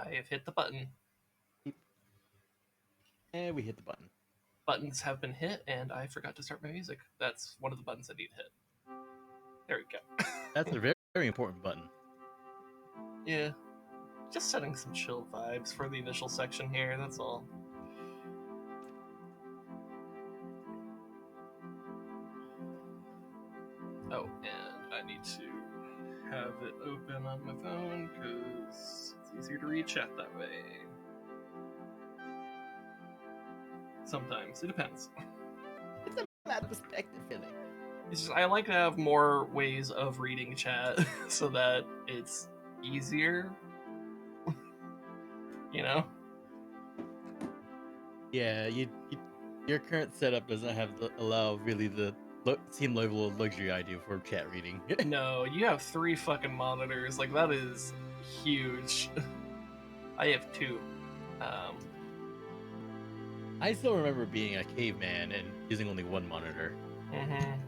I have hit the button. And we hit the button. Buttons have been hit, and I forgot to start my music. That's one of the buttons I need to hit. There we go. That's a very, very important button. Yeah. Just setting some chill vibes for the initial section here, that's all. Oh, and I need to have it open on my phone because it's easier to read chat that way. Sometimes. It depends. It's a matter of perspective, Philly. It's just, I like to have more ways of reading chat so that it's easier. You know? Yeah, your current setup doesn't have allow really the same level of luxury I do for chat reading. No, you have 3 fucking monitors. Like, that is huge. I have 2. I still remember being a caveman and using only 1 monitor. Mm-hmm.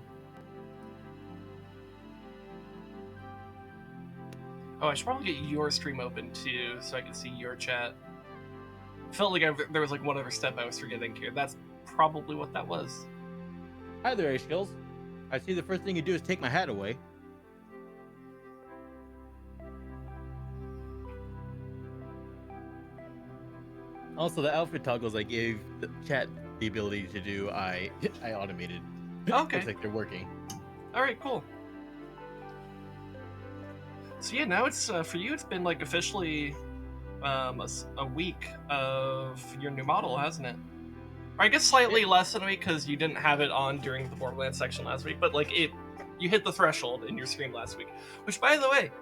Oh, I should probably get your stream open too, so I can see your chat. I felt like there was like one other step I was forgetting here. That's probably what that was. Hi there, Skills. I see the first thing you do is take my hat away. Also, the outfit toggles I gave the chat the ability to do, I automated. Okay. Looks like they're working. All right, cool. So yeah, now it's for you. It's been like officially a week of your new model, hasn't it? Or I guess slightly less than a week because you didn't have it on during the Borderlands section last week. But like you hit the threshold in your stream last week. Which, by the way,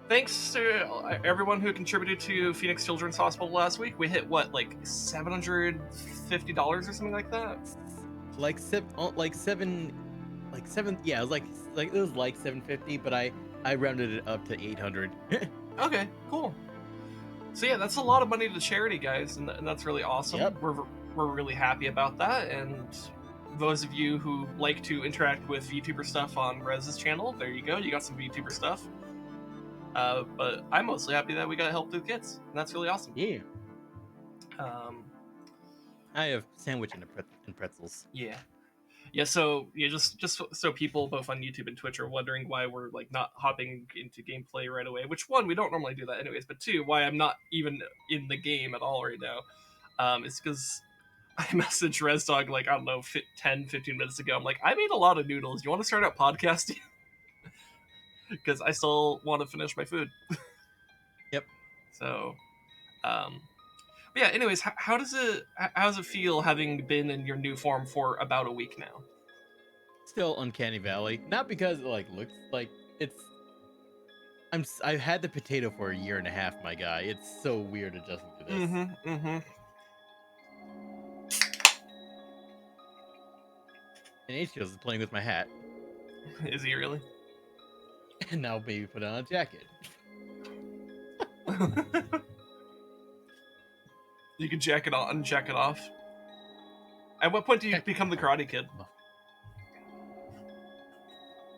thanks to everyone who contributed to Phoenix Children's Hospital last week. We hit what, like $750 or something like that. Yeah, it was like 750, but I rounded it up to 800. Okay, cool. So yeah, that's a lot of money to charity, guys, and that's really awesome. Yep. We're really happy about that, and those of you who like to interact with VTuber stuff on Rez's channel, there you go. You got some VTuber stuff. But I'm mostly happy that we got help through kids, and that's really awesome. Yeah. I have sandwich and pretzels. Yeah. Yeah, so just so people both on YouTube and Twitch are wondering why we're like not hopping into gameplay right away. Which, one, we don't normally do that anyways, but 2, why I'm not even in the game at all right now, is because I messaged Rezdog like, I don't know, 10-15 minutes ago. I'm like, I made a lot of noodles. You want to start out podcasting? Because I still want to finish my food. Yep. So, but yeah. Anyways, how does it feel having been in your new form for about a week now? Still uncanny valley, not because it looks like it's. I've had the potato for a year and a half, my guy. It's so weird adjusting to this. And H is playing with my hat. Is he really? And now maybe put on a jacket. You can jack it on and jack it off. At what point do you become the Karate Kid?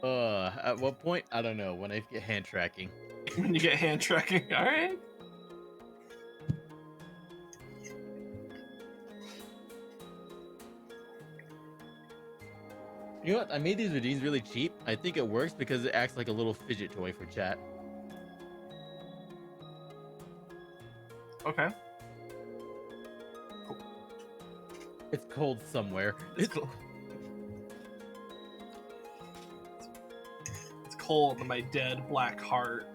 At what point? I don't know. When I get hand tracking. When you get hand tracking, all right. You know what? I made these routines really cheap. I think it works because it acts like a little fidget toy for chat. Okay. Cool. It's cold somewhere. It's cool. It's cold in my dead black heart.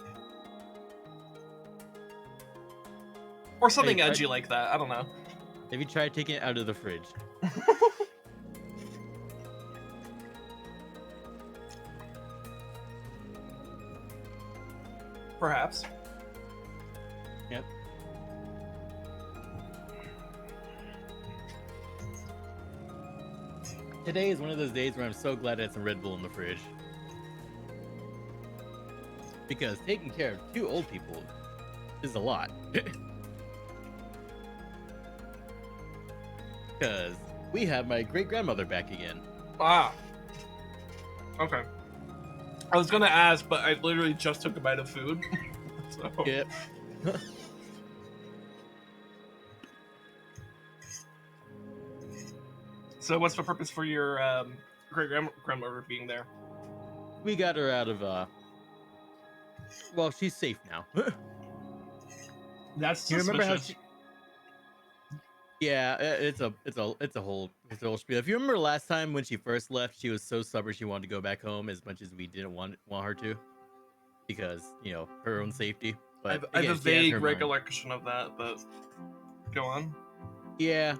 Or something edgy like that. I don't know. Have you tried taking it out of the fridge? Perhaps. Yep. Today is one of those days where I'm so glad I had some Red Bull in the fridge. Because taking care of 2 old people is a lot. Because we have my great-grandmother back again. Ah. Okay. I was gonna ask, but I literally just took a bite of food. So. Yep. So what's the purpose for your great grandmother being there? We got her out of well, she's safe now. That's You remember how suspicious. she Yeah, it's a whole spiel. If you remember last time when she first left, she was so stubborn she wanted to go back home as much as we didn't want her to, because her own safety. But I have a again, she has vague her mind. recollection of that, but go on. Yeah,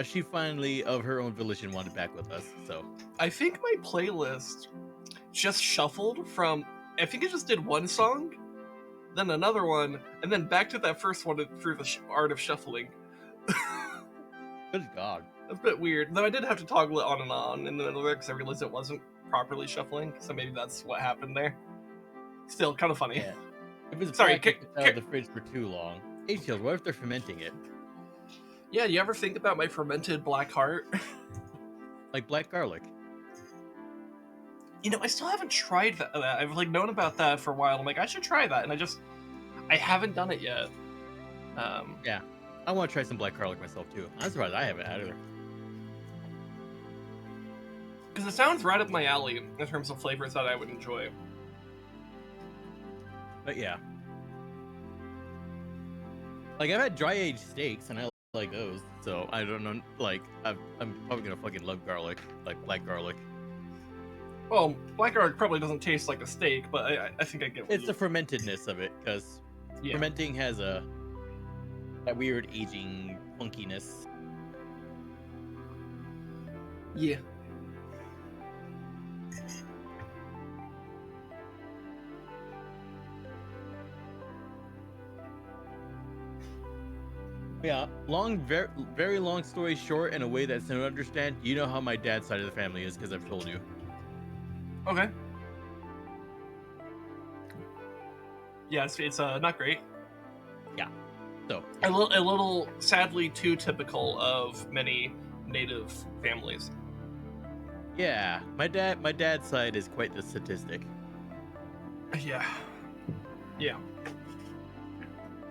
she finally, of her own volition, wanted back with us. So I think my playlist just shuffled from. I think it just did one song, then another one, and then back to that first one through the art of shuffling. good God, A bit weird. Though I did have to toggle it on and on in the middle of it because I realized it wasn't properly shuffling. So maybe that's what happened there. Still, kind of funny. yeah. If it's Sorry, black, it's out of the fridge for too long. H-Tails, what if they're fermenting it? Yeah, you ever think about my fermented black heart? Like black garlic. I still haven't tried that. I've known about that for a while. I'm like, I should try that, and I haven't done it yet. Yeah, I want to try some black garlic myself too. I'm surprised I haven't either. Because it sounds right up my alley in terms of flavors that I would enjoy. But yeah, I've had dry aged steaks and I like those, so I don't know. I'm probably gonna fucking love garlic, like black garlic. Well, black garlic probably doesn't taste like a steak, but I think I get. It's the fermentedness of it, because fermenting has that weird aging funkiness. Yeah. Yeah, very long story short, in a way that's no understand. You know how my dad's side of the family is, because I've told you. Okay. Yeah, it's not great. Yeah. So a little sadly too typical of many native families. yeah, my dad's side is quite the statistic. Yeah. Yeah.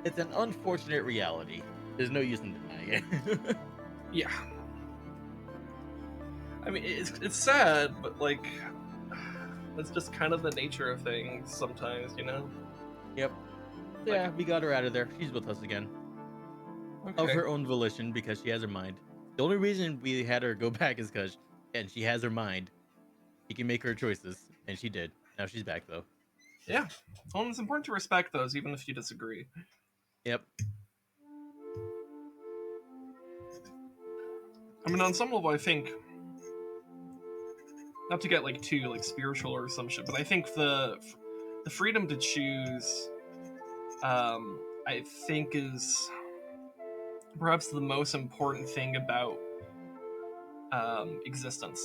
It's an unfortunate reality. There's no use in denying it. Yeah. I mean, it's sad, but it's just kind of the nature of things sometimes, Yep. Yeah, we got her out of there. She's with us again. Okay. Of her own volition, because she has her mind. The only reason we had her go back is because, and she has her mind. She can make her choices, and she did. Now she's back, though. Yeah. Well, it's important to respect those, even if you disagree. Yep. I mean, on some level, I think, not to get too spiritual or some shit, but I think the freedom to choose, I think is perhaps the most important thing about existence.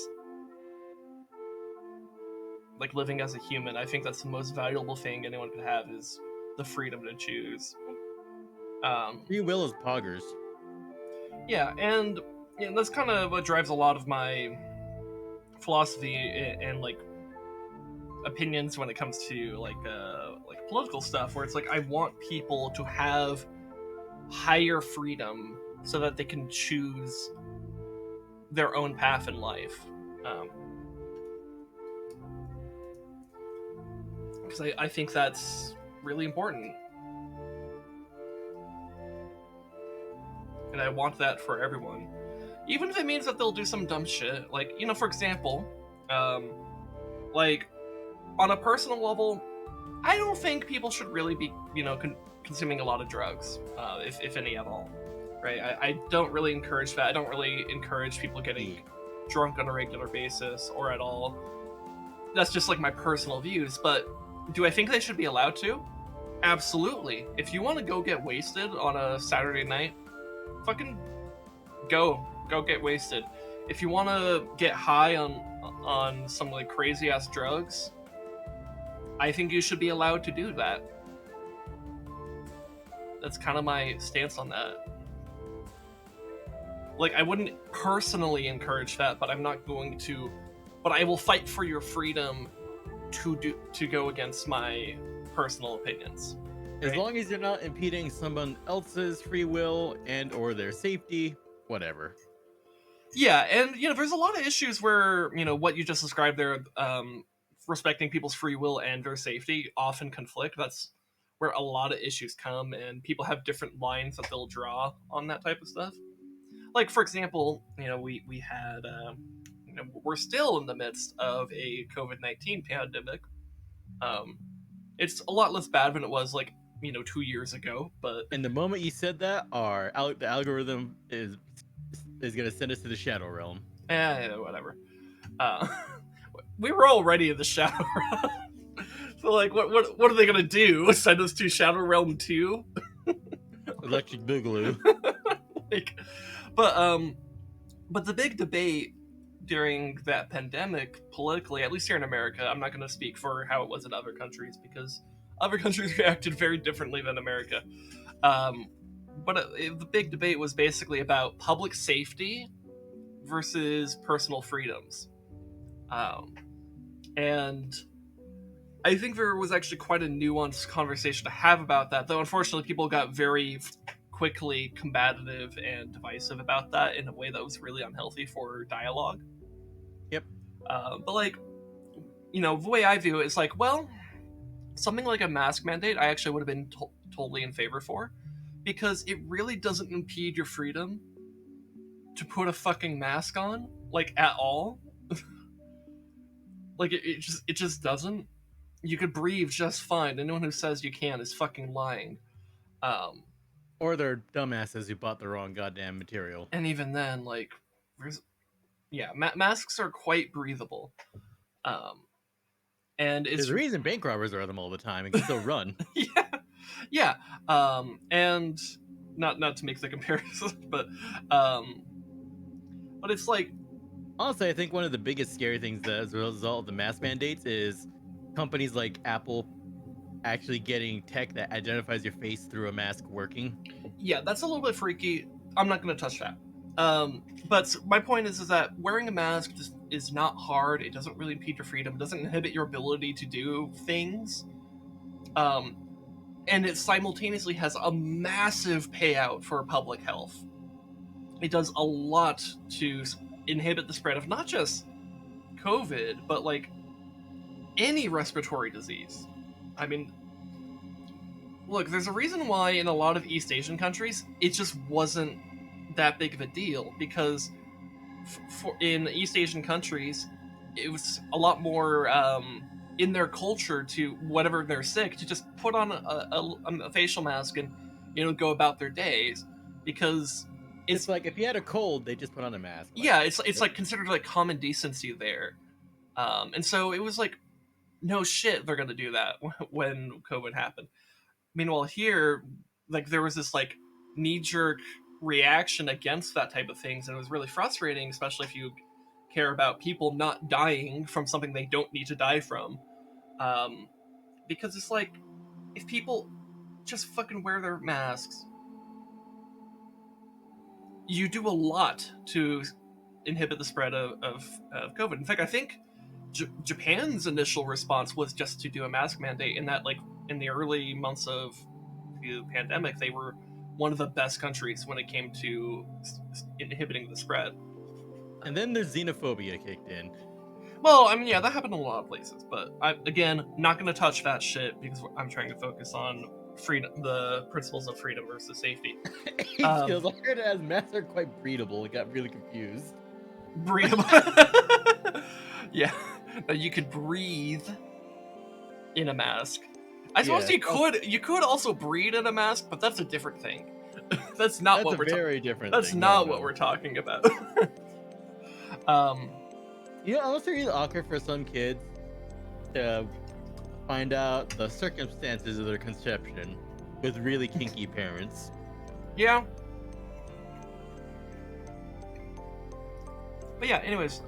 Living as a human, I think that's the most valuable thing anyone could have, is the freedom to choose. Free will is poggers. Yeah, and that's kind of what drives a lot of my philosophy and opinions when it comes to political stuff, where it's I want people to have higher freedom so that they can choose their own path in life. Because I think that's really important. And I want that for everyone. Even if it means that they'll do some dumb shit. For example, on a personal level, I don't think people should really be, consuming a lot of drugs, if any at all. Right? I don't really encourage that. I don't really encourage people getting drunk on a regular basis or at all. That's just my personal views. But do I think they should be allowed to? Absolutely. If you want to go get wasted on a Saturday night, fucking go get wasted. If you want to get high on some crazy ass drugs, I think you should be allowed to do that. That's kind of my stance on that. I wouldn't personally encourage that, but I'm not going to. But I will fight for your freedom to go against my personal opinions. As long as you're not impeding someone else's free will and or their safety, whatever. Yeah, and there's a lot of issues where what you just described there, respecting people's free will and their safety often conflict. That's where a lot of issues come, and people have different lines that they'll draw on that type of stuff. Like, for example, we had we're still in the midst of a COVID-19 pandemic. Um, it's a lot less bad than it was 2 years ago, but And the moment you said that, the algorithm is gonna send us to the shadow realm. Whatever. Uh, we were already in the shadow realm. So what are they gonna do? Send us to Shadow Realm 2? Electric Boogaloo. like, but the big debate during that pandemic, politically, at least here in America, I'm not going to speak for how it was in other countries because other countries reacted very differently than America. But the big debate was basically about public safety versus personal freedoms. And I think there was actually quite a nuanced conversation to have about that, though unfortunately people got very quickly combative and divisive about that in a way that was really unhealthy for dialogue. Yep. But the way I view it is well, something like a mask mandate I actually would have been totally in favor for, because it really doesn't impede your freedom to put a fucking mask on, at all. It just doesn't. You could breathe just fine. Anyone who says you can is fucking lying. Or they're dumbasses who bought the wrong goddamn material. And even then, masks are quite breathable. And it's there's a reason bank robbers wear them all the time and can still run. yeah. And not to make the comparison, but it's honestly, I think one of the biggest scary things that as a result of the mask mandates is companies like Apple actually getting tech that identifies your face through a mask working. Yeah, that's a little bit freaky. I'm not going to touch that. But my point is that wearing a mask just is not hard. It doesn't really impede your freedom. It doesn't inhibit your ability to do things. And it simultaneously has a massive payout for public health. It does a lot to inhibit the spread of not just COVID, but any respiratory disease. I mean, look, there's a reason why in a lot of East Asian countries it just wasn't that big of a deal, because in East Asian countries it was a lot more in their culture to, whenever they're sick, to just put on a facial mask and go about their days, because it's like if you had a cold, they just put on a mask. It's considered common decency there, and so it was no shit they're gonna do that when COVID happened. Meanwhile here, there was this knee-jerk reaction against that type of things, and it was really frustrating, especially if you care about people not dying from something they don't need to die from, because it's if people just fucking wear their masks, you do a lot to inhibit the spread of COVID. In fact, I think Japan's initial response was just to do a mask mandate, in that in the early months of the pandemic, they were one of the best countries when it came to inhibiting the spread. And then the xenophobia kicked in. Well, I mean, yeah, that happened in a lot of places, but again, not going to touch that shit because I'm trying to focus on freedom, the principles of freedom versus safety. I heard it as masks are quite breathable. It got really confused. Breathable? Yeah, you could breathe in a mask. I suppose you could also breathe in a mask, but that's a different thing. That's not what we're very different. That's not what we're talking about. Unless it's really awkward for some kids to find out the circumstances of their conception with really kinky parents. Yeah. But yeah, anyways,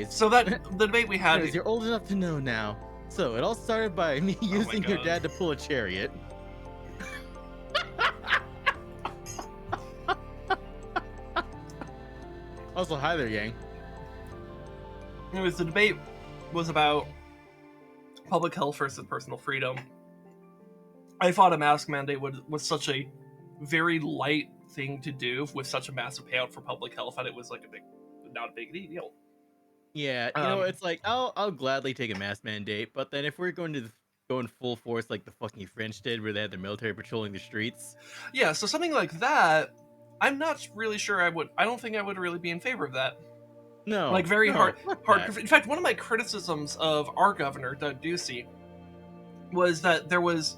so that the debate we had. Anyways, you're old enough to know now. So it all started by me using your dad to pull a chariot. Also, hi there, Yang. Anyways, the debate was about public health versus personal freedom. I thought a mask mandate was such a very light thing to do with such a massive payout for public health that it was like not a big deal. Yeah, you know, it's like I'll gladly take a mask mandate, but then if we're going to go in full force like the fucking French did, where they had the military patrolling the streets. Yeah, so something like that, I'm not really sure I would. I don't think I would really be in favor of that. No, Like very no, hard. In fact, one of my criticisms of our governor, Doug Ducey, was that there was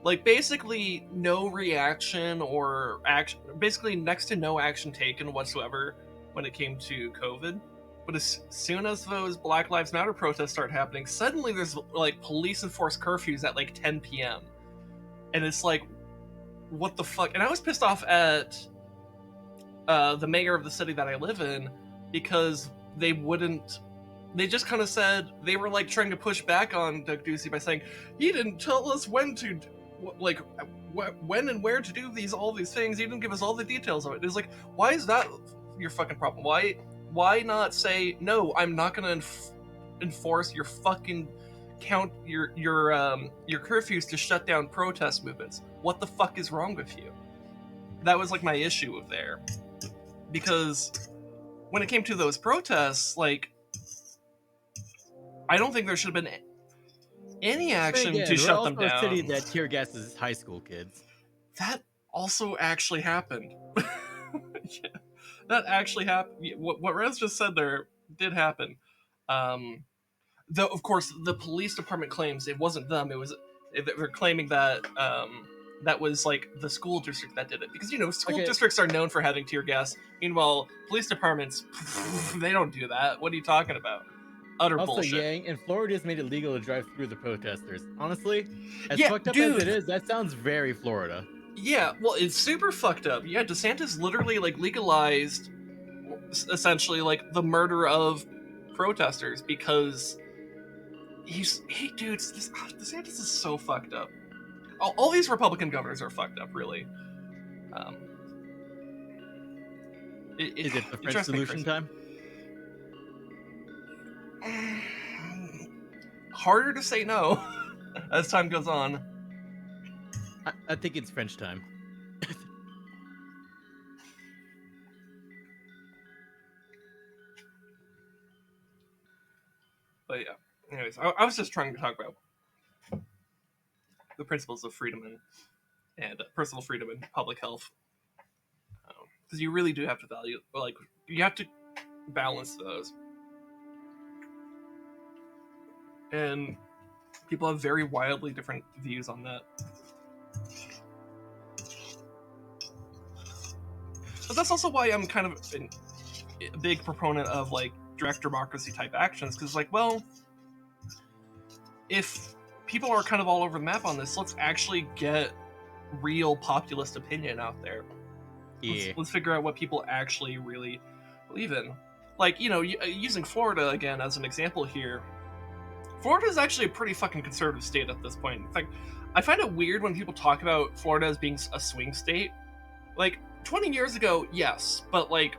like basically no reaction or action, basically next to no action taken whatsoever when it came to COVID. But as soon as those Black Lives Matter protests start happening, suddenly there's like police enforced curfews at like 10 p.m. And it's like, what the fuck? And I was pissed off at the mayor of the city that I live in because they just kind of said, they were like trying to push back on Doug Ducey by saying, he didn't tell us when and where to do all these things. He didn't give us all the details of it. It's like, why is that your fucking problem? Why not say, no, I'm not going to enforce your fucking your curfews to shut down protest movements? What the fuck is wrong with you? That was like my issue with there. Because when it came to those protests, like, I don't think there should have been any action to shut them down. A city that tear gases high school kids. That also actually happened. Yeah, that actually happened. What Rez just said there did happen. Though, of course, the police department claims it wasn't them. They're claiming that that was like the school district that did it, because school districts are known for having tear gas. Meanwhile, police departments, they don't do that. What are you talking about? Utter bullshit. Yang, and Florida just made it legal to drive through the protesters. Honestly, as fucked up as it is, that sounds very Florida. Yeah, well, it's super fucked up. Yeah, DeSantis literally like legalized, essentially, like the murder of protesters because DeSantis is so fucked up. All these Republican governors are fucked up, really. Is it the French solution time? Harder to say no as time goes on. I think it's French time. But yeah, anyways, I was just trying to talk about the principles of freedom and personal freedom and public health, because you really do have to value, like, you have to balance those. And people have very wildly different views on that. But that's also why I'm kind of a big proponent of like direct democracy type actions, because like, well, if people are kind of all over the map on this, let's actually get real populist opinion out there. Yeah. Let's figure out what people actually really believe in. Like, using Florida again as an example here, Florida is actually a pretty fucking conservative state at this point. In fact, I find it weird when people talk about Florida as being a swing state. Like, 20 years ago, yes, but like,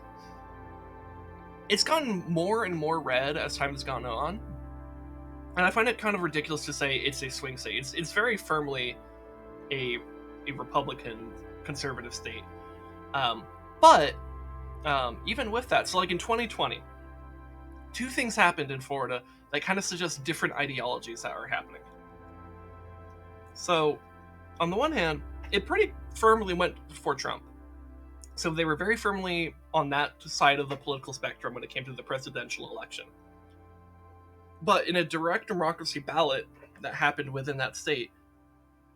it's gotten more and more red as time has gone on. And I find it kind of ridiculous to say it's a swing state. It's very firmly a Republican conservative state. But even with that, so like in 2020, two things happened in Florida that kind of suggest different ideologies that are happening. So, on the one hand, it pretty firmly went for Trump. So they were very firmly on that side of the political spectrum when it came to the presidential election. But in a direct democracy ballot that happened within that state,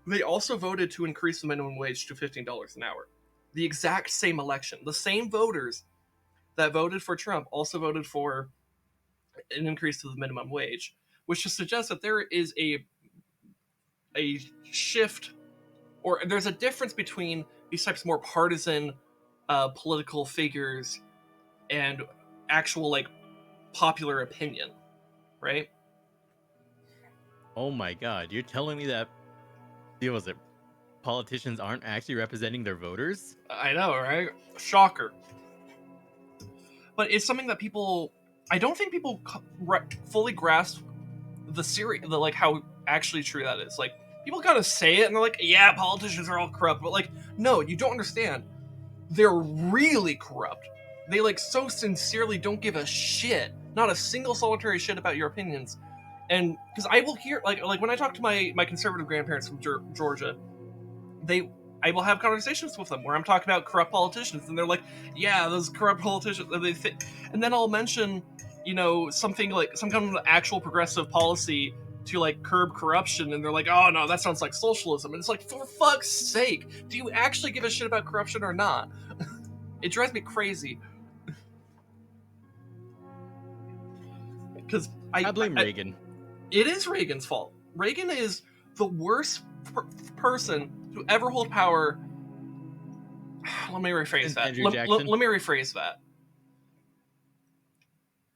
they also voted to increase the minimum wage to $15 an hour. The exact same election. The same voters that voted for Trump also voted for an increase to the minimum wage, which just suggests that there is a shift, or there's a difference between these types of more partisan political figures and actual like popular opinion, right? Oh my god, you're telling me that politicians aren't actually representing their voters? I know, right? Shocker. But it's something that I don't think people fully grasp the like how actually true that is. Like people kind of say it and they're like, yeah, politicians are all corrupt, but like, no, you don't understand. They're really corrupt. They like so sincerely don't give a shit, not a single solitary shit about your opinions. And because I will hear like when I talk to my conservative grandparents from Georgia, I will have conversations with them where I'm talking about corrupt politicians, and they're like, "Yeah, those corrupt politicians." And then I'll mention, something like some kind of actual progressive policy to like curb corruption, and they're like, "Oh no, that sounds like socialism." And it's like, for fuck's sake, do you actually give a shit about corruption or not? It drives me crazy. Because I blame Reagan. It is Reagan's fault. Reagan is the worst person to ever hold power. Let me rephrase that. Let me rephrase that.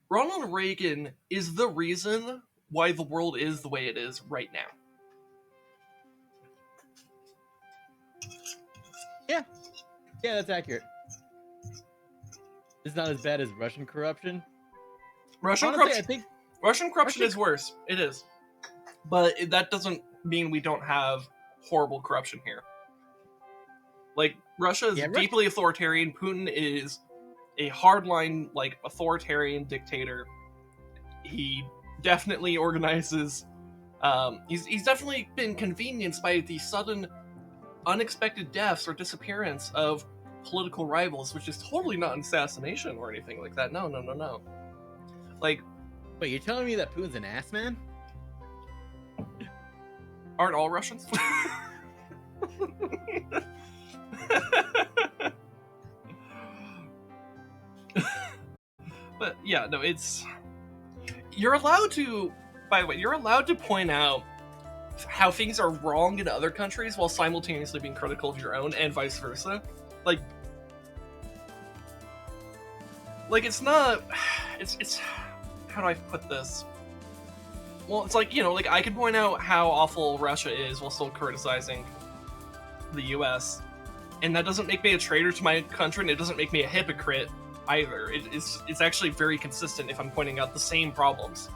Ronald Reagan is the reason why the world is the way it is right now. Yeah, that's accurate. It's not as bad as Russian corruption. Russian corruption is worse. It is. But that doesn't mean we don't have horrible corruption here. Like, Russia is deeply authoritarian. Putin is a hardline, like, authoritarian dictator. He definitely organizes... he's definitely been convenienced by the sudden, unexpected deaths or disappearance of political rivals, which is totally not an assassination or anything like that. No. Like... Wait, you're telling me that Putin's an ass man? Aren't all Russians? But yeah, no, it's... You're allowed to... By the way, you're allowed to point out how things are wrong in other countries while simultaneously being critical of your own, and vice versa. Like, it's not... It's... How do I put this? Well, it's like, like, I can point out how awful Russia is while still criticizing the US, and that doesn't make me a traitor to my country, and it doesn't make me a hypocrite either. It's actually very consistent if I'm pointing out the same problems.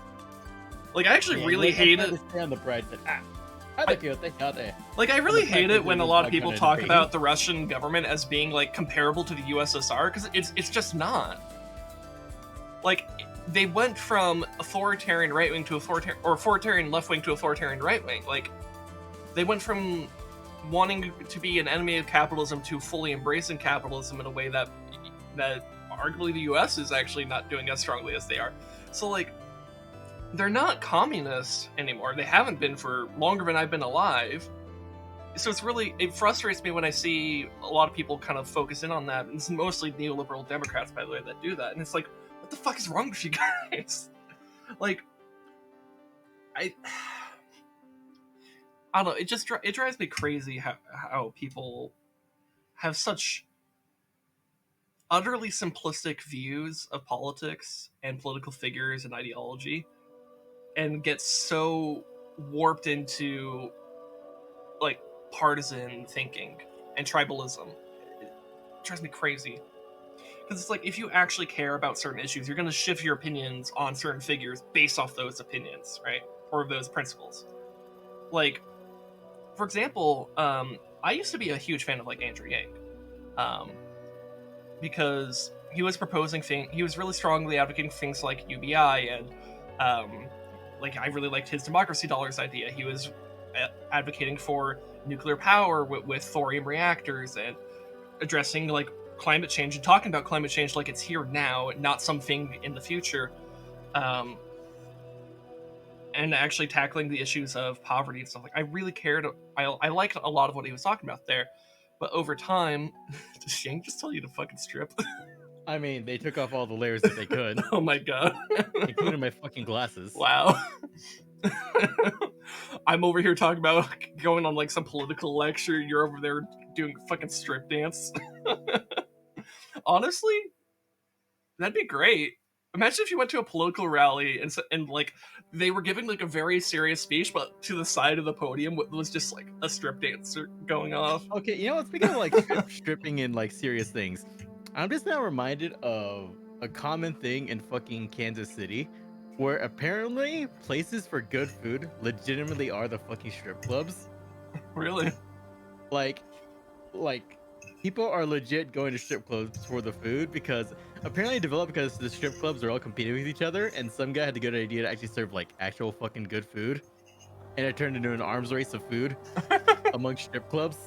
Like, I actually really hate it. On the bright side. Like, I really hate it when a lot of people talk about the Russian government as being, like, comparable to the USSR, because it's just not. Like, they went from authoritarian right-wing to authoritarian left-wing to authoritarian right-wing. Like, they went from wanting to be an enemy of capitalism to fully embracing capitalism in a way that arguably the US is actually not doing as strongly as they are. So, like, they're not communists anymore. They haven't been for longer than I've been alive. So it frustrates me when I see a lot of people kind of focus in on that. And it's mostly neoliberal Democrats, by the way, that do that. And it's like, what the fuck is wrong with you guys? Like, I don't know. It drives me crazy how people have such utterly simplistic views of politics and political figures and ideology, and get so warped into, like, partisan thinking and tribalism. It drives me crazy. Because it's like, if you actually care about certain issues, you're going to shift your opinions on certain figures based off those opinions, right? Or those principles. Like, for example, I used to be a huge fan of, like, Andrew Yang. Because he was proposing he was really strongly advocating things like UBI, and, like, I really liked his democracy dollars idea. He was advocating for nuclear power with thorium reactors, and addressing, like, climate change and talking about climate change like it's here now, not something in the future, and actually tackling the issues of poverty and stuff. Like, I really cared. I liked a lot of what he was talking about there, but over time, does Yang just tell you to fucking strip? I mean, they took off all the layers that they could. Oh my god. Including my fucking glasses. Wow. I'm over here talking about going on, like, some political lecture. You're over there doing fucking strip dance. Honestly, that'd be great. Imagine if you went to a political rally and like, they were giving, like, a very serious speech, but to the side of the podium was just, like, a strip dancer going off. Okay, you know what? Speaking of, like, stripping and, like, serious things, I'm just now reminded of a common thing in fucking Kansas City, where apparently places for good food legitimately are the fucking strip clubs. Really? Like people are legit going to strip clubs for the food because apparently it developed because the strip clubs are all competing with each other, and some guy had the good idea to actually serve like actual fucking good food, and it turned into an arms race of food among strip clubs.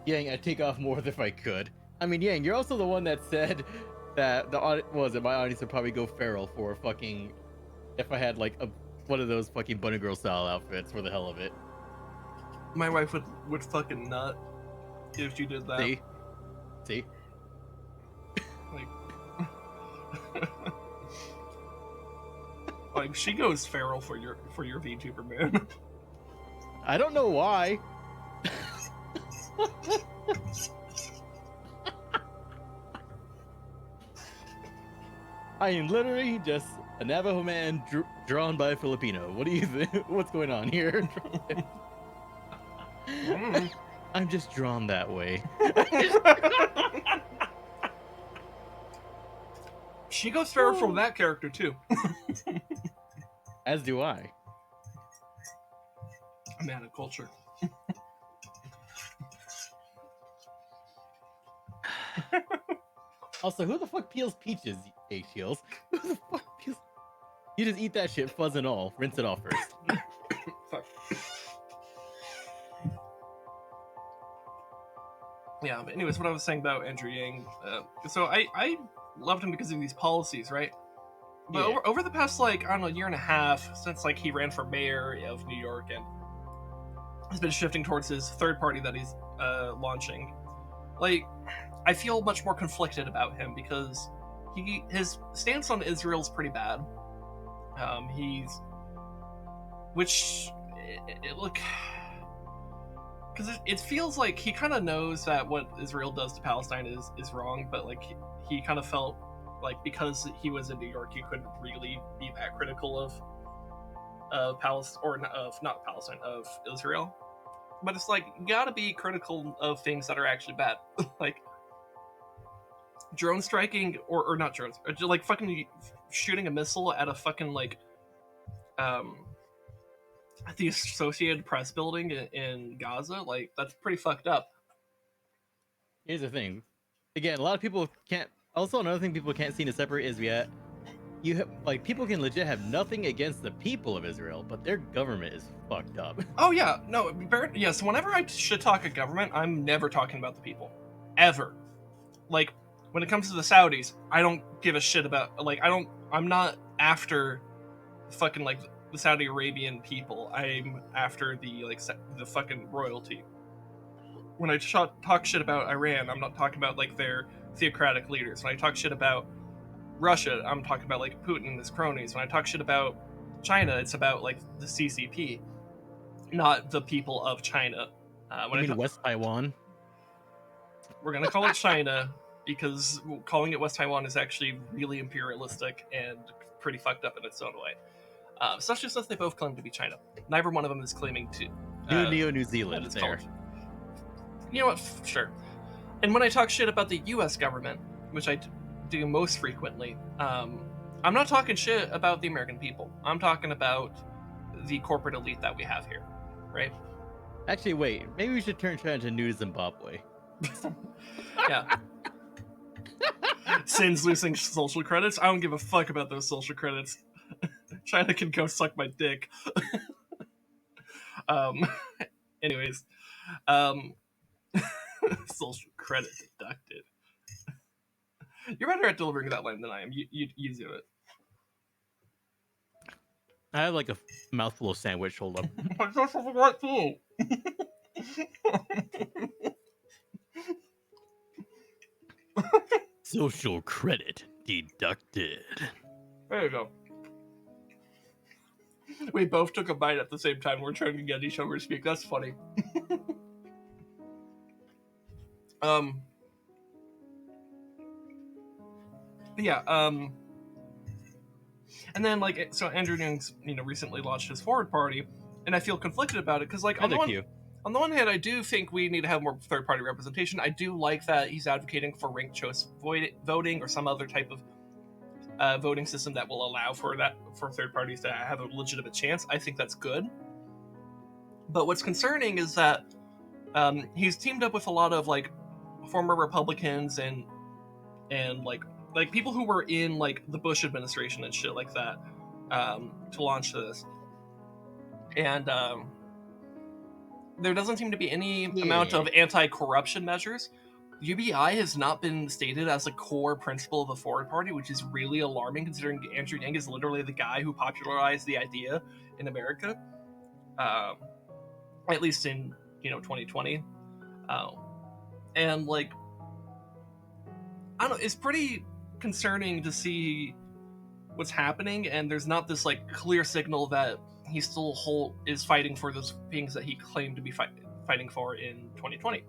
Yang, I'd take off more if I could. I mean, Yang, you're also the one that said that my audience would probably go feral for fucking if I had like one of those fucking bunny girl style outfits for the hell of it. My wife would fucking nut if you did that. See? Like she goes feral for your VTuber, man. I don't know why. I am literally just a Navajo man drawn by a Filipino. What do you think? What's going on here? I'm just drawn that way. She goes feral from that character too. As do I. A man of culture. Also, who the fuck peels peaches, H-Heels? Who the fuck peels? You just eat that shit, fuzz and all. Rinse it off first. Fuck. Yeah, but anyways, what I was saying about Andrew Yang. So I loved him because of these policies, right? But Yeah. over the past, like, I don't know, year and a half, since, like, he ran for mayor of New York and has been shifting towards his third party that he's launching, like, I feel much more conflicted about him because his stance on Israel is pretty bad. Because it feels like he kind of knows that what Israel does to Palestine is wrong, but like he kind of felt like because he was in New York, he couldn't really be that critical of Palestine or not Palestine, of Israel. But it's like you gotta be critical of things that are actually bad, like drone striking or not drones, or just like fucking shooting a missile at a fucking like at the Associated Press building in Gaza. Like that's pretty fucked up. Here's the thing. Again, a lot of people can't. Also, another thing people can't seem to separate is you have like people can legit have nothing against the people of Israel, but their government is fucked up. Oh yeah, no, yeah. So whenever I should talk a government, I'm never talking about the people, ever. Like when it comes to the Saudis, I don't give a shit about. Like I'm not after fucking like the Saudi Arabian people. I'm after the fucking royalty. When I talk shit about Iran, I'm not talking about like their theocratic leaders. When I talk shit about Russia, I'm talking about like Putin and his cronies. When I talk shit about China, it's about like the CCP, not the people of China. You mean West Taiwan? We're gonna call it China because calling it West Taiwan is actually really imperialistic and pretty fucked up in its own way. Especially since they both claim to be China. Neither one of them is claiming to. New Zealand is there. You know what? Sure. And when I talk shit about the U.S. government, which I do most frequently, I'm not talking shit about the American people. I'm talking about the corporate elite that we have here, right? Actually, wait. Maybe we should turn China into New Zimbabwe. Yeah. Sin's losing social credits. I don't give a fuck about those social credits. China can go suck my dick. Anyways, social credit deducted. You're better at delivering that line than I am. You do it. I have like a mouthful of sandwich. Hold up. I just forgot too. Social credit deducted. There you go. We both took a bite at the same time. We're trying to get each other to speak. That's funny. Yeah. And then like so, Andrew Young's recently launched his forward party, and I feel conflicted about it because like on the on the one hand, I do think we need to have more third-party representation. I do like that he's advocating for ranked choice voting or some other type of voting system that will allow for third parties to have a legitimate chance. I think that's good. But what's concerning is that he's teamed up with a lot of like former Republicans and like people who were in like the Bush administration and shit like that to launch this. And there doesn't seem to be any amount of anti-corruption measures. UBI has not been stated as a core principle of the Forward Party, which is really alarming considering Andrew Yang is literally the guy who popularized the idea in America, at least in 2020. And like, I don't know, it's pretty concerning to see what's happening, and there's not this like clear signal that he still is fighting for those things that he claimed to be fighting for in 2020.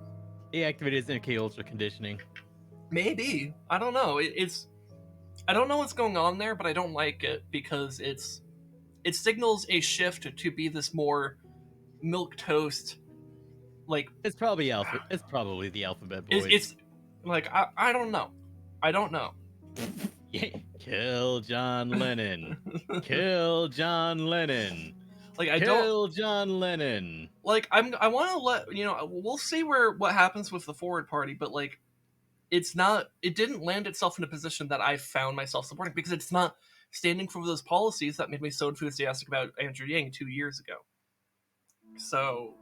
He activated his MK Ultra conditioning. Maybe. I don't know. I don't know what's going on there, but I don't like it because it signals a shift to be this more milquetoast. Like it's probably It's probably the Alphabet Boys. It's like I don't know. I don't know. Yeah. Kill John Lennon. Kill John Lennon. Like Kill John Lennon. Like I want to let we'll see what happens with the Forward Party, but like it didn't land itself in a position that I found myself supporting because it's not standing for those policies that made me so enthusiastic about Andrew Yang 2 years ago. So,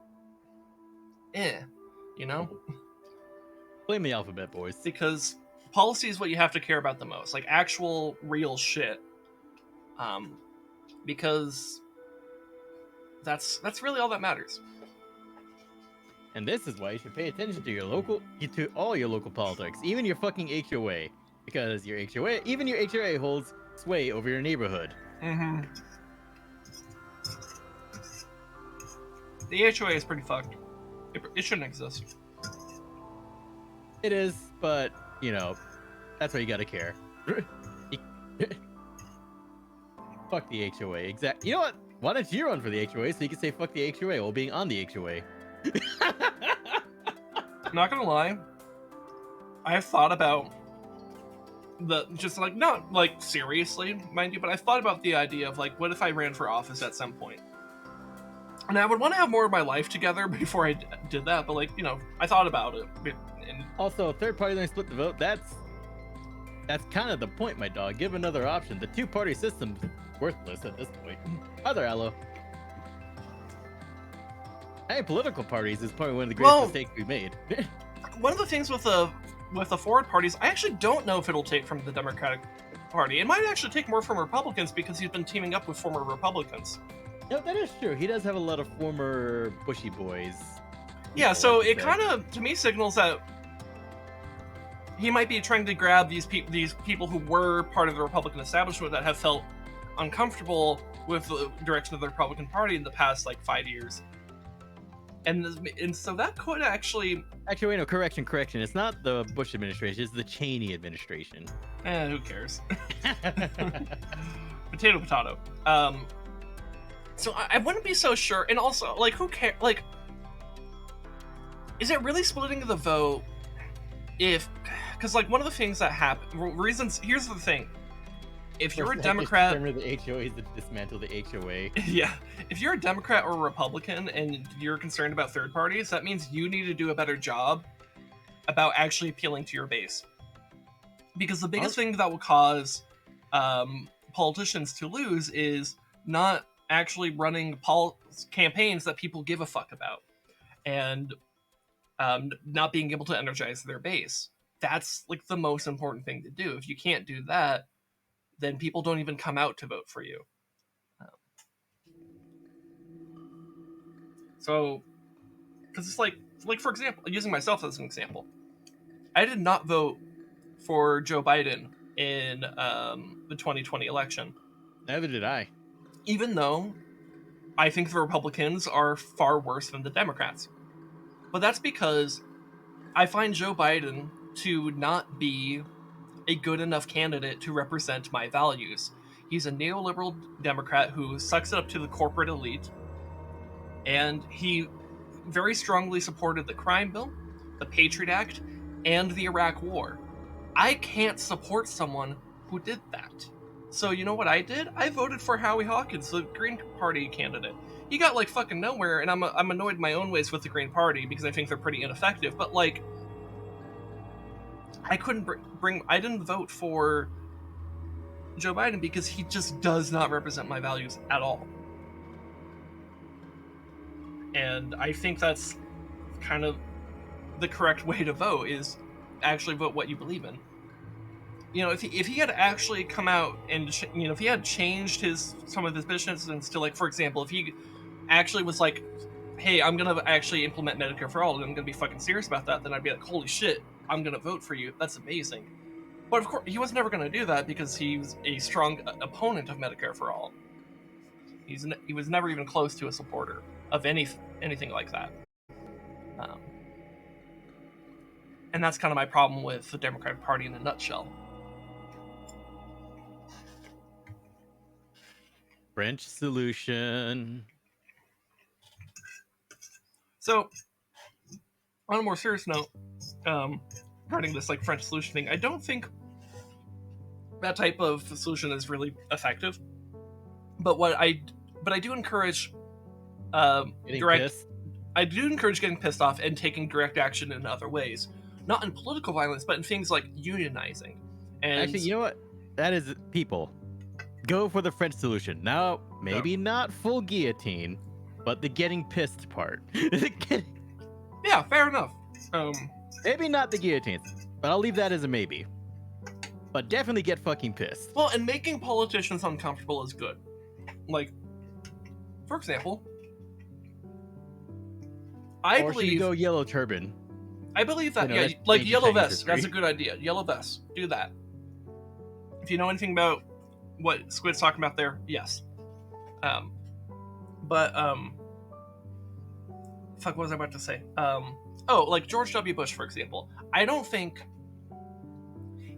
blame the Alphabet Boys because policy is what you have to care about the most, like actual real shit. Because that's really all that matters. And this is why you should pay attention to all your local politics, even your fucking HOA, because even your HOA holds sway over your neighborhood. Mm-hmm. The HOA is pretty fucked. It shouldn't exist. It is, but that's why you gotta care. Fuck the HOA. Exactly. You know what? Why don't you run for the HOA so you can say fuck the HOA while being on the HOA? Not gonna lie, I have thought about not like seriously, mind you, but I thought about the idea of like, what if I ran for office at some point? And I would want to have more of my life together before I did that, but like, I thought about it. And also, third party then split the vote. That's kind of the point, my dog. Give another option. The two-party system's worthless at this point. Other aloe. Hey, political parties is probably one of the greatest mistakes we made. One of the things with the forward parties, I actually don't know if it'll take from the Democratic Party. It might actually take more from Republicans because he's been teaming up with former Republicans. No, that is true. He does have a lot of former Bushy boys. Yeah, so it kind of, to me, signals that he might be trying to grab these people who were part of the Republican establishment that have felt uncomfortable with the direction of the Republican Party in the past, 5 years. And so that could actually... Actually, wait, no, correction. It's not the Bush administration, it's the Cheney administration. Who cares? Potato. So I wouldn't be so sure. And also, who cares? Is it really splitting the vote if... Because, one of the things that happen... Here's the thing. If you're a Democrat... The HOA is to dismantle the HOA. Yeah. If you're a Democrat or a Republican and you're concerned about third parties, that means you need to do a better job about actually appealing to your base. Because the biggest thing that will cause politicians to lose is not actually running campaigns that people give a fuck about. And not being able to energize their base. That's, the most important thing to do. If you can't do that, then people don't even come out to vote for you. So, because it's for example, using myself as an example, I did not vote for Joe Biden in the 2020 election. Neither did I. Even though I think the Republicans are far worse than the Democrats. But that's because I find Joe Biden to not be a good enough candidate to represent my values. He's a neoliberal Democrat who sucks it up to the corporate elite, and he very strongly supported the crime bill, the Patriot Act, and the Iraq War. I can't support someone who did that. So you know what I did? I voted for Howie Hawkins, the Green Party candidate. He got like fucking nowhere, and I'm annoyed in my own ways with the Green Party because I think they're pretty ineffective. But like, I couldn't I didn't vote for Joe Biden because he just does not represent my values at all. And I think that's kind of the correct way to vote, is actually vote what you believe in. You know, if he had actually come out and if he had changed some of his positions to, like, for example, if he actually was like, hey, I'm gonna actually implement Medicare for all and I'm gonna be fucking serious about that, then I'd be like, holy shit, I'm gonna vote for you. That's amazing. But of course, he was never gonna do that because he's a strong opponent of Medicare for all. He was never even close to a supporter of anything like that. Um, and that's kind of my problem with the Democratic Party in a nutshell. French solution. So, on a more serious note, regarding this like French solution thing, I don't think that type of solution is really effective. But I do encourage Pissed. I do encourage getting pissed off and taking direct action in other ways, not in political violence, but in things like unionizing. And actually, you know what? That is people. Go for the French solution. Now, maybe not full guillotine, but the getting pissed part. Yeah, fair enough. Maybe not the guillotines, but I'll leave that as a maybe. But definitely get fucking pissed. Well, and making politicians uncomfortable is good. Like, for example, I believe go yellow turban. I believe that, yeah, like yellow vest. That's a good idea. Yellow vest. Do that. If you know anything about what Squid's talking about there, yes. Fuck, what was I about to say? Like George W. Bush, for example. I don't think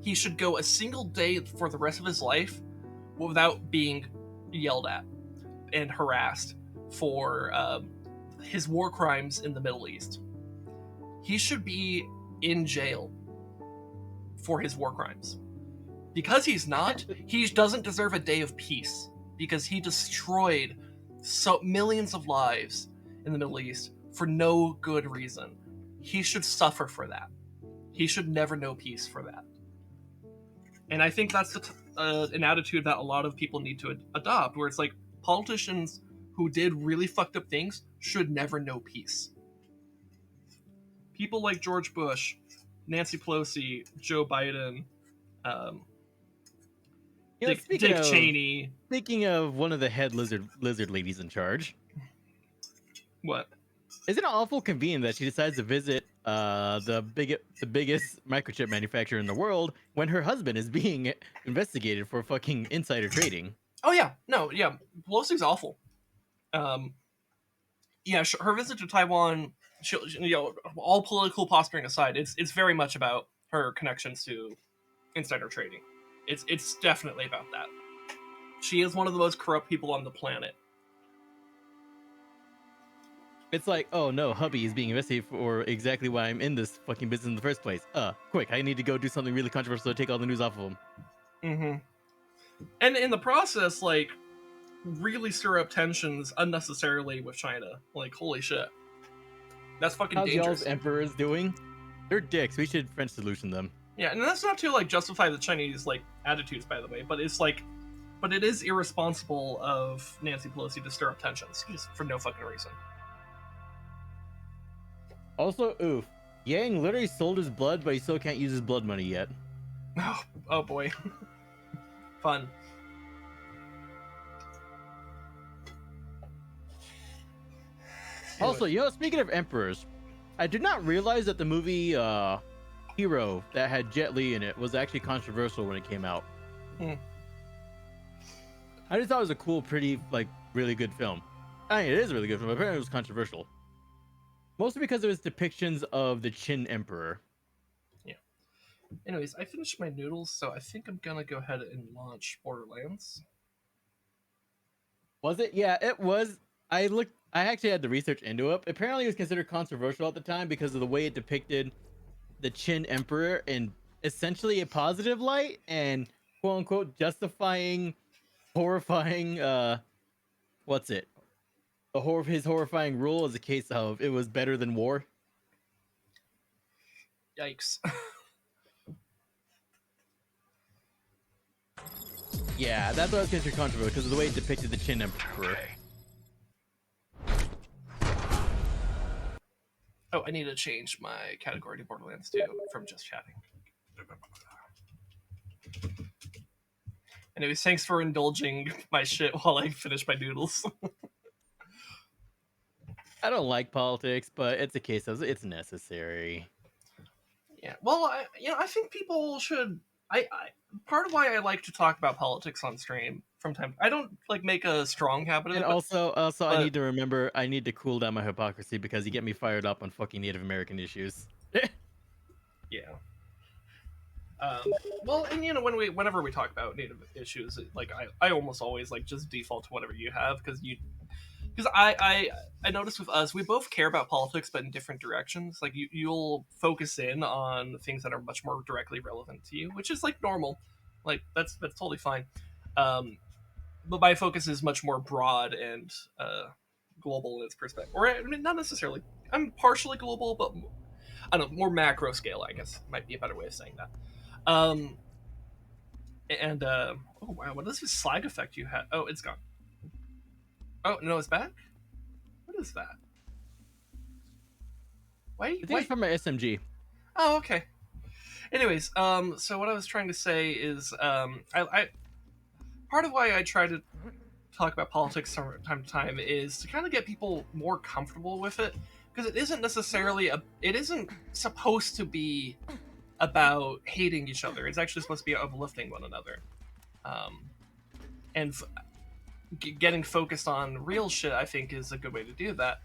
he should go a single day for the rest of his life without being yelled at and harassed for his war crimes in the Middle East. He should be in jail for his war crimes. Because he's not, he doesn't deserve a day of peace because he destroyed millions of lives in the Middle East for no good reason. He should suffer for that. He should never know peace for that. And I think that's an attitude that a lot of people need to adopt, where it's like politicians who did really fucked up things should never know peace. People like George Bush, Nancy Pelosi, Joe Biden, Dick Cheney. Speaking of one of the head lizard ladies in charge. What? Isn't it awful convenient that she decides to visit the biggest microchip manufacturer in the world when her husband is being investigated for fucking insider trading? Oh yeah, no, yeah, Pelosi's awful. Yeah, her visit to Taiwan, all political posturing aside, it's very much about her connections to insider trading. It's definitely about that. She is one of the most corrupt people on the planet. It's like, oh no, hubby is being investigated for exactly why I'm in this fucking business in the first place. Quick, I need to go do something really controversial to take all the news off of him. Mm-hmm. And in the process, like, really stir up tensions unnecessarily with China. Like, holy shit. That's fucking dangerous. How's y'all's emperors doing? They're dicks. We should French solution them. Yeah, and that's not to, like, justify the Chinese, like, attitudes, by the way, but it's like, but it is irresponsible of Nancy Pelosi to stir up tensions, just for no fucking reason. Also, oof. Yang literally sold his blood, but he still can't use his blood money yet. Oh boy. Fun. Also, speaking of emperors, I did not realize that the movie Hero that had Jet Li in it was actually controversial when it came out. I just thought it was a cool, pretty, like, really good film. I mean, it is a really good film, but apparently it was controversial. Mostly because of its depictions of the Qin Emperor. Yeah. Anyways, I finished my noodles, so I think I'm gonna go ahead and launch Borderlands. Was it? Yeah, it was. I looked. I actually had to research into it. Apparently, it was considered controversial at the time because of the way it depicted the Qin Emperor in essentially a positive light and quote unquote justifying horrifying. What's it? His horrifying rule as a case of it was better than war. Yikes. Yeah, that's what I was considered controversial because of the way it depicted the Qin Emperor. Oh, I need to change my category to Borderlands 2 from just chatting. Anyways, thanks for indulging my shit while I finish my noodles. I don't like politics, but it's a case of it's necessary. Yeah, well, I think people should. Part of why I like to talk about politics on stream from time. I don't like make a strong habit of And it. also, but I need to remember I need to cool down my hypocrisy because you get me fired up on fucking Native American issues. yeah. Well, and whenever we talk about native issues, like I almost always like just default to whatever you have because I noticed with us we both care about politics but in different directions. Like you'll focus in on things that are much more directly relevant to you, which is like normal. Like that's totally fine. But my focus is much more broad and global in its perspective. Or I mean, not necessarily. I'm partially global, but I don't know, more macro scale. I guess might be a better way of saying that. Um, oh wow, what is this slag effect you had? Oh, it's gone. Oh no, it's back. What is that? I think it's from my SMG. Oh, okay. Anyways, so what I was trying to say is, I part of why I try to talk about politics from time to time is to kind of get people more comfortable with it because it isn't supposed to be about hating each other. It's actually supposed to be uplifting one another, and getting focused on real shit. I think is a good way to do that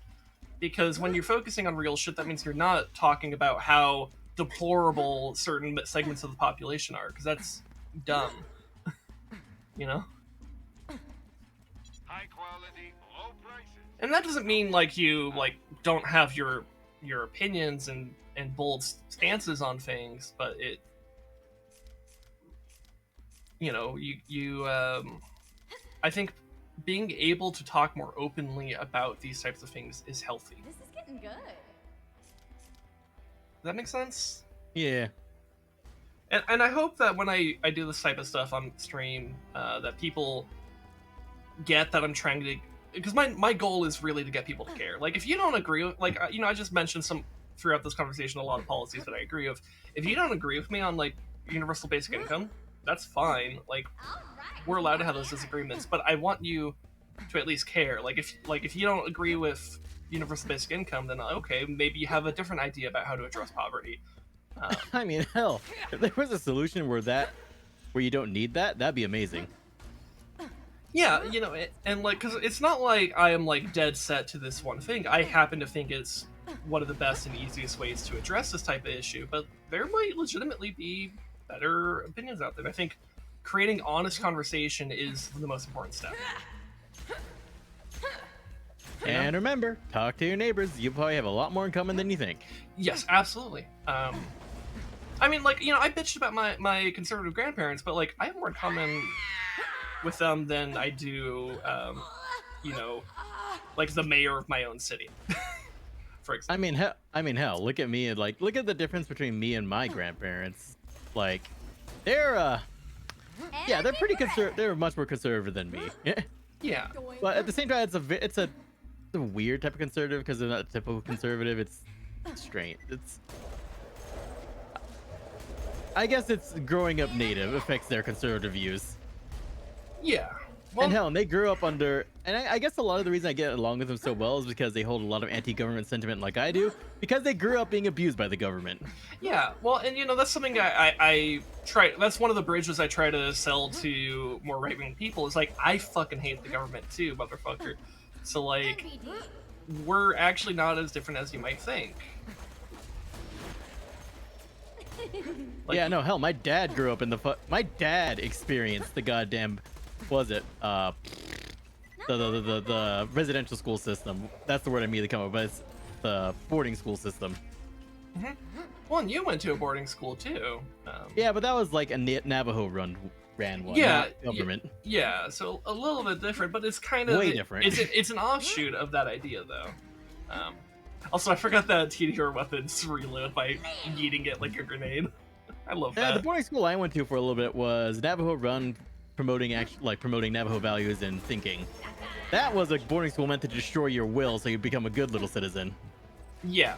because when you're focusing on real shit, that means you're not talking about how deplorable certain segments of the population are because that's dumb. You know. High quality, low prices. And that doesn't mean like you like don't have your opinions and bold stances on things, but it I think being able to talk more openly about these types of things is healthy. This is getting good. Does that make sense? Yeah. And I hope that when I do this type of stuff on stream, that people get that I'm trying to, because my goal is really to get people to care. Like if you don't agree with, like I just mentioned some throughout this conversation a lot of policies that I agree with. If you don't agree with me on like universal basic income, that's fine. Like we're allowed to have those disagreements, but I want you to at least care. Like if you don't agree with universal basic income, then okay, maybe you have a different idea about how to address poverty. I mean, hell, if there was a solution where you don't need that, that'd be amazing. Yeah, and like, because it's not like I am like dead set to this one thing. I happen to think it's one of the best and easiest ways to address this type of issue, but there might legitimately be better opinions out there. I think creating honest conversation is the most important step. And remember, talk to your neighbors. You probably have a lot more in common than you think. Yes, absolutely. I mean, like, I bitched about my conservative grandparents, but like, I have more in common with them than I do, like the mayor of my own city, for example. I mean, hell, look at me and like, look at the difference between me and my grandparents. Like, they're pretty conservative. They're much more conservative than me. Yeah. But at the same time, it's a weird type of conservative because they're not a typical conservative. It's strange. I guess it's growing up native affects their conservative views. Yeah. Well, And hell, and they grew up under, and I guess a lot of the reason I get along with them so well is because they hold a lot of anti-government sentiment like I do, because they grew up being abused by the government. yeah. Well, and that's something I try. That's one of the bridges I try to sell to more right-wing people. Is like I fucking hate the government too, motherfucker. So like, we're actually not as different as you might think. Like, Yeah, no, hell, my dad grew up in my dad experienced the goddamn, was it, the residential school system. That's the word I immediately come up with, but it's the boarding school system. Mm-hmm. Well, and you went to a boarding school too. Yeah, but that was like a Navajo ran one, Yeah, not government. Yeah, so a little bit different, but it's kind of Way different. It's an offshoot of that idea, though. Also, I forgot that tedious weapons reload by yeeting it like a grenade. I love Yeah, that. the boarding school I went to for a little bit was Navajo run, promoting Navajo values and thinking. That was a boarding school meant to destroy your will so you become a good little citizen. Yeah.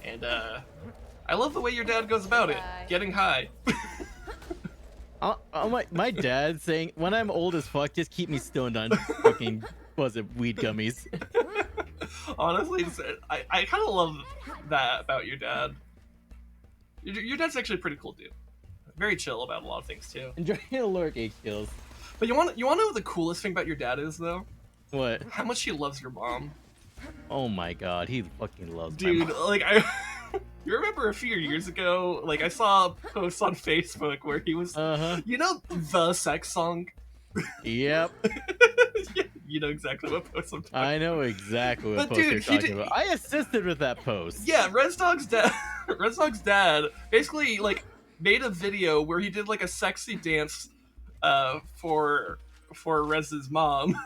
And I love the way your dad goes about it, getting high. My dad saying, when I'm old as fuck, just keep me stoned on fucking, weed gummies. Honestly, I kind of love that about your dad. Your dad's actually a pretty cool dude. Very chill about a lot of things too. Enjoying the lurk H kills. But you want to know what the coolest thing about your dad is, though? What? How much he loves your mom. Oh my god, he fucking loves dude. my mom. Like you remember a few years ago, like I saw a post on Facebook where he was, you know, the sex song. Yep. You know exactly what post I'm talking I know exactly what But post dude, you're he talking about. I assisted with that post. Yeah, Rezdog's dad basically like made a video where he did like a sexy dance for Rez's mom.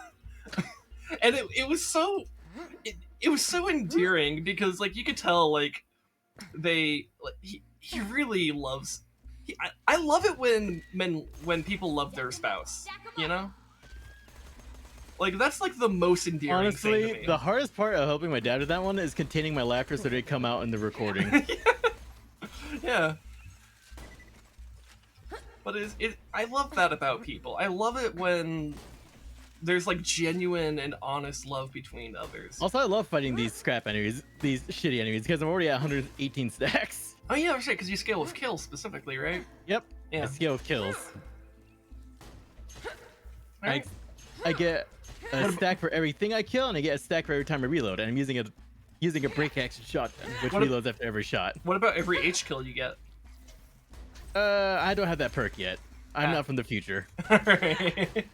And it was so it was so endearing because like you could tell like he really loves I love it when people love their spouse, you know? Like that's like the most endearing thing to Honestly, me. the hardest part of helping my dad with that one is containing my laughter so they come out in the recording. Yeah. But I love that about people. I love it when there's like genuine and honest love between others. Also, I love fighting these scrap enemies, these shitty enemies, because I'm already at 118 stacks. Oh yeah, that's right, because you scale with kills specifically, right? Yep. Yeah. I scale with kills. Right. I get a stack for everything I kill, and I get a stack for every time I reload. And I'm using a break action shotgun, which reloads after every shot. What about every H kill you get? I don't have that perk yet. I'm not from the future. Alright.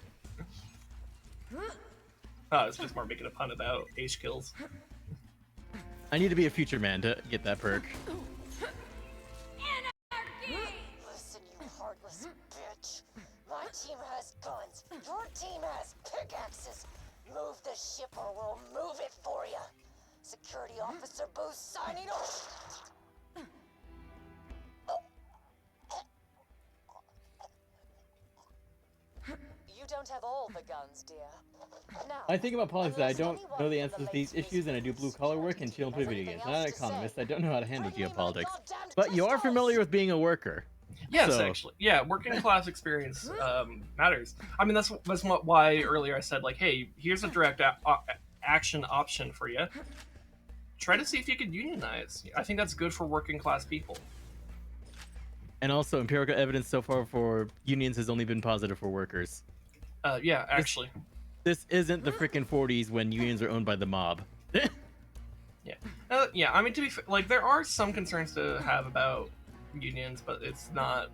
Oh, it's just more making a pun about H kills. I need to be a future man to get that perk. Listen, you heartless bitch. My team has guns. Your team has pickaxes. Move the ship or we'll move it for you. Security Officer Booth signing off. You don't have all the guns, dear. Now, I think about politics that I don't know the answers to these issues, and I do blue-collar work and chill and play video games. I'm not an economist. I don't know how to handle geopolitics. But you are familiar with being a worker. Yes, So- actually. Yeah, working class experience matters. I mean, that's why earlier I said, like, hey, here's a direct action option for you. Try to see if you can unionize. I think that's good for working class people. And also, empirical evidence so far for unions has only been positive for workers. Yeah, actually. This isn't the freaking 40s when unions are owned by the mob. Yeah. Yeah, I mean, to be like, there are some concerns to have about unions, but it's not...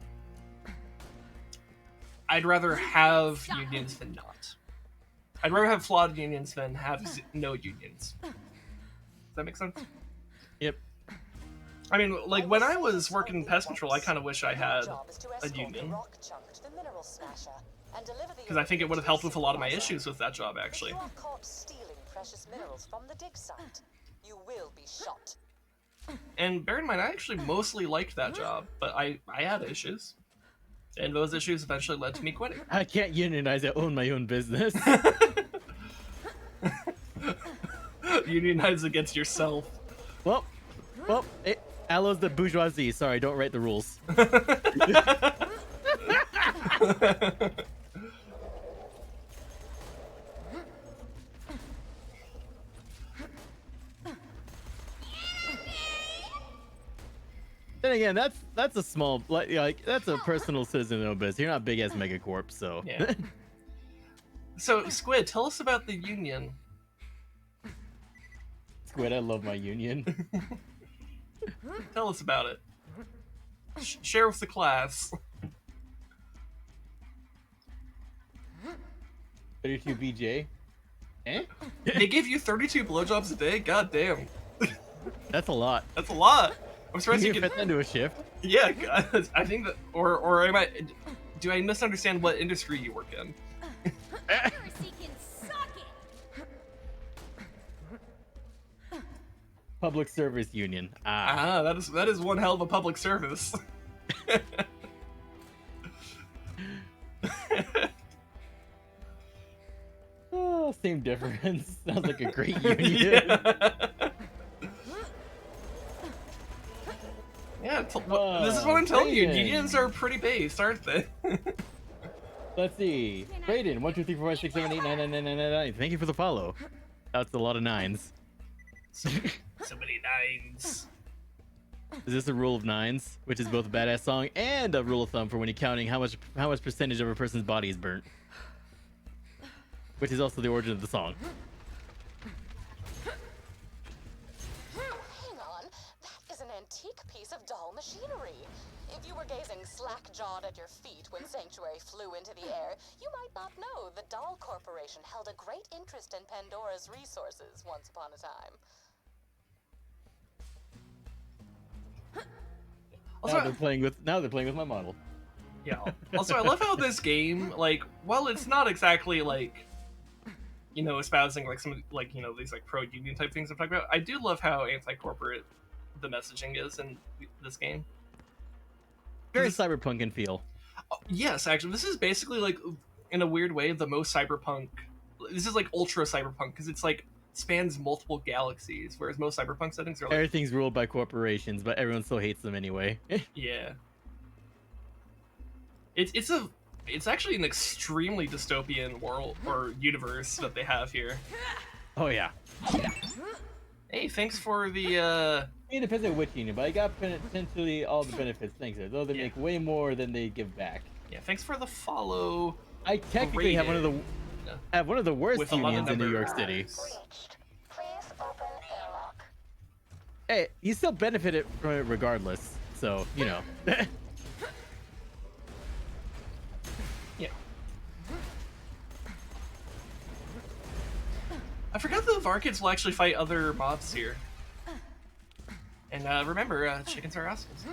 I'd rather have unions than not. I'd rather have flawed unions than have no unions. Does that make sense? Yep. I mean, like, when I was working in pest control, I kind of wish I had a union. Because I think it would have helped with a lot of my issues with that job, actually. If you are caught stealing precious minerals from the dig site, you will be shot. And bear in mind, I actually mostly liked that job, but I had issues. And those issues eventually led to me quitting. I can't unionize. I own my own business. Unionize against yourself. well, Aloe's the bourgeoisie. Sorry, don't write the rules. Then again, that's a small like that's a personal citizen-owned business. You're not big as Megacorp, so. Yeah. So, Squid, tell us about the union. Squid, I love my union. Tell us about it. Share with the class. 32 BJ. Eh? They give you 32 blowjobs a day? God damn. That's a lot. That's a lot. I'm surprised Can you you can. fit that into a shift? Yeah, I think that. Or am I. Do I misunderstand what industry you work in? Heresy can suck it. Public Service Union. Ah. Ah, that is one hell of a public service. Oh, same difference. Sounds like a great union. Yeah, this is what I'm telling you. Brayden. Unions are pretty based, aren't they? Let's see. Brayden, 1, 2, 3, 4, 5, 6, 7, 8, 9, 9, 9, 9, 9, 9. Thank you for the follow. That's a lot of nines. So many nines. Is this a rule of nines, which is both a badass song and a rule of thumb for when you're counting how much percentage of a person's body is burnt, which is also the origin of the song. Hang on, that is an antique piece of doll machinery. If you were gazing slack-jawed at your feet when Sanctuary flew into the air, you might not know the Doll Corporation held a great interest in Pandora's resources once upon a time. Also, Now they're playing with my model. yeah. Also, I love how this game, like, while it's not exactly like, you know, espousing like some like these like pro union type things I'm talking about. I do love how anti-corporate the messaging is in this game. Very cyberpunk in feel. Yes, actually, this is basically like, in a weird way, the most cyberpunk. This is like ultra cyberpunk because it's like spans multiple galaxies, whereas most cyberpunk settings are like, Everything's ruled by corporations, but everyone still hates them anyway. yeah. It's actually an extremely dystopian world or universe that they have here. Oh yeah. Hey, thanks for the It depends on which union, but I got potentially all the benefits. Thanks, though they Yeah. make way more than they give back. yeah, thanks for the follow. I technically have one of the worst With a lot of unions in New number- York City. Breached. Please open airlock. Hey, you still benefited from it regardless, so you know. Yeah. I forgot the Varkids will actually fight other mobs here. And remember, chickens are assholes.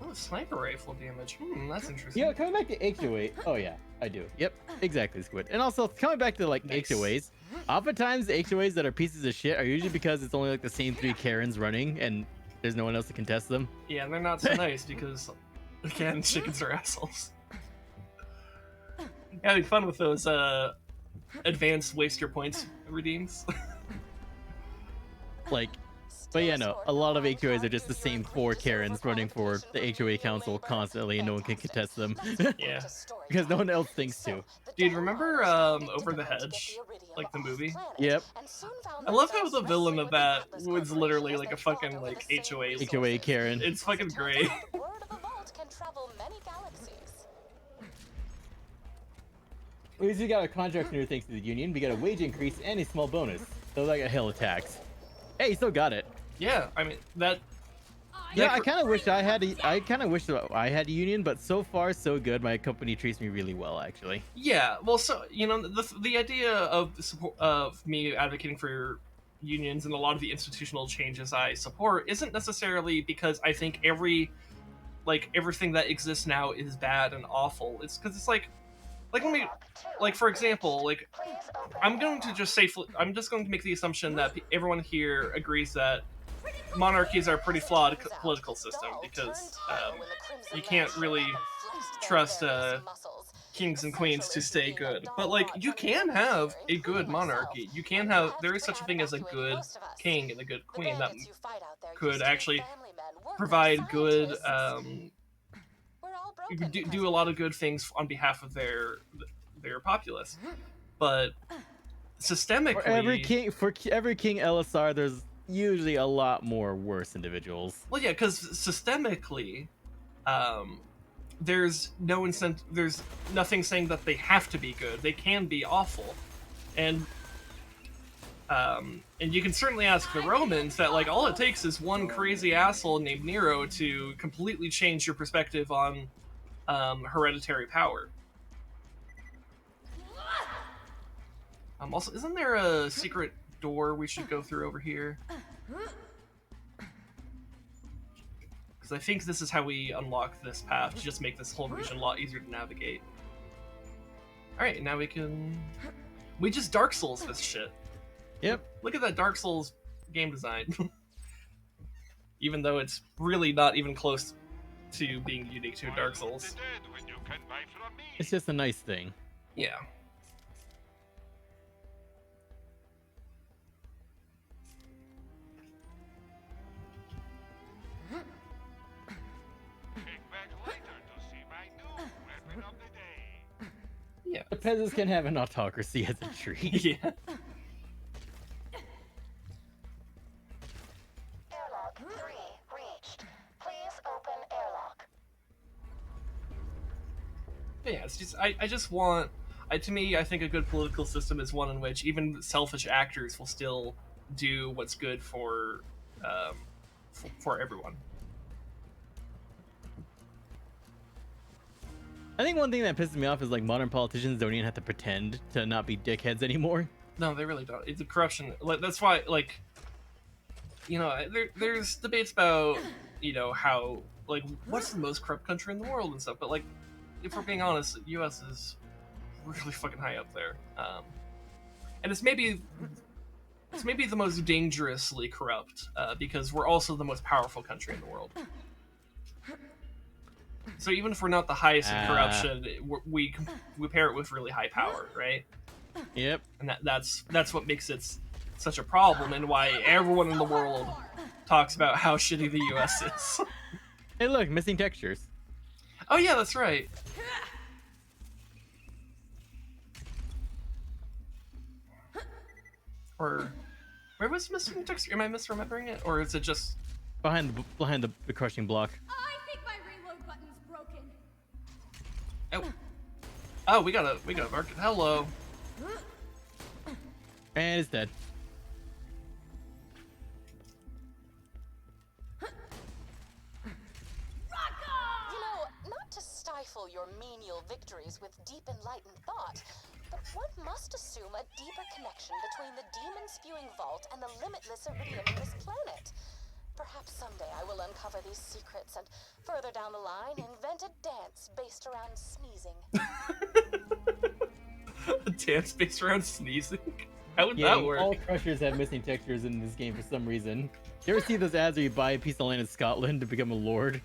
Oh, sniper rifle damage. That's interesting. You know, coming back to HOA. Oh yeah, I do. Yep, exactly, Squid. And also coming back to like Nice. HOAs. Oftentimes, the HOAs that are pieces of shit are usually because it's only like the same 3 Karens running, and there's no one else to contest them. Yeah, and they're not so nice because, again, chickens are assholes. Having fun with those advanced waste your points redeems. Like, but yeah, no, a lot of HOAs are just the same 4 Karens running for the HOA council constantly, and no one can contest them Yeah. because no one else thinks to. Dude, remember Over the Hedge? Like the movie? Yep. I love how the villain of that was literally like a fucking like HOA. HOA Karen. It's fucking great. Word of a vault can travel many galaxies. We usually got a contract renewal thanks to the union. We got a wage increase and a small bonus. So like a hell of tax. Hey, you still got it. Yeah, I mean that. Yeah, I kind of wish I had I had a union, but so far so good. My company treats me really well, actually. Yeah, well, so the idea of me advocating for unions and a lot of the institutional changes I support isn't necessarily because I think everything that exists now is bad and awful. It's because it's like when we, like, for example, like, I'm just going to make the assumption that everyone here agrees that monarchies are a pretty flawed political system because you can't really trust kings and queens to stay good. But like, you can have a good monarchy. You can have, there is such a thing as a good king and a good queen that could actually provide good do a lot of good things on behalf of their populace. But systemically, For every king LSR, there's usually a lot more worse individuals. well, yeah, because systemically, there's no incentive. There's nothing saying that they have to be good. They can be awful, and And you can certainly ask the Romans that, like, all it takes is one crazy asshole named Nero to completely change your perspective on hereditary power. Also, isn't there a secret door we should go through over here? Because I think this is how we unlock this path, to just make this whole region a lot easier to navigate. Alright, now we can... We just Dark Souls this shit. Yep. Look at that Dark Souls game design. Even though it's really not even close to being unique to Dark Souls. When you can buy from me. It's just a nice thing. Yeah. Kick back later to see my new weapon of the day. Yeah. The peasants can have an autocracy as a treat. Yeah. Airlock 3 reached. Please open airlock. But yeah, it's just I just want to me I think a good political system is one in which even selfish actors will still do what's good for everyone. I think one thing that pisses me off is like modern politicians don't even have to pretend to not be dickheads anymore. No, they really don't. It's a corruption. Like, that's why, like, you know, there's debates about, you know, how, like, what's the most corrupt country in the world and stuff. But, like, if we're being honest, the U.S. is really fucking high up there. And it's maybe the most dangerously corrupt because we're also the most powerful country in the world. So even if we're not the highest in corruption, we pair it with really high power, right? Yep. And that's what makes it such a problem, and why everyone in the world talks about how shitty the U.S. is. Hey, look, missing textures. Oh yeah, that's right. Or where was missing texture? Am I misremembering it, or is it just Behind the crushing block. I think my reload button's broken. Oh, we gotta mark it. Hello. And it's dead. You know, not to stifle your menial victories with deep enlightened thought, but one must assume a deeper connection between the demon-spewing vault and the limitless iridium in this planet. Perhaps someday I will uncover these secrets and, further down the line, invent a dance based around sneezing. A dance based around sneezing? How would Yeah, that work? all crushers have missing textures in this game for some reason. You ever see those ads where you buy a piece of land in Scotland to become a lord?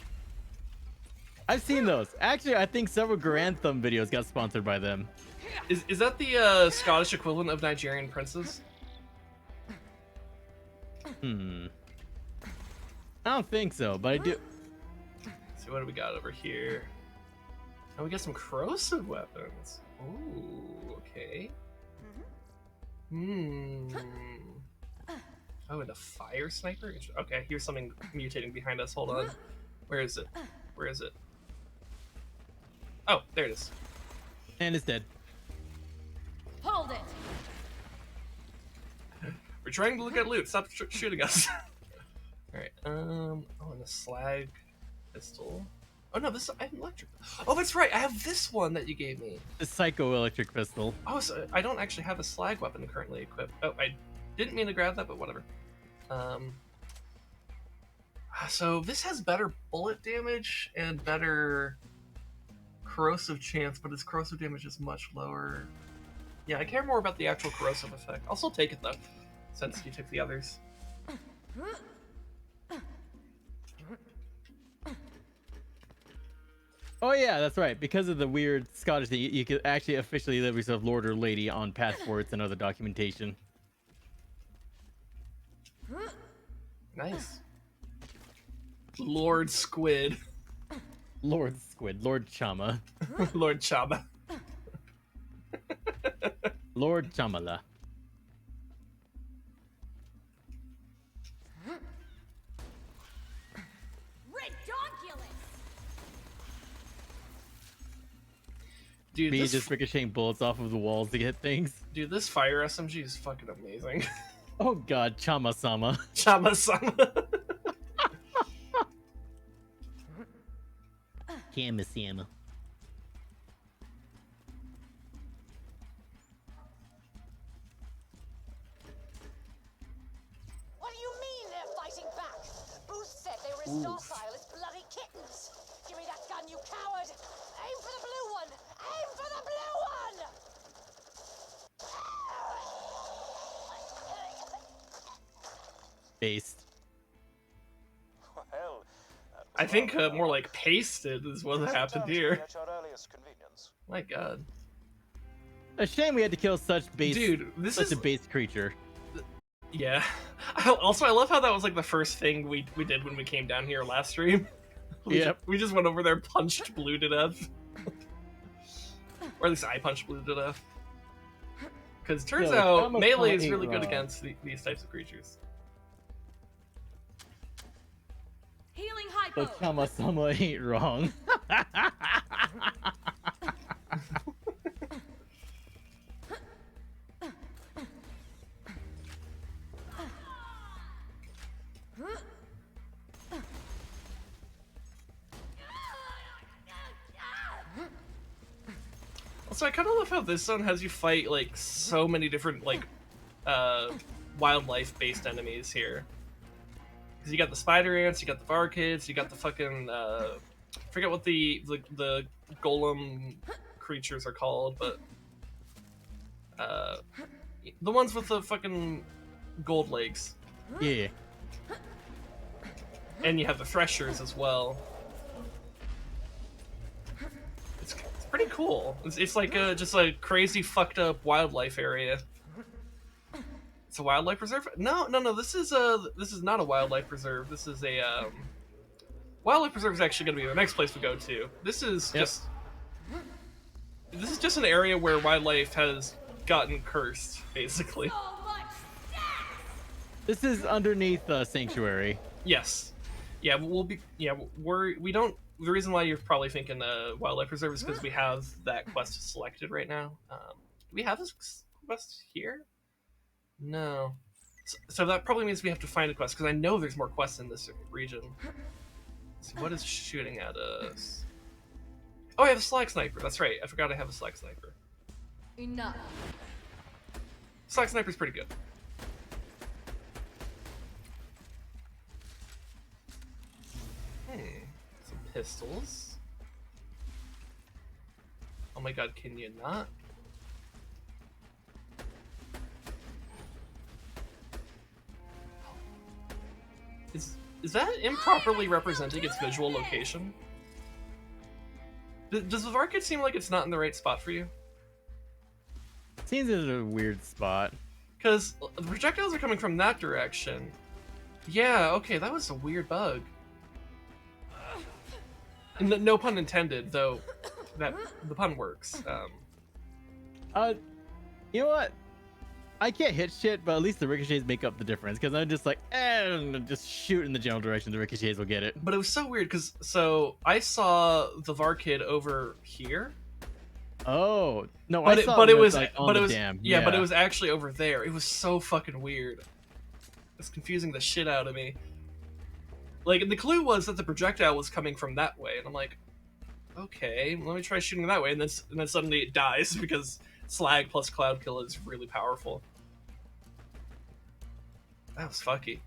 I've seen those. Actually, I think several Grantham videos got sponsored by them. Is that the Scottish equivalent of Nigerian princes? I don't think so, but I do. Let's see, what do we got over here? Oh, we got some corrosive weapons. Ooh, okay. Oh, and a fire sniper? Okay, here's something mutating behind us. Hold on. Where is it? Where is it? Oh, there it is. And it's dead. Hold it. We're trying to look at loot. Stop shooting us. Alright, oh, and a slag pistol. Oh no, I have an electric. Oh, that's right, I have this one that you gave me. The Psycho Electric Pistol. Oh, so I don't actually have a slag weapon currently equipped. Oh, I didn't mean to grab that, but whatever. So this has better bullet damage and better corrosive chance, but its corrosive damage is much lower. Yeah, I care more about the actual corrosive effect. I'll still take it though, since you took the others. Oh yeah, that's right. Because of the weird Scottish thing, you could actually officially label yourself Lord or Lady on passports and other documentation. Nice. Lord Squid. Lord Squid, Lord Chama, Lord Chaba. Lord Chamala. Redonkulous. Dude, Me this, just ricocheting bullets off of the walls to get things. dude, this fire SMG is fucking amazing. Oh god, Chama-sama. Chama-sama. Chama-sama. What do you mean they're fighting back? Booth said they were as docile as bloody kittens. Give me that gun, you coward! Aim for the blue one! Aim for the blue one! Based. Well, I think more like pasted is what happened here. at your earliest convenience. My god. A shame we had to kill such base, Dude, this such is... a base creature. Yeah. Also, I love how that was like the first thing we did when we came down here last stream. Yep. We just went over there, punched Blue to death. Or at least I punched Blue to death. Because it turns So, out Chama-sama melee is ain't really good wrong. against these types of creatures. Healing hypo. But Chama-sama ain't wrong. Also, I kind of love how this zone has you fight like so many different like wildlife-based enemies here. Because you got the spider ants, you got the varkids, you got the fucking forget what the golem creatures are called, but the ones with the fucking gold legs. Yeah. And you have the threshers as well. It's pretty cool. It's like just a crazy fucked up wildlife area. It's a wildlife preserve? No. This is not a wildlife preserve. This is a wildlife preserve is actually going to be the next place we go to. This is just an area where wildlife has gotten cursed, basically. So much stats. This is underneath Sanctuary. Yes. Yeah, we don't. The reason why you're probably thinking wildlife preserve is because we have that quest selected right now. Do we have this quest here? No. So that probably means we have to find a quest, because I know there's more quests in this region. So what is shooting at us? Oh, I have a slag sniper. That's right. I forgot I have a slag sniper. Enough. Slag sniper's pretty good. Some pistols. Oh my god, can you not? Is that improperly representing its visual location? Does the Varkid seem like it's not in the right spot for you? Seems in a weird spot. Because the projectiles are coming from that direction. Yeah, okay, that was a weird bug. No pun intended, though. The pun works. You know what? I can't hit shit, but at least the ricochets make up the difference. Because I'm just like, just shoot in the general direction. The ricochets will get it. But it was so weird because I saw the Varkid over here. Oh no! But I it, saw but when it was like, on but the it was dam. yeah, but it was actually over there. It was so fucking weird. It's confusing the shit out of me. Like, the clue was that the projectile was coming from that way, and I'm like, okay, let me try shooting that way, and then suddenly it dies because slag plus cloud kill is really powerful. That was fucky.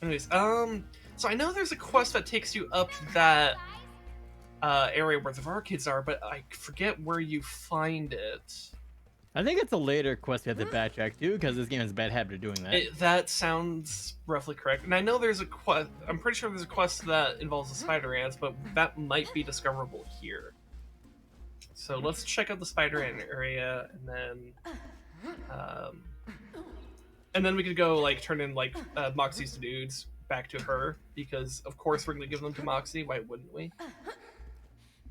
Anyways, so I know there's a quest that takes you up that area where the Varkids are, but I forget where you find it. I think it's a later quest we have to backtrack to because this game has a bad habit of doing that. That sounds roughly correct. And I know there's a quest. I'm pretty sure there's a quest that involves the spider ants, but that might be discoverable here. So let's check out the spider ant area, and then we could go like turn in like Moxie's dudes back to her, because of course we're gonna give them to Moxie. Why wouldn't we?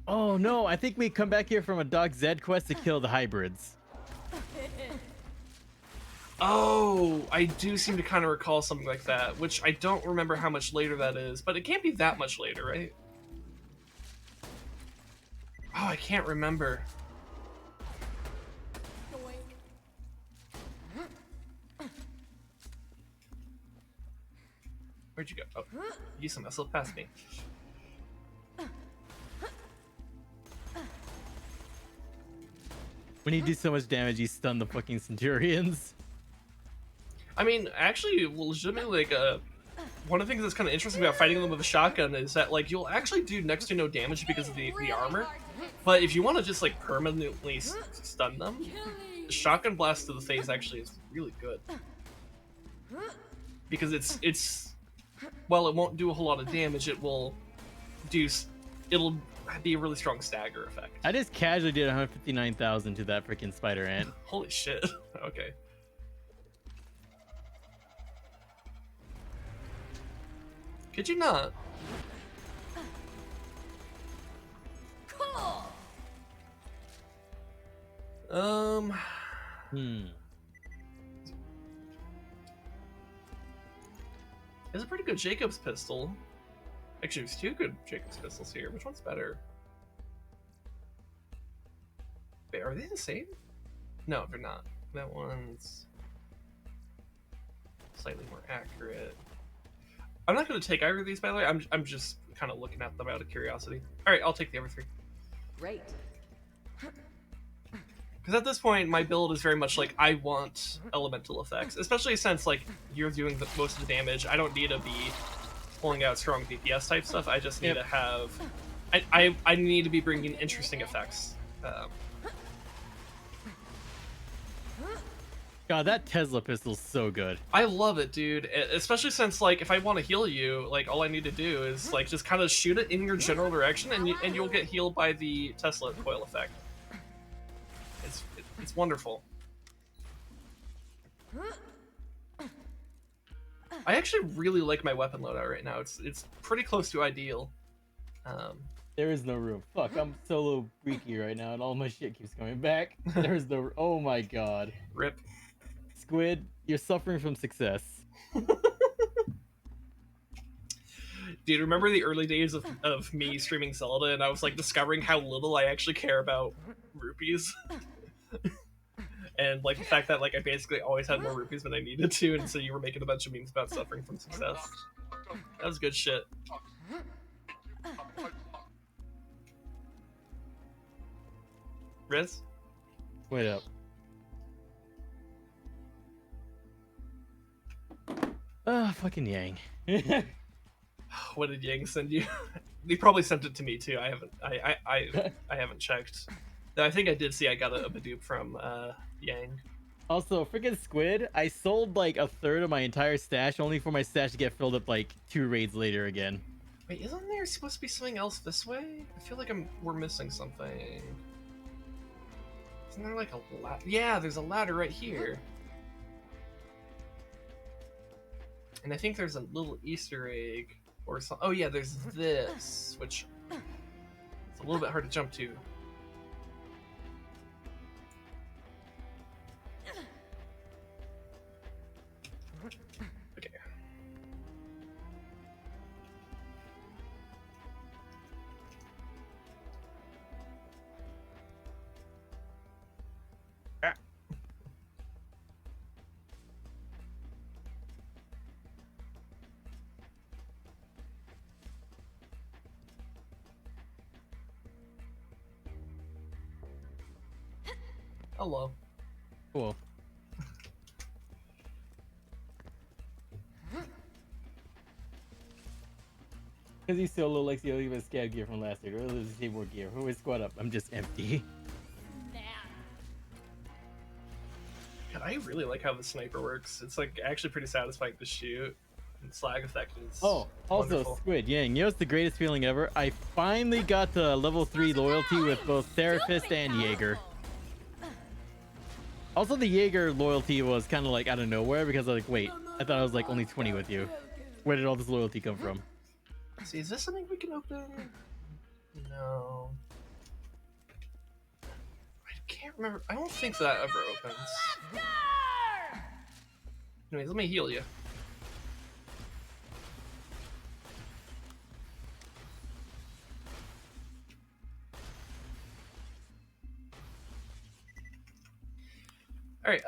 Oh no! I think we come back here from a Dog Zed quest to kill the hybrids. Oh, I do seem to kind of recall something like that, which I don't remember how much later that is, but it can't be that much later, right? Oh, I can't remember. Where'd you go? Oh, you somehow slipped past me. When you do so much damage, you stun the fucking Centurions. I mean, actually, legitimately, like, one of the things that's kind of interesting about fighting them with a shotgun is that, like, you'll actually do next to no damage because of the armor. But if you want to just, like, permanently stun them, the shotgun blast to the face actually is really good. Because it's well, it won't do a whole lot of damage. It'll be a really strong stagger effect. I just casually did 159,000 to that freaking spider ant. Holy shit. Okay. Could you not? Cool. It's a pretty good Jacob's pistol. Actually, there's two good Jacob's pistols here. Which one's better? Wait, are they the same? No, they're not. That one's slightly more accurate. I'm not going to take either of these, by the way. I'm just kind of looking at them out of curiosity. All right, I'll take the other three. Great. Because at this point, my build is very much like, I want elemental effects. Especially since, like, you're doing most of the damage. I don't need to be pulling out strong DPS type stuff. I just need to have... I need to be bringing interesting effects. God, that Tesla pistol's so good. I love it, dude. Especially since, like, if I want to heal you, like, all I need to do is, like, just kind of shoot it in your general direction, and you'll get healed by the Tesla coil effect. It's wonderful. I actually really like my weapon loadout right now. It's pretty close to ideal. There is no room. Fuck, I'm solo freaky right now, and all my shit keeps coming back. There's no. Oh my god. Rip. Squid, you're suffering from success. Dude, remember the early days of me streaming Zelda, and I was like discovering how little I actually care about rupees. And like the fact that like I basically always had more rupees than I needed to, and so you were making a bunch of memes about suffering from success. That was good shit. Riz? Wait up. Fucking Yang. What did Yang send you? He probably sent it to me too. I haven't checked. Though I think I did see I got a Badoop from Yang. Also, freaking Squid, I sold like a third of my entire stash only for my stash to get filled up like 2 raids later again. Wait, isn't there supposed to be something else this way? I feel like we're missing something. Isn't there like a ladder? Yeah, there's a ladder right here. And I think there's a little Easter egg or something. Oh yeah, there's this, which it's a little bit hard to jump to. Okay. Ah. Hello. Cool. Because he's solo likes the only scab gear from last year. Or there's the more gear. Who is squad up? I'm just empty. God, I really like how the sniper works. It's like actually pretty satisfying to shoot. And slag effect is Oh, also wonderful. Squid, Yang, you know what's the greatest feeling ever? I finally got to level 3 loyalty with both Therapist and Jaeger. Also, the Jaeger loyalty was kind of like out of nowhere because I was like, wait, I thought I was like only 20 with you. Where did all this loyalty come from? See, is this something we can open? No. I can't remember. I don't think that ever opens. Anyways, let me heal you. All right.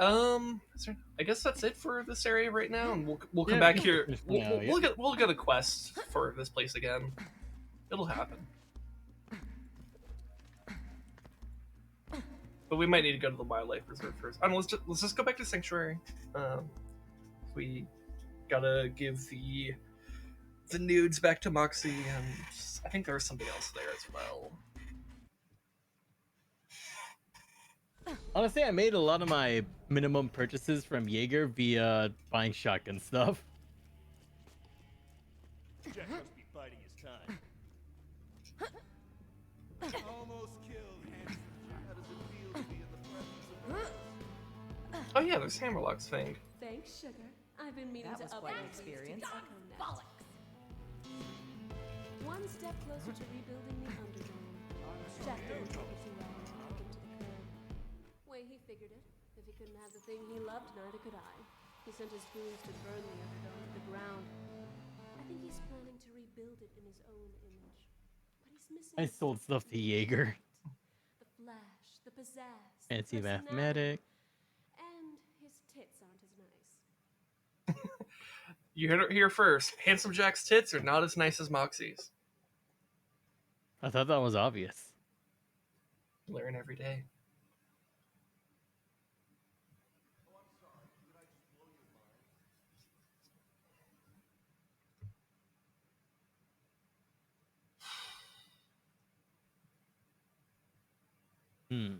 I guess that's it for this area right now, and we'll come Yeah, back we can here. finish for We'll, now, we'll, yeah. we'll get a quest for this place again. It'll happen. But we might need to go to the wildlife reserve first. I don't know, let's just go back to sanctuary. We gotta give the nudes back to Moxie, and I think there was something else there as well. Honestly, I made a lot of my minimum purchases from Jaeger via buying shotgun stuff. Jack must be biding his time. Almost killed Hanson. How does it feel to be in the presence of Oh yeah, there's Hammerlock's thing. Thanks, sugar. I've been meaning That to was up quite my an sleeves to experience. get home now. One step closer to rebuilding the Underdome. Jack didn't take it too well when I took him to the curb. Way he figured it. If he couldn't have the thing he loved, neither could I. He sent his goons to burn the Underdome to the ground. I think he's planning to rebuild it in his own image. But he's missing I sold stuff to Jaeger. the flash, the pizzazz, the Fancy personality. mathematic. And his tits aren't as nice. You heard it here first. Handsome Jack's tits are not as nice as Moxie's. I thought that was obvious. Learn every day. Hmm.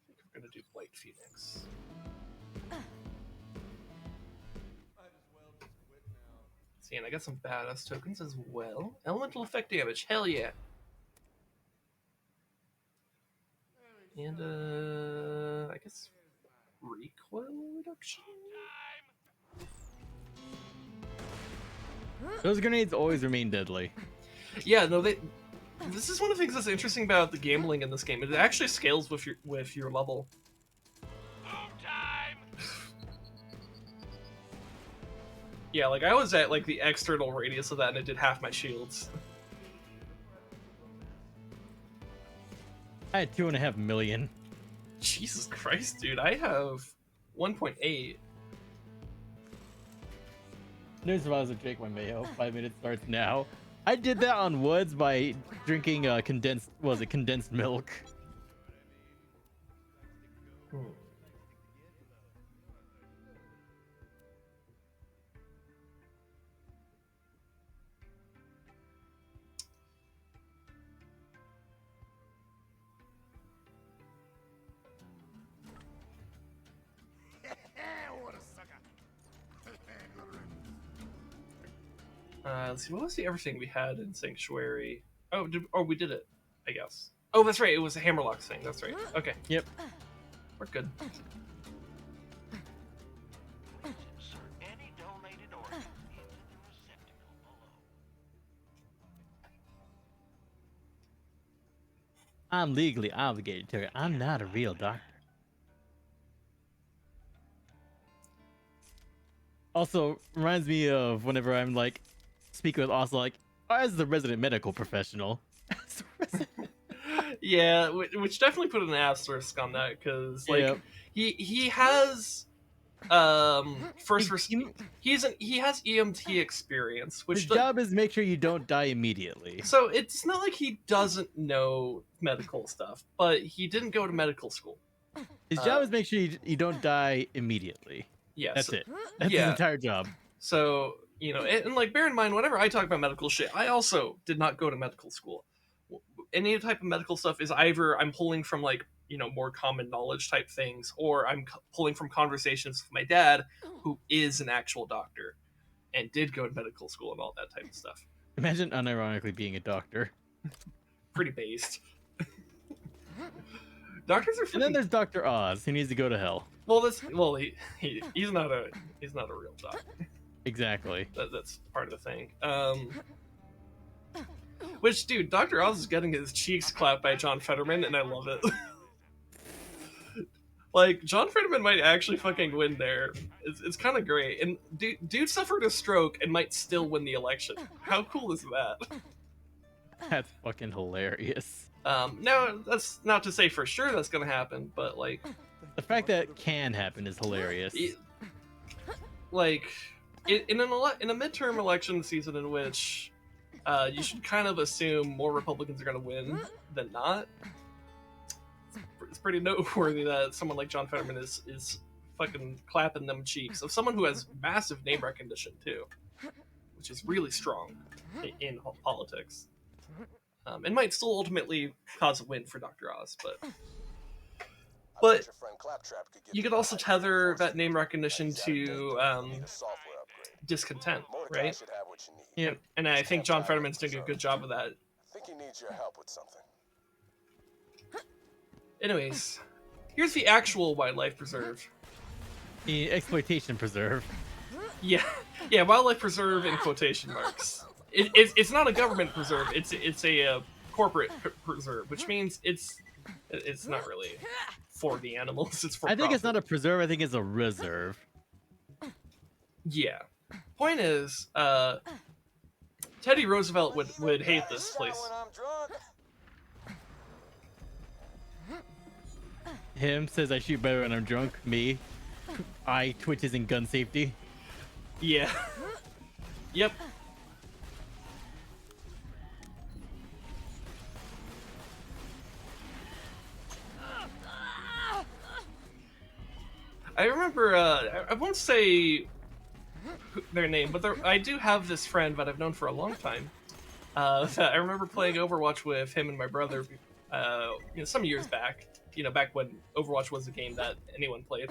We're gonna do White Phoenix. might as well just quit now. See, and I got some badass tokens as well. Elemental effect damage, hell yeah. And I guess recoil reduction. Those grenades always remain deadly. Yeah, no, this is one of the things that's interesting about the gambling in this game. It actually scales with your level. Time! Yeah, like I was at like the external radius of that, and it did half my shields. I had 2.5 million. Jesus Christ, dude! I have 1.8. News if I was to drink my mayo. 5 minutes starts now. I did that on Woods by drinking condensed milk. What a sucker! Let's see, what was the everything we had in Sanctuary? Oh, we did it, I guess. Oh, that's right, it was a Hammerlock thing, that's right. Okay, Yep. we're good. Insert any donated organ into the receptacle below. I'm legally obligated to it. I'm not a real doctor. Also, reminds me of whenever I'm like speaking with Oslo, like, as the resident medical professional. Yeah, which definitely put an asterisk on that, because like Yep. he has he has EMT experience, which His job is make sure you don't die immediately. so it's not like he doesn't know medical stuff, but he didn't go to medical school. His job is make sure you don't die immediately. Yes, That's it. That's his yeah. entire job. So, you know, and like bear in mind, whenever I talk about medical shit, I also did not go to medical school. Any type of medical stuff is either I'm pulling from like, you know, more common knowledge type things, or I'm pulling from conversations with my dad, who is an actual doctor and did go to medical school and all that type of stuff. Imagine unironically being a doctor. Pretty based. Doctors are. And then there's Dr. Oz. He needs to go to hell. He's not a real doctor. Exactly. That's part of the thing. Which, dude, Dr. Oz is getting his cheeks clapped by John Fetterman, and I love it. Like, John Fetterman might actually fucking win there. It's kind of great. And dude suffered a stroke and might still win the election. How cool is that? That's fucking hilarious. Now, that's not to say for sure that's gonna happen, but, like... The fact that it can happen is hilarious. Like, in a midterm election season in which you should kind of assume more Republicans are gonna win than not, it's pretty noteworthy that someone like John Fetterman is fucking clapping them cheeks of someone who has massive name recognition too, which is really strong in politics, and might still ultimately cause a win for Dr. Oz. But you could also tether that name recognition to discontent, right? Yeah, and I think John Fetterman's doing a good job of that. I think he needs your help with something. Anyways, here's the actual Wildlife Preserve. the exploitation preserve. Yeah, Wildlife Preserve in quotation marks. It's not a government preserve. It's a corporate preserve, which means it's not really for the animals. It's for. I think it's not a preserve. I think it's a reserve. Yeah. Point is, Teddy Roosevelt would hate this place. Him says I shoot better when I'm drunk. Me, I twitches in gun safety. Yeah. Yep. I remember, I won't say their name, but I do have this friend that I've known for a long time. That I remember playing Overwatch with him and my brother, some years back. Back when Overwatch was a game that anyone played.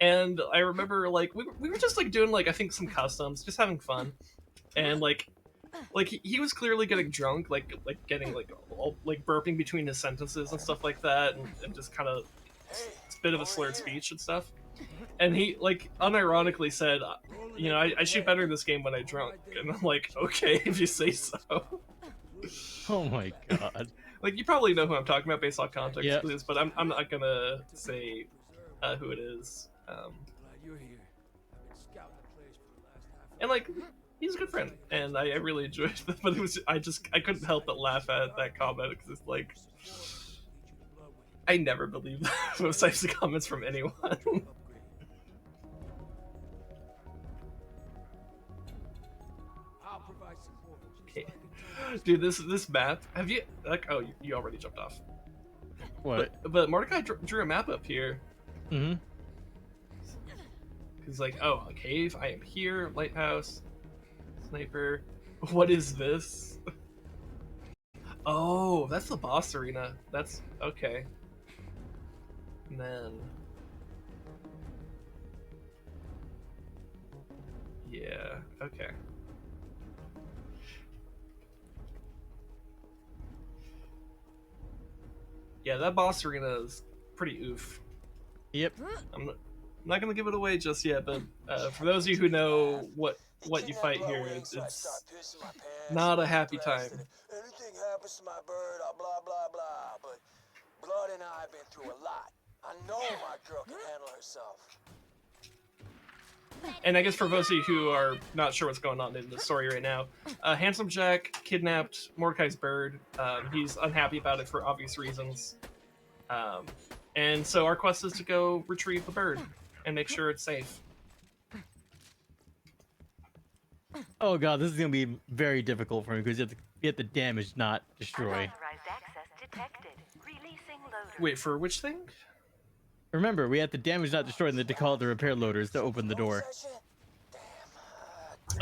And I remember, we were just, doing, I think some customs, just having fun. And, he was clearly getting drunk, getting, burping between his sentences and stuff like that, and just kind of a bit of a slurred speech and stuff. And he, unironically said, I shoot better in this game when I'm drunk. And I'm like, okay, if you say so. Oh my god. You probably know who I'm talking about based on context, Yep. please, but I'm not gonna say who it is. And he's a good friend, and I really enjoyed it. But I couldn't help but laugh at that comment because it's I never believe those types of comments from anyone. Okay. Dude, this map. Have you oh, you already jumped off. What? But Mordecai drew a map up here. Mm-hmm. He's like, oh, a cave. I am here. Lighthouse. Sniper. What is this? Oh, that's the boss arena. That's okay. And then, yeah, okay. Yeah, that boss arena is pretty oof. Yep. I'm not gonna give it away just yet, but for those of you who know what you fight here, it's not a happy time. Anything happens to my bird, blah blah blah. But Blood and I have been through a lot. I know my girl can handle herself. And I guess for those of you who are not sure what's going on in the story right now, Handsome Jack kidnapped Mordecai's bird. He's unhappy about it for obvious reasons. And so our quest is to go retrieve the bird and make sure it's safe. Oh god, this is gonna be very difficult for me because you have to get the damage, not destroy. Unauthorized access detected. Releasing loader. Wait, for which thing? Remember, we have to damage, not destroy, and then to call the repair loaders to open the door.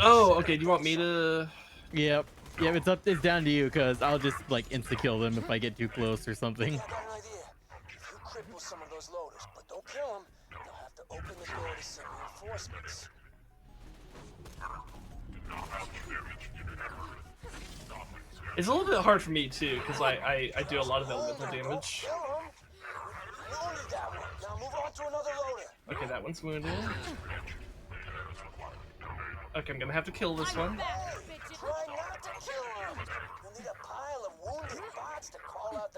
Oh, okay. Do you want me to? Yep. Yeah, it's down to you because I'll just insta kill them if I get too close or something. I got an idea. If you cripple some of those loaders, but don't kill them, you'll have to open the door to send reinforcements. It's a little bit hard for me too because I do a lot of elemental damage. Kill 'em. We only need that one. Now move on to another loader. Okay, that one's wounded. Okay, I'm gonna have to kill this one. Try not to kill 'em.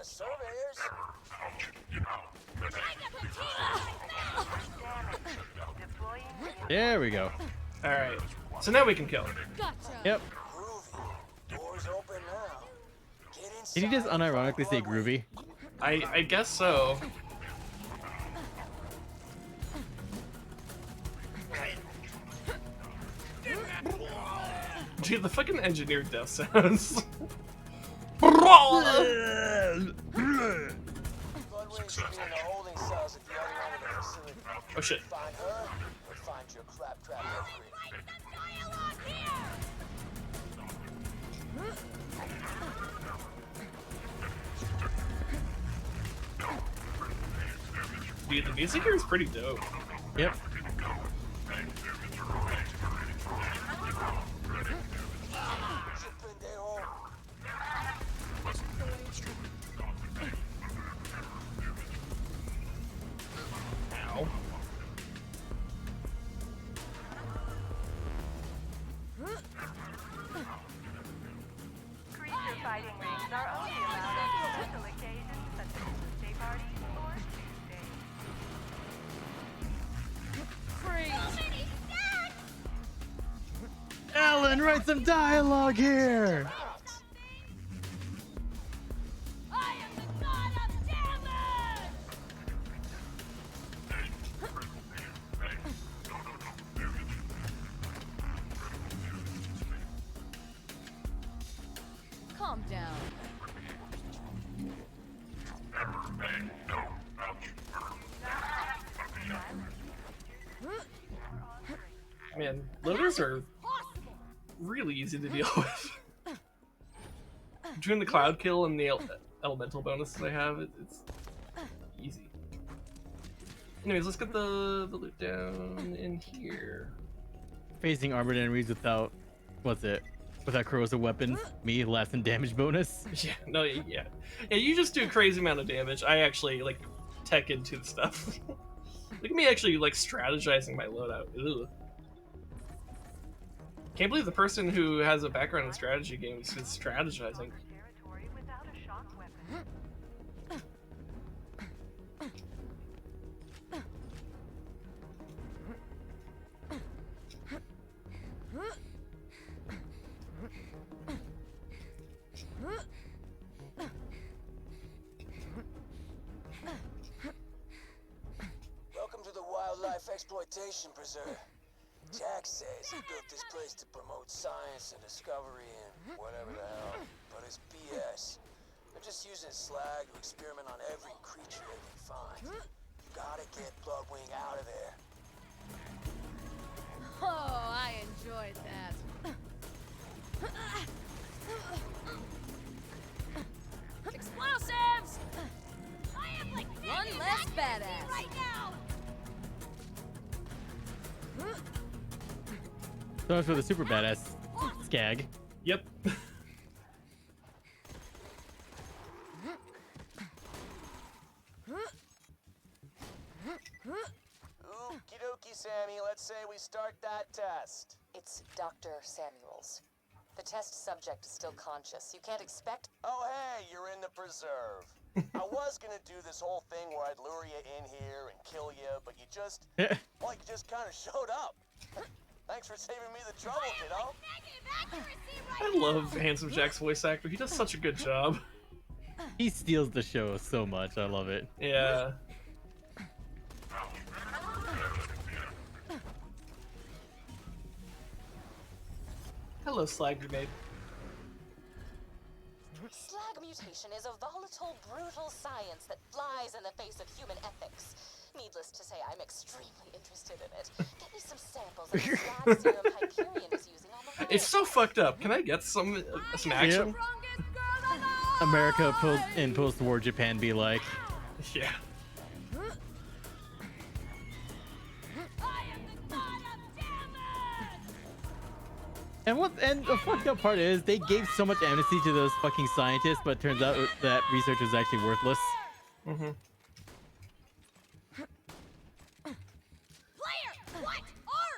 the surveyors. There we go. All right. So now we can kill. Gotcha. Yep. Groovy. Doors open now. Get inside. Did he just unironically say groovy? I guess so. Dude, the fucking engineer death sounds. Bloodwings should be in the holding cells at the other end of the facility. Oh shit. Find her, or find your claptrap upgrade. Dude, the music here is pretty dope. Yep. Pendejo. Ow. Creature fighting rings are only allowed on special occasions such as birthday parties or Tuesdays. Alan, write some dialogue here. I am the god of damage! Calm down. Man, loaders are really easy to deal with. Between the cloud kill and the elemental bonuses I have, it's easy. Anyways, let's get the loot down in here. Facing armored enemies without, what's it? Without corrosive weapons, me last in damage bonus. Yeah, no, yeah. Yeah, you just do a crazy amount of damage. I actually, like, tech into the stuff. Look at me actually, like, strategizing my loadout. Ugh. Can't believe the person who has a background in strategy games is strategizing. Territory without a shock weapon. Welcome to the Wildlife Exploitation Preserve. Jack says he built this place to promote science and discovery and whatever the hell, but it's BS. They're just using slag to experiment on every creature they can find. Gotta get Bloodwing out of there. Oh, I enjoyed that. Explosives! I am like one less badass right now. So much for the super badass skag. Yep. Okie dokie, Sammy. Let's say we start that test. It's Dr. Samuels. The test subject is still conscious. You can't expect. Oh, hey, you're in the preserve. I was gonna do this whole thing where I'd lure you in here and kill you, but you just, well, you just kind of showed up. Thanks for saving me the trouble, kiddo. I love Handsome Jack's voice actor. He does such a good job. He steals the show so much. I love it. Yeah. Hello, Slag Grenade. Slag mutation is a volatile, brutal science that flies in the face of human ethics. Needless to say, I'm extremely interested in it. Get me some samples of the slag serum Hyperion is using on the It's so fucked up. Can I get some action? America in post-war Japan be like, Yeah. and the fucked up part is they gave so much amnesty to those fucking scientists, but it turns out that research was actually worthless. Mm-hmm.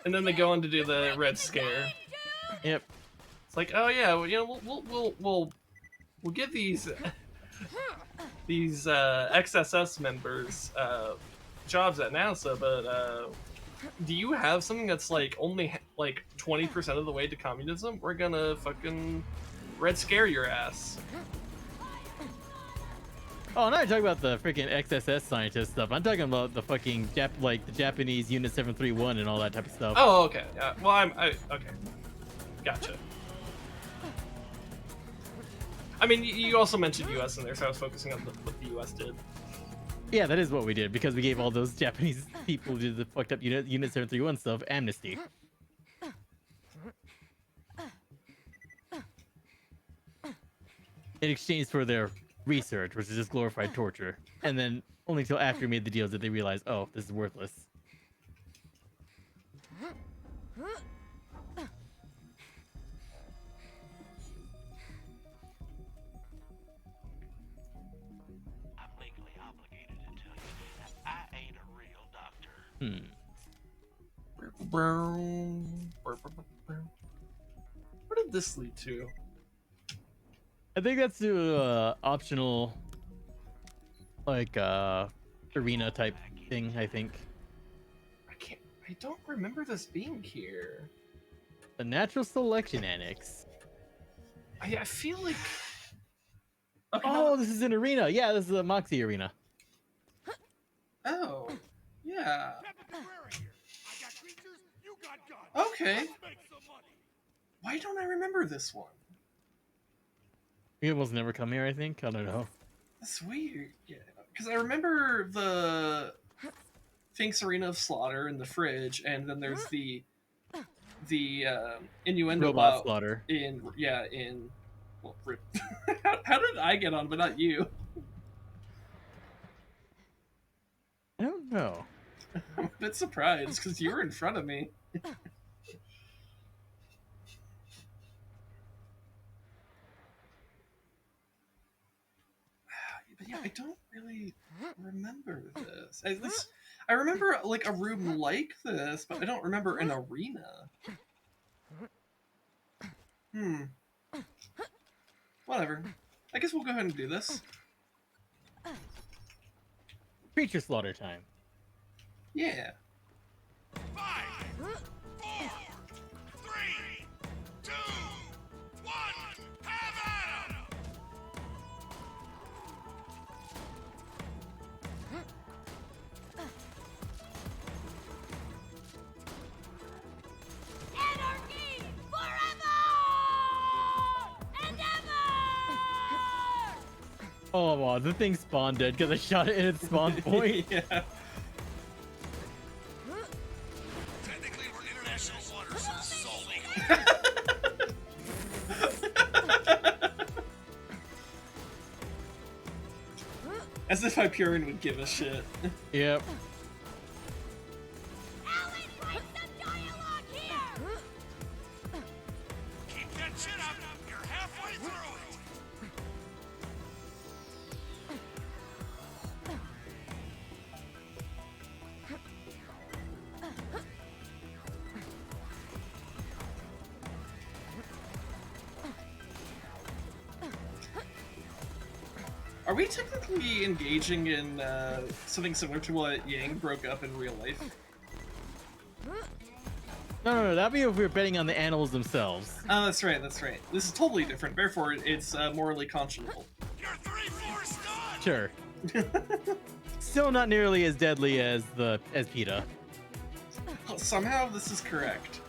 And then they go on to do the Red Scare. Yep. It's like, oh yeah, well, you know, we'll give these these XSS members jobs at NASA, but do you have something that's like only like 20% of the way to communism? We're gonna fucking red scare your ass. Oh, I'm not talking about the freaking XSS scientist stuff. I'm talking about the fucking the Japanese Unit 731 and all that type of stuff. Oh, okay. Well, okay. Gotcha. I mean, you also mentioned U.S. in there, so I was focusing on what the U.S. did. Yeah, that is what we did because we gave all those Japanese people who did the fucked up Unit 731 stuff amnesty. In exchange for their research, which is just glorified torture. And then only until after we made the deals did they realize, oh, this is worthless. I'm legally obligated to tell you that I ain't a real doctor. Where did this lead to? I think that's to optional, like arena type thing. I think I don't remember this being here. the natural selection annex. I feel like. Okay, Oh, this is an arena. Yeah, this is a Moxie arena. Oh, yeah. Okay. Why don't I remember this one? You almost never come here. I think. I don't know. That's weird. Yeah, because I remember the Finks Arena of Slaughter in the fridge, and then there's the innuendo Robot about slaughter. in well, how did I get on but not you? I don't know. I'm a bit surprised because you were in front of me. But yeah, I don't really remember this. At least I remember like a room like this, but I don't remember an arena. Whatever. I guess we'll go ahead and do this. Creature slaughter time. Yeah. 5, 4, 3, 2, 1, have at 'em! Anarchy forever and ever! Oh, wow, the thing spawned dead because I shot it in its spawn point. Yeah. Technically, we're in international waters, so this is all legal. As if Hyperion would give a shit. Yep. Alan, write some dialogue here! Keep that shit up. You're halfway through it. Are we technically engaging in something similar to what Yang broke up in real life? No, that'd be if we were betting on the animals themselves. Oh, that's right, that's right. This is totally different, therefore it's morally conscionable. You're 3/4 done. Sure. Still not nearly as deadly as PETA. Somehow this is correct.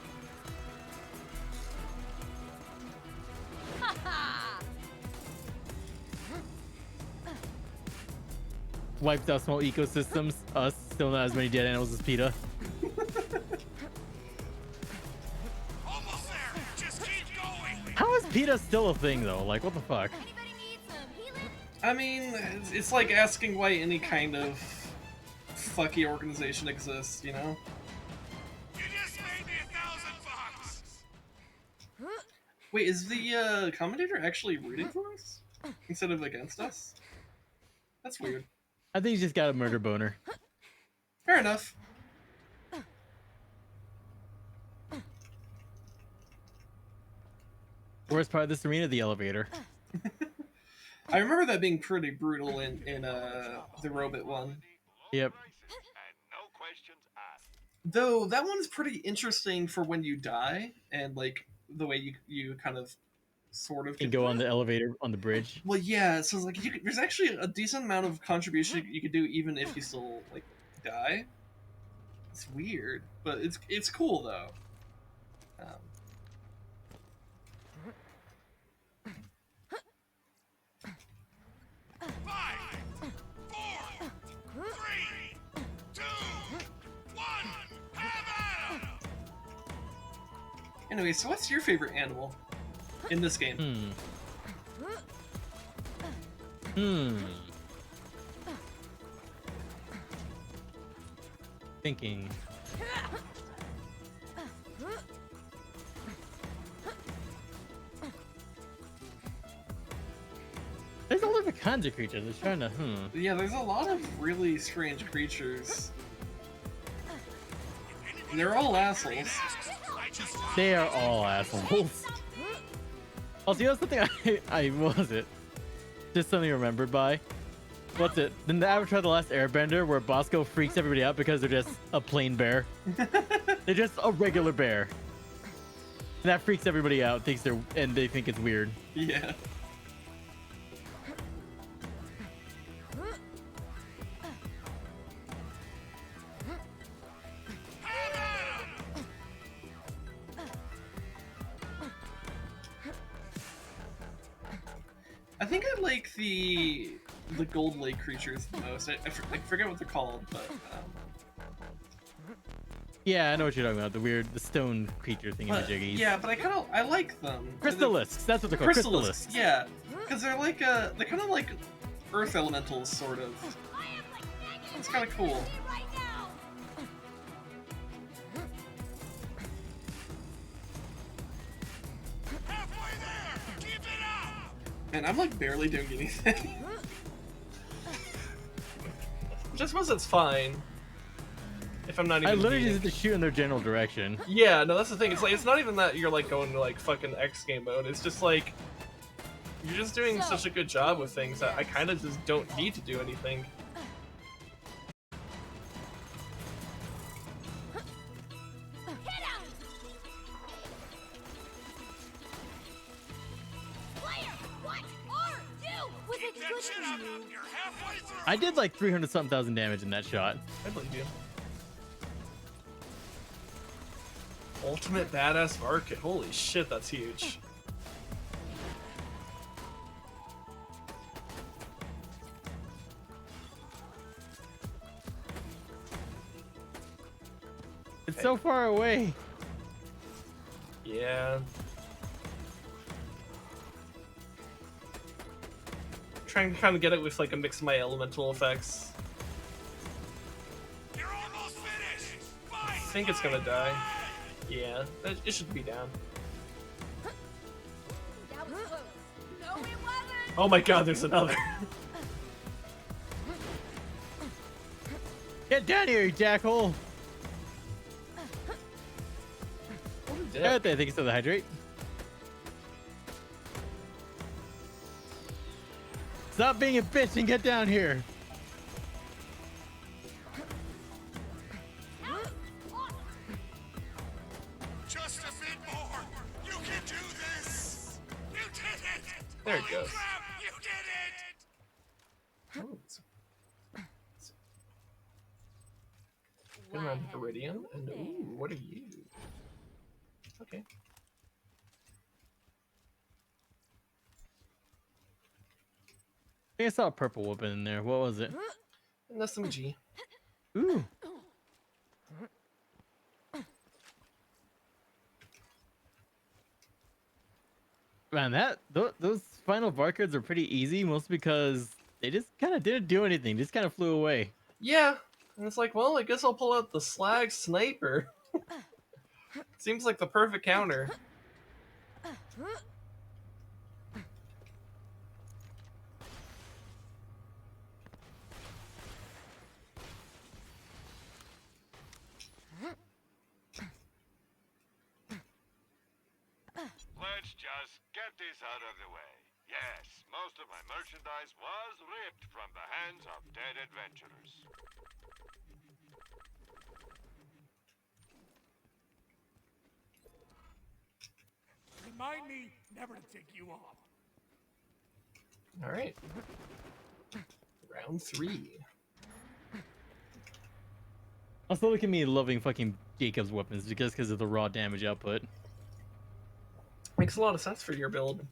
Wiped out small ecosystems. Us still not as many dead animals as PETA. Almost there. Just keep going. How is PETA still a thing though? Like, what the fuck? Anybody need some healing? I mean, it's like asking why any kind of fucky organization exists, you know? You just made me $1,000. Wait, is the commentator actually rooting for us? Instead of against us? That's weird. I think he's just got a murder boner. Fair enough. Worst part of this arena, the elevator. I remember that being pretty brutal in the robot one. Yep. And no questions asked. Though that one's pretty interesting for when you die and like the way you kind of sort of Can get go on the elevator on the bridge. Well, yeah. So like there's actually a decent amount of contribution you could do even if you still like die. It's weird, but it's cool though. Um, Five, four, three, two, one. Have at 'em! anyway, so what's your favorite animal in this game? Thinking. There's all different kinds of creatures. It's trying to. Yeah, there's a lot of really strange creatures. They're all assholes. They are all assholes. Also, that's the thing I was it. Just something remembered by. What's it? Then the Avatar: The Last Airbender, where Bosco freaks everybody out because they're just a plain bear. They're just a regular bear. And that freaks everybody out. And they think it's weird. Yeah. I think I like the Gold Lake creatures the most. I forget what they're called, but Yeah, I know what you're talking about. The stone creature thingamajiggies. yeah, but I like them. Crystalisks, that's what they're called. Crystalisks, yeah, because they're kind of like earth elementals, sort of. It's kind of cool. Halfway there! Keep it up! And I'm like barely doing anything. Which I suppose it's fine. If I'm not even. I literally being... just shoot in their general direction. Yeah, no, that's the thing. It's like it's not even that you're like going to like fucking X game mode. It's just like you're just doing such a good job with things that I kind of just don't need to do anything. I did like 300-something thousand damage in that shot. I believe you. Ultimate badass market. Holy shit, that's huge. It's so far away. Yeah. Trying to kind of get it with like a mix of my elemental effects. You're almost finished! I think it's gonna die. Yeah, it should be down. That was close. No, it wasn't. Oh my god, there's another. Get down here, you jackhole. I think it's still the hydrate. Stop being a bitch and get down here. Just a bit more! You can do this! You did it! There it Holy goes. crap, you did it! Oh, Good on Iridium, and ooh, what are you? Okay. I think I saw a purple weapon in there. What was it? An SMG. Ooh. Man, those final Varkards are pretty easy, mostly because they just kind of didn't do anything. Just kind of flew away. Yeah, and it's like, well, I guess I'll pull out the Slag Sniper. Seems like the perfect counter. Let's just get this out of the way. Yes, most of my merchandise was ripped from the hands of dead adventurers. Remind me never to take you off. All right. Round 3. Also, look at me loving fucking Jacob's weapons just because of the raw damage output. Makes a lot of sense for your build.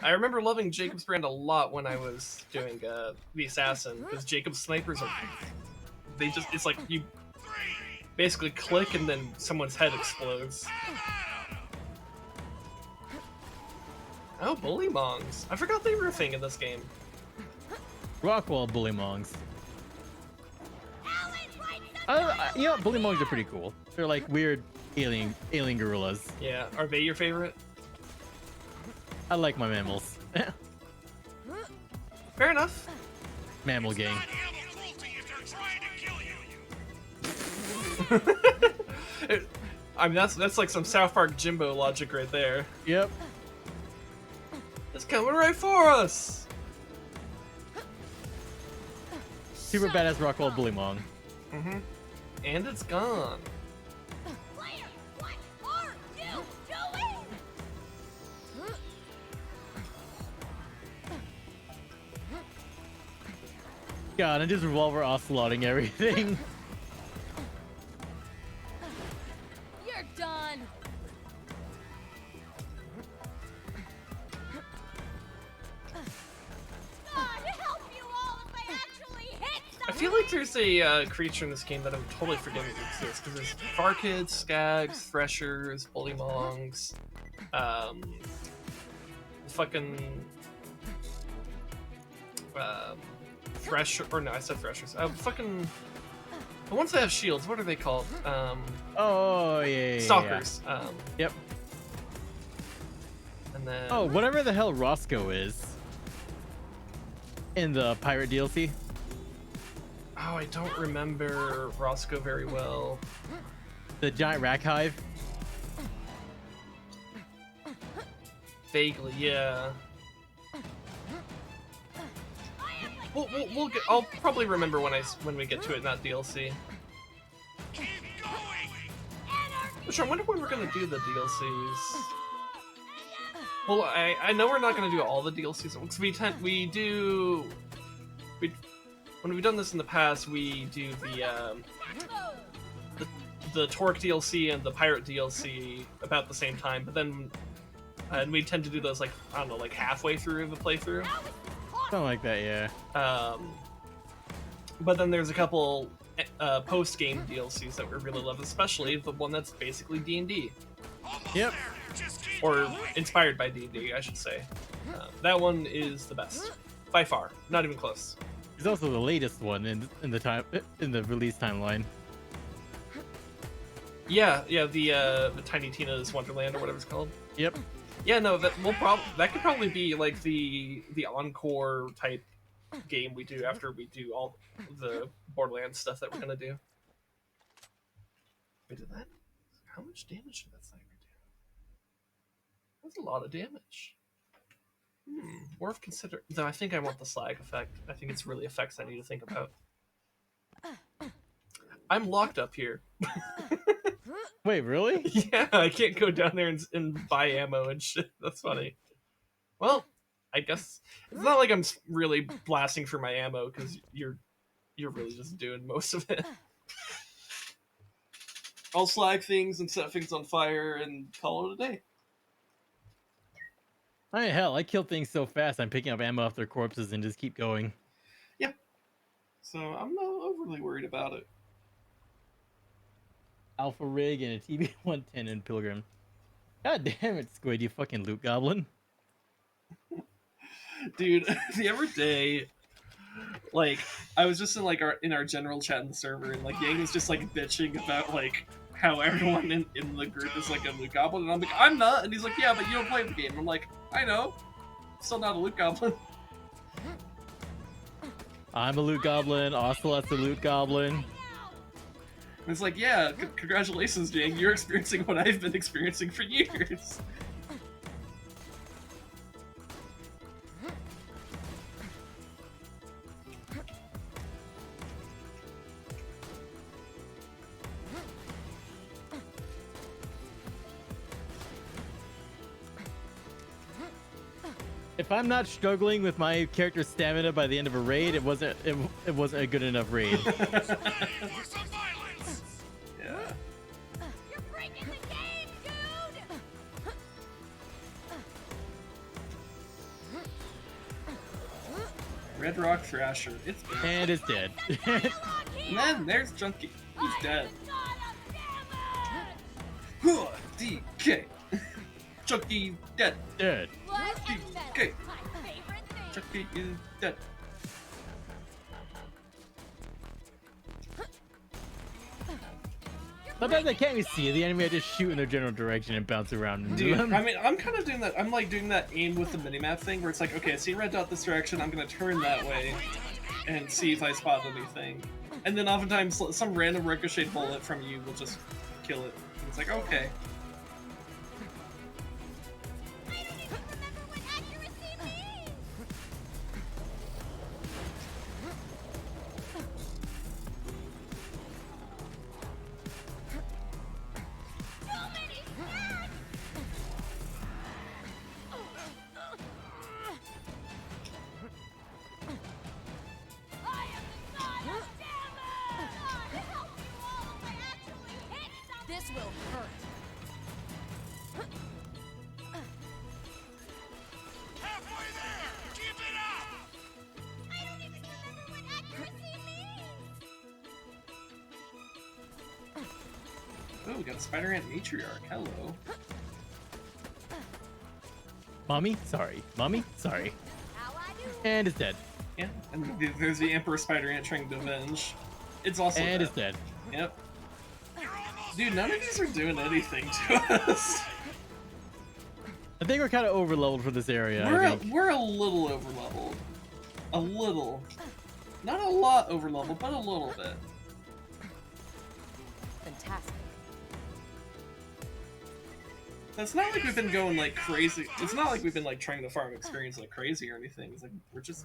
I remember loving Jacob's brand a lot when I was doing the assassin, because Jacob's snipers are, it's like you basically click and then someone's head explodes. Oh, bullymongs. I forgot they were a thing in this game. Rockwall bullymongs. You know, bullymongs are pretty cool. They're like weird alien gorillas. Yeah, are they your favorite? I like my mammals. Fair enough. Mammal gang. Not animal cruelty if they're trying to kill you. I mean, that's like some South Park Jimbo logic right there. Yep. It's coming right for us. Super badass Rockwall bullymong. Mm-hmm. And it's gone. Player, what are you doing? God, I'm just revolver ocelotting everything. You're done. God, help you all if I actually hit I feel like there's a creature in this game that I'm totally forgetting exists, because there's Farkids, Skags, Threshers, Bullymongs, fucking Thresher, or no, I said Threshers. Fucking the ones that have shields. What are they called? Oh yeah. Stalkers. Yep. And then Oh, whatever the hell Roscoe is in the pirate DLC. oh, I don't remember Roscoe very well. The giant rack hive. Vaguely, yeah. We'll get. I'll probably remember when we get to it in that DLC. Keep going. Which I wonder when we're gonna do the DLCs. Well, I know we're not gonna do all the DLCs because when we've done this in the past, we do the Torque DLC and the Pirate DLC about the same time, but then and we tend to do those like I don't know, like halfway through the playthrough. Something like that, yeah. But then there's a couple post-game DLCs that we really love, especially the one that's basically D&D. Yep. Or inspired by D&D, I should say. That one is the best. By far. Not even close. It's also the latest one in the release timeline. Yeah, the Tiny Tina's Wonderland or whatever it's called. Yep. Yeah, no, that could probably be like the encore type game we do after we do all the Borderlands stuff that we're gonna do. Wait, did that? How much damage did that sniper do? That's a lot of damage. Worth consider. Though I think I want the slag effect. I think it's really effects I need to think about. I'm locked up here. Wait, really? Yeah, I can't go down there and buy ammo and shit. That's funny. Well, I guess it's not like I'm really blasting for my ammo because you're really just doing most of it. I'll slag things and set things on fire and call it a day. I mean, hell, I kill things so fast. I'm picking up ammo off their corpses and just keep going. Yeah. So I'm not overly worried about it. Alpha rig and a TB-110 in Pilgrim. God damn it, Squid, you fucking loot goblin. Dude, the other day, like, I was just in our general chat in the server, and like Yang was just like bitching about like how everyone in the group is like a loot goblin, and I'm like, I'm not, and he's like, yeah, but you don't play the game. I'm like, I know, still not a loot goblin. I'm a loot goblin. Ocelot's a loot goblin. And it's like, yeah, congratulations, Yang, you're experiencing what I've been experiencing for years. If I'm not struggling with my character's stamina by the end of a raid, it wasn't a good enough raid. For some violence. Yeah. You're breaking the game, dude! Red Rock Thrasher. It's And it's dead. and then there's Junkie. He's dead. Huh, DK. Junkie dead. Dead. DK. Junkie is dead. Sometimes I can't even see the enemy. I just shoot in their general direction and bounce around into Dude, them. I mean, I'm kind of doing that. I'm like doing that aim with the minimap thing where it's like, okay, I see red dot this direction, I'm gonna turn that way and see if I spot anything. And then oftentimes some random ricochet bullet from you will just kill it. And it's like, okay. This will hurt. Halfway there. Keep it up. I don't even remember what accuracy means. Oh, we got a Spider Ant Matriarch. Hello. Mommy, sorry. Mommy, sorry. How I do? And it's dead. Yeah, and there's the Emperor Spider Ant trying to avenge. It's also And dead. it's dead. Yep. Dude, none of these are doing anything to us. I think we're kind of over leveled for this area. I think. We're a little over leveled. A little. Not a lot over leveled, but a little bit. Fantastic. It's not like we've been going like crazy. It's not like we've been like trying to farm experience like crazy or anything. It's like we're just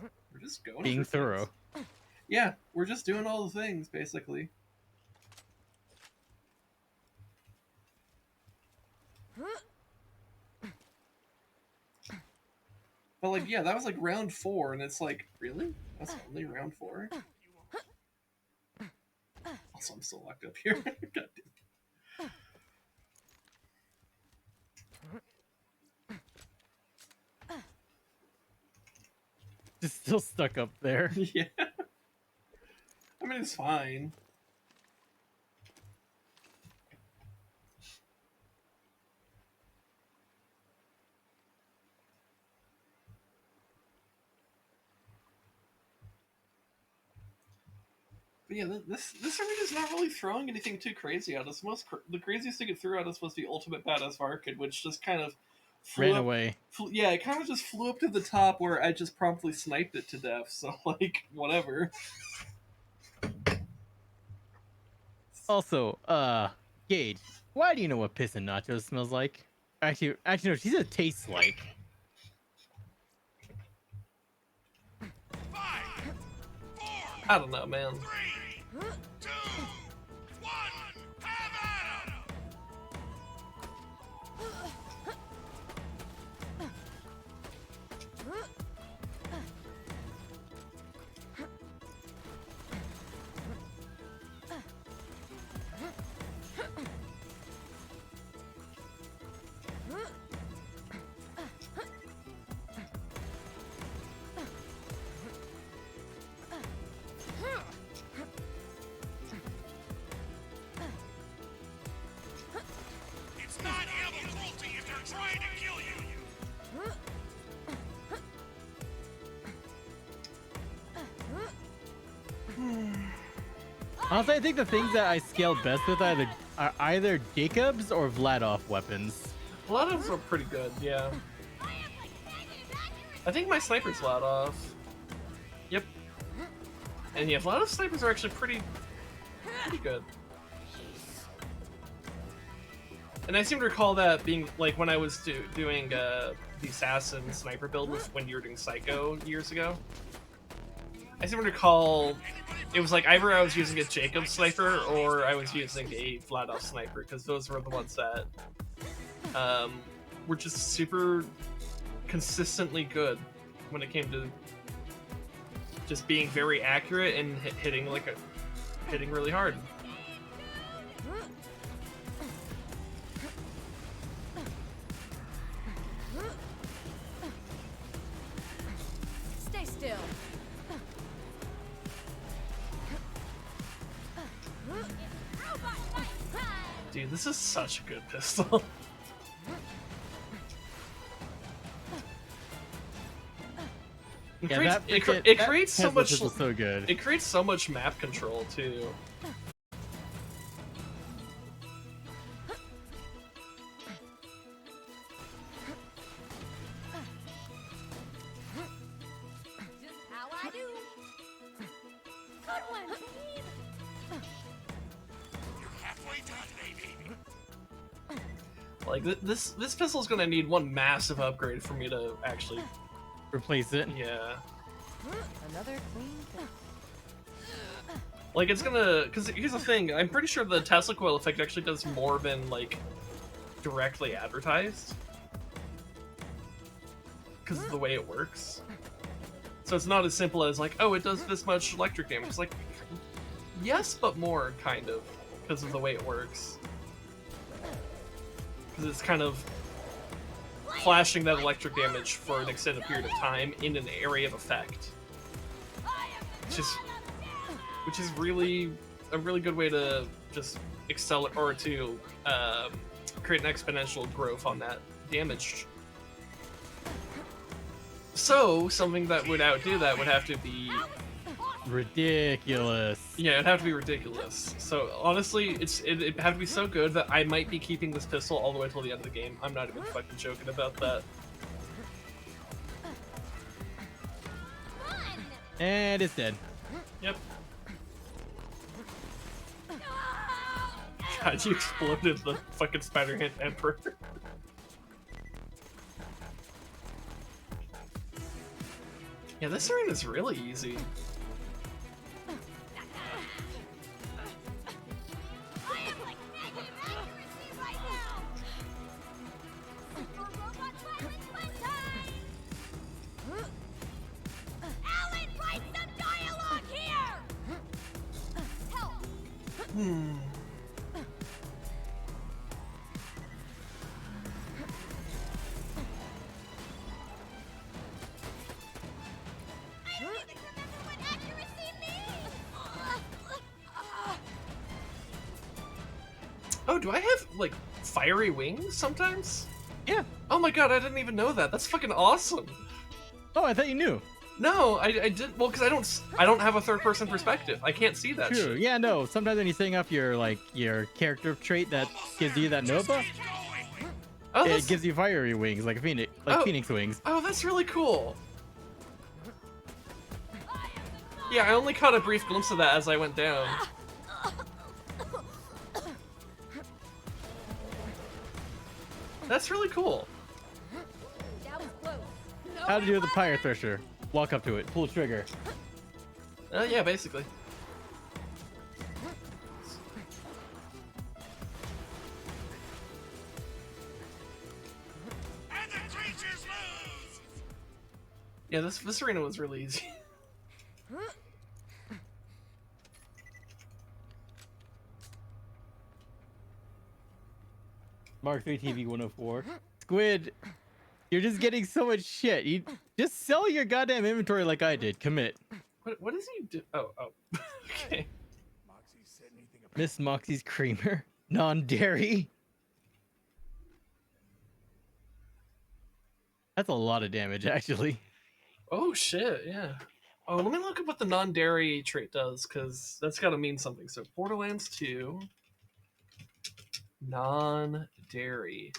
going. Being over thorough. things. Yeah, we're just doing all the things basically. But like, yeah, that was like round 4, and it's like, really? That's only round 4? Also, I'm still locked up here. God damn. Just still stuck up there. Yeah. I mean, it's fine. But yeah, this arena's not really throwing anything too crazy at us. The craziest thing it threw at us was the ultimate badass Varkid, which just kind of Ran away. Yeah, it kind of just flew up to the top where I just promptly sniped it to death. So like, whatever. Also, Gage, why do you know what piss and nachos smells like? Actually, no, she said tastes like. 5, 4, I don't know, man. 3, 2, 1. Have at 'em. It's not animal cruelty if they're trying to kill you. Honestly, I think the things that I scale best with are either Jacob's or Vladov weapons. A lot of them are pretty good, yeah. I think my sniper's loud off. Yep. And yeah, a lot of snipers are actually pretty good. And I seem to recall that being like when I was doing the assassin sniper build when you were doing Psycho years ago. I seem to recall it was like either I was using a Jacob sniper or I was using a Vladov sniper because those were the ones that were just super consistently good when it came to just being very accurate and hitting really hard. Stay still. Dude, this is such a good pistol. It creates so much. So good. It creates so much map control too. Just how I do. Good one, team. You're halfway done, baby. Like this pistol's gonna need one massive upgrade for me to actually Replace it. yeah. Another clean kill. Like it's gonna, because here's the thing, I'm pretty sure the Tesla coil effect actually does more than like directly advertised, because of the way it works. So it's not as simple as like, oh, it does this much electric damage. It's like, yes, but more, kind of, because of the way it works. Because it's kind of flashing that electric damage for an extended period of time in an area of effect. Which is really a really good way to just accelerate or to create an exponential growth on that damage. So something that would outdo that would have to be ridiculous. Yeah, it'd have to be ridiculous. So honestly, it'd have to be so good that I might be keeping this pistol all the way till the end of the game. I'm not even fucking joking about that. And it's dead. Yep. God, you exploded the fucking Spider-Hand Emperor. Yeah, this arena's really easy. Oh, do I have, like, fiery wings sometimes? Yeah. Oh my god, I didn't even know that. That's fucking awesome. Oh, I thought you knew. No, I did. Well, because I don't have a third-person perspective. I can't see that. True. Shit. Yeah. No. Sometimes when you're setting up your character trait that gives you that Nova, Oh, it gives you fiery wings like a phoenix, phoenix wings. Oh, that's really cool. Yeah, I only caught a brief glimpse of that as I went down. That's really cool. How to do the Pyre Thresher? Walk up to it, pull trigger. Yeah, basically. And the creatures lose! Yeah, this arena was really easy. Mark 3 TV 104. Squid, you're just getting so much shit. You just sell your goddamn inventory like I did. Commit. What does he do? Oh. Okay. Miss Moxie's creamer. Non-dairy. That's a lot of damage, actually. Oh shit, yeah. Oh, let me look up what the non-dairy trait does, because that's got to mean something. So Borderlands 2, non-dairy.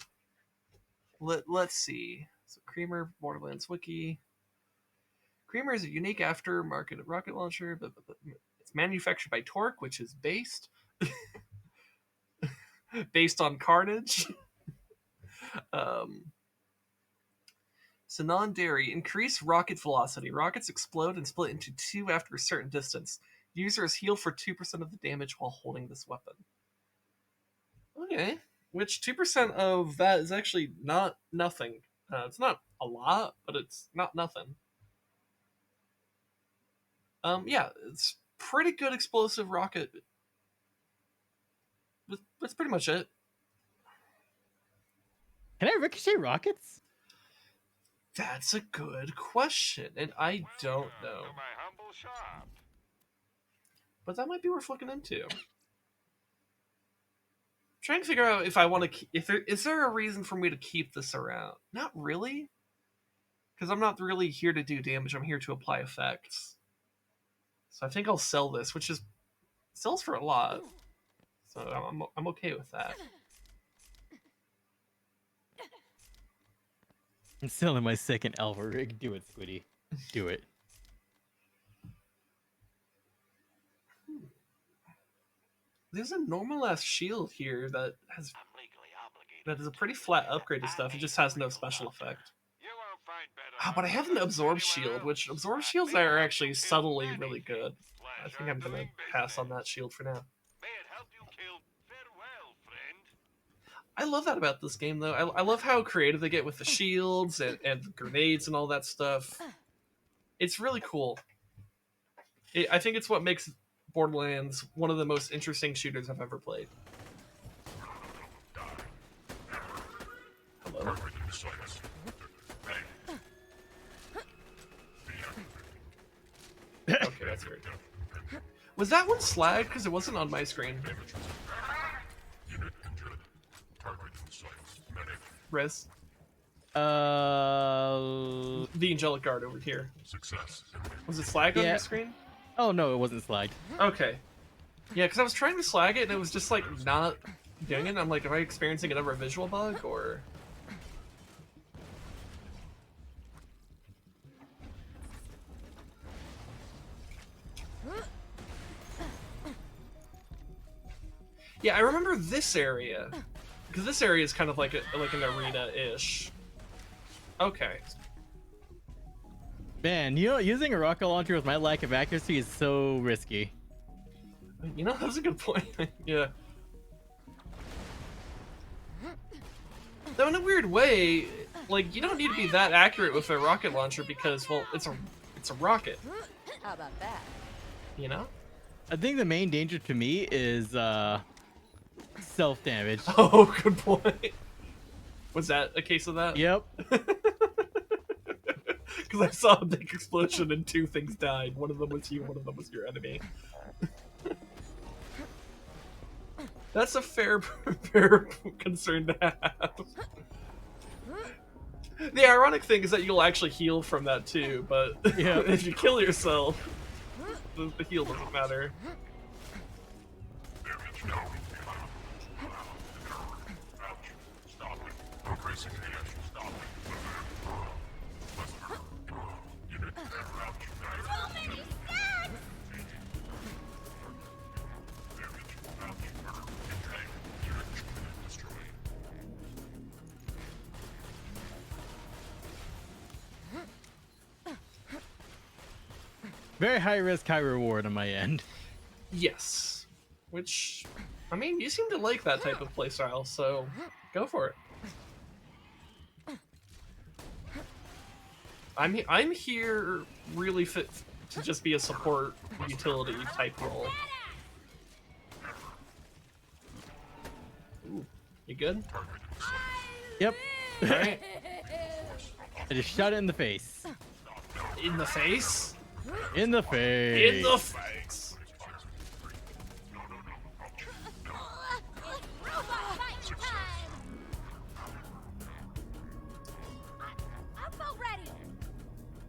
Let's see. So Creamer, Borderlands Wiki. Creamer is a unique aftermarket rocket launcher, but it's manufactured by Torque, which is based on Carnage. So non-dairy, increase rocket velocity. Rockets explode and split into two after a certain distance. Users heal for 2% of the damage while holding this weapon. Okay. Which 2% of that is actually not nothing. It's not a lot, but it's not nothing. Yeah, it's pretty good explosive rocket. That's pretty much it. Can I ricochet rockets? That's a good question, and I don't know. Welcome to my humble shop. But that might be worth looking into. Trying to figure out if I want to. If there is there a reason for me to keep this around? Not really, because I'm not really here to do damage. I'm here to apply effects. So I think I'll sell this, which is sells for a lot. So I'm okay with that. I'm selling my second Alpha rig. Do it, Squiddy. Do it. There's a normal ass shield here that has I'm legally obligated. that is a pretty flat upgrade to stuff. It just has no special effect. You won't find better Ah, but I have an options absorb anywhere shield, else. which absorb Let shields me are help actually you kill subtly many really good. I think Pleasure I'm gonna doing pass on business. that shield for now. May it help you kill farewell, friend. I love that about this game, though. I love how creative they get with the shields and the grenades and all that stuff. It's really cool. I think it's what makes Borderlands one of the most interesting shooters I've ever played. Hello? Okay, that's weird. Was that one slagged? Because it wasn't on my screen. Rez? Uh. The Angelic Guard over here. Success. Was it slagged on Yeah. your screen? Oh no, it wasn't slagged. Okay. Yeah, because I was trying to slag it and it was just like not doing it. I'm like, am I experiencing another visual bug or? Yeah, I remember this area because this area is kind of like an arena-ish. Okay. Man, you know, using a rocket launcher with my lack of accuracy is so risky. You know, that's a good point. Yeah. Though in a weird way, like you don't need to be that accurate with a rocket launcher because, well, it's a rocket. How about that? You know? I think the main danger to me is self-damage. Oh, good point. Was that a case of that? Yep. Because I saw a big explosion and two things died. One of them was you, one of them was your enemy. That's a fair concern to have. The ironic thing is that you'll actually heal from that too, but Yeah. if you kill yourself, the heal doesn't matter. Very high risk, high reward on my end. Yes. Which, I mean, you seem to like that type of playstyle, so go for it. I'm here really fit to just be a support utility type role. Ooh, you good? Yep. Alright. I just shot it in the face. In the face? In the face. In the face.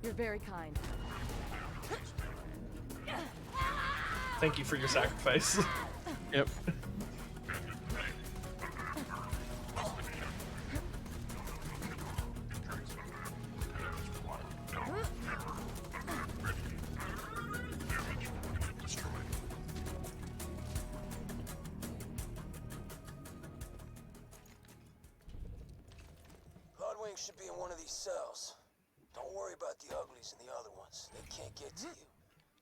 You're very kind. Thank you for your sacrifice. Yep. Bloodwing should be in one of these cells. Don't worry about the uglies and the other ones. They can't get to you.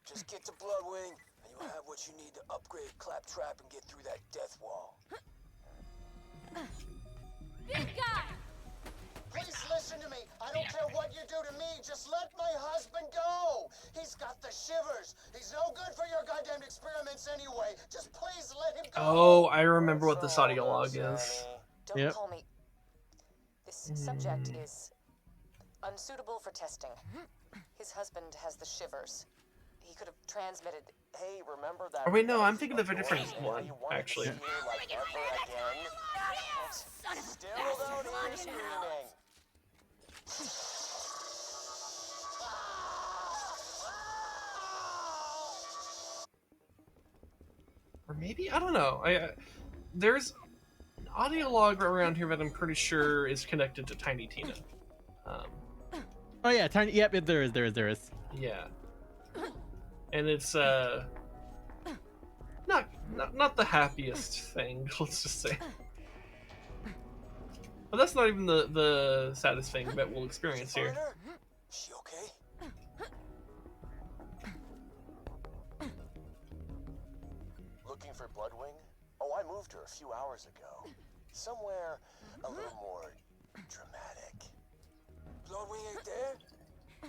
Just get to Bloodwing, and you'll have what you need to upgrade Claptrap and get through that death wall. Big guy! Please listen to remember what this audio log is. Don't Yep. call me. This subject is unsuitable for testing. His husband has the shivers. He could have transmitted. Hey, remember that? Oh wait, no, I'm thinking of a different voice one, you wanted to actually. hear, like, ever again? Still don't hear screaming. Or maybe, I don't know. There's an audio log around here that I'm pretty sure is connected to Tiny Tina. Oh yeah, tiny. Yep, there is. Yeah. And it's not the happiest thing, let's just say. But that's not even the saddest thing that we'll experience here. She okay? Looking for Bloodwing? Oh, I moved her a few hours ago. Somewhere a little more dramatic. Bloodwing ain't there?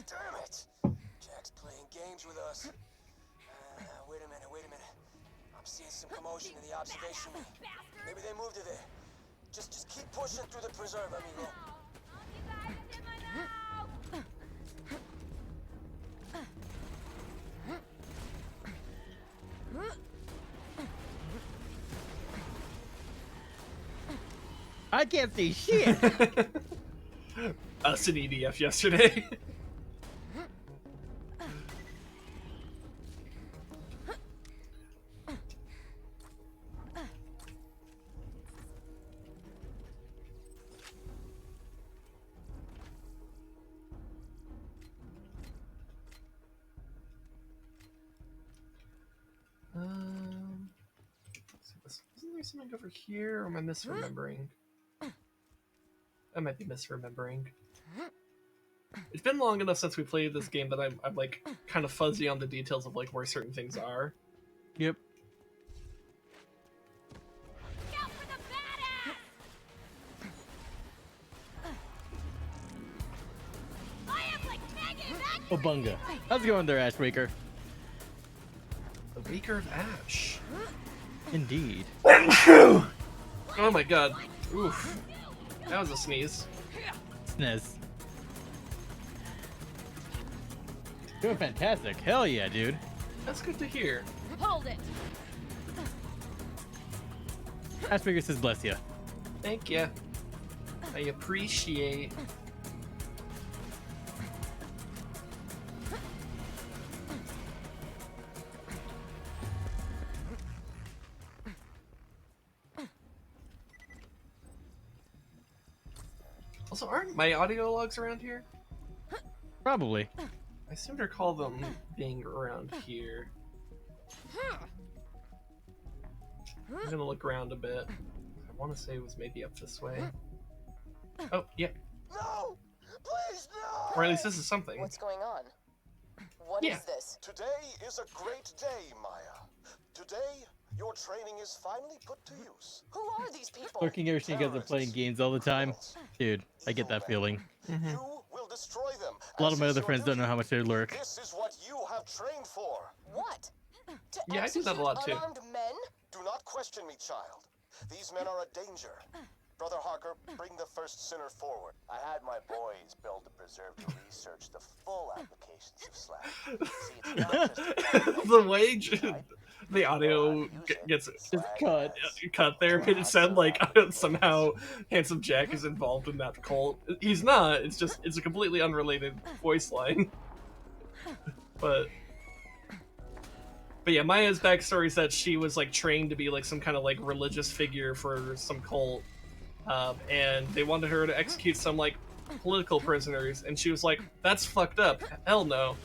Damn it! Jack's playing games with us. Wait a minute. I'm seeing some commotion in the observation room. Maybe they moved her there. Just keep pushing through the preserve, amigo. I can't see shit. Us in EDF yesterday. Isn't there something over here, or am I misremembering? I might be misremembering. It's been long enough since we played this game that I'm like kind of fuzzy on the details of like where certain things are. Yep. Oh bunga. How's it going there, Ashbreaker? The Beaker of Ash. Indeed. Oh my god. Oof. That was a sneeze. SNES. Doing fantastic. Hell yeah, dude. That's good to hear. Hold it. Ashbreaker says bless ya. Thank you. I appreciate. Also, aren't my audio logs around here? Probably. I seem to recall them being around here. I'm gonna look around a bit. I want to say it was maybe up this way. Oh, yeah. No! Please, no! Or at least this is something. What's going on? What is this? Today is a great day, Maya. Today, your training is finally put to use. Who are these people? Lurking every single guys are playing games all the time. Dude, I get that feeling. You will destroy them. A lot of as my is other your friends don't know duty. how much they lurk. This is what you have trained for. What? To Yeah, I do that a lot, too. unarmed men? Do not question me, child. These men are a danger. Brother Harker, bring the first sinner forward. I had my boys build the preserve to research the full applications of slab. See, it's not just The way the audio gets cut there made it sound like somehow Handsome Jack is involved in that cult. He's not. It's a completely unrelated voice line. But yeah, Maya's backstory is that she was like trained to be like some kind of like religious figure for some cult, and they wanted her to execute some like political prisoners, and she was like, "That's fucked up. Hell no."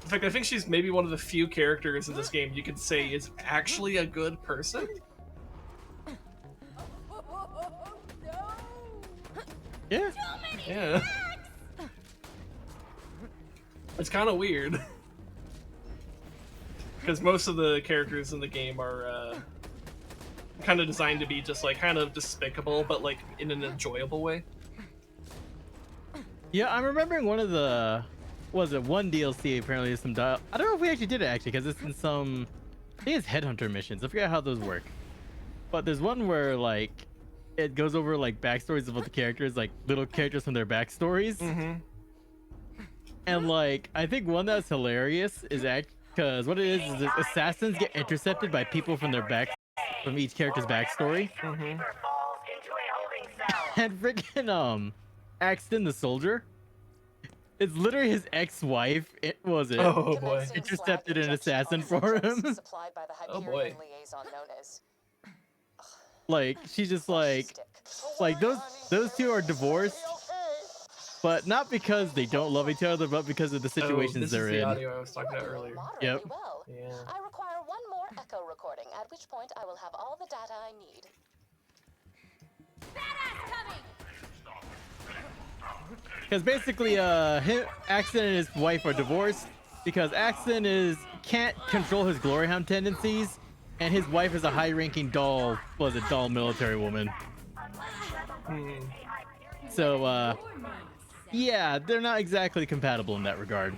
In fact, I think she's maybe one of the few characters in this game you could say is actually a good person. Yeah. Yeah. It's kind of weird. Because most of the characters in the game are kind of designed to be just like kind of despicable, but like in an enjoyable way. Yeah, I'm remembering one of the, was it one DLC apparently is some dial. I don't know if we actually did it actually, because it's in some I think it's headhunter missions. I forget how those work. But there's one where like it goes over like backstories of the characters, like little characters from their backstories. Mm-hmm. And like I think one that's hilarious is because what it is this assassins get intercepted by people from their back from each character's backstory. Mm-hmm. And freaking Axton the soldier, it's literally his ex-wife. It was it. Oh boy. Commencing Intercepted slab an injection assassin on for subjects him. Supplied by the Oh, Hyperion boy. liaison known as Like she's just like Stick. those two are divorced, but not because they don't love each other, but because of the Oh, situations this is they're the in. audio I was talking about earlier. Moderately Yep. well. Yeah. I require one more echo recording, at which point I will have all the data I need. Because basically, Axton and his wife are divorced because Axton can't control his glory hound tendencies, and his wife is a high-ranking doll military woman. Hmm. So, yeah, they're not exactly compatible in that regard.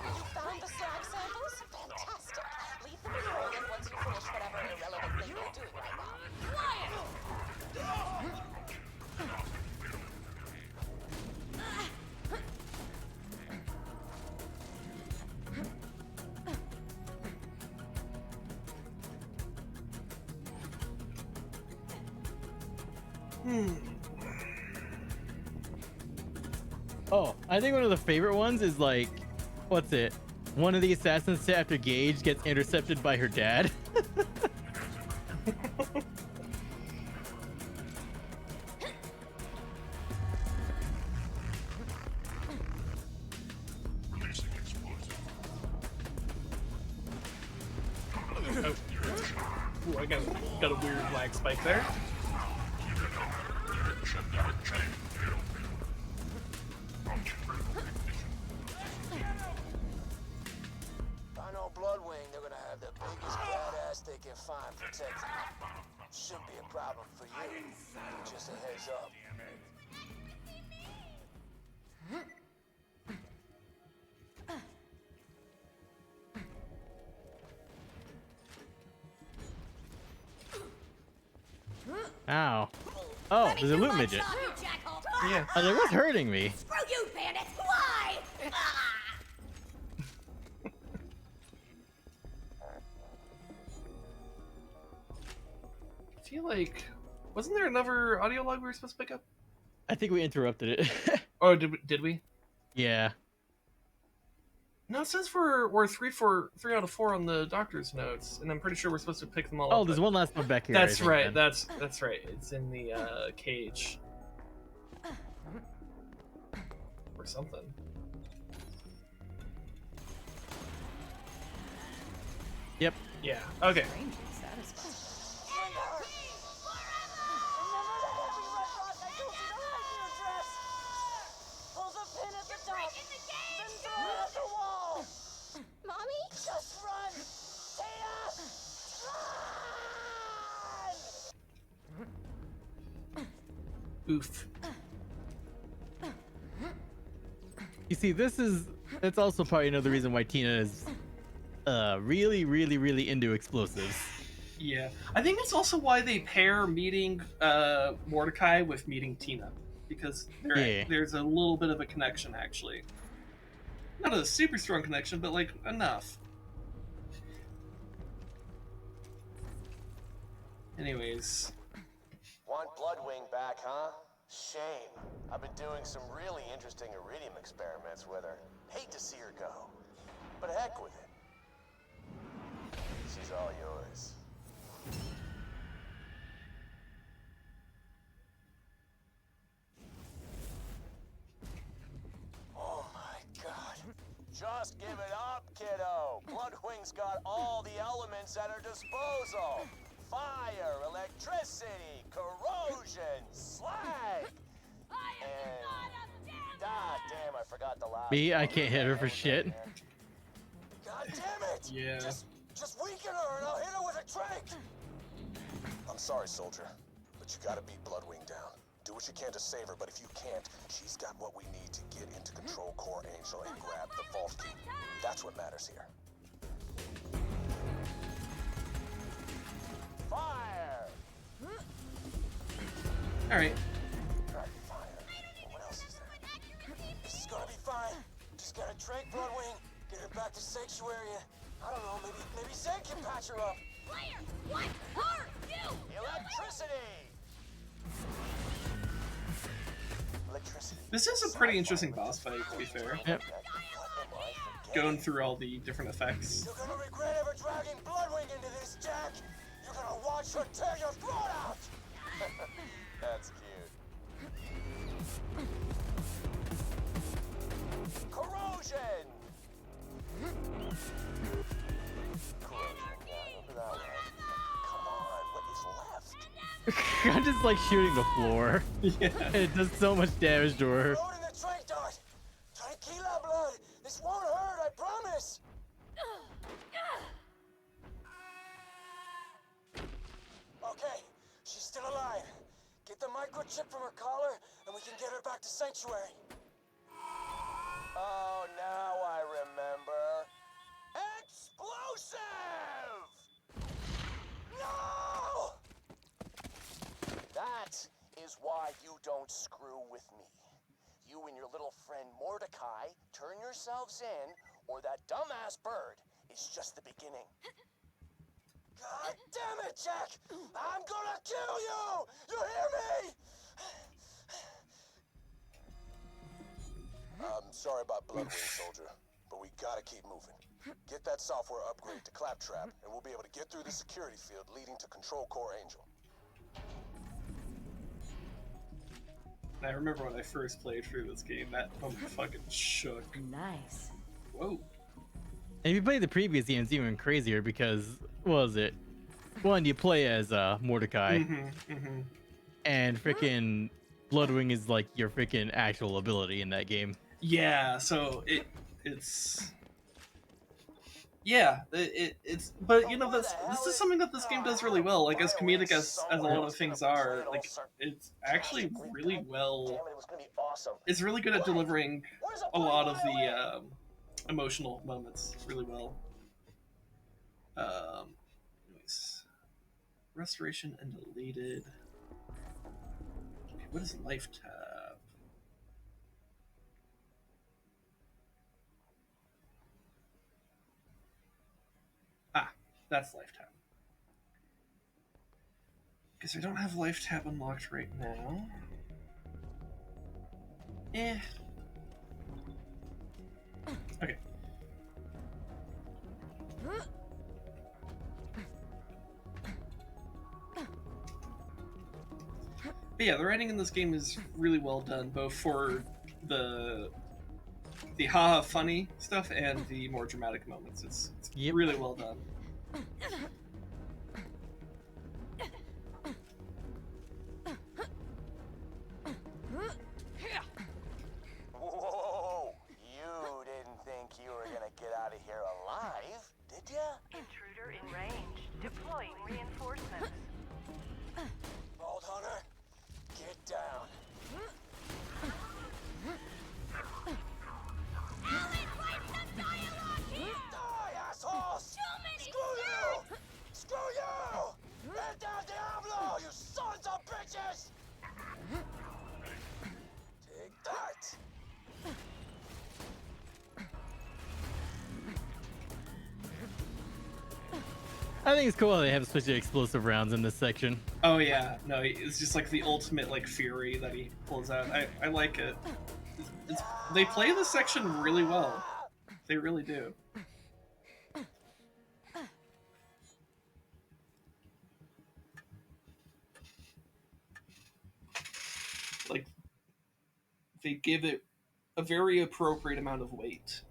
You found the slag samples? Fantastic. Leave them in Roland once you finish whatever irrelevant thing you're doing right now. Oh, I think one of the favorite ones is like, what's it? One of the assassins set after Gage gets intercepted by her dad. Ooh, I got a weird lag spike there. If I know Bloodwing, they're gonna have the biggest badass they can find protecting you. Shouldn't be a problem for you. Just a heads up. Ow. Oh, there's a loot midget. Yeah. I was like, what's hurting me? Screw you, bandits! Why? I feel like wasn't there another audio log we were supposed to pick up? I think we interrupted it. Oh, did we? Yeah. No, it says we're 3 out of 4 on the doctor's notes, and I'm pretty sure we're supposed to pick them all Oh, up. there's but- one last one back here. I That's think, right. then. That's right. It's in the cage or something. Yep. Yeah. Okay. Pull the pin at the top, then throw it at the wall. Mommy? Just run! Tia! Run! Oof. You see, it's also probably another reason why Tina is really, really, really into explosives. Yeah. I think it's also why they pair meeting Mordecai with meeting Tina, because Yeah. there's a little bit of a connection actually. Not a super strong connection, but like enough. Anyways. Want Bloodwing back, huh? Shame. I've been doing some really interesting iridium experiments with her. Hate to see her go. But heck with it. She's all yours. Oh my god. Just give it up, kiddo. Bloodwing's got all the elements at her disposal. Fire, electricity, corrosion, slag. And god damn, I forgot the last Me, I one. can't hit her for shit. God damn it! Yeah. Just weaken her and I'll hit her with a trick! I'm sorry, soldier. But you gotta beat Bloodwing down. Do what you can to save her, but if you can't, she's got what we need to get into Control Core Angel and grab the Vault Key. That's what matters here. Fire! Alright. Fire. What else is there? This is gonna be fine. Just gotta drink Bloodwing, get her back to Sanctuary, and I don't know, maybe Zed can patch her up. Player, what are you? Electricity! Electricity. This is a pretty interesting boss fight, to be fair. Yep. Going through all the different effects. You're gonna regret ever dragging Bloodwing into this, Jack! You're gonna watch her tear your throat out! That's cute. Corrosion! Corrosion, yeah, I remember that one. Come on, what is left? I'm just like shooting the floor. Yeah. It does so much damage to her. Loading the trank dart! Tranquila, blood! This won't hurt, I promise! Okay, she's still alive. Get the microchip from her collar, and we can get her back to Sanctuary. Oh, now I remember. Explosive! No! That is why you don't screw with me. You and your little friend Mordecai turn yourselves in, or that dumbass bird is just the beginning. God damn it, Jack! I'm gonna kill you! You hear me? I'm sorry about Bloodwing, soldier, but we gotta keep moving. Get that software upgrade to Claptrap, and we'll be able to get through the security field leading to Control Core Angel. I remember when I first played through this game, that moment fucking shook. Nice. Whoa. And if you play the previous game, it's even crazier because, what was it? One, you play as Mordecai, and freaking Bloodwing is like your freaking actual ability in that game. Yeah, so it's yeah, it's but you know this is something that this game does really well. Like as comedic as a lot of things are, like it's actually really well. It's really good at delivering a lot of the emotional moments really well. Anyways, restoration and deleted. Okay, what is life tab? Ah, that's life tab. Guess I don't have life tab unlocked right now. Okay. But yeah, the writing in this game is really well done, both for the haha funny stuff and the more dramatic moments. It's really well done. Whoa! You didn't think you were gonna get out of here alive, did ya? Intruder in range. Deploying reinforcements. Vault Hunter, get down. Die, assholes! Screw you! Screw you! Let down Diablo, you sons of bitches! Take that! I think it's cool how they have especially explosive rounds in this section. Oh yeah, no, it's just like the ultimate like fury that he pulls out. I like it. They play this section really well. They really do. Like, they give it a very appropriate amount of weight.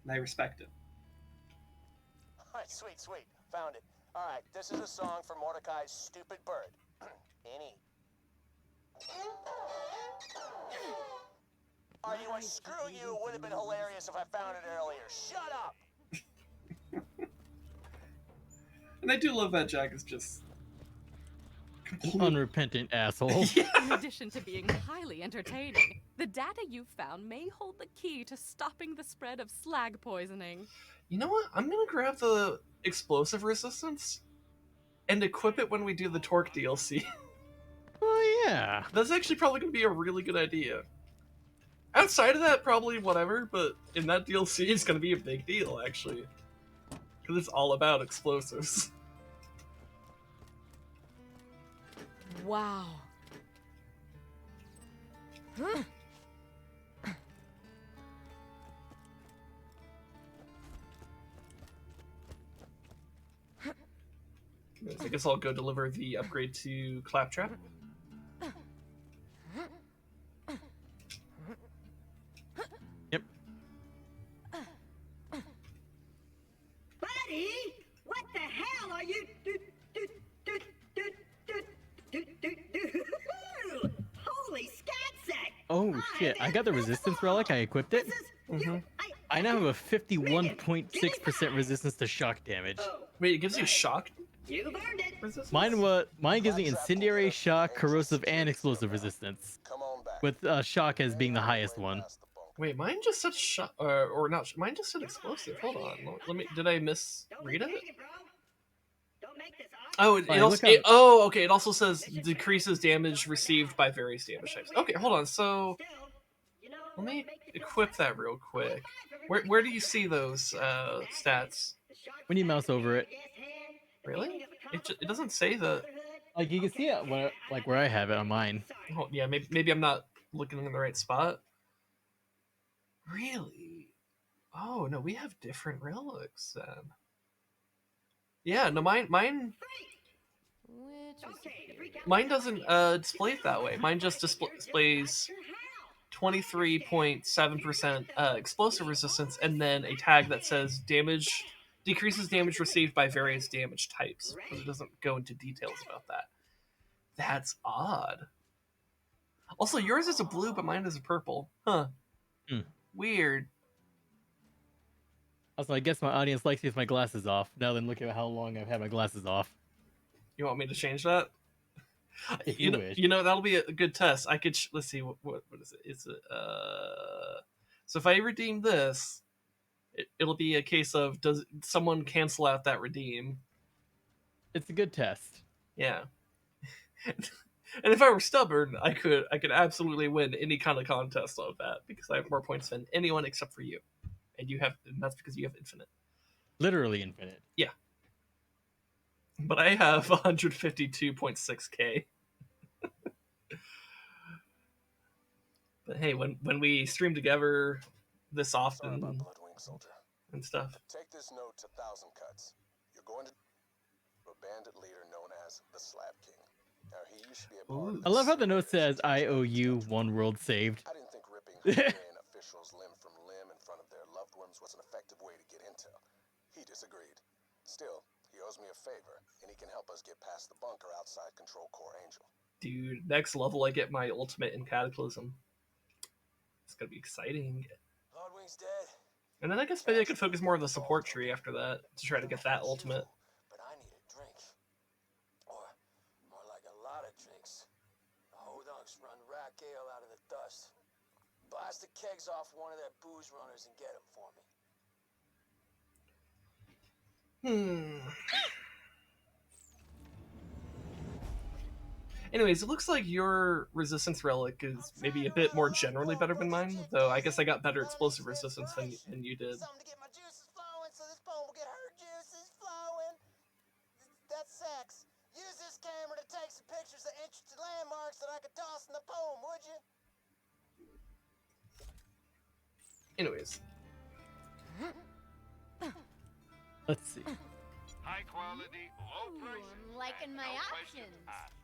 And I respect it. Alright, sweet, sweet. Found it. Alright, this is a song for Mordecai's stupid bird. Annie. Are you a screw you? Would have been hilarious if I found it earlier. Shut up! And I do love that Jack is just Unrepentant asshole. In addition to being highly entertaining, the data you've found may hold the key to stopping the spread of slag poisoning. You know what? I'm gonna grab the explosive resistance and equip it when we do the torque DLC. Oh yeah. That's actually probably gonna be a really good idea. Outside of that, probably whatever, but in that DLC, it's gonna be a big deal, actually. Because it's all about explosives. Wow. I guess I'll go deliver the upgrade to Claptrap. Yep. Buddy, what the hell are you Holy scatsack! Oh shit! I got the resistance relic. I equipped it. I now have a 51.6% resistance to shock damage. Wait, it gives you shock? You've earned it. Resistance? Mine gives me incendiary, shock, corrosive, and explosive resistance. With shock as being the highest one. Wait, mine just said shock, or not? Mine just said explosive. Hold on, let me. Did I misread it? Oh, it also. Okay. It also says decreases damage received by various damage types. Okay, hold on. So let me equip that real quick. Where do you see those stats? When you mouse over it. Really? It doesn't say that. Like you can see it where I have it on mine. Oh, yeah, maybe I'm not looking in the right spot. Really? Oh no, we have different relics then. Yeah, no, mine doesn't display it that way. Mine just displays 23.7% explosive resistance, and then a tag that says decreases damage received by various damage types, but it doesn't go into details about that. That's odd. Also, yours is a blue, but mine is a purple. Huh. Weird. Also, I guess my audience likes me with my glasses off. Now then, look at how long I've had my glasses off. You want me to change that? If you wish. You know, that'll be a good test. I could let's see what is it? It's so if I redeem this, it'll be a case of does someone cancel out that redeem? It's a good test. Yeah. And if I were stubborn, I could absolutely win any kind of contest of that because I have more points than anyone except for you, and that's because you have infinite. Literally infinite. Yeah. But I have 152.6k. But hey, when we stream together this often and stuff. Take this note to Thousand Cuts. You're going to a bandit leader known as the Slab King. Now, he used to be a part of I love how the note says, "I owe you one world saved." I didn't think ripping Hungarian officials limb from limb in front of their loved ones was an effective way to get intel. He disagreed. Still, he owes me a favor, and he can help us get past the bunker outside Control Core Angel. Dude, next level I get my ultimate in Cataclysm. It's gonna be exciting. Hardwing's dead. And then I guess maybe I could focus more on the support tree after that to try to get that ultimate. But I need a drink. Or more like a lot of drinks. The Hodunks run rack ale out of the dust. Blast the kegs off one of their booze runners and get them for me. Anyways, it looks like your resistance relic is maybe a bit more generally better than mine, though I guess I got better explosive resistance than you did. Something to get my juices flowing so this poem will get her juices flowing. That's sex. Use this camera to take some pictures of interesting landmarks that I could toss in the poem, would you? Anyways. Let's see. High quality, low prices. I'm liking my no questions options. asked.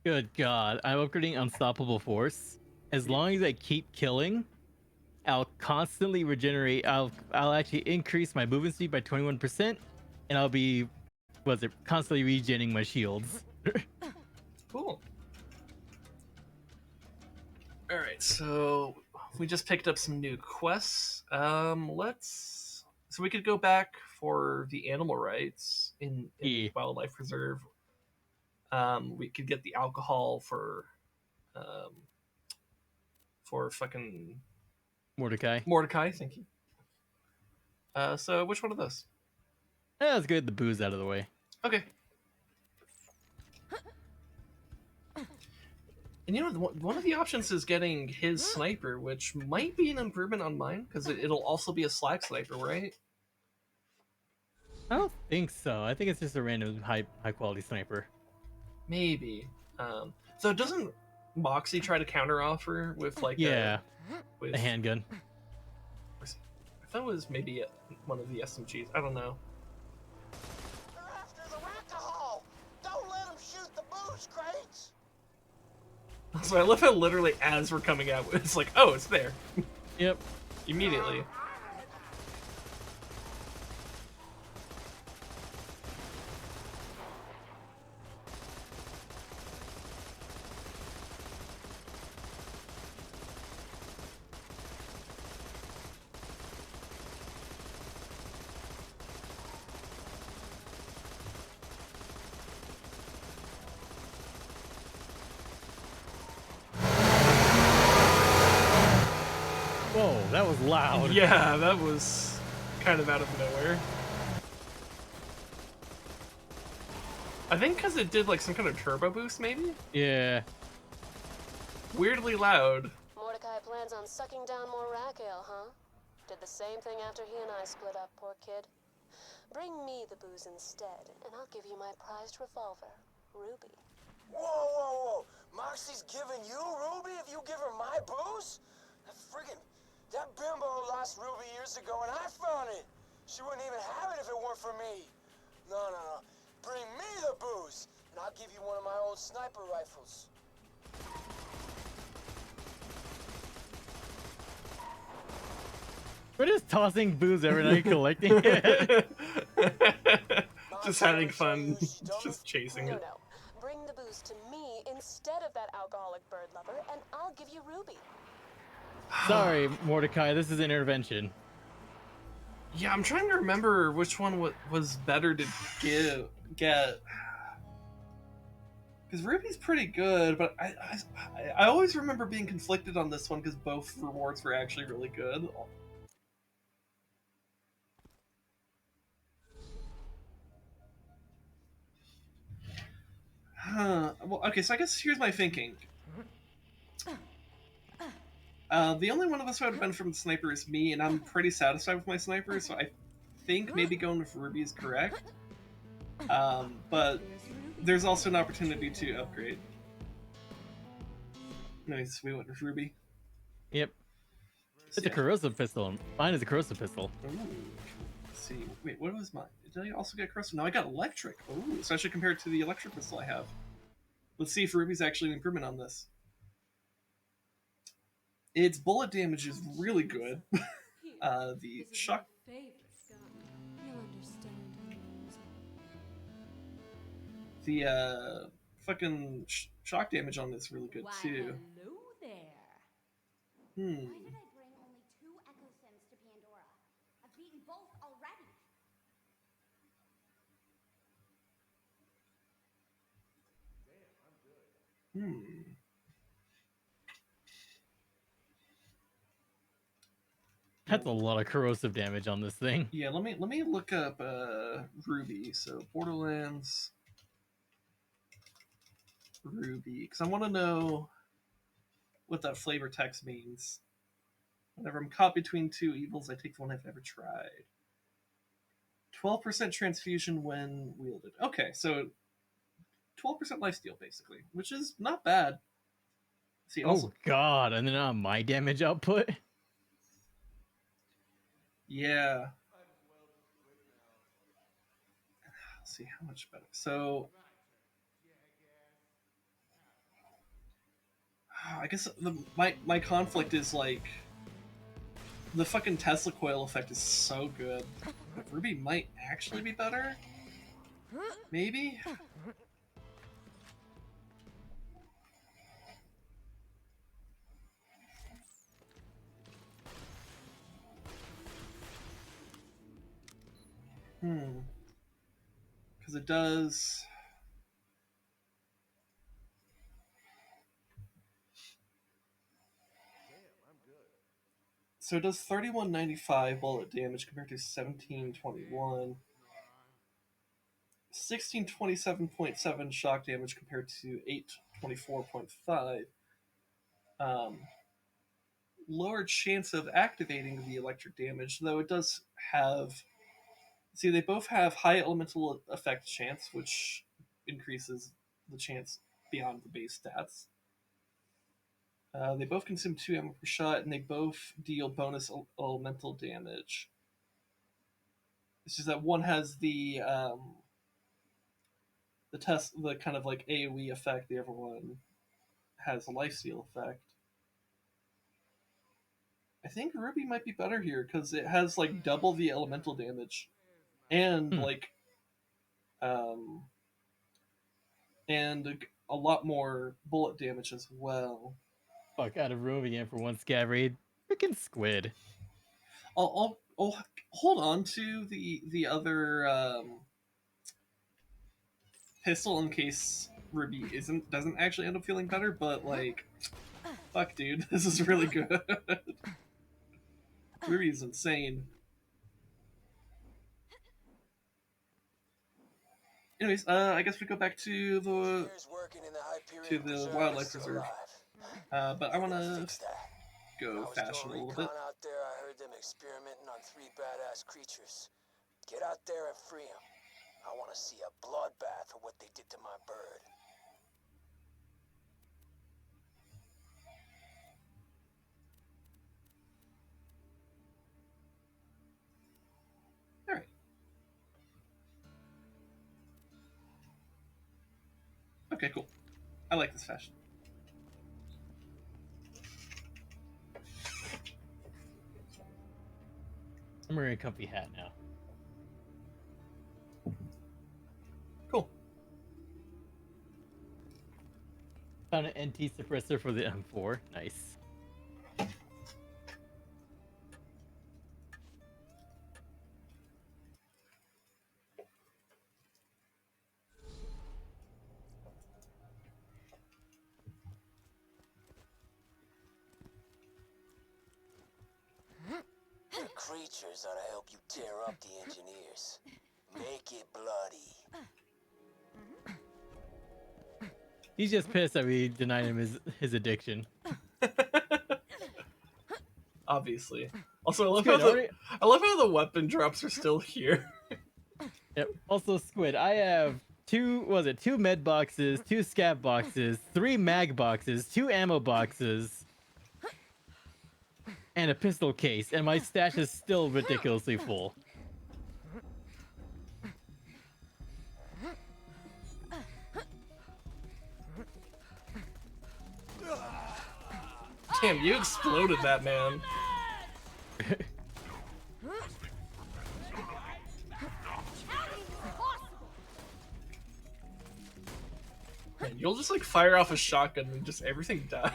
Good God, I'm upgrading Unstoppable Force. As long as I keep killing, I'll constantly regenerate. I'll actually increase my movement speed by 21%, and I'll be was it constantly regenning my shields. Cool. All right, so we just picked up some new quests. So we could go back for the animal rights in Yeah. Wildlife Preserve. We could get the alcohol for fucking Mordecai. Mordecai. Thank you. So which one of those? Yeah, let's get the booze out of the way. Okay. And you know, one of the options is getting his sniper, which might be an improvement on mine, because it'll also be a slag sniper, right? I don't think so. I think it's just a random high quality sniper. Maybe. So doesn't Moxie try to counteroffer with like Yeah, with a handgun. I thought it was maybe one of the SMGs. I don't know. They're after the alcohol! Don't let them shoot the booze crates! So I love how literally as we're coming out, it's like, oh, it's there. Yep. Immediately. Whoa, that was loud. Yeah, that was kind of out of nowhere. I think because it did like some kind of turbo boost, maybe? Yeah. Weirdly loud. Mordecai plans on sucking down more rack ale, huh? Did the same thing after he and I split up, poor kid. Bring me the booze instead, and I'll give you my prized revolver, Ruby. Whoa, whoa, whoa! Moxie's giving you Ruby if you give her my booze? That bimbo lost Ruby years ago and I found it! She wouldn't even have it if it weren't for me! No. Bring me the booze, and I'll give you one of my old sniper rifles. We're just tossing booze every night, collecting it. Just having fun, just chasing it. No. Bring the booze to me instead of that alcoholic bird lover, and I'll give you Ruby. Sorry, Mordecai, this is an intervention. Yeah, I'm trying to remember which one was better to get. Because Ruby's pretty good, but I always remember being conflicted on this one because both rewards were actually really good. Well, okay, so I guess here's my thinking. The only one of us who would have been from the sniper is me, and I'm pretty satisfied with my sniper, so I think maybe going with Ruby is correct. But there's also an opportunity to upgrade. Nice, we went with Ruby. Yep. It's a corrosive pistol. Mine is a corrosive pistol. Ooh. Let's see. Wait, what was mine? Did I also get corrosive? No, I got electric. Ooh, so I should compare it to the electric pistol I have. Let's see if Ruby's actually an improvement on this. Its bullet damage is really good. The shock. The fucking shock damage on this really good too. Hello there. Hmm. Why did I bring only 2 Echo Sims to Pandora? I've beaten both already. Hmm. That's a lot of corrosive damage on this thing. Yeah, let me look up Ruby. So Borderlands Ruby, because I want to know what that flavor text means. Whenever I'm caught between two evils, I take the one I've never tried. 12% transfusion when wielded. Okay, so 12% lifesteal basically, which is not bad. See, also, Oh god, and then on my damage output? yeah. Let's see how much better. So I guess my conflict is like the fucking Tesla coil effect is so good. But Ruby might actually be better. Maybe? Because it does... So it does 3195 bullet damage compared to 1721. 1627.7 shock damage compared to 824.5. Lower chance of activating the electric damage, though it does have... See, they both have high elemental effect chance, which increases the chance beyond the base stats. They both consume 2 ammo per shot, and they both deal bonus elemental damage. It's just that one has the kind of like AoE effect. The other one has a lifesteal effect. I think Ruby might be better here because it has like double the elemental damage, and and a lot more bullet damage as well. Fuck, out of room again for one scav raid. Freaking squid. I'll hold on to the other pistol in case Ruby doesn't actually end up feeling better, but like, fuck, dude, this is really good. Ruby's insane. Anyways, I guess we go back to the Wildlife Preserve. But I want to go fashion a little bit. Out there, I heard them experimenting on 3 badass creatures. Get out there and free them. I want to see a bloodbath of what they did to my bird. All right. Okay, cool. I like this fashion. I'm wearing a comfy hat now. Cool. Found an NT suppressor for the M4. Nice. Creatures ought to help you tear up the engineers. Make it bloody. He's just pissed that we denied him his addiction. Obviously. Also, I love how the weapon drops are still here. Yep. Also, Squid, I have two med boxes, 2 scav boxes, 3 mag boxes, 2 ammo boxes, and a pistol case, and my stash is still ridiculously full. Damn, you exploded that, man. You'll just like fire off a shotgun and just everything dies.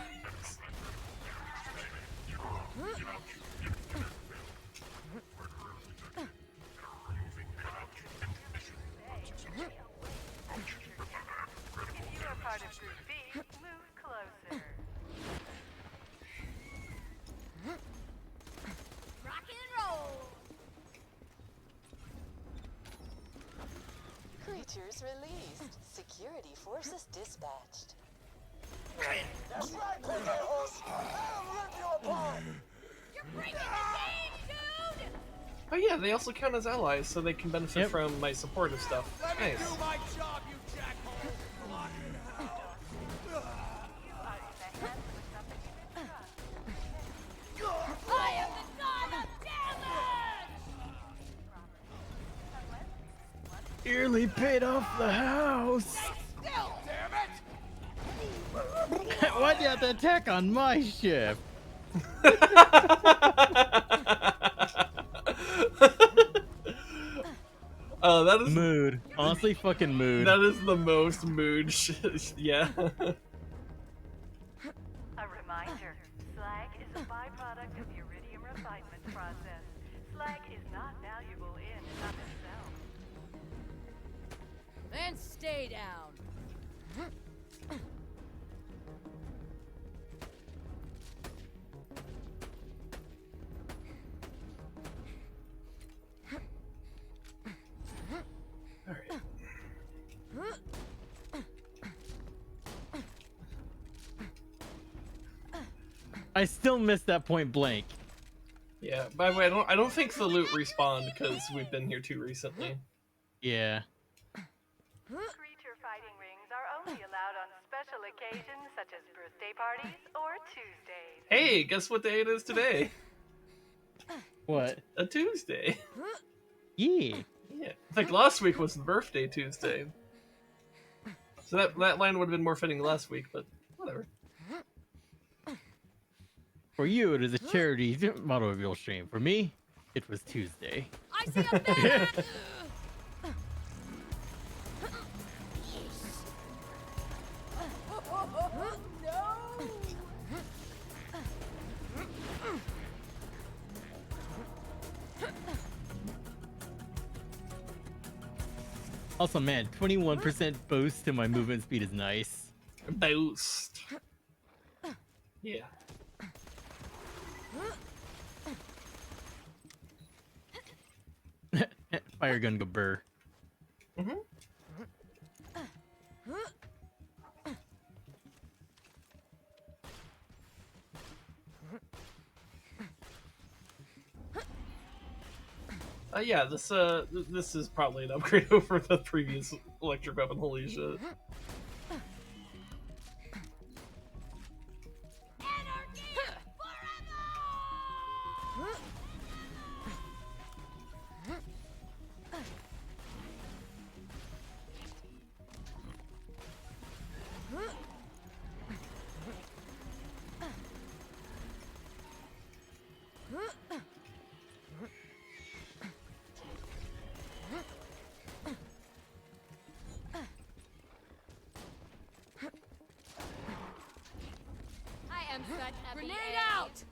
Creatures released. Security forces dispatched. That's right, pendejos! I'll rip you apart! You're breaking the game, dude! Oh yeah, they also count as allies, so they can benefit from my supportive stuff. Let Nice. me do my job, you jackhole! Lock it out! I am the god of damage! Nearly paid off the house. Still, damn it! Why'd you have to attack on my ship? Oh, that is Mood. Honestly, fucking mood. that is the most mood shit. Yeah. A reminder, slag is a byproduct of the iridium refinement process. Slag is not valuable in and of itself. Then stay down. All right. I still missed that point blank. Yeah. By the way, I don't think the loot respawned because we've been here too recently. Yeah. Creature fighting rings are only allowed on special occasions such as birthday parties or Tuesdays. Hey, guess what day it is today? What? A Tuesday. Yeah. Yeah. I think last week was the birthday Tuesday. So that line would have been more fitting last week, but whatever. For you, it is a charity model reveal stream. For me, it was Tuesday. I see a man! Also, man, 21% boost to my movement speed is nice. Boost. Yeah. Fire gun go burr. Mm-hmm. Yeah, this is probably an upgrade over the previous electric weapon. Holy shit! I am such a grenade out!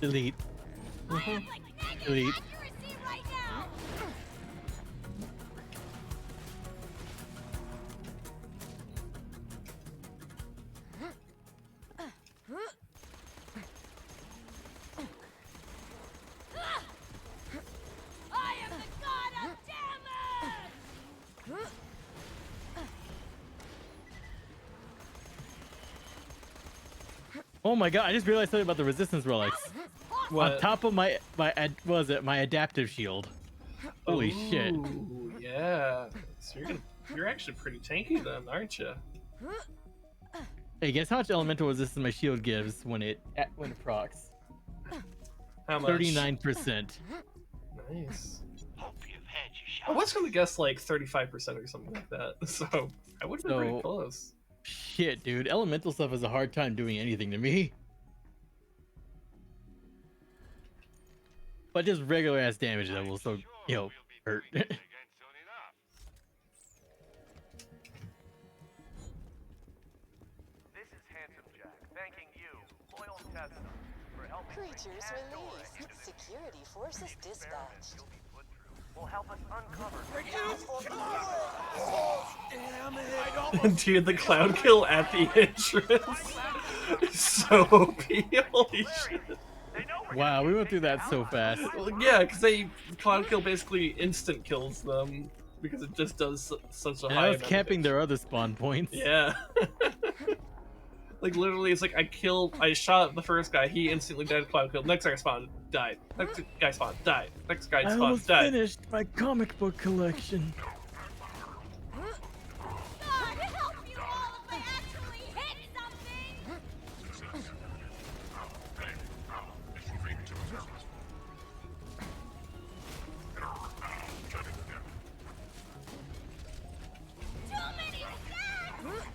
Delete. Delete. Accuracy right now! I am the god of damage! Oh my god! I just realized something about the resistance relics. On top of my my adaptive shield. Holy shit! Ooh, yeah. So you're actually pretty tanky then, aren't you? Hey, guess how much elemental resistance my shield gives when it procs? How much? 39%. Nice. Hope you've had your I shot. was gonna guess like 35% or something like that. So I would have been pretty So- close. Shit, dude. Elemental stuff has a hard time doing anything to me. But just regular ass damage that will so hurt. Again soon enough. This is Handsome Jack, thanking you, loyal Tessa, for helping bring Creatures Pandora released. into the Security forces experiments dispatched. you'll be put through will help us uncover. Dude, the cloud kill at the entrance. So OP. Holy shit. Wow, we went through that so fast. Well, yeah, because cloud kill basically instant kills them because it just does such a And high. I was amount of capping damage. their other spawn points. Yeah. Like literally, it's like I shot the first guy, he instantly died. Cloud kill. Next guy spawned, died. Next guy spawned, died. Next guy I spawned, almost died. finished my comic book collection. God help you all if I actually hit something! Too many stacks!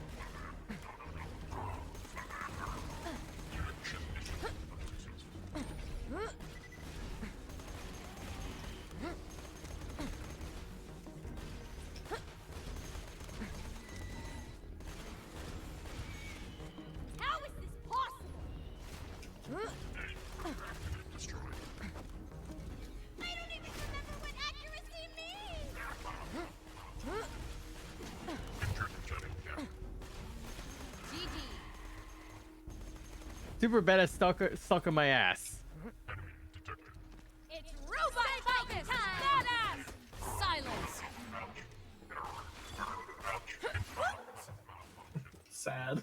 I don't even remember what accuracy means! GG. Super badass stalker my ass. It's robot fight time! Badass! Silence! Sad.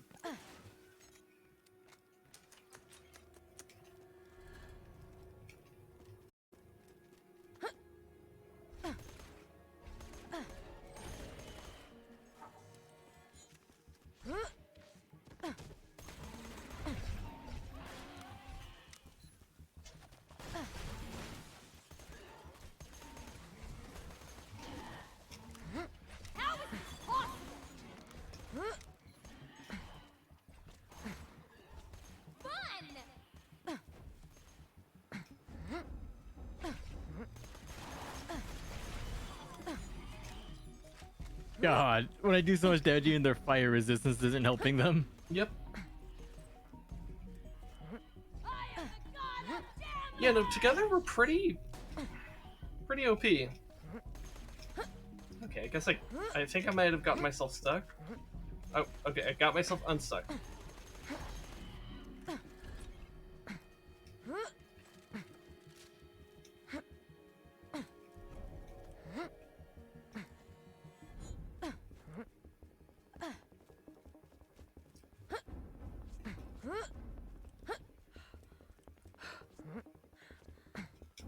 How is this possible? Fun! God, when I do so much damage, even their fire resistance isn't helping them. Yep. I am the god of damn! Yeah, no, together we're pretty OP. Okay, I guess I think I might have gotten myself stuck. Oh, okay, I got myself unstuck.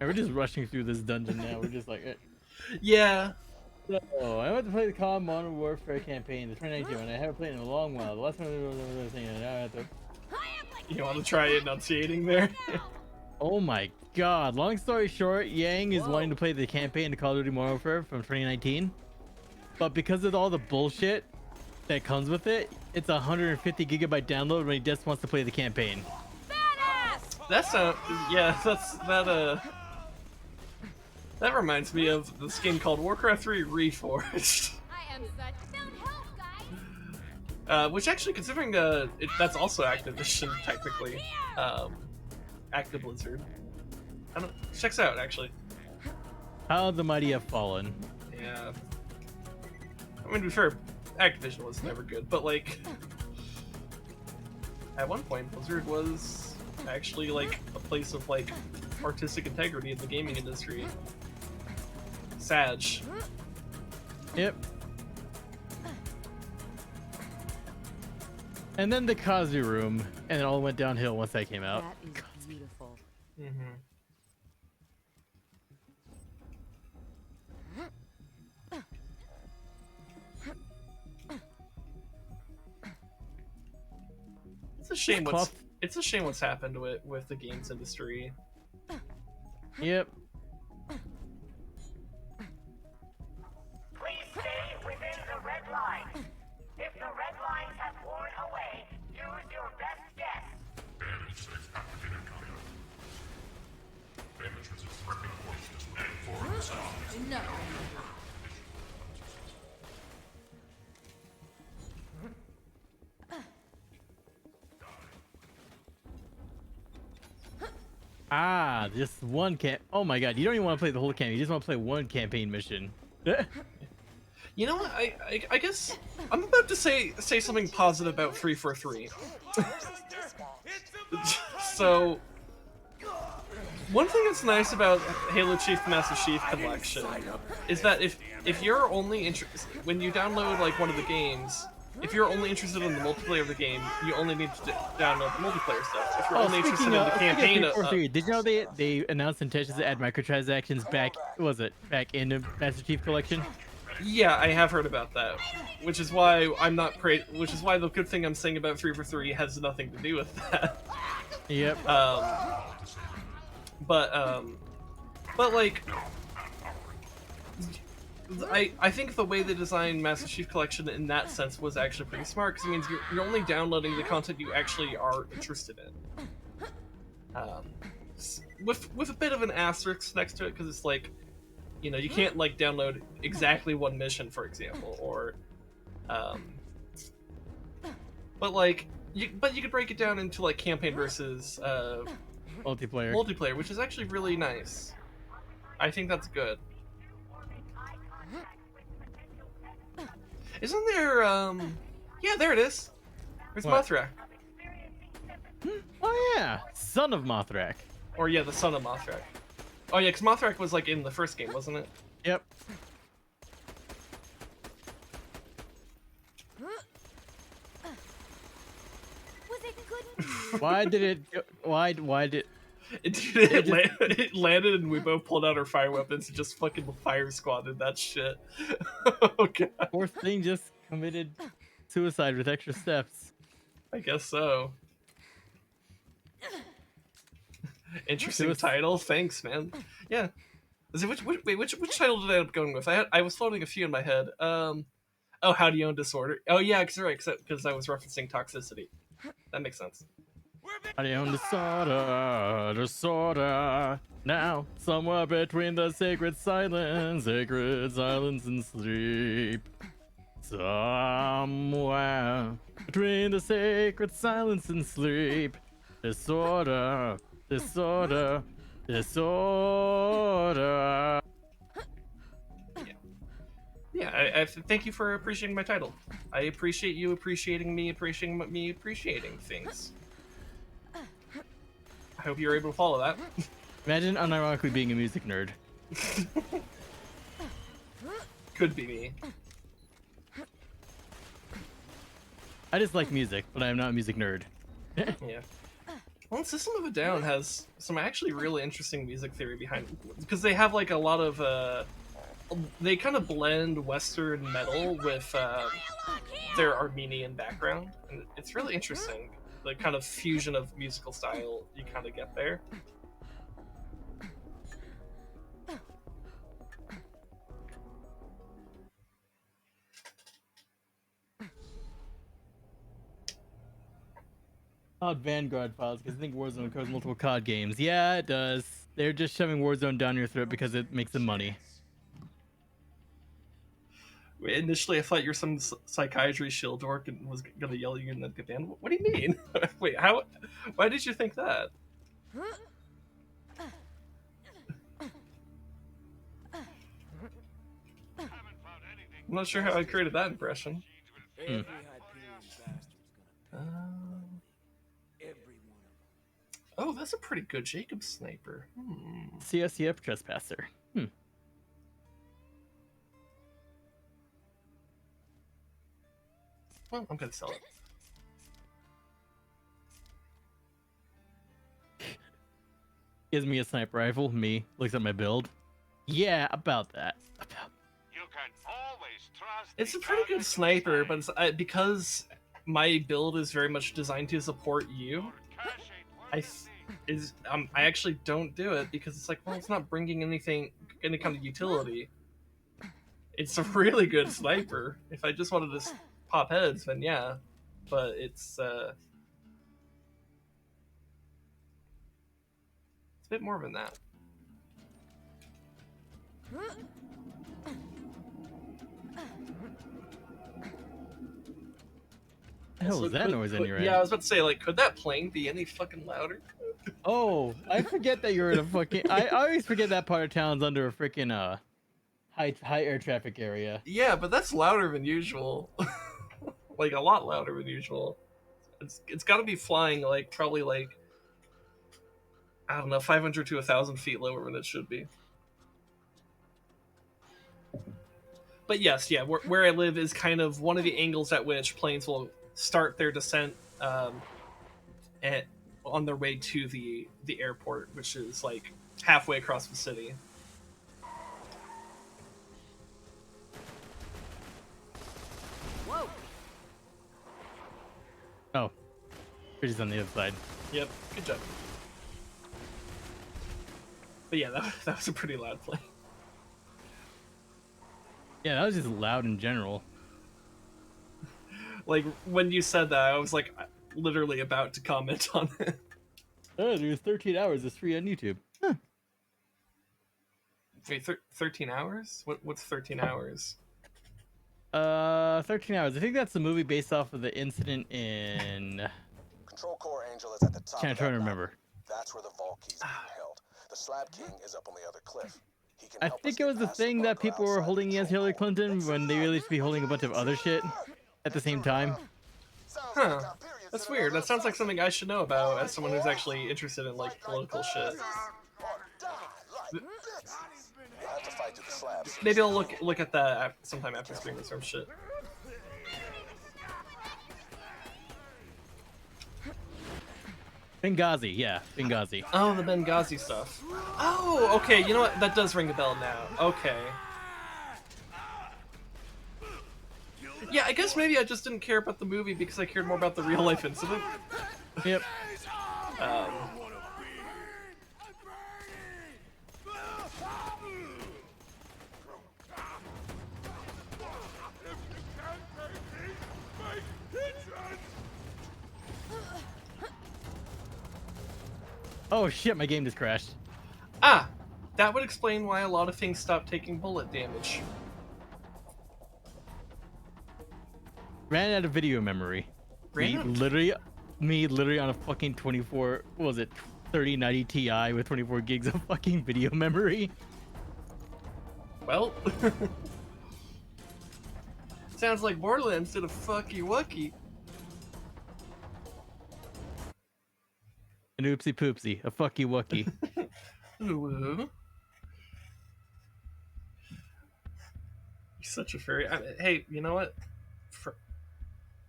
And we're just rushing through this dungeon now. We're just like, Yeah. oh, I went to play the COD Modern Warfare campaign, the 2019 one. I haven't played in a long while. The last one I was thinking, now I have to. You want to try enunciating there? Oh my god. Long story short, Yang is wanting to play the campaign of Call of Duty Modern Warfare from 2019. But because of all the bullshit that comes with it, it's a 150 gigabyte download when he just wants to play the campaign. That's yeah, that reminds me of the skin called Warcraft 3 Reforged. I am such. Don't help, guys! Which actually, considering that's also Activision technically, Active Blizzard. I don't checks out actually. How the mighty have fallen. Yeah. I mean, to be fair, Activision was never good, but like, at one point, Blizzard was actually like a place of like artistic integrity in the gaming industry. Sag. Yep. And then the Kazu room, and it all went downhill once that came out. That is beautiful. Mm-hmm. It's a shame what's happened with the games industry. Yep. Please stay within the red lines. If the red lines have worn away, use your best guess. No. Ah, just one oh my god, you don't even want to play the whole campaign, you just want to play one campaign mission. You know what? I guess I'm about to say something positive about 343. So, one thing that's nice about Halo Chief Master Chief Collection is that if you're only interested when you download like one of the games, if you're only interested in the multiplayer of the game, you only need to download the multiplayer stuff. If you're only interested in the campaign, did you know they announced intentions to add microtransactions back? Back in the Master Chief Collection? Yeah, I have heard about that, which is why I'm not which is why the good thing I'm saying about 343 has nothing to do with that. Yep. But like, I think the way they designed Master Chief Collection in that sense was actually pretty smart, because it means you're only downloading the content you actually are interested in. With a bit of an asterisk next to it, because it's like, you know, you can't like download exactly one mission, for example, or, but like, you could break it down into like campaign versus multiplayer. which is actually really nice. I think that's good. Isn't there, yeah, there it is. There's What? Mothra. Oh yeah, son of Mothrak. Or yeah, the son of Mothrak. Oh yeah, because Mothrak was like in the first game, wasn't it? Yep. Was it good? Why did it? Why did? It landed and we both pulled out our fire weapons and just fucking fire squatted that shit. Oh god. Poor thing just committed suicide with extra steps. I guess so. Interesting title. Thanks, man. Yeah. Is it which title did I end up going with? I was floating a few in my head. Oh, How Do You Own Disorder? Oh yeah, because I was referencing toxicity. That makes sense. How do you own disorder? Now, somewhere between the sacred silence and sleep. Somewhere between the sacred silence and sleep. Disorder. Yeah, I thank you for appreciating my title. I appreciate you appreciating me appreciating things. I hope you're able to follow that. Imagine unironically being a music nerd. Could be me. I just like music, but I am not a music nerd. Yeah. Well, System of a Down has some actually really interesting music theory behind it, because they have like a lot of they kind of blend Western metal with their Armenian background, and it's really interesting. The kind of fusion of musical style you kind of get there. COD Vanguard files, because I think Warzone covers multiple COD games. Yeah, it does. They're just shoving Warzone down your throat because it makes them money. Initially, I thought you were some psychiatry shill dork and was gonna yell at you in the band. What do you mean? Wait, how? Why did you think that? I'm not sure how I created that impression. Oh, that's a pretty good Jacob sniper. CSCF trespasser. Well, I'm gonna sell it. Gives me a sniper rifle. Me looks at my build. Yeah, about that. You can always trust. It's a pretty good sniper, but it's, because my build is very much designed to support you. I actually don't do it because it's like, well, it's not bringing any kind of utility. It's a really good sniper. If I just wanted to pop heads, then yeah, but it's a bit more than that. The hell was that noise on your end? Yeah, I was about to say, like, could that plane be any fucking louder? Oh, I forget that you're in a fucking. I always forget that part of town's under a freaking high air traffic area. Yeah, but that's louder than usual. Like a lot louder than usual. It's got to be flying like probably like, I don't know, 500 to 1,000 feet lower than it should be. But yes, yeah, where I live is kind of one of the angles at which planes will start their descent on their way to the airport, which is like halfway across the city. Whoa! Oh, Bridges on the other side. Yep, good job. But yeah, that was a pretty loud play. Yeah, that was just loud in general. Like, when you said that, I was like literally about to comment on it. Oh, there's 13 hours. It's free on YouTube. Huh. Wait, 13 hours? What's 13 hours? 13 hours. I think that's the movie based off of the incident in. Control Core Angel is at the top. Can't try to remember. That's where the vault key's being held. The Slab King is up on the other cliff. He can I help us think it get was the past thing that bunker people were outside the holding against control Hillary core. Clinton when they really should be holding a bunch of other shit at the same time. Huh. That's weird. That sounds like something I should know about as someone who's actually interested in, like, political shit. You'll have to fight through the slabs. Maybe I'll look at that sometime after streaming some shit. Benghazi, yeah, Benghazi. Oh, the Benghazi stuff. Oh, okay, you know what? That does ring a bell now. Okay. Yeah, I guess maybe I just didn't care about the movie because I cared more about the real-life incident. Yep. Oh shit, my game just crashed. Ah! That would explain why a lot of things stopped taking bullet damage. Ran out of video memory. Me literally on a fucking 24, what was it, 3090 Ti with 24 gigs of fucking video memory. Well, sounds like Borderlands did a fucky wucky. An oopsie poopsie, a fucky wucky. Ooh. You're such a furry. I mean, hey, you know what?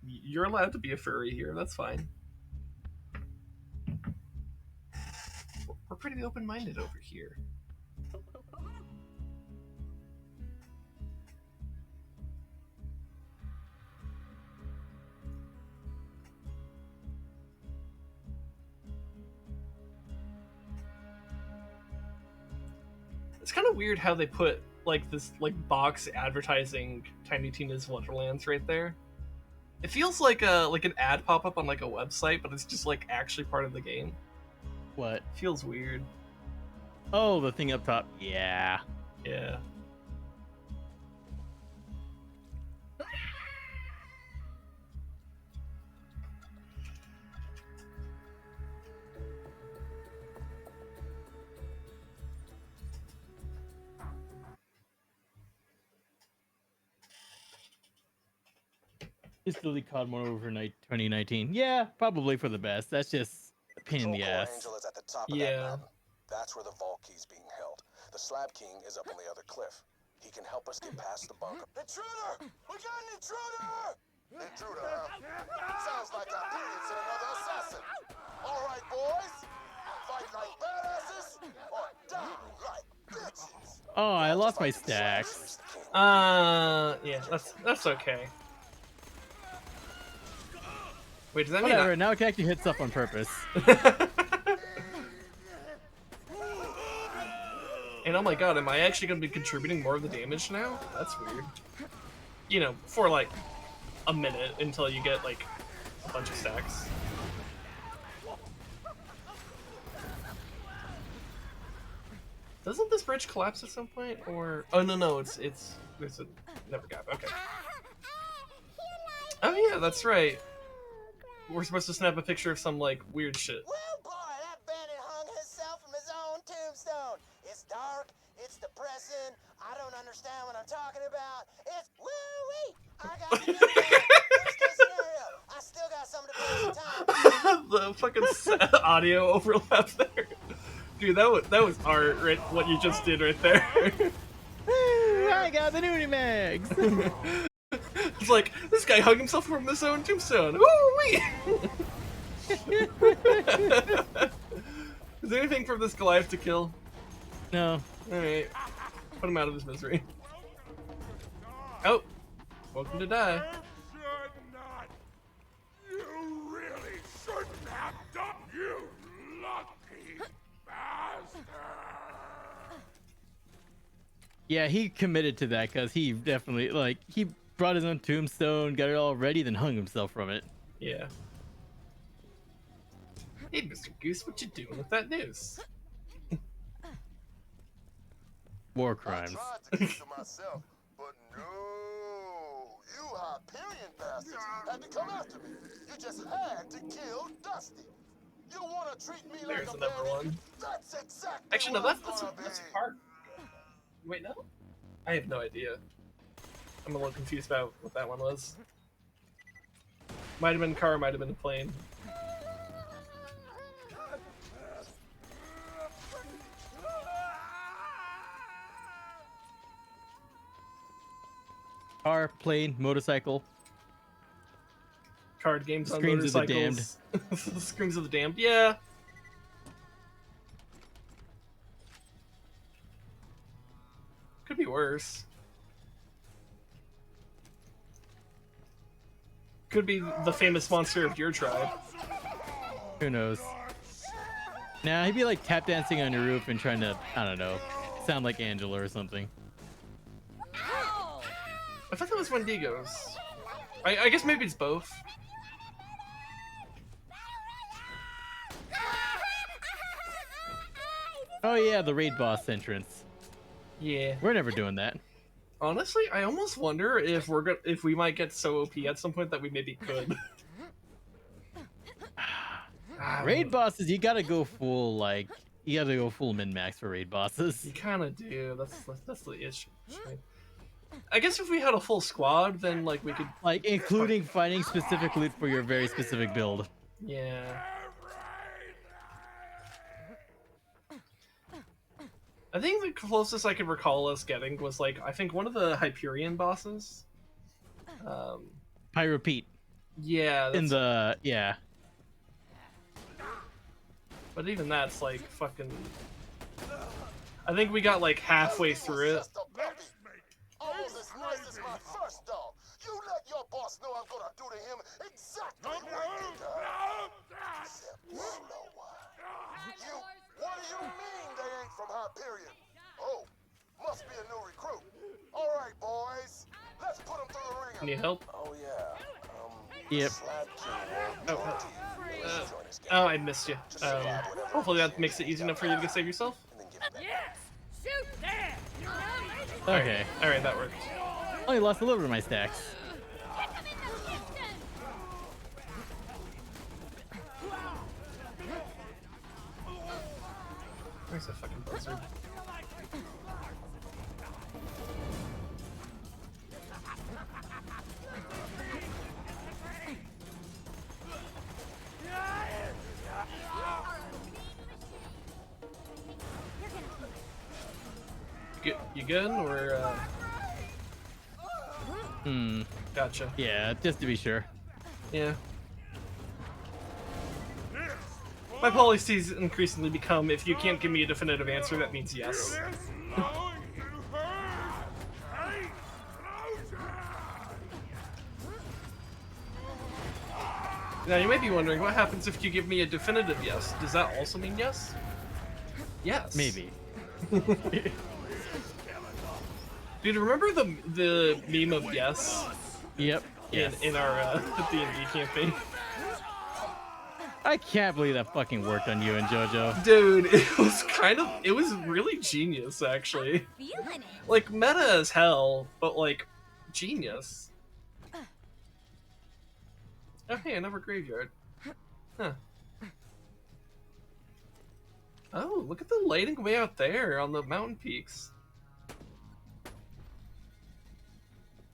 You're allowed to be a furry here. That's fine. We're pretty open-minded over here. It's kind of weird how they put like this box advertising Tiny Tina's Wonderlands right there. It feels like an ad pop-up on like a website, but it's just like actually part of the game. What? It feels weird. Oh, the thing up top. Yeah. Yeah. Just delete COD Modern Warfare 2019. Yeah, probably for the best. That's just a pain in the ass. Angel is at the top of that mountain. That's where the vault key's being held. The Slab King is up on the other cliff. He can help us get past the bunker. Intruder! We got an intruder! Intruder, huh? Sounds like our periods in another assassin. All right, boys. Fight like badasses or die like bitches. Oh, I lost my stacks. Yeah, that's okay. Wait, does that mean whatever? Now I can actually hit stuff on purpose. And oh my god, am I actually going to be contributing more of the damage now? That's weird. You know, for like a minute until you get like a bunch of stacks. Doesn't this bridge collapse at some point? Or oh no, it's there's a never gap. Okay. Oh yeah, that's right. We're supposed to snap a picture of some like weird shit. Well, boy, that bandit hung himself from his own tombstone. It's dark. It's depressing. I don't understand what I'm talking about. It's woo-wee. I got the worst case scenario. I still got something to pass the time. The fucking audio overlap there. Dude, that was art, right? What you just did right there. I got the nudie mags. It's like, this guy hung himself from his own tombstone. Woo-wee! Is there anything from this Goliath to kill? No. Alright. Put him out of his misery. Oh! Welcome to die. You really shouldn't have done, you lucky bastard! Yeah, he committed to that because he definitely, like, he brought his own tombstone, got it all ready, then hung himself from it. Yeah. Hey, Mr. Goose, what you doing with that noose? War crimes. I tried to keep to myself, but no. You Hyperion bastards had to come after me. You just had to kill Dusty. You wanna treat me There's like a another bandit? one. That's exactly Actually, no, what that's I'm a gonna be. park. Wait, no? I have no idea. I'm a little confused about what that one was. Might have been a car, might have been a plane. Car, plane, motorcycle. Card games on Screams of the motorcycles. Screams of the Damned, yeah. Could be worse. Could be the famous monster of your tribe. Who knows? Nah, he'd be like tap dancing on your roof and trying to, I don't know, sound like Angela or something. I thought that was Wendigos. I guess maybe it's both. Oh yeah, the raid boss entrance. Yeah. We're never doing that. Honestly, I almost wonder if we might get so OP at some point that we maybe could. Raid bosses, you gotta go full min-max for raid bosses. You kind of do. That's the issue. I guess if we had a full squad, then like we could like including finding specific loot for your very specific build. Yeah. I think the closest I could recall us getting was like I think one of the Hyperion bosses. Pyro Pete. Yeah. In the yeah. But even that's like fucking. I think we got like halfway through it. Almost as nice as my first dog. You let your boss know I'm gonna do to him exactly what he did to her. Except slower. You, what do you mean they ain't from Hyperion? Oh, must be a new recruit. All right, boys, let's put him through the ringer. Need help? Oh yeah. Yep. Slab King won't talk to you. Join his gang. Oh, I missed you. Hopefully that makes it easy enough for you to save yourself. Yes! Shoot there! Okay. Alright, that worked. Only lost a little bit of my stacks. Where's that fucking buzzard? You good? Or Gotcha. Yeah, just to be sure. Yeah. My policies increasingly become, if you can't give me a definitive answer, that means yes. Now you might be wondering, what happens if you give me a definitive yes? Does that also mean yes? Yes. Maybe. Dude, remember the meme of yes? Yep. In our D&D campaign? I can't believe that fucking worked on you and JoJo. Dude, it was really genius, actually. Like, meta as hell, but, like, genius. Oh, hey, another graveyard. Huh. Oh, look at the lighting way out there on the mountain peaks.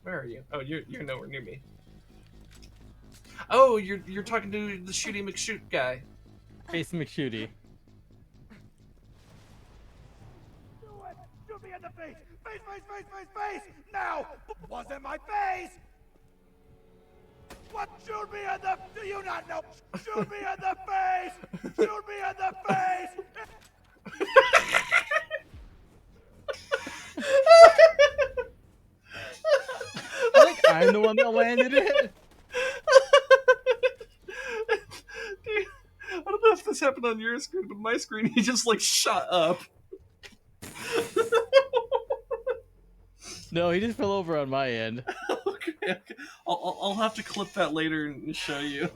Where are you? Oh, you're nowhere near me. Oh, you're talking to the Shooty McShoot guy. Face McShooty. Do it! Shoot me in the face! Face, face, face, face, face! Now! Wasn't my face! What? Shoot me in the... Do you not know? Shoot me in the face! Shoot me in the face! I think I'm the one that landed it. Dude, I don't know if this happened on your screen, but my screen, he just like shot up. No, he just fell over on my end. Okay. I'll have to clip that later and show you.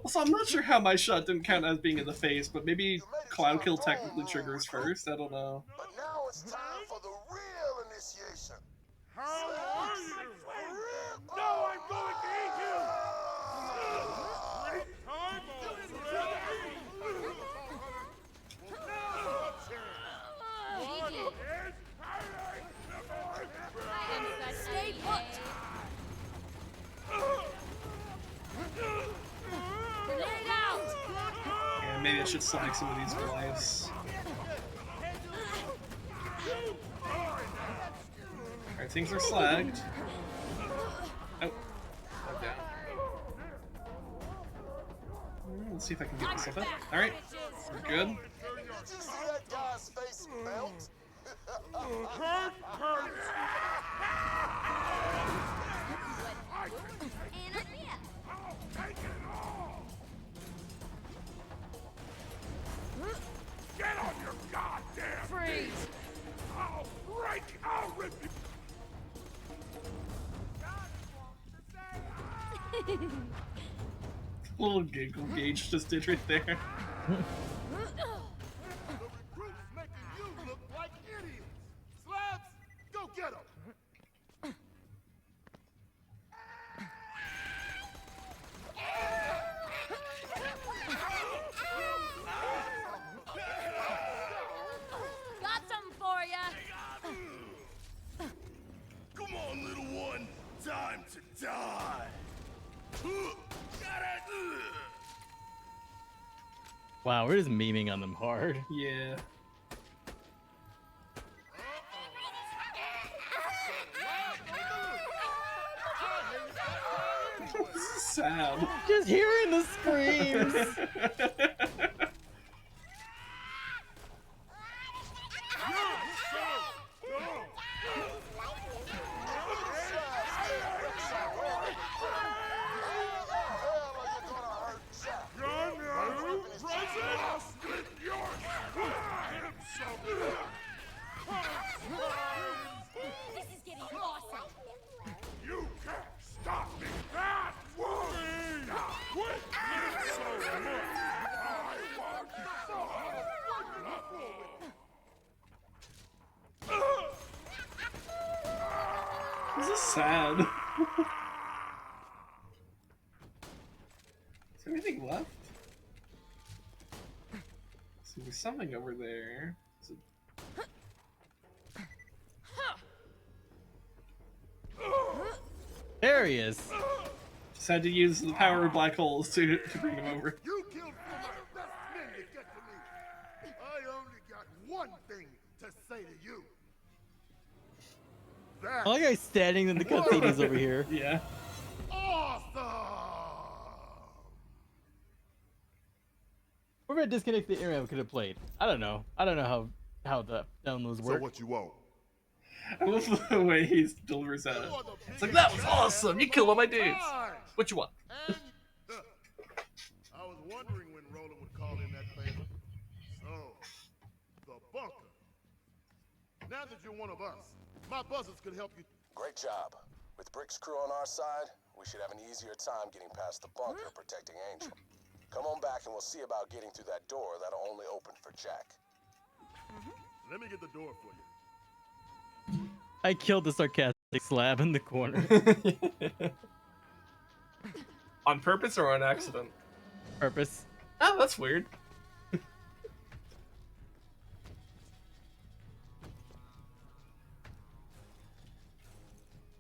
Also, I'm not sure how my shot didn't count as being in the face, but maybe Cloud Kill technically triggers first. I don't know. But now it's time for the Stay put! Grenade out! Yeah, maybe I should slag some of these Goliaths. Alright, things are slagged. Oh. I'm down. Let's see if I can get myself up. Alright. We're good. Did you see that guy's face melt? Get on your goddamn Freeze! I'll rip you. Little giggle Gage just did right there. The recruit's making you look like idiots. Slabs, go get him. Got something for ya! Come on, little one. Time to die. Wow, we're just memeing on them hard. Yeah. This is sad. Just hearing the screams. This is getting awesome. You can't stop me. That won't stop. Quit so much. This is sad. Is there anything left? So there's something over there. Is it... There he is. Just had to use the power of black holes to bring him over. You killed some of the best men to get to me. I only got one thing to say to you. I like how he's standing in the cutscenes over here. Yeah. Awesome! We're gonna disconnect the area we could have played. I don't know. I don't know how the downloads work. So what you want? I love the way he delivers that. It's like, that was awesome! You killed all my dudes! What you want? And, I was wondering when Roland would call in that favor. So, the bunker. Now that you're one of us, my buzzers could help you. Great job. With Brick's crew on our side, we should have an easier time getting past the bunker protecting Angel. Come on back and we'll see about getting through that door that'll only open for Jack. Let me get the door for you. I killed the sarcastic slab in the corner. On purpose or on accident? Purpose. Oh, that's weird.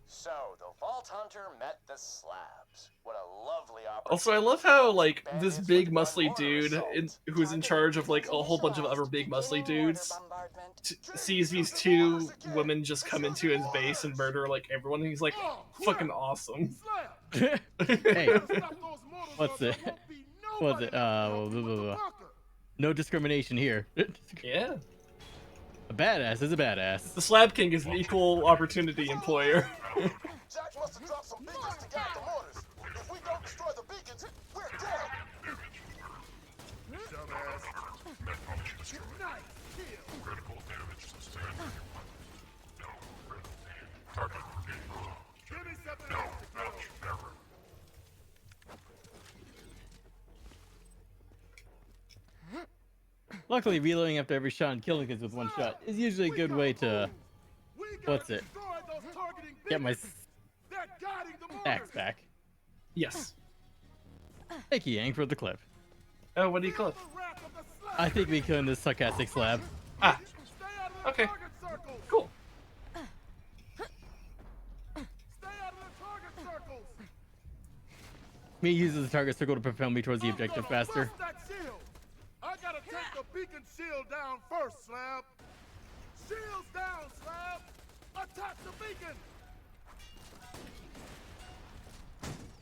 So, the Vault Hunter met the Slabs. What a lovely opportunity. Also, I love how, like, this big muscly dude who's in charge of, like, a whole bunch of other big muscly dudes sees these two women just come into his base and murder, like, everyone, and he's like, fucking awesome. Hey, what's it? What's it? Blah, blah, blah. No discrimination here. Yeah. A badass is a badass. The Slab King is an equal opportunity employer. Jack must have dropped some beacons to guide the mortars. If we don't destroy the beacons, we're dead. Dumbass. Nice kill. Critical damage sustained. No critical damage. Target removed. Give me something else to kill. Error. Luckily, reloading after every shot and killing things with one shot is usually a good way to, what's it, get my axe back. Yes. Thank you, Yang, for the clip. Oh, what do you call it? I think we killed this sarcastic slab. Ah. Okay. Cool. Me uses the target circle to propel me towards the I'm objective gonna faster. bust that shield. I gotta take the beacon shield down first, Slab. Shields down, Slab. Attack the beacon.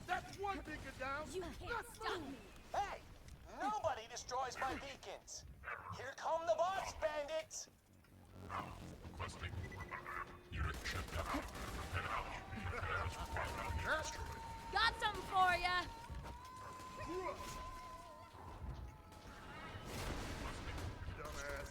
That's one beacon down. You can't stop me. Hey, nobody destroys my beacons. Here come the boss bandits. Got something for ya. Dumbass.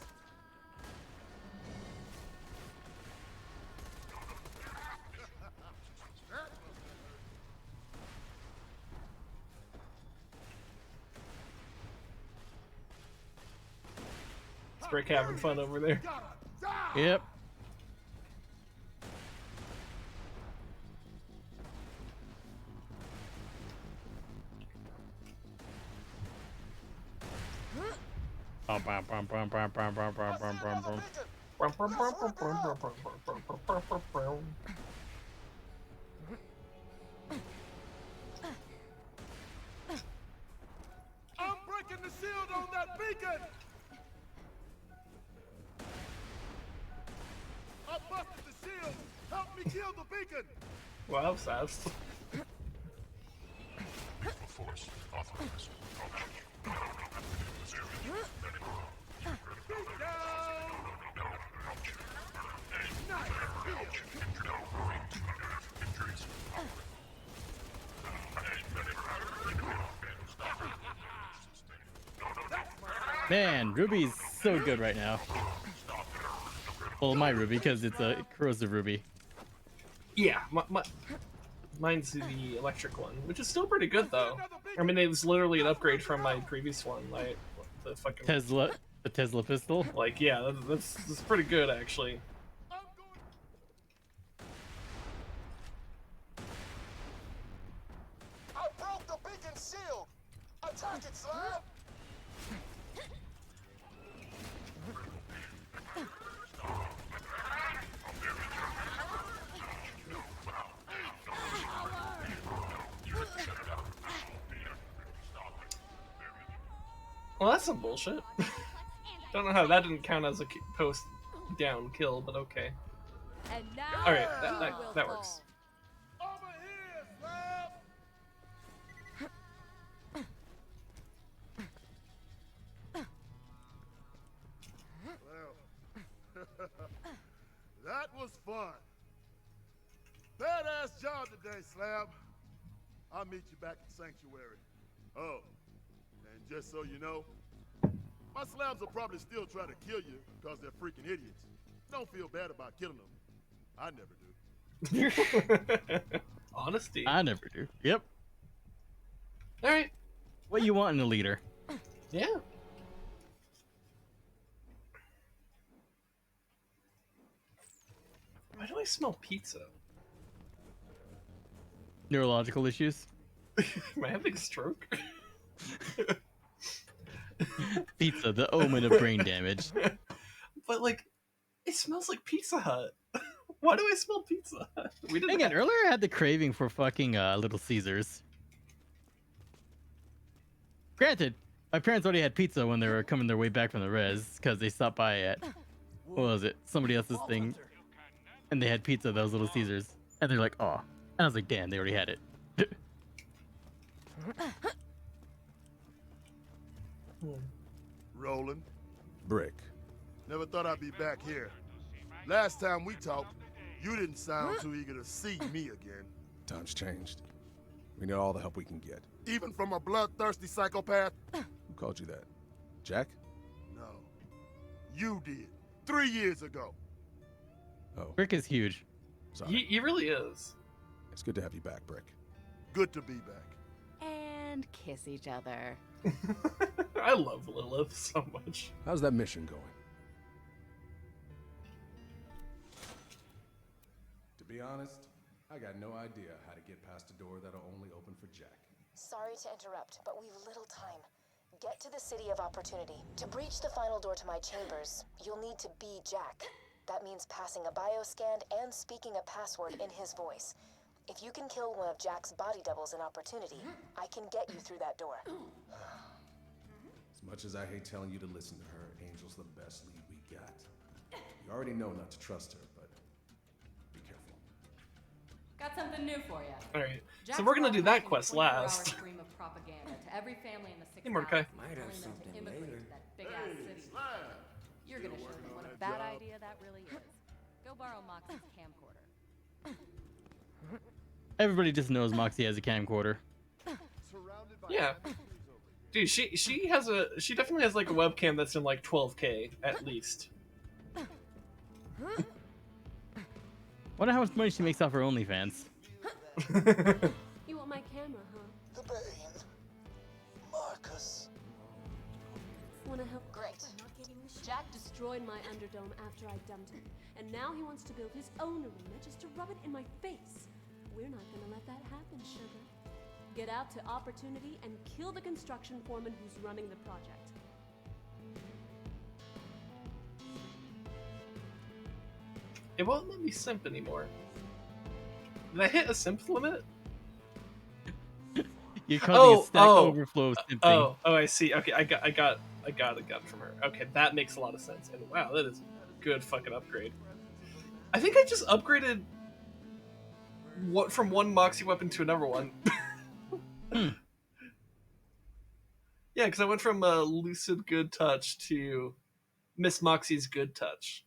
It's Brick having fun over there. Gotta die. Yep. Bum, bum, bum, bum, bum, bum, bum, bum, bum, bum, bum. I'm breaking the shield on that beacon. I busted the shield. Help me kill the beacon. Wow, that was fast. Beat down. Nice. Man, Ruby's so good right now. Well, my Ruby, because it's a corrosive Ruby. Yeah, mine's the electric one, which is still pretty good though. I mean, it was literally an upgrade from my previous one, like the fucking Tesla, the Tesla pistol. Like, yeah, that's pretty good actually. I broke the beacon shield. Attack it, Slab. Well, that's some bullshit. Don't know how that didn't count as a post down kill, but okay. And now All right, you that will works. fall. Over here, Slab. Well, that was fun. Badass job today, Slab. I'll meet you back at Sanctuary. Oh, and just so you know, my slabs will probably still try to kill you because they're freaking idiots. Don't feel bad about killing them. I never do. Honesty. I never do. Yep. All right. What you want in a leader? Yeah. Why do I smell pizza? Neurological issues? Am I having a stroke? Pizza, the omen of brain damage. But like, it smells like Pizza Hut. Why do I smell Pizza Hut? We didn't. Again, earlier I had the craving for fucking Little Caesars. Granted, my parents already had pizza when they were coming their way back from the res because they stopped by at, what was it, somebody else's thing, and they had pizza, those Little Caesars, and they're like, oh. And I was like, damn, they already had it. Rolling. Brick. Never thought I'd be back here. Last time we talked, you didn't sound too eager to see me again. Times changed. We need all the help we can get. Even from a bloodthirsty psychopath? Who called you that? Jack? No. You did. 3 years ago. Oh, Brick is huge. sorry. He really is. It's good to have you back, Brick. Good to be back. And kiss each other. I love Lilith so much. How's that mission going? To be honest, I got no idea how to get past a door that'll only open for Jack. Sorry to interrupt, but we've little time. Get to the City of Opportunity. To breach the final door to my chambers, you'll need to be Jack. That means passing a bioscan and speaking a password in his voice. If you can kill one of Jack's body doubles in Opportunity, I can get you through that door. As much as I hate telling you to listen to her, Angel's the best lead we got. You already know not to trust her, but be careful. Got something new for you. All right, so we're gonna do that quest last. Stream of propaganda to every family in the Hey, Mordecai. Might have something later. That big ass city. You're gonna show them what a bad idea that really is. Go borrow Moxie's camcorder. Everybody just knows Moxie has a camcorder. Yeah. Dude, she definitely has like a webcam that's in like 12K at least. Wonder how much money she makes off her OnlyFans. You want my camera, huh? The Bane. Marcus. Wanna help? Great. Jack destroyed my Underdome after I dumped him, and now he wants to build his own arena just to rub it in my face. We're not gonna let that happen, sugar. Get out to Opportunity and kill the construction foreman who's running the project. It won't let me simp anymore. Did I hit a simp limit? You're causing a stack overflow of simping. Oh, I see. Okay, I got a gun from her. Okay, that makes a lot of sense. And wow, that is a good fucking upgrade. I think I just upgraded from one Moxie weapon to another one. Yeah, because I went from Lucid Good Touch to Miss Moxie's Good Touch.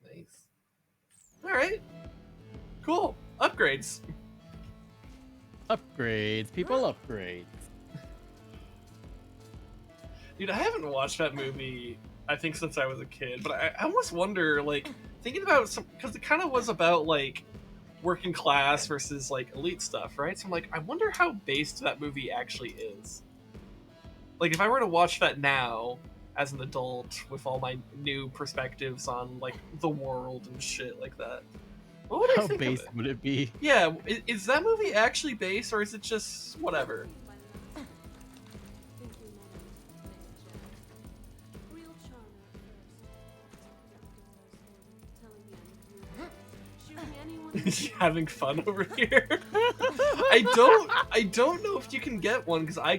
Nice. Alright. Cool. Upgrades. Upgrades. People upgrades. Dude, I haven't watched that movie, I think, since I was a kid, but I almost wonder, like, thinking about some, because it kind of was about, like, working class versus, like, elite stuff, right? So I'm like, I wonder how based that movie actually is. Like, if I were to watch that now, as an adult, with all my new perspectives on, like, the world and shit like that, what would I think of How based it? would it be? Yeah, is that movie actually based, or is it just whatever? Having fun over here. I don't know if you can get one because I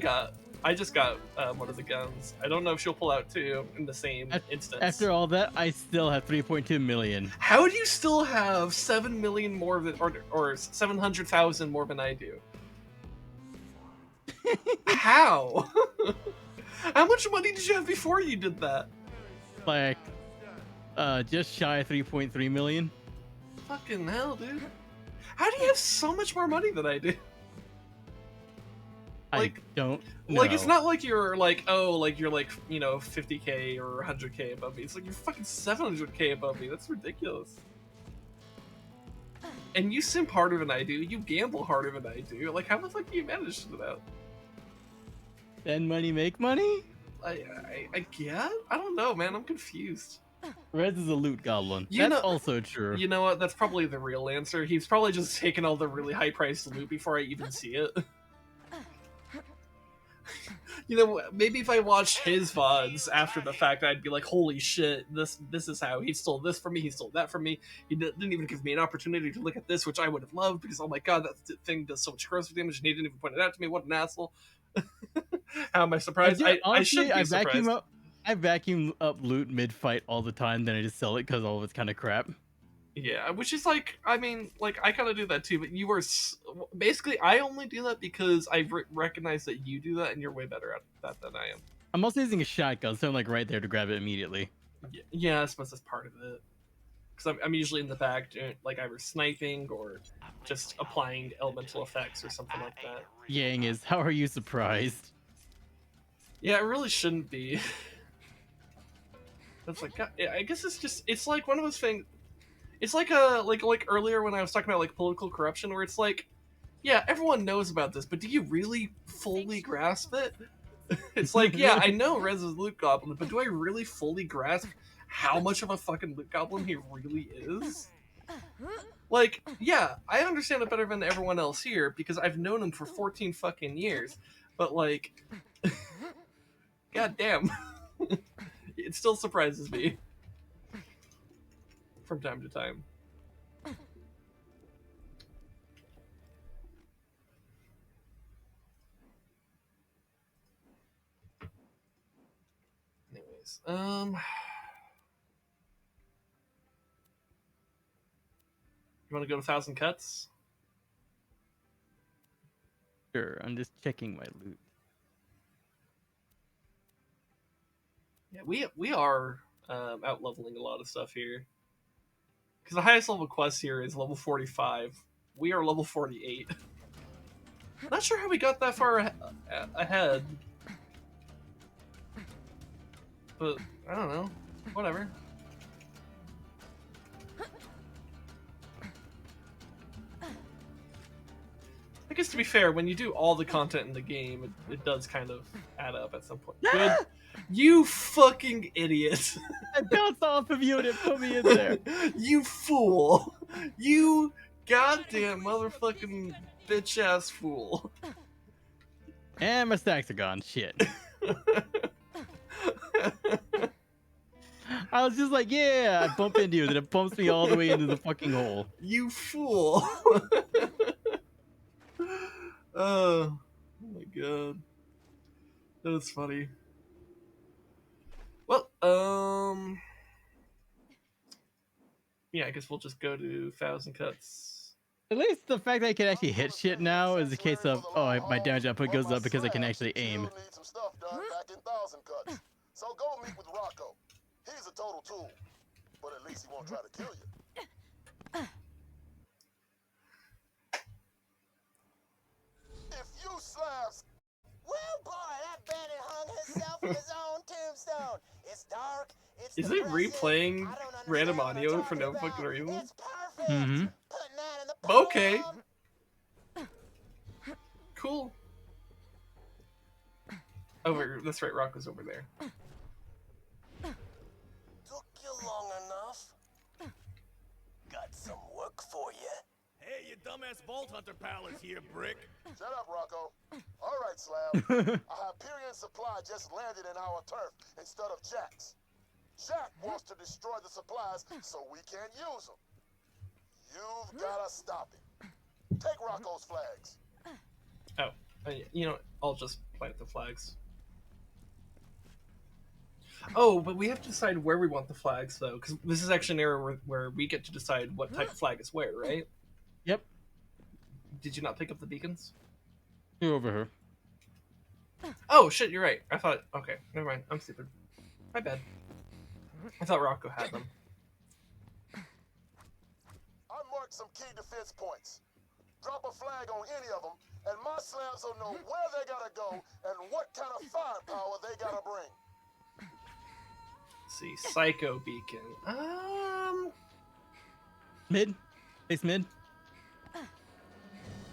just got one of the guns. I don't know if she'll pull out two in the same instance. After all that, I still have 3.2 million. How do you still have 7 million more than or 700,000 more than I do? How? How much money did you have before you did that? Like, just shy of 3.3 million. Fucking hell, dude. How do you have so much more money than I do? Like, I don't know. Like, it's not like you're like, oh, like you're like, you know, 50K or 100K above me. It's like you're fucking 700K above me. That's ridiculous. And you simp harder than I do. You gamble harder than I do. Like, how the fuck do you manage to do that? Spend money, make money? I get? I don't know, man. I'm confused. Rez is a loot goblin. You That's know- also true. You know what? That's probably the real answer. He's probably just taken all the really high-priced loot before I even see it. You know, maybe if I watched his VODs after the fact, I'd be like, holy shit, this is how he stole this from me, he stole that from me, he didn't even give me an opportunity to look at this, which I would have loved, because oh my god, that thing does so much corrosive damage, and he didn't even point it out to me, what an asshole. How am I surprised? I should be surprised. I vacuum up loot mid-fight all the time, then I just sell it because all of it's kind of crap. Yeah, which is like, I mean, like, I kind of do that too, but you were, basically, I only do that because I recognize that you do that, and you're way better at that than I am. I'm also using a shotgun, so I'm like right there to grab it immediately. Yeah, I suppose that's part of it. Because I'm usually in the back, like either sniping or just applying elemental effects or something like that. Yang is, how are you surprised? Yeah, it really shouldn't be. That's like, I guess it's like one of those things. It's like like earlier when I was talking about like political corruption, where it's like, yeah, everyone knows about this, but do you really fully grasp it? It's like, yeah, I know Rez is a loot goblin, but do I really fully grasp how much of a fucking loot goblin he really is? Like, yeah, I understand it better than everyone else here because I've known him for 14 fucking years, but like, god damn, it still surprises me from time to time. Anyways, you want to go to 1,000 cuts? Sure, I'm just checking my loot. Yeah, we are out leveling a lot of stuff here. Because the highest level quest here is level 45. We are level 48. Not sure how we got that far ahead. But, I don't know. Whatever. I guess to be fair, when you do all the content in the game, it does kind of add up at some point. Good. You fucking idiot. I bounced off of you and it put me in there. You fool. You goddamn motherfucking bitch ass fool. And my stacks are gone. Shit. I was just like, yeah, I bump into you, then it bumps me all the way into the fucking hole. You fool. Oh my god. That's funny. Well, yeah, I guess we'll just go to 1,000 cuts. At least the fact that I can actually hit shit now is a case of, oh, my damage output goes up because I can actually aim. Need some stuff done back in 1,000 cuts. So go meet with Rocco. He's a total tool, but at least he won't try to kill you. If you slabs... Well, boy, that bandit hung himself in his own tombstone. It's dark. It's Is it replaying random audio for no fucking reason? It's perfect. Mm-hmm. Putting that in the Okay. Cool. Over. That's right. Rocco's over there. Took you long enough. Got some work for you. Hey, your dumbass Vault Hunter pal is here, Brick. Shut up, Rocco. All right, Slab. A Hyperion supply just landed in our turf instead of Jack's. Jack wants to destroy the supplies so we can't use them. You've gotta stop it. Take Rocco's flags. Oh, you know, I'll just plant the flags. Oh, but we have to decide where we want the flags, though, because this is actually an area where we get to decide what type of flag is where, right? Yep. Did you not pick up the beacons? You're over here. Oh, shit, you're right. I thought... Okay, never mind. I'm stupid. My bad. I thought Rocco had them. I marked some key defense points. Drop a flag on any of them, and my slabs will know where they gotta go and what kind of firepower they gotta bring. Let's see, Psycho Beacon. Mid? Base mid?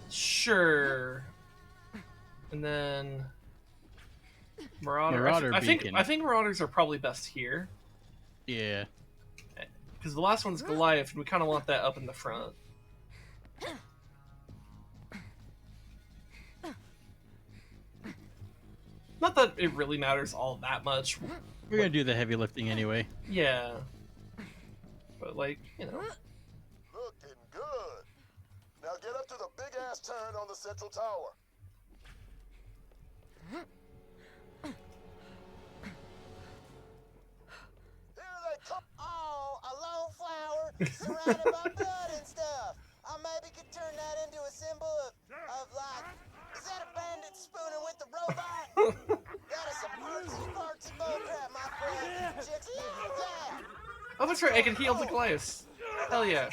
Sure. And then... Marauder I think Beacon. I think Marauders are probably best here. Yeah. Because the last one's Goliath, and we kind of want that up in the front. Not that it really matters all that much. We're gonna do the heavy lifting anyway. Yeah. But, like, you know. Looking good. Now get up to the big ass turn on the central tower. Here they come. Oh, a lone flower surrounded by blood and stuff. I maybe could turn that into a symbol of like, is that a bandit spooning with the robot? That is some artsy bullcrap, my friend. Chicks love that. Oh, that's right, I can heal the Goliaths. Hell yeah.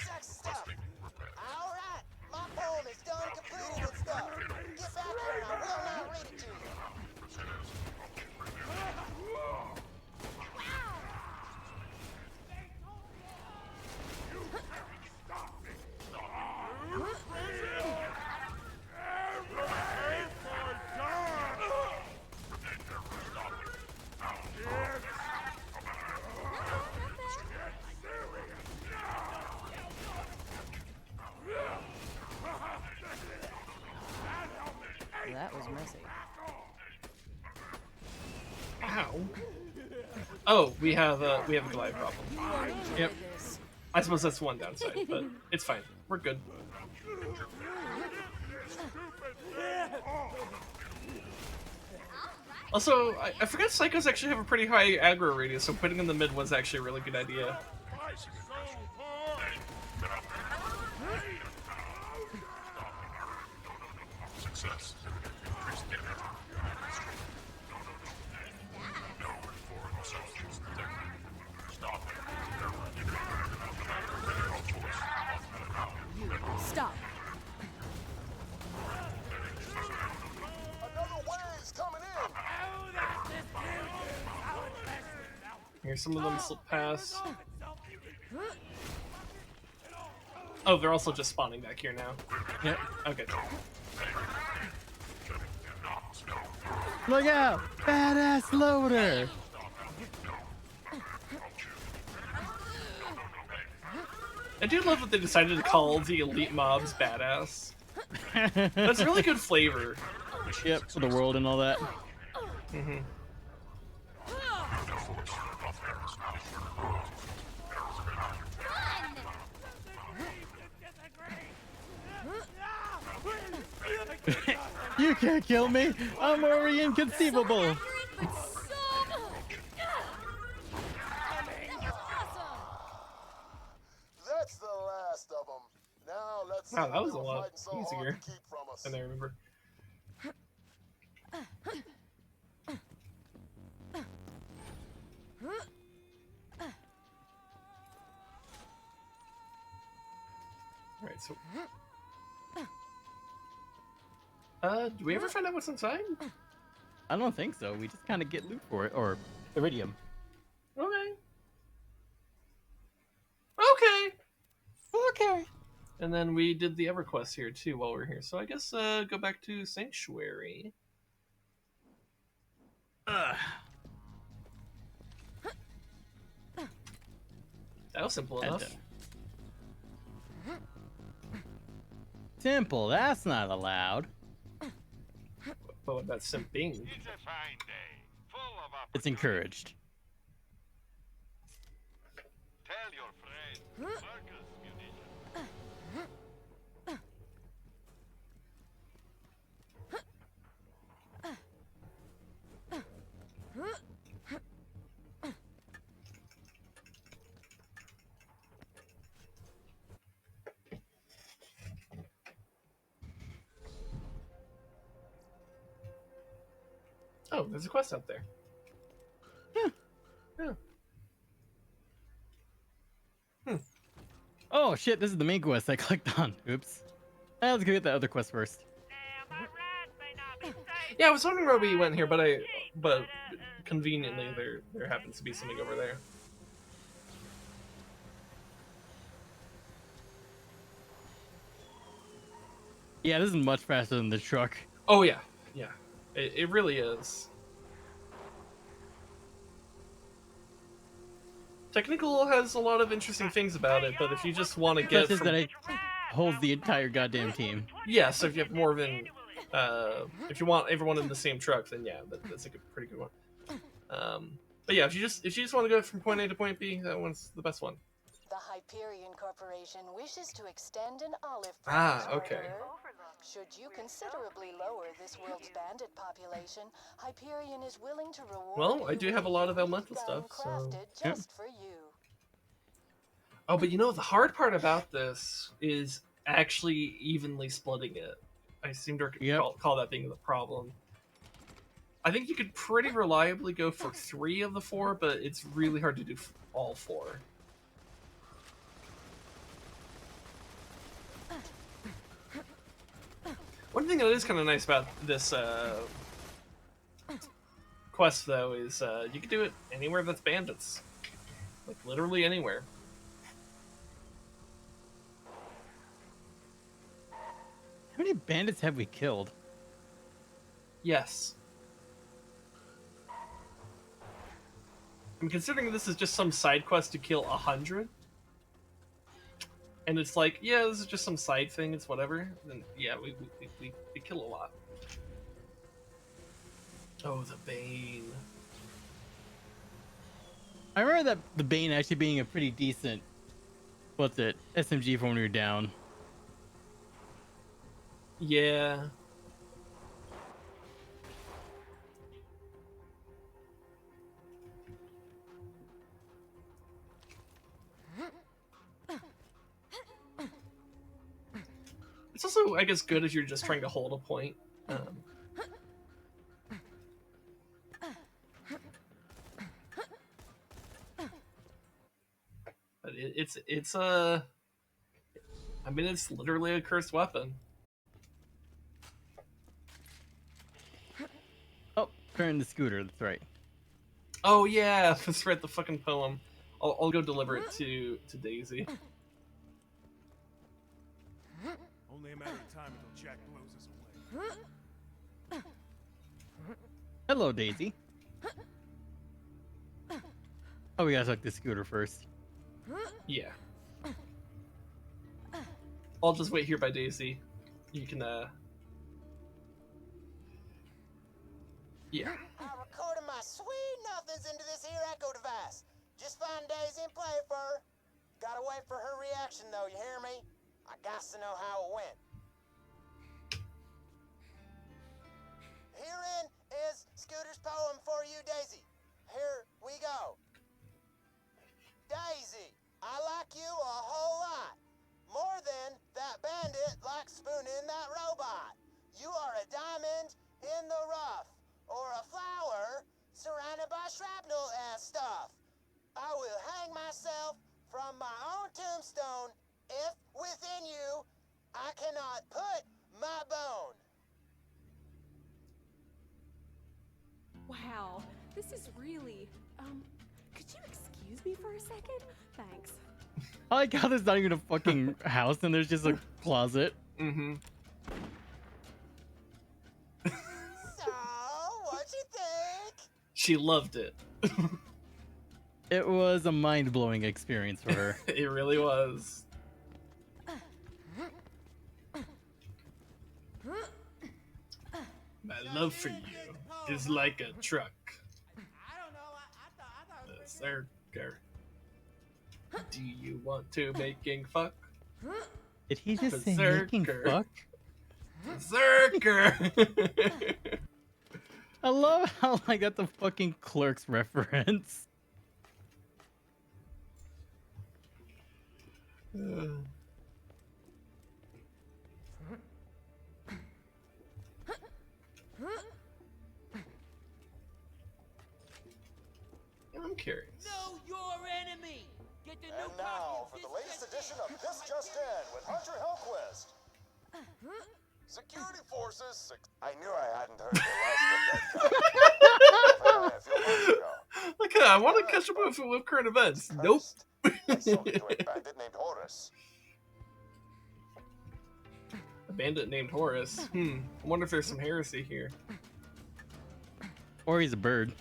All right, my poem is done, completed and stuff. Get back here and I will not read it to you. That was messy. Ow. Oh, we have a Goliath problem. Yep. I suppose that's one downside, but it's fine. We're good. Also, I forgot psychos actually have a pretty high aggro radius, so putting in the mid was actually a really good idea. Success. Increase the energy. No foreign substance detected. Stop it. Stop. Another wave's coming in. Here's some of them slip past. Oh, they're also just spawning back here now. Yep. Okay. Look out! Badass loader! I do love that they decided to call the elite mobs badass. That's really good flavor. Yep, for the world and all that. Mm-hmm. You can't kill me! I'm already inconceivable! That's the last of them. Now let's Wow, see that what was they a were lot fighting so hard easier to keep from us. than I remember. Alright, so... do we ever find out what's inside? I don't think so. We just kind of get loot for it, or iridium. Okay. Okay! Okay. And then we did the EverQuest here too while we're here. So I guess go back to Sanctuary. That was simple enough. Simple, that's not allowed. But what about simping? It's a fine day, full of It's encouraged. Tell your friend, Marcus Munition. Oh, there's a quest out there. Yeah. Oh shit, this is the main quest I clicked on. Oops. Let's go get the other quest first. Yeah, I was wondering where we went here, but conveniently there happens to be something over there. Yeah, this is much faster than the truck. Oh yeah, yeah, it really is. Technical has a lot of interesting things about it, but if you just want to get Such as that it holds the entire goddamn team. yeah, so if you have more than if you want everyone in the same truck, then yeah, that's a pretty good one. But yeah, if you just want to go from point A to point B, that one's the best one. The Hyperion Corporation wishes to extend an olive Ah, branch okay. order. Should you considerably lower this world's bandit population, Hyperion is willing to reward Well, I you do have a with lot of a elemental gun stuff, so crafted just for you. Oh, but you know the hard part about this is actually evenly splitting it. I seem to call that being the problem. I think you could pretty reliably go for 3 of the 4, but it's really hard to do all 4. One thing that is kind of nice about this quest, though, is you can do it anywhere that's bandits. Like, literally anywhere. How many bandits have we killed? Yes. I'm considering this is just some side quest to kill 100. And it's like, yeah, this is just some side thing, it's whatever. Then yeah, we kill a lot. Oh, the Bane. I remember that the Bane actually being a pretty decent, SMG from when we were down. Yeah. also, I guess, good if you're just trying to hold a point. But it's a... I mean, it's literally a cursed weapon. Oh, turn the scooter. That's right. Oh yeah, let's read the fucking poem. I'll go deliver it to Daisy. Only a matter of time until Jack blows us away. Hello, Daisy. Oh, we gotta suck the scooter first. Yeah. I'll just wait here by Daisy. You can, yeah. I recorded my sweet nothings into this here echo device. Just find Daisy and play for her. Gotta wait for her reaction though, you hear me? I got to know how it went. Herein is Scooter's poem for you, Daisy. Here we go. Daisy, I like you a whole lot. More than that bandit likes spooning that robot. You are a diamond in the rough, or a flower surrounded by shrapnel and stuff. I will hang myself from my own tombstone if within you I cannot put my bone. Wow, this is really... could you excuse me for a second? Thanks. I like how there's not even a fucking house and there's just a closet. Mm-hmm. So, what you think? She loved it. It was a mind-blowing experience for her. It really was. My love for you is like a truck. I don't know. I thought Berserker. Do you want to making fuck? Did he just say Berserker. making fuck? Berserker! I love how I got the fucking Clerks reference. I'm curious. Know your enemy. Get the new And now for the latest edition of This Just In with Hunter Hellquist. Security forces. I knew I hadn't heard the last of that. A few months ago. Look at that. I want to catch up with current events. Nope. I sold it to a bandit named Horus. A bandit named Horus. I wonder if there's some heresy here. Or he's a bird.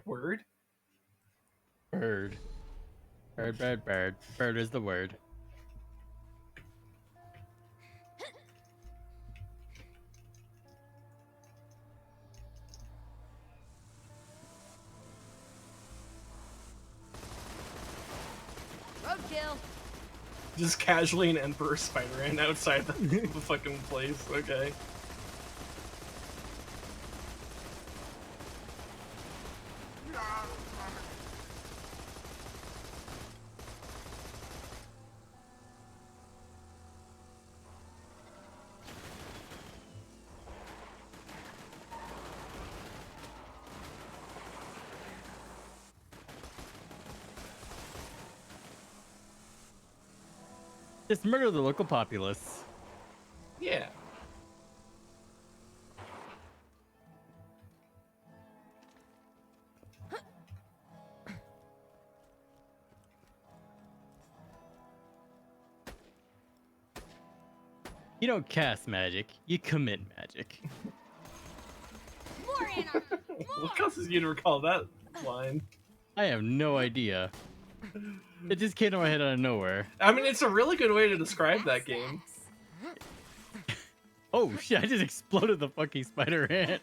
Word? Bird. Bird, bird, bird. Bird is the word. Roadkill. Just casually an Emperor Spider-Man outside the fucking place. Okay. Just murder the local populace. Yeah. You don't cast magic, you commit magic. More anarchy! What causes you to recall that line? I have no idea. It just came to my head out of nowhere. I mean, it's a really good way to describe that game. Oh shit, I just exploded the fucking spider ant.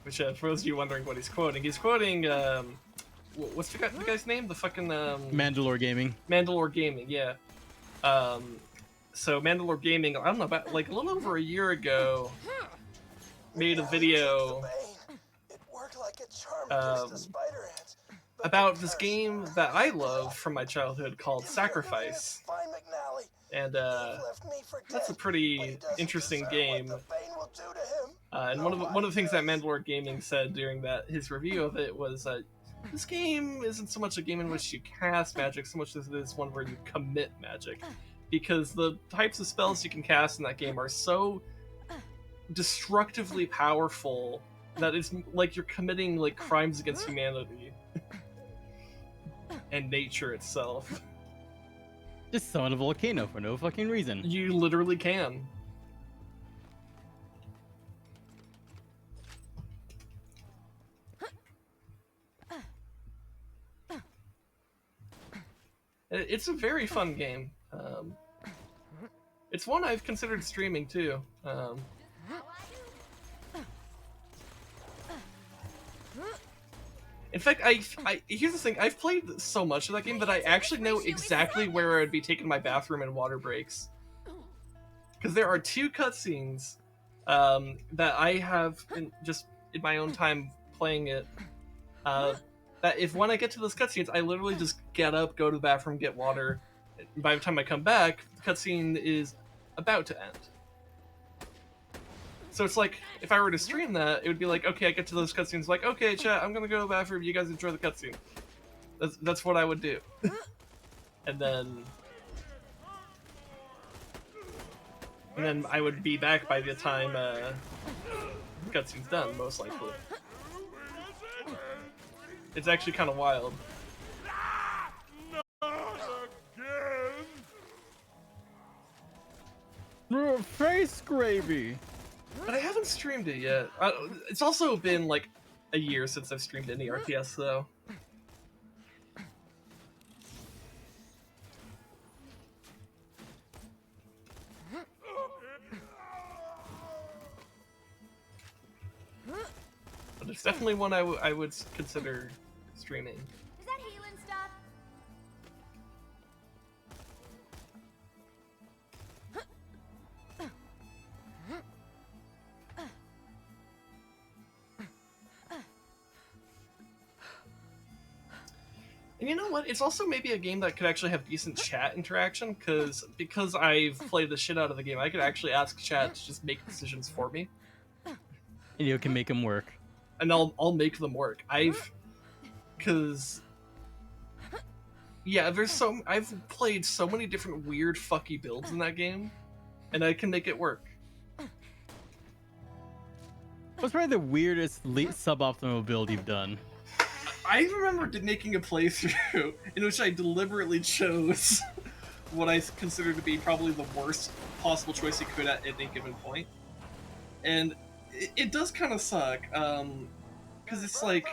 Which, for those of you wondering what he's quoting, what's the guy's name? The fucking, Mandalore Gaming. Mandalore Gaming, yeah. So Mandalore Gaming, I don't know, about, like, a little over a year ago, made a video, It worked like a charm against the spider ants, about this game that I love from my childhood called Sacrifice. Find McNally. And Left me for that's a dead, pretty but he doesn't interesting deserve game. What the Bane will do to him. And one of the things that Mandalore Gaming said during his review of it was this game isn't so much a game in which you cast magic so much as it is one where you commit magic, because the types of spells you can cast in that game are so destructively powerful that it's like you're committing like crimes against humanity and nature itself. Just summon a volcano for no fucking reason. You literally can. It's a very fun game. It's one I've considered streaming too. In fact, here's the thing. I've played so much of that game that I actually know exactly where I'd be taking my bathroom and water breaks. Because there are 2 cutscenes that I have just in my own time playing it. That if when I get to those cutscenes, I literally just get up, go to the bathroom, get water. And by the time I come back, the cutscene is about to end. So it's like, if I were to stream that, it would be like, okay, I get to those cutscenes, like, okay, chat, I'm gonna go to the bathroom, you guys enjoy the cutscene. That's what I would do. And then I would be back by the time the cutscene's done, most likely. It's actually kind of wild. Face gravy. But I haven't streamed it yet. It's also been like a year since I've streamed any RTS though. But it's definitely one I would consider streaming. Is that healing stuff? And you know what? It's also maybe a game that could actually have decent chat interaction, because I've played the shit out of the game, I could actually ask chat to just make decisions for me. And you can make them work. And I'll make them work. Yeah, I've played so many different weird fucky builds in that game, and I can make it work. What's probably the weirdest suboptimal build you've done? I remember making a playthrough in which I deliberately chose what I consider to be probably the worst possible choice you could at any given point. And it does kind of suck, because it's like,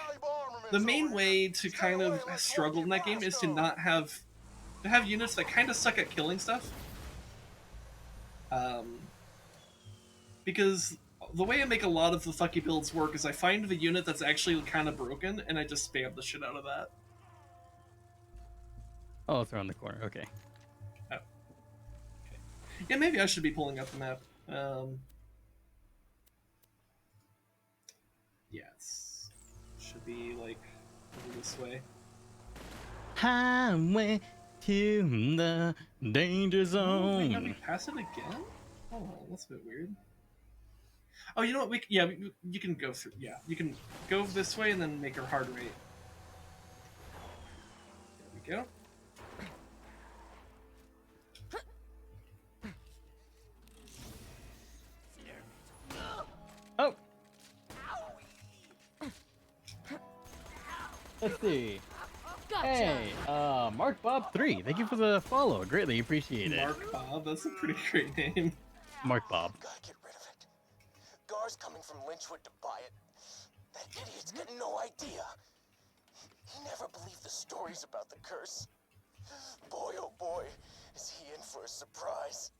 the main way to kind of struggle in that game is to have units that kind of suck at killing stuff. Because the way I make a lot of the fucky builds work is I find the unit that's actually kind of broken, and I just spam the shit out of that. Oh, it's around the corner. Okay. Oh. Okay. Yeah, maybe I should be pulling up the map. Yeah, should be like over this way. Highway to the danger zone. Wait, are we pass it again? Oh, that's a bit weird. Oh, you know what? You can go through. Yeah, you can go this way and then make your hard rate. There we go. Oh. Let's see. Gotcha. Hey, Mark Bob 3. Thank you for the follow. Greatly appreciate it. Mark Bob, that's a pretty great name. Mark Bob. Gotta get rid of it. Gar's coming from Lynchwood to buy it. That idiot's got no idea. He never believed the stories about the curse. Boy, oh boy, is he in for a surprise.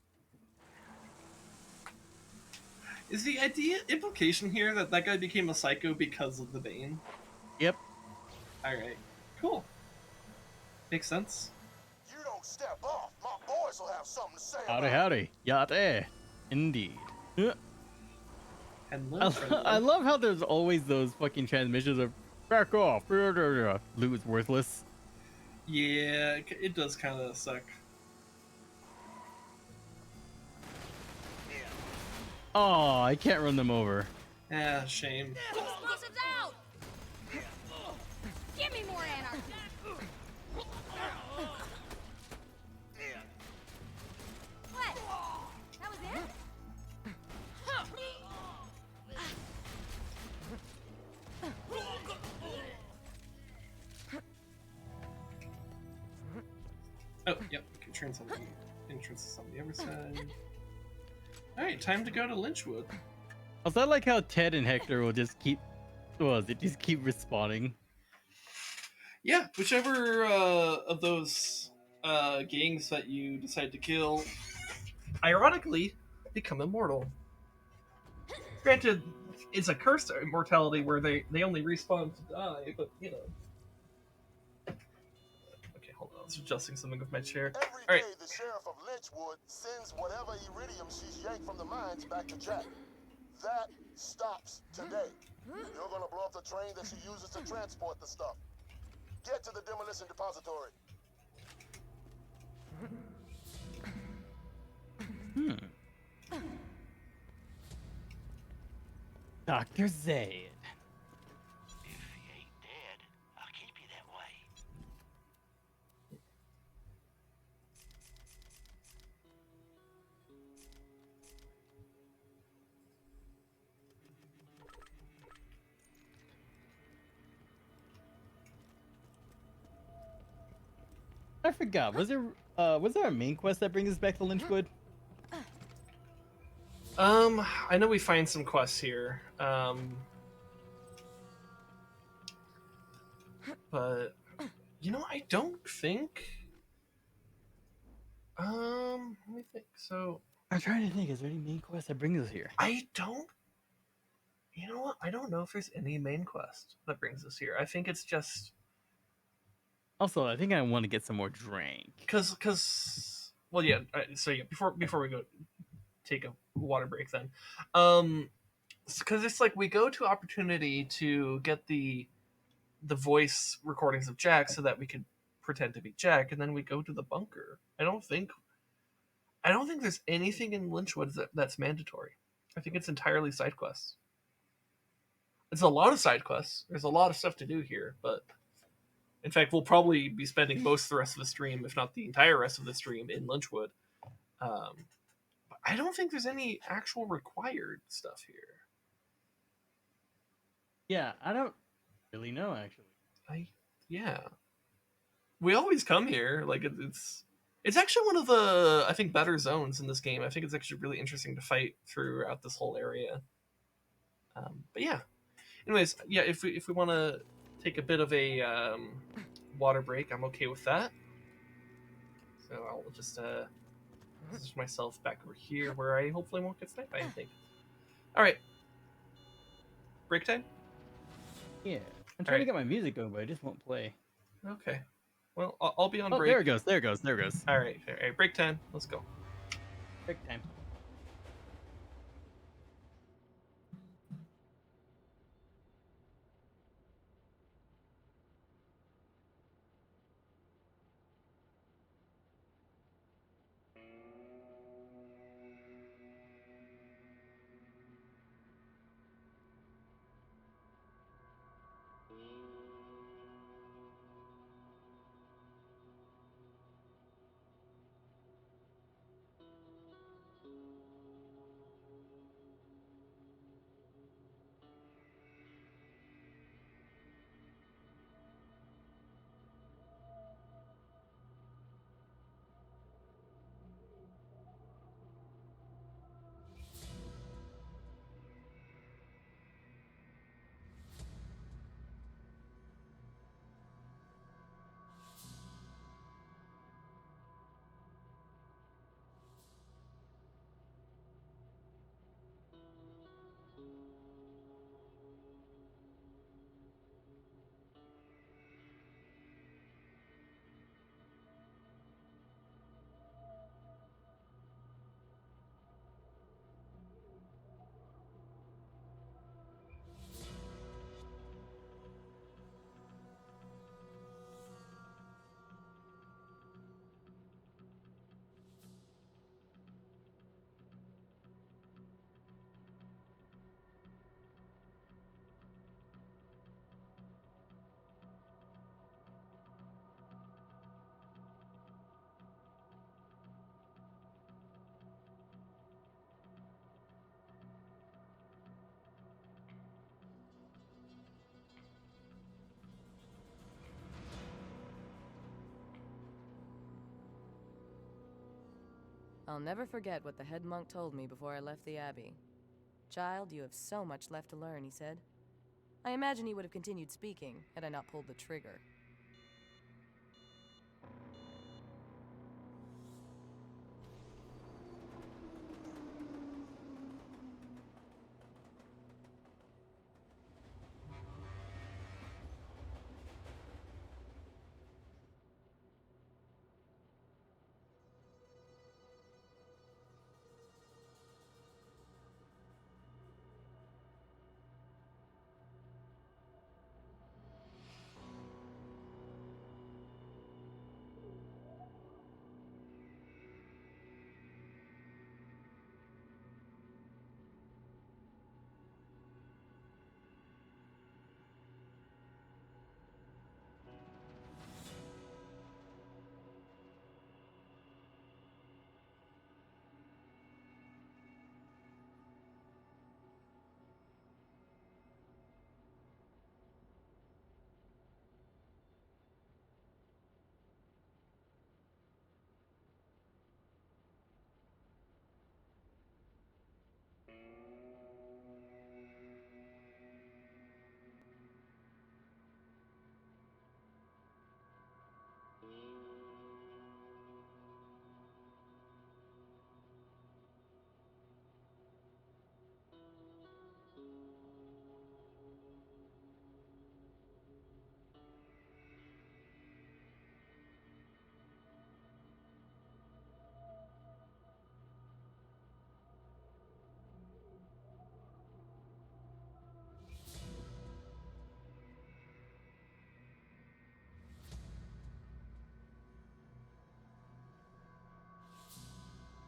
Is the implication here that that guy became a psycho because of the Bane? Yep. Alright, cool. Makes sense. You don't step off, my boys will have something to say Howdy, about howdy. Yate. Indeed. And I love how there's always those fucking transmissions of Back off. Loot is worthless. Yeah, it does kind of suck. Oh, I can't run them over. Yeah, shame. Explosives out! Give me more anarchy! What? That was it? Oh, yep. Entrance on the other side. All right, time to go to Lynchwood. Also, I like how Ted and Hector will just keep. Well, they just keep respawning. Yeah, whichever of those gangs that you decide to kill, ironically, become immortal. Granted, it's a cursed immortality where they only respawn to die, but you know. Okay, hold on. I was adjusting something with my chair. Every day, the sheriff of Lynchwood sends whatever iridium she's yanked from the mines back to Jack. That stops today. You're gonna blow up the train that she uses to transport the stuff. Get to the demolition depository. Dr. Zaid. If he ain't dead, I'll keep you that way. I forgot. Was there a main quest that brings us back to Lynchwood? I know we find some quests here. But you know, I don't think. Let me think. So I'm trying to think. Is there any main quest that brings us here? I don't. You know what? I don't know if there's any main quest that brings us here. I think it's just Also, I think I want to get some more drink. because well, yeah. So yeah, before we go take a water break, then, because it's like we go to opportunity to get the voice recordings of Jack so that we could pretend to be Jack, and then we go to the bunker. I don't think there's anything in Lynchwood that's mandatory. I think it's entirely side quests. It's a lot of side quests. There's a lot of stuff to do here, but in fact, we'll probably be spending most of the rest of the stream, if not the entire rest of the stream, in Lynchwood. But I don't think there's any actual required stuff here. Yeah, I don't really know actually. Yeah, we always come here. Like it's actually one of the, I think, better zones in this game. I think it's actually really interesting to fight throughout this whole area. But yeah. Anyways, yeah, if we want to take a bit of a water break, I'm okay with that. So I'll just position myself back over here where I hopefully won't get sniped by anything. All right. Break time? Yeah. I'm trying to get my music going, but it just won't play. Okay. Well, I'll be on Oh, break. there it goes. There it goes. There it goes. All right. Break time. Let's go. Break time. I'll never forget what the head monk told me before I left the abbey. Child, you have so much left to learn, he said. I imagine he would have continued speaking had I not pulled the trigger.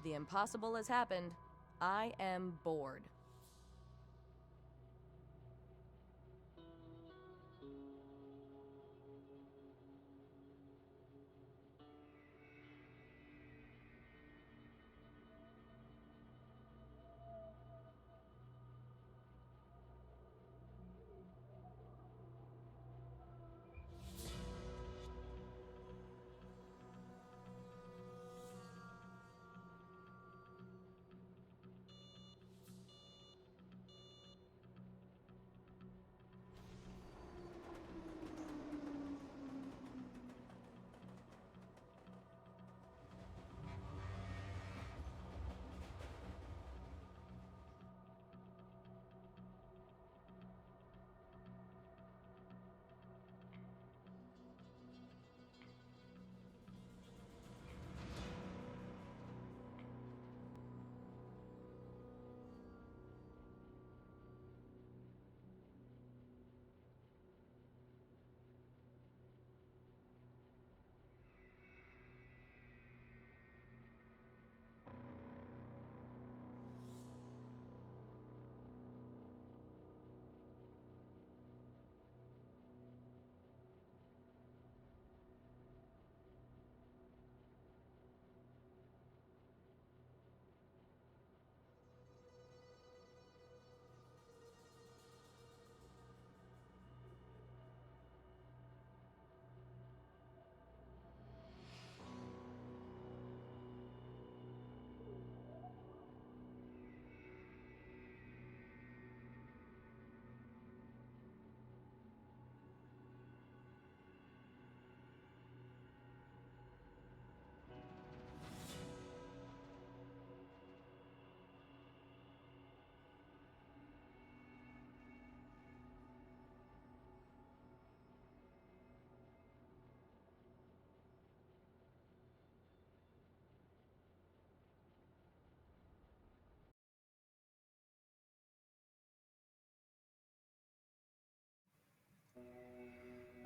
The impossible has happened. I am bored.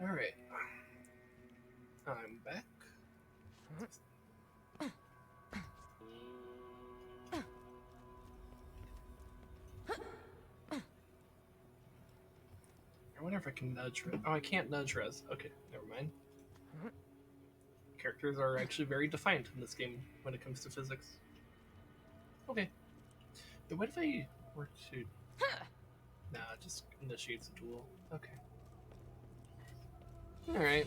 Alright. I'm back. I wonder if I can nudge Rez. Oh, I can't nudge Rez. Okay, never mind. Characters are actually very defiant in this game when it comes to physics. Okay. But what if I were to... Nah, it just initiates a duel. Okay. Alright.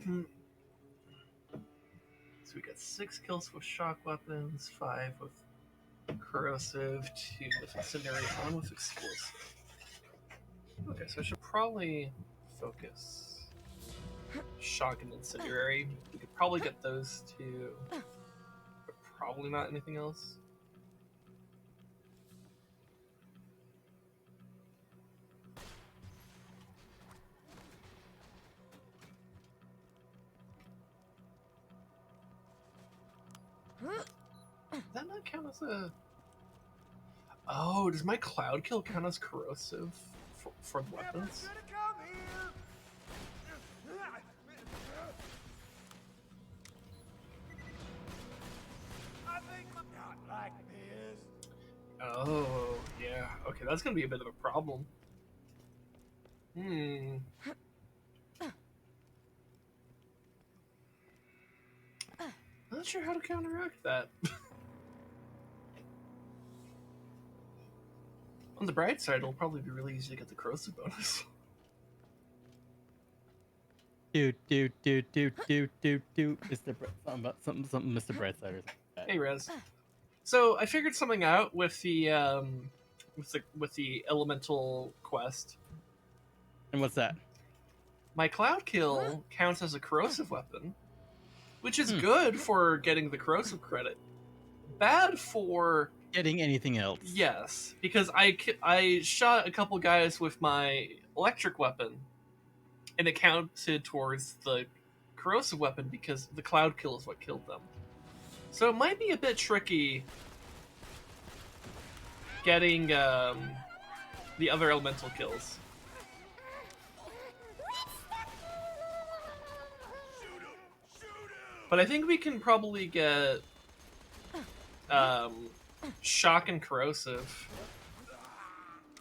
So we got 6 kills with shock weapons, 5 with corrosive, 2 with incendiary, 1 with explosive. Okay, so I should probably focus shock and incendiary. We could probably get those 2, but probably not anything else. Does that not count as a... Oh, does my cloud kill count as corrosive for the weapons? Oh, yeah. Okay, that's gonna be a bit of a problem. I'm not sure how to counteract that. On the bright side, it'll probably be really easy to get the corrosive bonus. Mr. something Mr. Brightside or something. Hey, Rez. So I figured something out with the elemental quest. And what's that? My cloud kill counts as a corrosive weapon, which is good for getting the corrosive credit. Bad for getting anything else. Yes, because I shot a couple guys with my electric weapon, and it counted towards the corrosive weapon because the cloud kill is what killed them. So it might be a bit tricky getting the other elemental kills. But I think we can probably get shock and corrosive,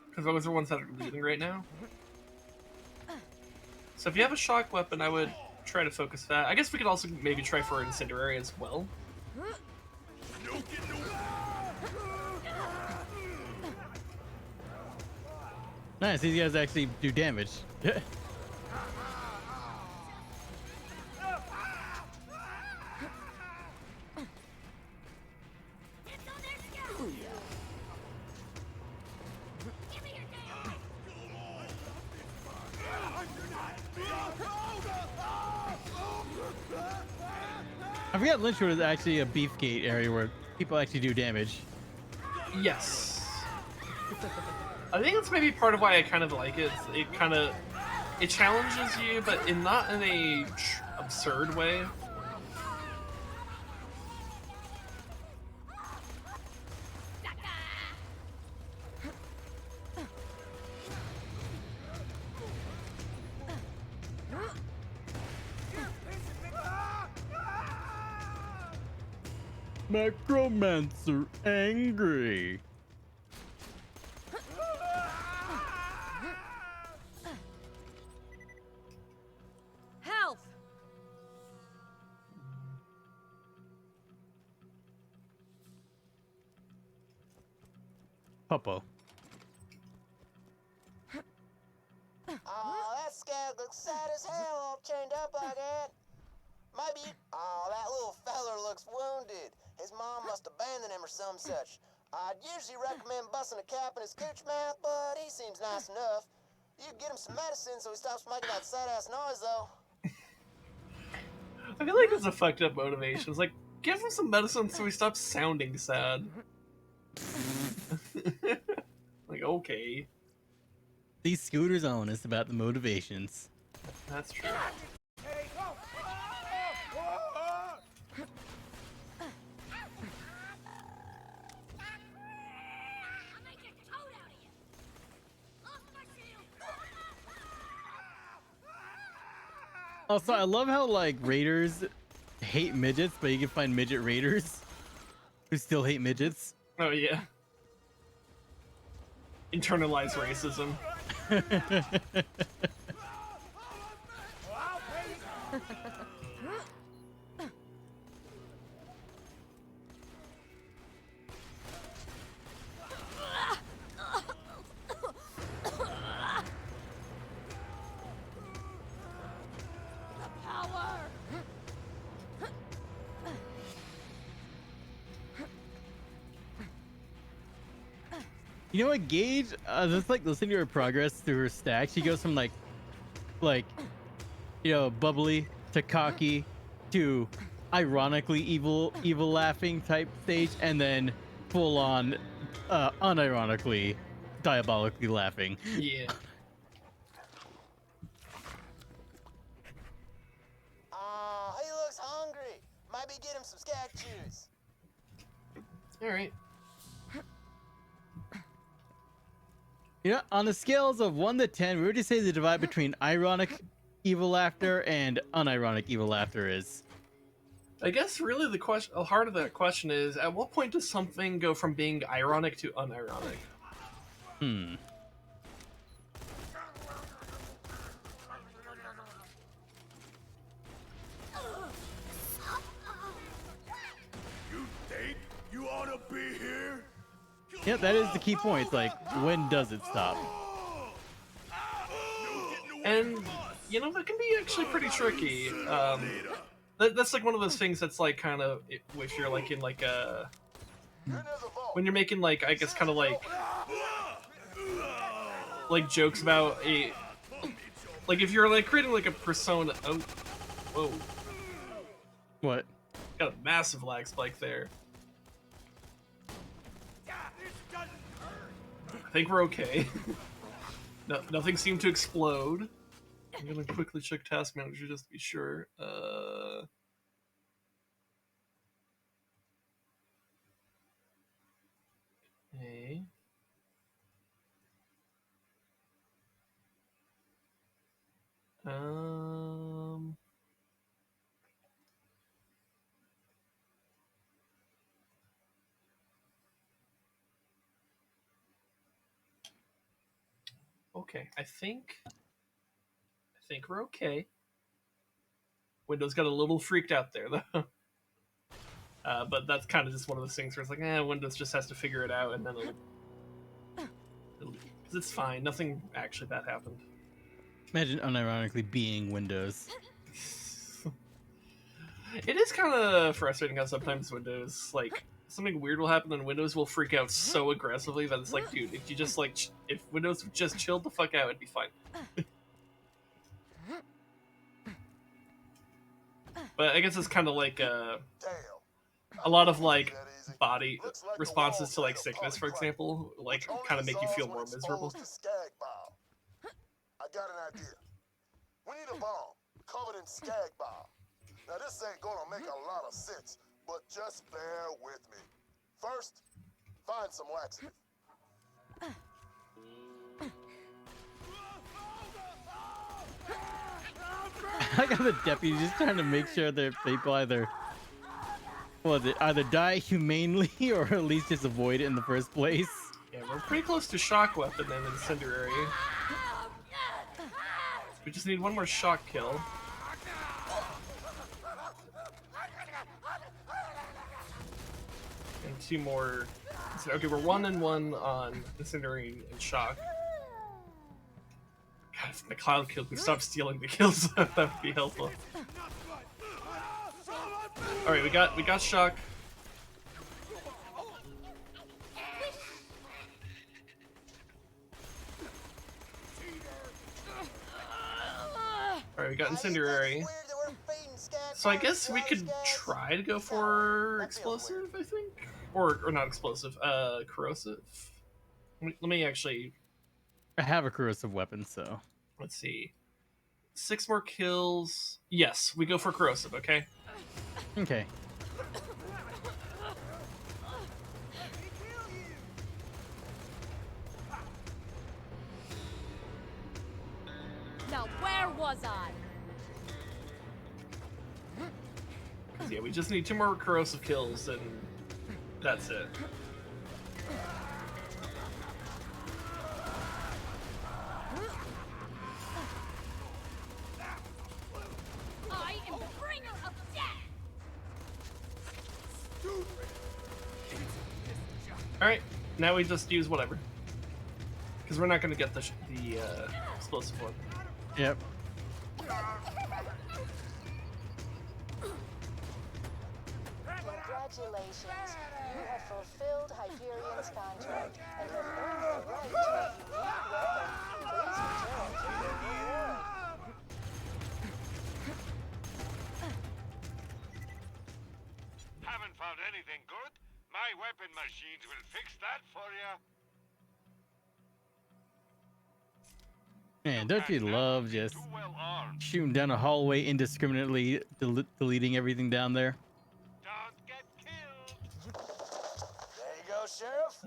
because those are ones that are leading right now. So if you have a shock weapon, I would try to focus that. I guess we could also maybe try for incendiary as well. Nice, these guys actually do damage. I forgot Lynchwood is actually a beefgate area where people actually do damage. Yes. I think that's maybe part of why I kind of like it. It challenges you, but not in a absurd way. Necromancer angry. Help! Popo. Oh, that scab looks sad as hell, all chained up like that. Maybe. Oh, that little feller looks wounded. His mom must abandon him or some such. I'd usually recommend busting a cap in his cooch mouth, but he seems nice enough. You get him some medicine so he stops making that sad-ass noise, though. I feel like it's a fucked up motivation. It's like, give him some medicine so he stops sounding sad. Like, okay. These scooters honest about the motivations. That's true. Also, I love how like raiders hate midgets, but you can find midget raiders who still hate midgets. Oh yeah. Internalized racism. Power! You know what, Gage? Just like listening to her progress through her stack, she goes from like, you know, bubbly to cocky to ironically evil laughing type stage, and then full on, unironically, diabolically laughing. Yeah. He looks hungry. Maybe get him some skag juice. All right. You know, on the scales of 1 to 10, where would you say the divide between ironic evil laughter and unironic evil laughter is? I guess really the heart of that question is, at what point does something go from being ironic to unironic? You think you ought to be here? Yeah, that is the key point. It's like, when does it stop? And, you know, that can be actually pretty tricky. That's like one of those things that's like kind of, if you're like in like a, when you're making like, I guess kind of like jokes about a, like if you're like creating like a persona, oh, whoa. What? Got a massive lag spike there. I think we're okay. No, nothing seemed to explode. I'm gonna quickly check Task Manager just to be sure. Okay. Okay, I think we're okay. Windows got a little freaked out there though. But that's kind of just one of those things where it's like, Windows just has to figure it out, and then it'll because it's fine. Nothing actually bad happened. Imagine unironically being Windows. It is kind of frustrating how sometimes Windows, like, something weird will happen and Windows will freak out so aggressively that it's like, dude, if you just like, if Windows just chilled the fuck out, it'd be fine. But I guess it's kind of like a lot of like body responses to like sickness, for example, like kind of make you feel more miserable. I got an idea. We need a bomb covered in skag bile. Now this ain't gonna make a lot of sense, but just bear with me. First, find some laxative. I got the deputy just trying to make sure that people either die humanely or at least just avoid it in the first place. Yeah, we're pretty close to shock weapon and incendiary. We just need one more shock kill. And 2 more. Okay, we're 1 and 1 on incendiary and shock. God, if the cloud kill could stop stealing the kills, that would be helpful. Alright, we got shock. Alright, we got incendiary. So I guess we could try to go for explosive, I think? Or not explosive, corrosive. Let me actually... I have a corrosive weapon, so... Let's see. 6 more kills. Yes, we go for corrosive, okay? Okay. Now, where was I? Yeah, we just need 2 more corrosive kills, and that's it. I am the bringer of death! Alright, now we just use whatever. Because we're not going to get the explosive one. Yep. Congratulations. You have fulfilled Hyperion's contract and have earned the right to a unique weapon. Please return for your reward. Haven't found anything good? My weapon machines will fix that for you. Man, don't you love just shooting down a hallway indiscriminately, deleting everything down there? There you go, Sheriff.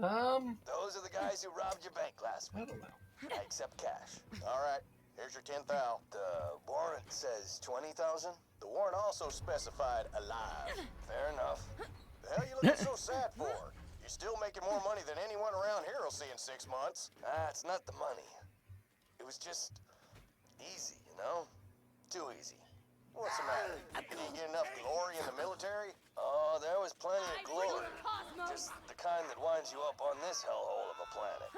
Those are the guys who robbed your bank last week. I don't know. I accept cash. All right, here's your 10,000. The warrant says 20,000. The warrant also specified alive. Fair enough. The hell you looking so sad for? You're still making more money than anyone around here will see in 6 months. It's not the money. It was just easy, you know? Too easy. What's the matter? You didn't get enough glory in the military? Oh, there was plenty of glory. Just the kind that winds you up on this hellhole of a planet.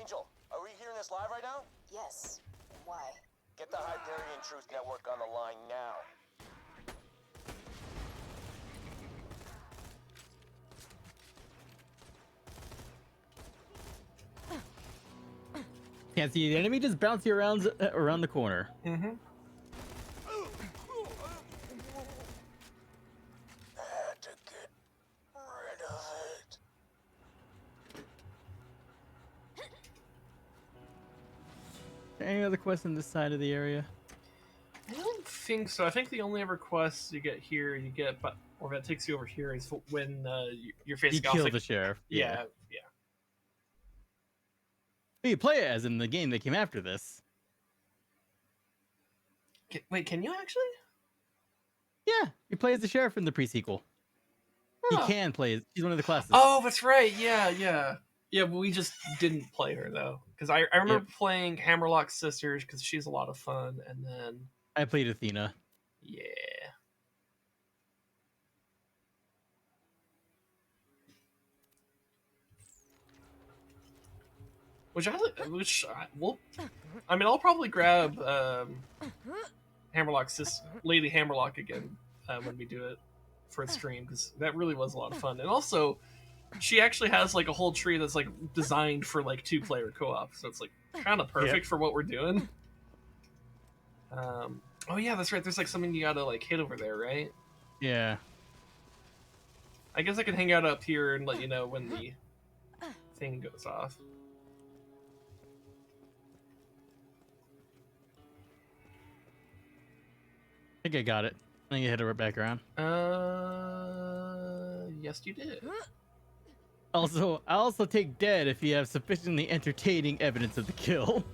Angel, are we hearing this live right now? Yes. Why? Get the Hyperion Truth Network on the line now. Can't see the enemy, just bounce you around the corner. Mm-hmm. Had to get rid of it. Any other quests on this side of the area? I don't think so. I think the only other quests you get here, or that takes you over here, is when you're facing You kill the sheriff. Yeah. You play it as in the game that came after this. Wait, can you actually? Yeah, you play as the sheriff in the pre-sequel. Huh. He can play. He's one of the classes. Oh, that's right. Yeah, but we just didn't play her though, because I remember playing Hammerlock's sisters because she's a lot of fun, and then I played Athena. Yeah. I'll probably grab Hammerlock's Lady Hammerlock again when we do it for a stream, because that really was a lot of fun. And also, she actually has like a whole tree that's like designed for like 2-player co-op, so it's like kind of perfect for what we're doing. Oh yeah, that's right. There's like something you gotta like hit over there, right? Yeah. I guess I can hang out up here and let you know when the thing goes off. I think I got it. I think I hit it right back around. Yes, you did. Also, I also take dead if you have sufficiently entertaining evidence of the kill.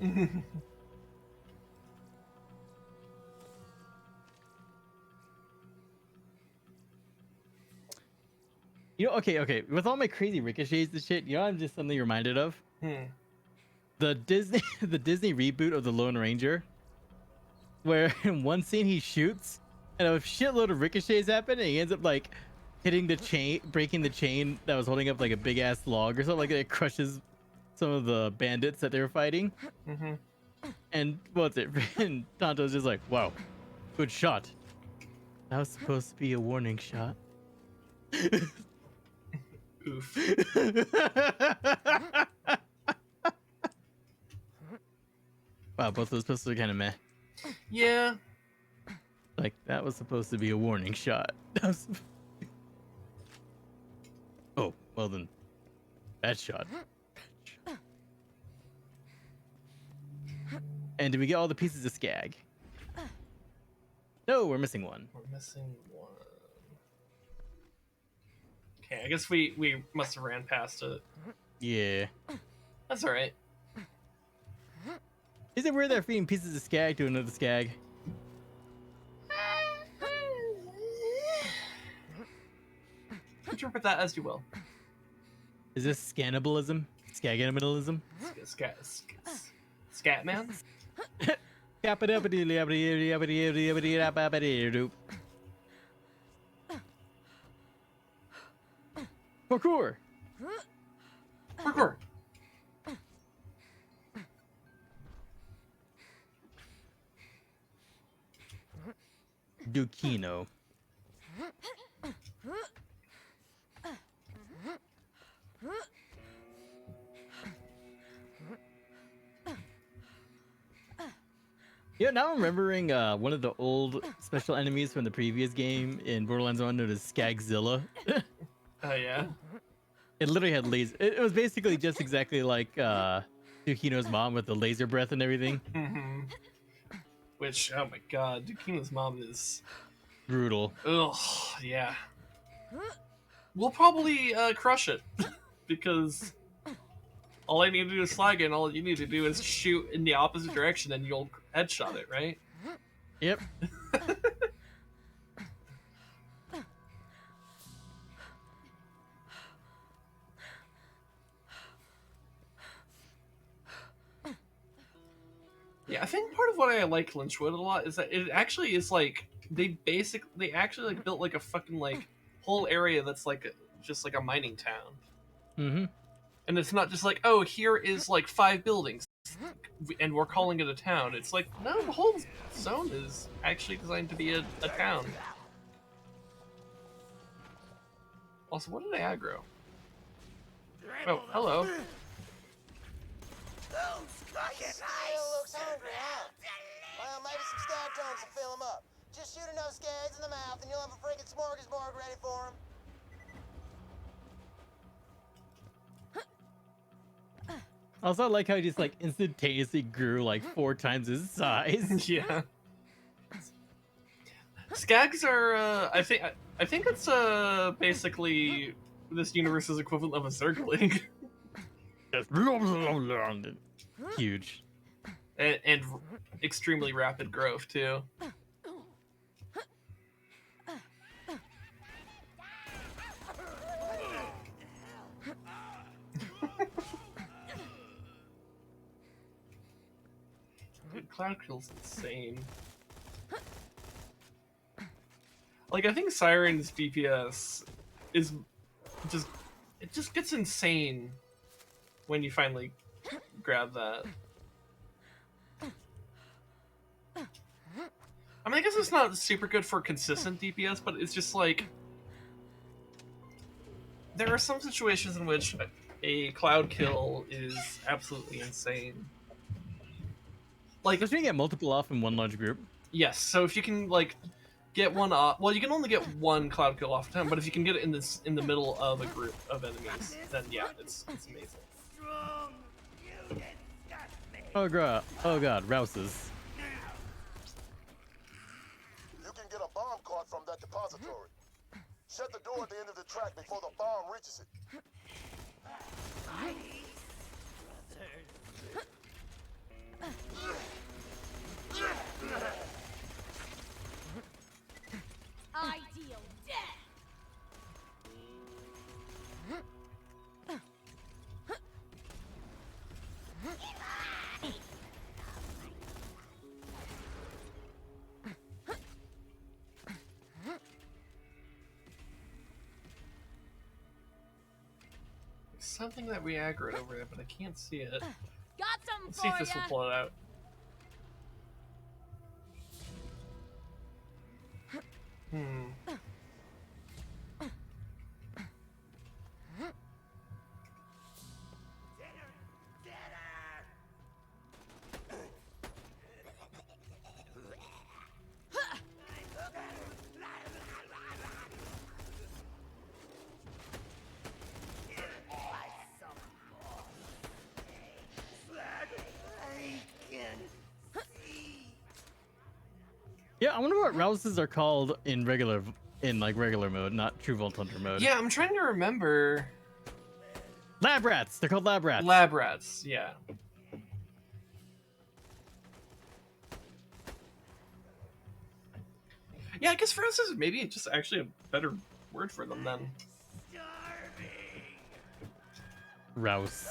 You know, okay. With all my crazy ricochets and shit, you know, I'm just suddenly reminded of the Disney reboot of the Lone Ranger, where in one scene he shoots and a shitload of ricochets happen, and he ends up like hitting the chain, breaking the chain that was holding up like a big ass log or something like that. It crushes some of the bandits that they were fighting. And what's it? And Tonto's just like, "Wow, good shot. That was supposed to be a warning shot." Oof. Wow, both those pistols are kind of meh. Yeah. Like, that was supposed to be a warning shot. Oh, well then, that shot. And did we get all the pieces of skag? No, we're missing one. We're missing one. Okay, I guess we must have ran past it. Yeah. That's alright. Is it weird they're feeding pieces of skag to another skag? Interpret that as you will. Is this scannibalism? Skagannibalism? Scatman? Parkour! Parkour! Dukino. now I'm remembering one of the old special enemies from the previous game in Borderlands 1 known as Skagzilla. Oh yeah. It literally had laser. It was basically just exactly like Yukino's mom with the laser breath and everything. Mm-hmm. Which, oh my god, Dukino's mom is Brutal. ugh, yeah. We'll probably crush it because all I need to do is flag it, and all you need to do is shoot in the opposite direction, and you'll headshot it, right? Yep. Yeah, I think part of what I like Lynchwood a lot is that it actually is like they actually like built like a fucking like whole area that's like just like a mining town. Mm-hmm. And it's not just like, oh, here is like 5 buildings and we're calling it a town. It's like, no, the whole zone is actually designed to be a town. Also, what did I aggro? Oh, hello. Still looks hungry, huh? Well, maybe some stag tones will fill him up. Just shoot enough skags in the mouth and you'll have a freaking smorgasbord ready for him. Also, I like how he just like instantaneously grew like 4 times his size. Yeah. Skags are, I think it's basically this universe's equivalent of a Zergling. Huge. And extremely rapid growth too. Dude, Cloud Kill's insane. Like, I think Siren's DPS is just... It just gets insane when you finally grab that. I mean, I guess it's not super good for consistent DPS, but it's just like... There are some situations in which a Cloud Kill is absolutely insane. Like, especially when you get multiple off in one large group. Yes, so if you can like get one off, well, you can only get one Cloud Kill off a time, but if you can get it in the middle of a group of enemies, then yeah, it's amazing. Oh god, Rouses. You can get a bomb cart from that depository. Shut the door at the end of the track before the bomb reaches it. Ideal death. Something that we aggroed over there, but I can't see it. Got something Let's see if this will pull it out. Yeah, I wonder what Rouses are called in regular mode, not True Vault Hunter mode. Yeah, I'm trying to remember. Lab Rats! They're called Lab Rats. Lab Rats, yeah. Yeah, I guess for us is maybe just actually a better word for them then. Rouse.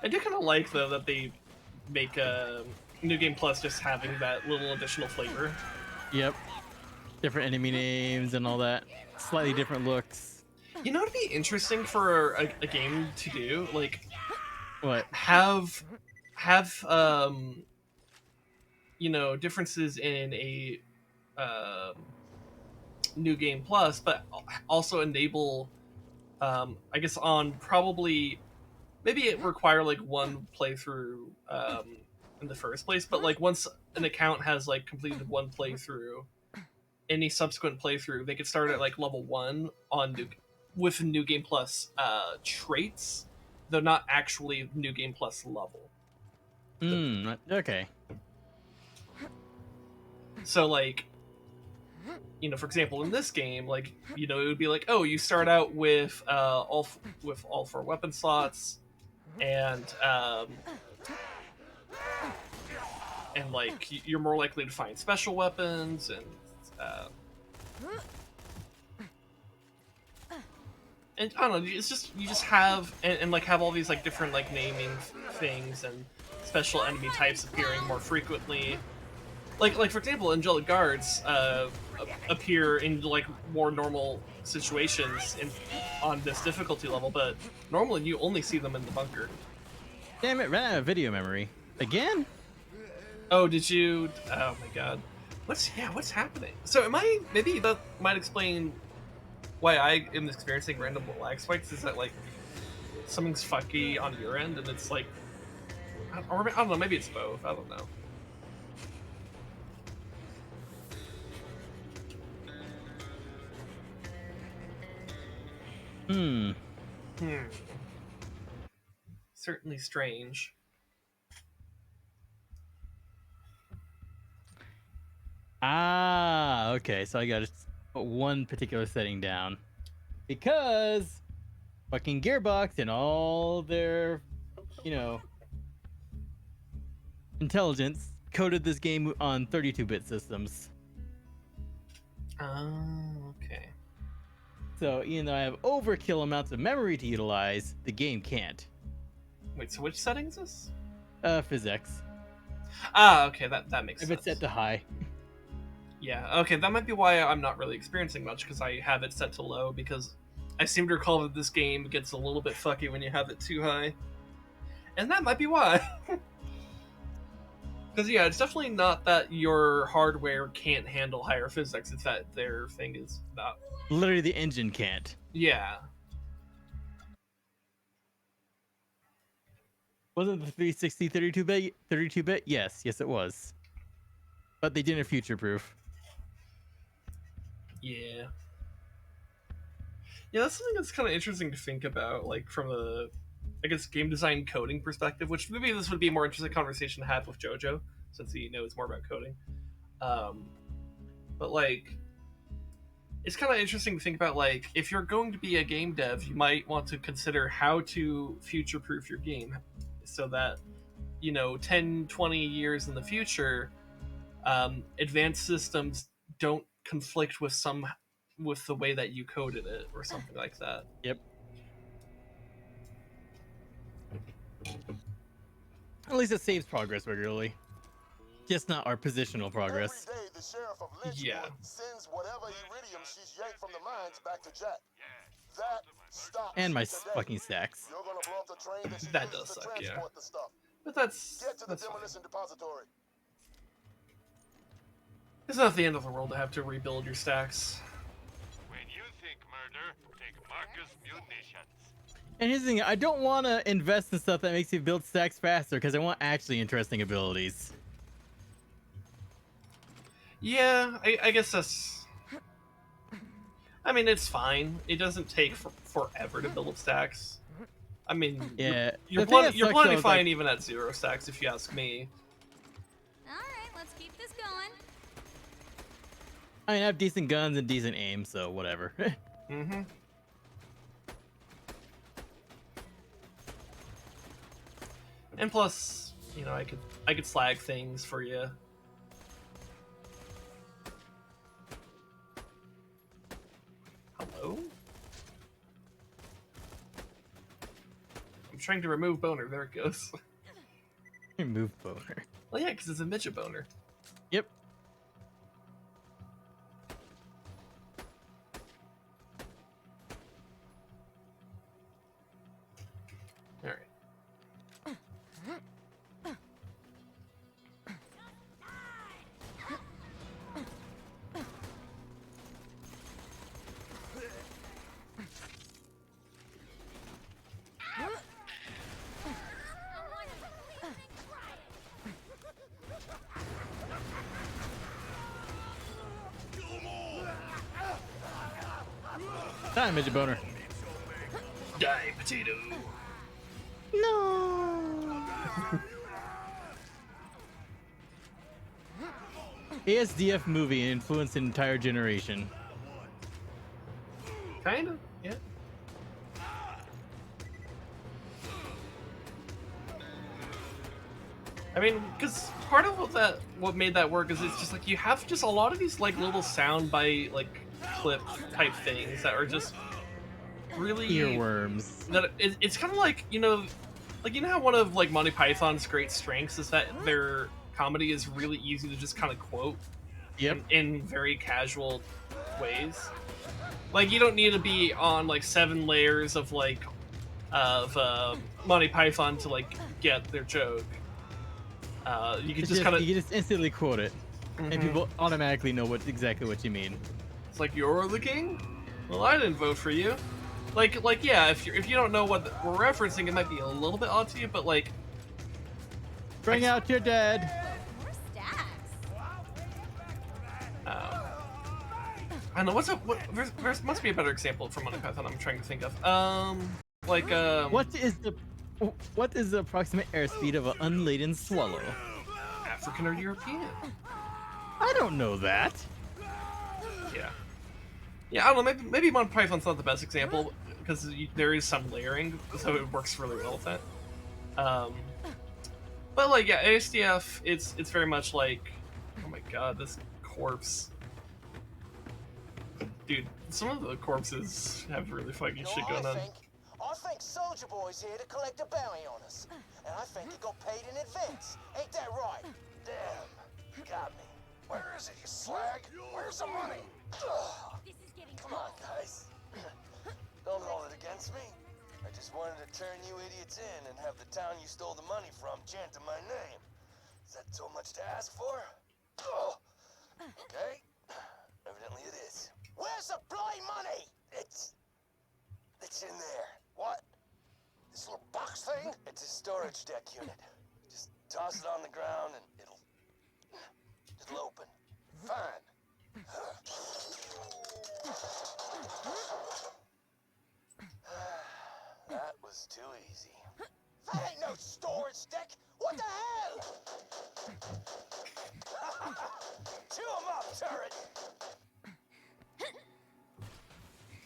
I do kind of like, though, that they make New Game Plus just having that little additional flavor. Yep. Different enemy names and all that. Slightly different looks. You know, it'd be interesting for a game to do, like, what? Have you know, differences in a New Game Plus, but also enable I guess on probably maybe it require like one playthrough in the first place, but like once an account has like completed one playthrough, any subsequent playthrough they could start at like level 1 on with New Game Plus traits, though not actually New Game Plus level. Okay. So like, you know, for example, in this game, like, you know, it would be like, oh, you start out with all 4 weapon slots, and like you're more likely to find special weapons, and I don't know, it's just you just have and like have all these like different like naming things and special enemy types appearing more frequently. Like for example, angelic guards appear in like more normal situations on this difficulty level, but normally you only see them in the bunker. Damn it! Ran out of video memory again. Oh, did you? Oh my god, what's happening? So maybe that might explain why I am experiencing random lag spikes. Is that like something's fucky on your end, and it's like, or I don't know, maybe it's both. I don't know. Certainly strange. Okay. So I got to put one particular setting down because fucking Gearbox and all their, you know, intelligence coded this game on 32-bit systems. Oh, okay. So even though I have overkill amounts of memory to utilize, the game can't. Wait, so which setting is this? Physics. Okay, that makes sense. If it's set to high. Yeah, okay, that might be why I'm not really experiencing much, because I have it set to low, because I seem to recall that this game gets a little bit fucky when you have it too high. And that might be why. Because, yeah, it's definitely not that your hardware can't handle higher physics, it's that their thing is not... Literally the engine can't. Yeah. Wasn't the 360 32-bit? Yes, it was. But they didn't future-proof. Yeah. Yeah, that's something that's kind of interesting to think about, like, from a, I guess, game design coding perspective, which maybe this would be a more interesting conversation to have with JoJo, since he knows more about coding. But, like, it's kind of interesting to think about, like, if you're going to be a game dev, you might want to consider how to future-proof your game, so that, you know, 10, 20 years in the future, advanced systems don't conflict with the way that you coded it or something like that. Yep. At least it saves progress regularly. Just not our positional progress. Every day, the sheriff of Lynchwood sends whatever iridium she's yanked from the mines back to Jack. That stops And my today. fucking stacks. You're gonna blow up the train that she That uses does to suck, yeah. transport the stuff. But that's... Get to the that's fine. demolition depository. It's not the end of the world to have to rebuild your stacks. When you think murder, take Marcus Munitions. And here's the thing, I don't want to invest in stuff that makes you build stacks faster because I want actually interesting abilities. Yeah, I guess that's... I mean, it's fine. It doesn't take forever to build up stacks. I mean, yeah, you're plenty fine even at 0 stacks, if you ask me. Alright, let's keep this going. I mean, I have decent guns and decent aim, so whatever. Mm-hmm. And plus, you know, I could slag things for you. Hello? I'm trying to remove boner. There it goes. Remove boner. Well, yeah, because it's a midget boner. Yep. All right. Die, midget boner. Die, potato. No. ASDF movie influenced an entire generation. Kind of, yeah. I mean, because part of what made that work is it's just like you have just a lot of these like little soundbite like clip type things that are just really Earworms. That it's kind of like how one of like Monty Python's great strengths is that their comedy is really easy to just kind of quote. Yep. In very casual ways. Like you don't need to be on like 7 layers of Monty Python to like get their joke. You can just kind of you can just instantly quote it, and people automatically know exactly what you mean. It's like, you're the king? Well, I didn't vote for you. Like yeah, if you don't know what we're referencing, it might be a little bit odd to you, but like, bring out your dead. I don't know there must be a better example from Monty Python I'm trying to think of. What is the approximate airspeed of an unladen swallow? African or European? I don't know that. Yeah, I don't know. Maybe Monty Python's not the best example because there is some layering, so it works really well with that. But like, yeah, ASDF, it's very much like, oh my god, this corpse. Dude, some of the corpses have really fucking shit going on. I think Soldier Boy's here to collect a bounty on us. And I think he got paid in advance. Ain't that right? Damn, you got me. Where is it, you slag? Where's the money? Come on, guys. Don't hold it against me. I just wanted to turn you idiots in and have the town you stole the money from chanting my name. Is that so much to ask for? Okay. Evidently it is. Where's the bloody money? It's in there. What? This little box thing? It's a storage deck unit. Just toss it on the ground and it'll open. Fine. That was too easy. That ain't no storage deck. What the hell? Chew 'em up, turret.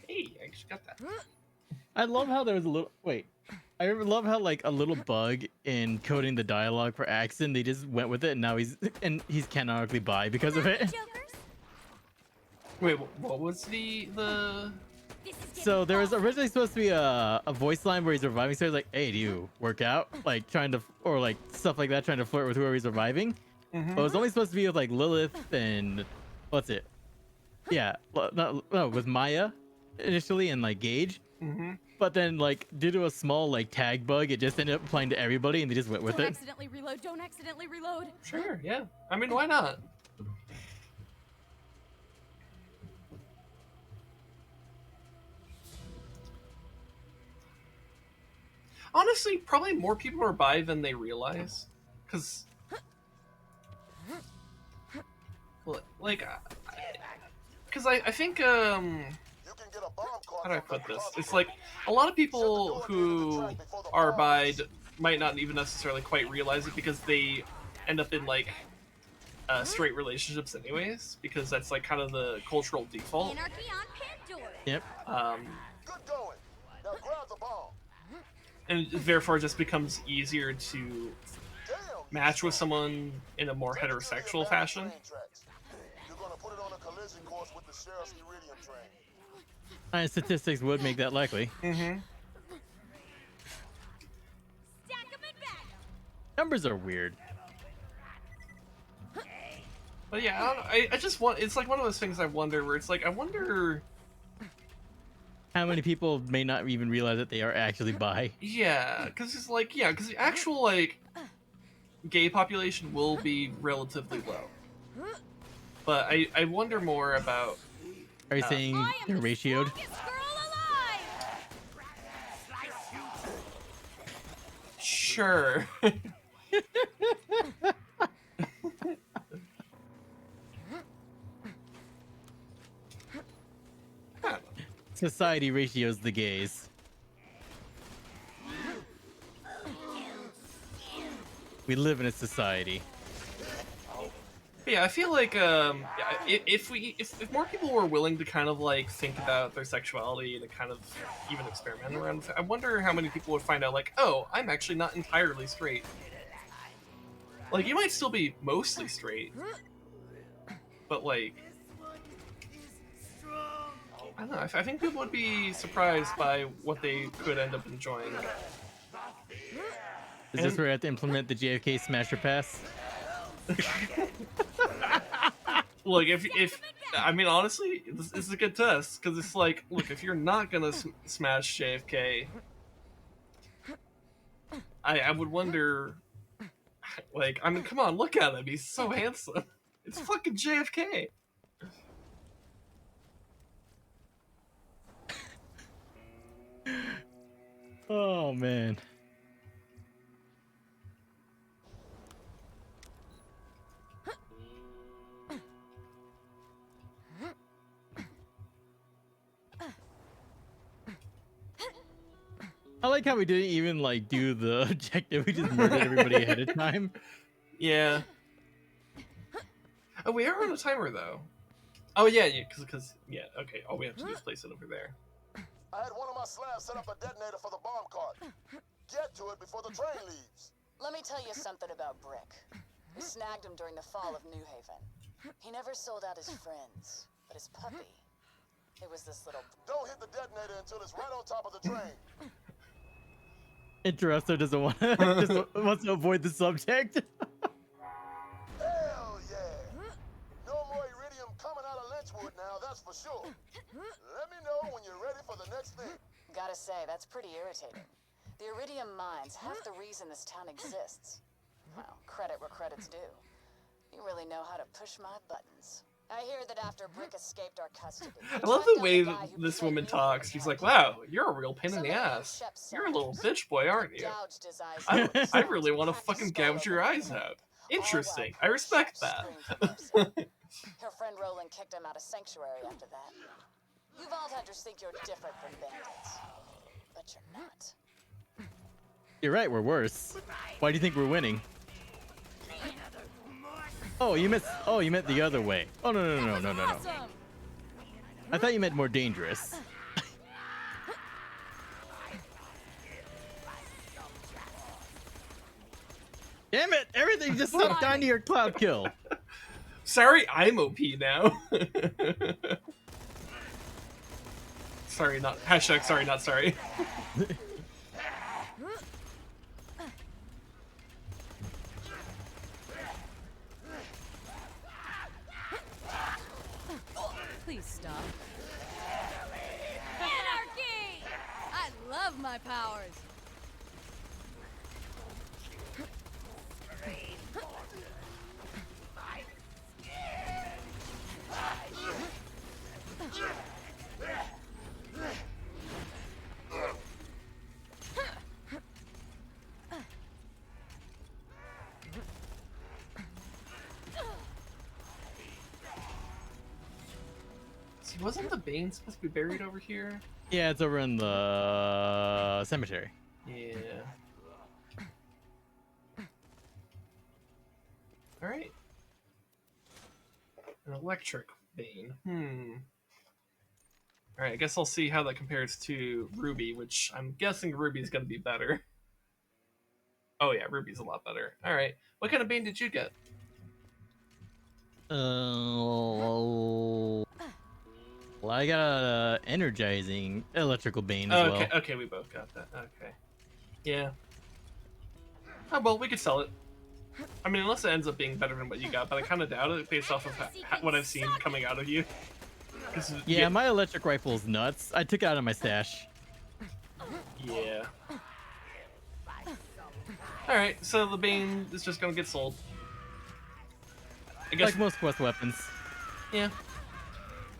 Hey, I actually got that. I love how there was a little I love how like a little bug in coding the dialogue for Axon, they just went with it, and now he's canonically bi because of it. Wait, what was the? So there was originally supposed to be a voice line where he's reviving, so he's like, "Hey, do you work out?" Like trying to, or like stuff like that, trying to flirt with whoever he's reviving. But it was only supposed to be with like Lilith and what's it? Yeah, no, with Maya initially and like Gage. But then, like, due to a small like tag bug, it just ended up applying to everybody, and they just went with it. Don't accidentally reload. Don't accidentally reload. Sure, yeah. I mean, why not? Honestly, probably more people are bi than they realize, because, like, because I think how do I put this? It's like a lot of people who are bi might not even necessarily quite realize it because they end up in like straight relationships anyways, because that's like kind of the cultural default. Yep. Good going. Now grab the ball. And therefore it just becomes easier to match with someone in a more heterosexual fashion. You're gonna put it on a collision course with the sheriff's iridium train. Statistics would make that likely. Numbers are weird. But yeah, I just want, it's like one of those things I wonder where it's like, I wonder how many people may not even realize that they are actually bi. Yeah, because it's like, yeah, because the actual like gay population will be relatively low. But I wonder more about. Are you saying they're ratioed? Sure. Society ratios the gays. We live in a society. Yeah, I feel like if more people were willing to kind of like think about their sexuality and to kind of even experiment around, I wonder how many people would find out like, oh, I'm actually not entirely straight. Like, you might still be mostly straight, but like, I don't know. I think people would be surprised by what they could end up enjoying. Is this where I have to implement the JFK Smasher Pass? Look, if I mean honestly, this is a good test because it's like, look, if you're not gonna smash JFK, I would wonder, like, I mean, come on, look at him, he's so handsome. It's fucking JFK. Oh man. I like how we didn't even like do the objective. We just murdered everybody ahead of time. Yeah. Oh, we are on a timer though. Oh yeah, because yeah. Okay, all we have to do is place it over there. I had one of my slabs set up a detonator for the bomb cart. Get to it before the train leaves. Let me tell you something about Brick. We snagged him during the fall of New Haven. He never sold out his friends, but his puppy. It was this little... Don't hit the detonator until it's right on top of the train. Interesto doesn't want to, wants to avoid the subject. Hell yeah! No more iridium coming out of Lynchwood now, that's for sure. Let me know when you're ready for the next thing. Gotta say, that's pretty irritating. The iridium mine's half the reason this town exists. Well, credit where credit's due. You really know how to push my buttons. I hear that after Brick escaped our custody... I love the way that this woman talks. She's like, wow, you're a real pain in the ass. You're a little bitch boy, aren't you? I really want to fucking gouge your eyes out. Interesting. I respect that. Her friend Roland kicked him out of Sanctuary after that. You Vault-Hunters think you're different from bandits. But you're not. You're right, we're worse. Why do you think we're winning? Oh, you meant the other way. Oh no. I thought you meant more dangerous. Damn it! Everything just stopped down to your cloud kill. Sorry, I'm OP now. Sorry, not hashtag. Sorry, not sorry. Please stop. Anarchy! I love my powers. See, wasn't the Bane supposed to be buried over here? Yeah, it's over in the cemetery. Yeah. Alright. An electric Bane. Alright, I guess I'll see how that compares to Ruby, which I'm guessing Ruby's gonna be better. Oh yeah, Ruby's a lot better. Alright. What kind of Bane did you get? Well, I got a energizing electrical Bane as well. Okay, we both got that. Okay. Yeah. Oh, well, we could sell it. I mean, unless it ends up being better than what you got, but I kind of doubt it based off of what I've seen coming out of you. Yeah, my electric rifle is nuts. I took it out of my stash. Yeah. Alright, so the Bane is just gonna get sold. I guess, like most quest weapons. Yeah.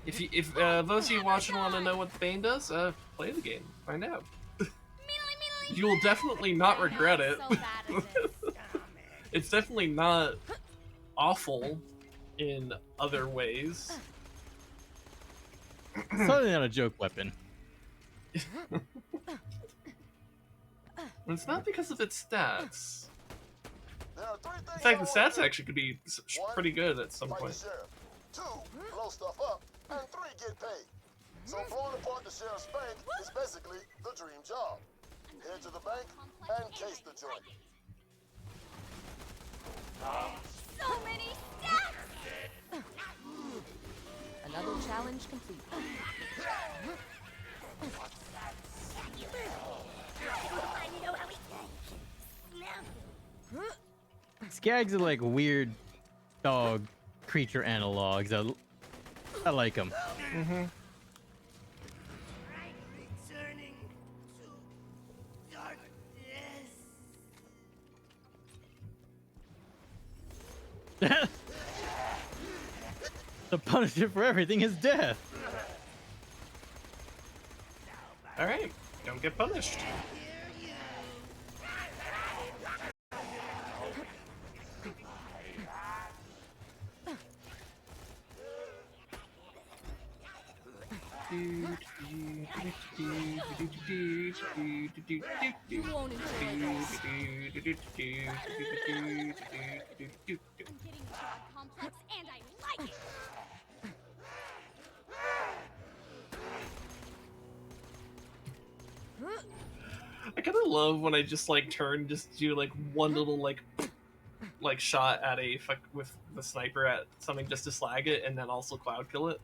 If those of you watching want to know what the Bane does, play the game. Find out. You will definitely not regret it. It's definitely not awful in other ways. Certainly not a joke weapon. It's not because of its stats. There are 3 things In fact, the I wanna stats do. actually could be pretty good at some Fight point. the sheriff. 2, blow stuff up. And 3, get paid. So blowing apart the sheriff's bank is basically the dream job. Head to the bank and case the joint. So many steps! Another challenge complete. Skags are like weird dog creature analogs. I like them. Mm-hmm. Returning to darkness. The punishment for everything is death. All right, don't get punished. You won't enjoy this. I'm getting a god complex, and I like it. I kind of love when I just like turn, just do like one little like shot at a with the sniper at something just to slag it, and then also cloud kill it.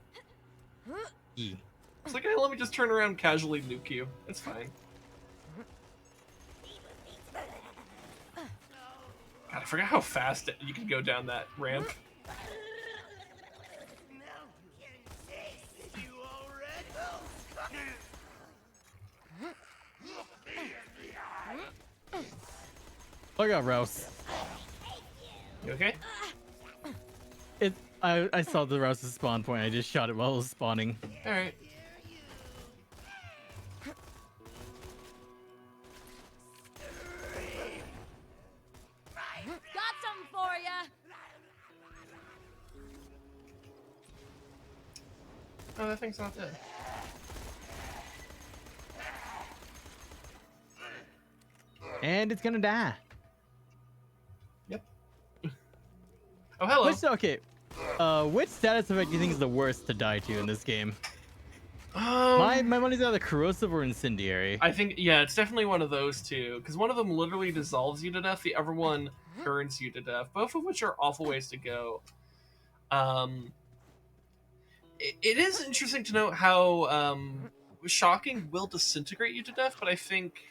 It's like, hey, let me just turn around and casually nuke you. It's fine. God, I forgot how fast you can go down that ramp. Look out, Rouse. You okay? I saw the Rouse's spawn point. I just shot it while it was spawning. All right. Got something for ya. Oh, that thing's not dead. And it's gonna die. Yep. Oh, hello. Okay. Which status effect do you think is the worst to die to in this game? My money's either corrosive or incendiary. I think, yeah, it's definitely one of those two, because one of them literally dissolves you to death, the other one burns you to death, both of which are awful ways to go. It is interesting to note how shocking will disintegrate you to death, but I think,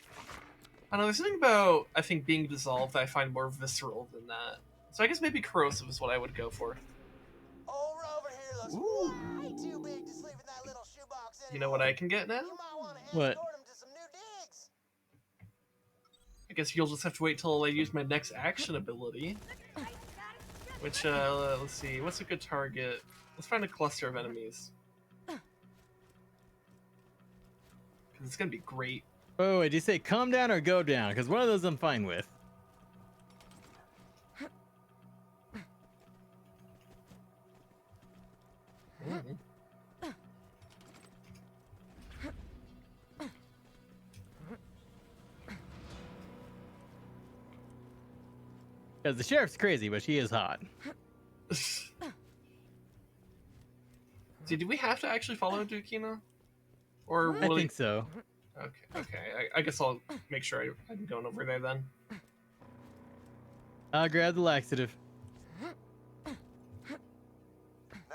I don't know, there's something about, I think, being dissolved that I find more visceral than that. So I guess maybe corrosive is what I would go for. Over here looks way too big to sleep in that little shoebox anymore. You know what I can get now? What? To some new digs. I guess you'll just have to wait till I use my next action ability. Which, let's see, what's a good target? Let's find a cluster of enemies. Because it's going to be great. Oh, wait, did you say calm down or go down? Because one of those I'm fine with. Because the sheriff's crazy, but she is hot. See, do we have to actually follow Dukina? Or I think so. Okay. I guess I'll make sure I'm going over there then. I'll grab the laxative.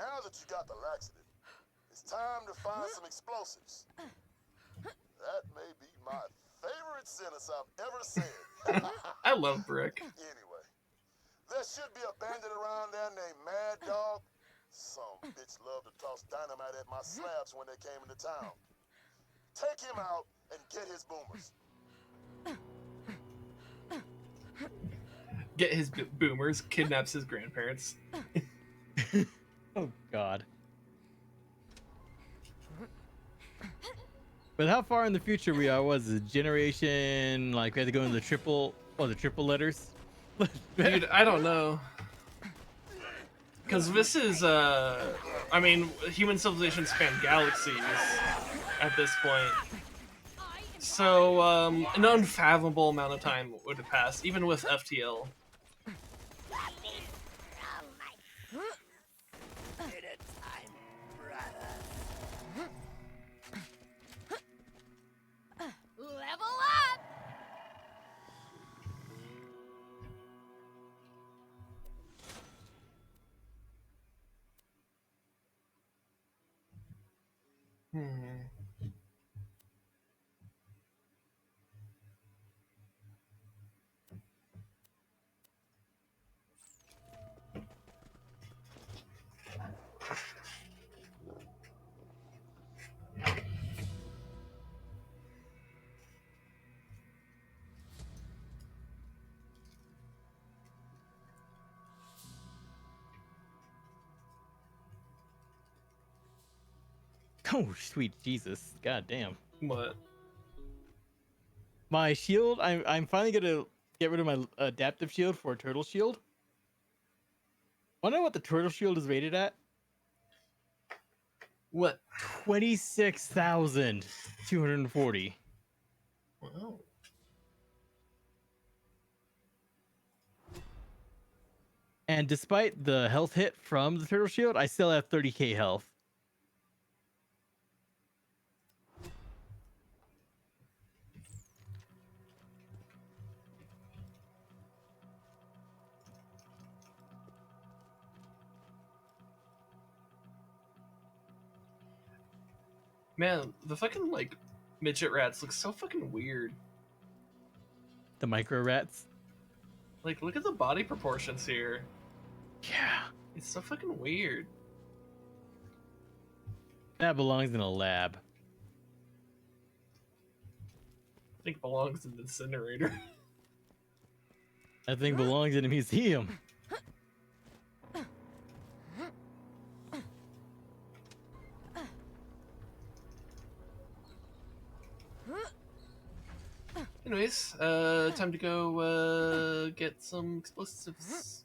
Now that you got the laxative, it's time to find some explosives. That may be my favorite sentence I've ever said. I love Brick. Anyway, there should be a bandit around there named Mad Dog. Some bitch loved to toss dynamite at my slabs when they came into town. Take him out and get his boomers. Get his boomers, kidnaps his grandparents. Oh, God. But how far in the future we are? Was it generation, like we had to go into the triple letters? Dude, I don't know. Because this is, I mean, human civilization span galaxies at this point. So, an unfathomable amount of time would have passed, even with FTL. Level up! Oh, sweet Jesus. God damn. What? My shield, I'm finally gonna get rid of my adaptive shield for a turtle shield. Wanna know what the turtle shield is rated at? What? 26,240. Wow. And despite the health hit from the turtle shield, I still have 30k health. Man, the fucking, like, midget rats look so fucking weird. The micro rats. Like, look at the body proportions here. Yeah. It's so fucking weird. That belongs in a lab. I think it belongs in the incinerator. That thing belongs in a museum. Anyways, time to go get some explosives.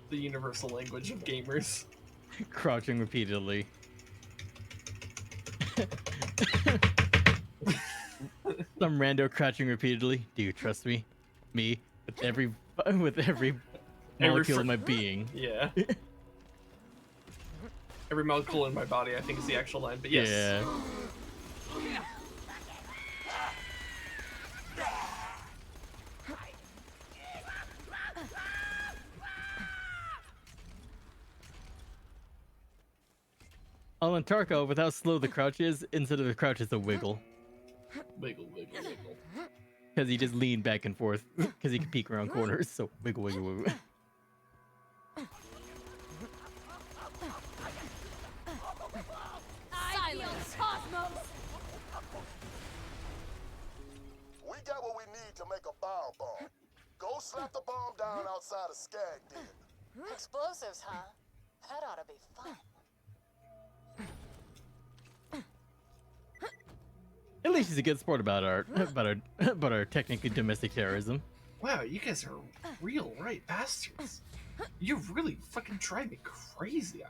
The universal language of gamers. Crouching repeatedly. Some rando crouching repeatedly. Do you trust me? Me with every molecule of my being. Yeah. Every molecule in my body, I think, is the actual line. But yes. Yeah. On Tarko, with how slow the crouch is, instead of the crouch, it's a wiggle. Wiggle, wiggle, wiggle. Because he just leaned back and forth, because he can peek around corners, so wiggle, wiggle, wiggle. Silence, Cosmos! We got what we need to make a bomb. Go slap the bomb down outside of Skag Den. Explosives, huh? That ought to be fun. At least he's a good sport about our technically domestic terrorism. Wow, you guys are real right bastards. You really fucking drive me crazy.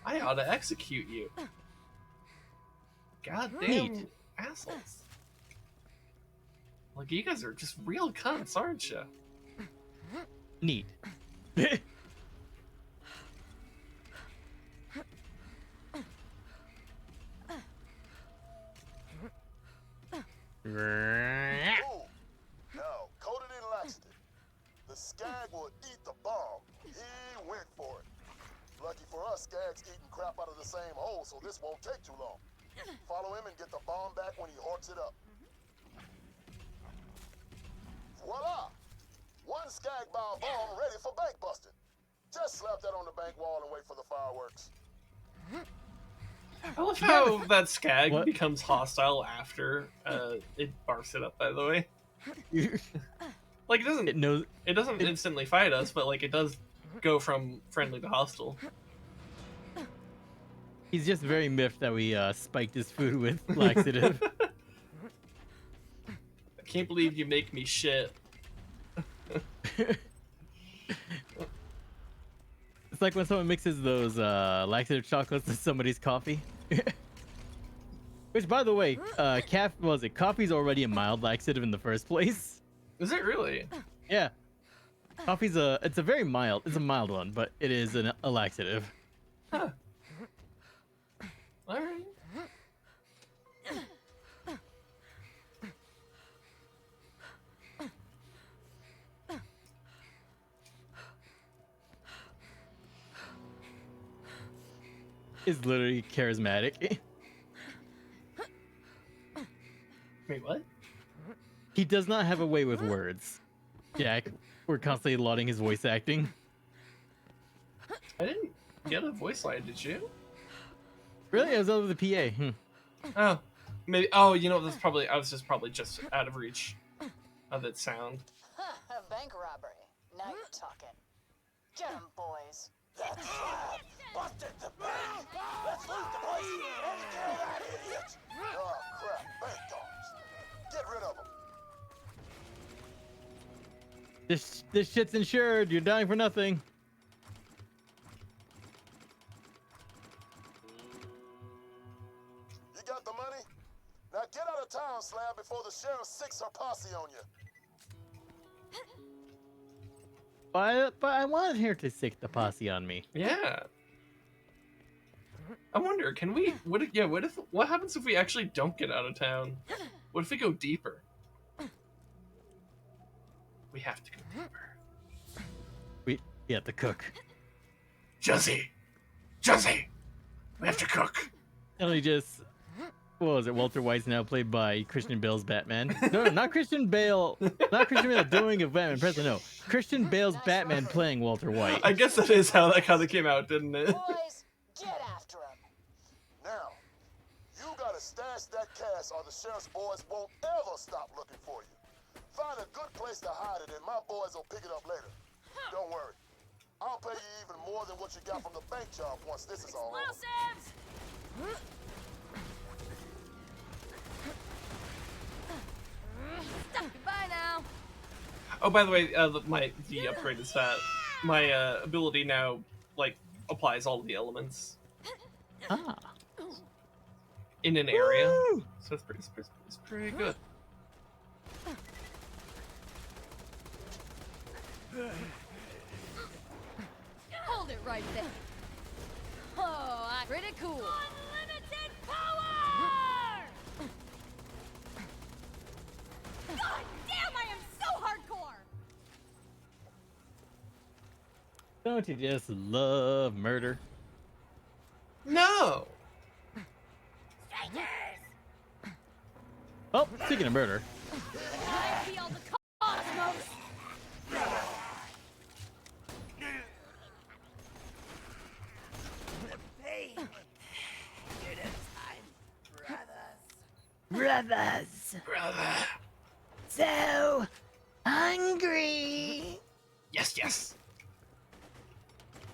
I ought to execute you. Goddamn Neat. assholes. Like, you guys are just real cunts, aren't you? Neat. Ooh. Now, coated in laxative. The Skag will eat the bomb. He went for it. Lucky for us, Skag's eating crap out of the same hole, so this won't take too long. Follow him and get the bomb back when he horks it up. Voila! One Skag bound bomb ready for bank busting. Just slap that on the bank wall and wait for the fireworks. I love how that Skag What? becomes hostile after it barfs it up, by the way. Like, it doesn't instantly fight us, but like it does go from friendly to hostile. He's just very miffed that we spiked his food with laxative. Can't believe you make me shit. It's like when someone mixes those laxative chocolates in somebody's coffee. Which, by the way, coffee's already a mild laxative in the first place. Is it really? Yeah. Coffee's it's a mild one, but it is a laxative. Huh. All right. Is literally charismatic. Wait, what? He does not have a way with words. Jack, we're constantly lauding his voice acting. I didn't get a voice line, did you? Really? I was over the PA. Oh, maybe. Oh, you know, I was just probably just out of reach of its sound. A bank robbery. Now you're talking. Get 'em, boys. That's right. Busted the bank. Let's loot the place and kill that idiot. Oh, crap. Bank dogs. Get rid of them. This shit's insured. You're dying for nothing. You got the money? Now get out of town, Slab, before the sheriff sicks her posse on you. But I wanted her to sick the posse on me. Yeah. I wonder, can we? What happens if we actually don't get out of town? What if we go deeper? We have to go deeper. We have to cook. Jesse, we have to cook. Only just. What was it? Walter White's now played by Christian Bale's Batman. No, not Christian Bale. Not Christian Bale doing a Batman present. No, Christian Bale's Batman playing Walter White. I guess that is how that kind of came out, didn't it? Boys, get after him. Now, you gotta stash that cash or the sheriff's boys won't ever stop looking for you. Find a good place to hide it and my boys will pick it up later. Don't worry. I'll pay you even more than what you got from the bank job once this is all over. Goodbye now. Oh, by the way, the upgrade is that my ability now applies all the elements in an area, so it's pretty good. Hold it right there. Oh, pretty cool. Unlimited power! God damn, I am so hardcore! Don't you just love murder? No! Oh, speaking of murder. I feel the cosmos! Brother. So hungry. Yes.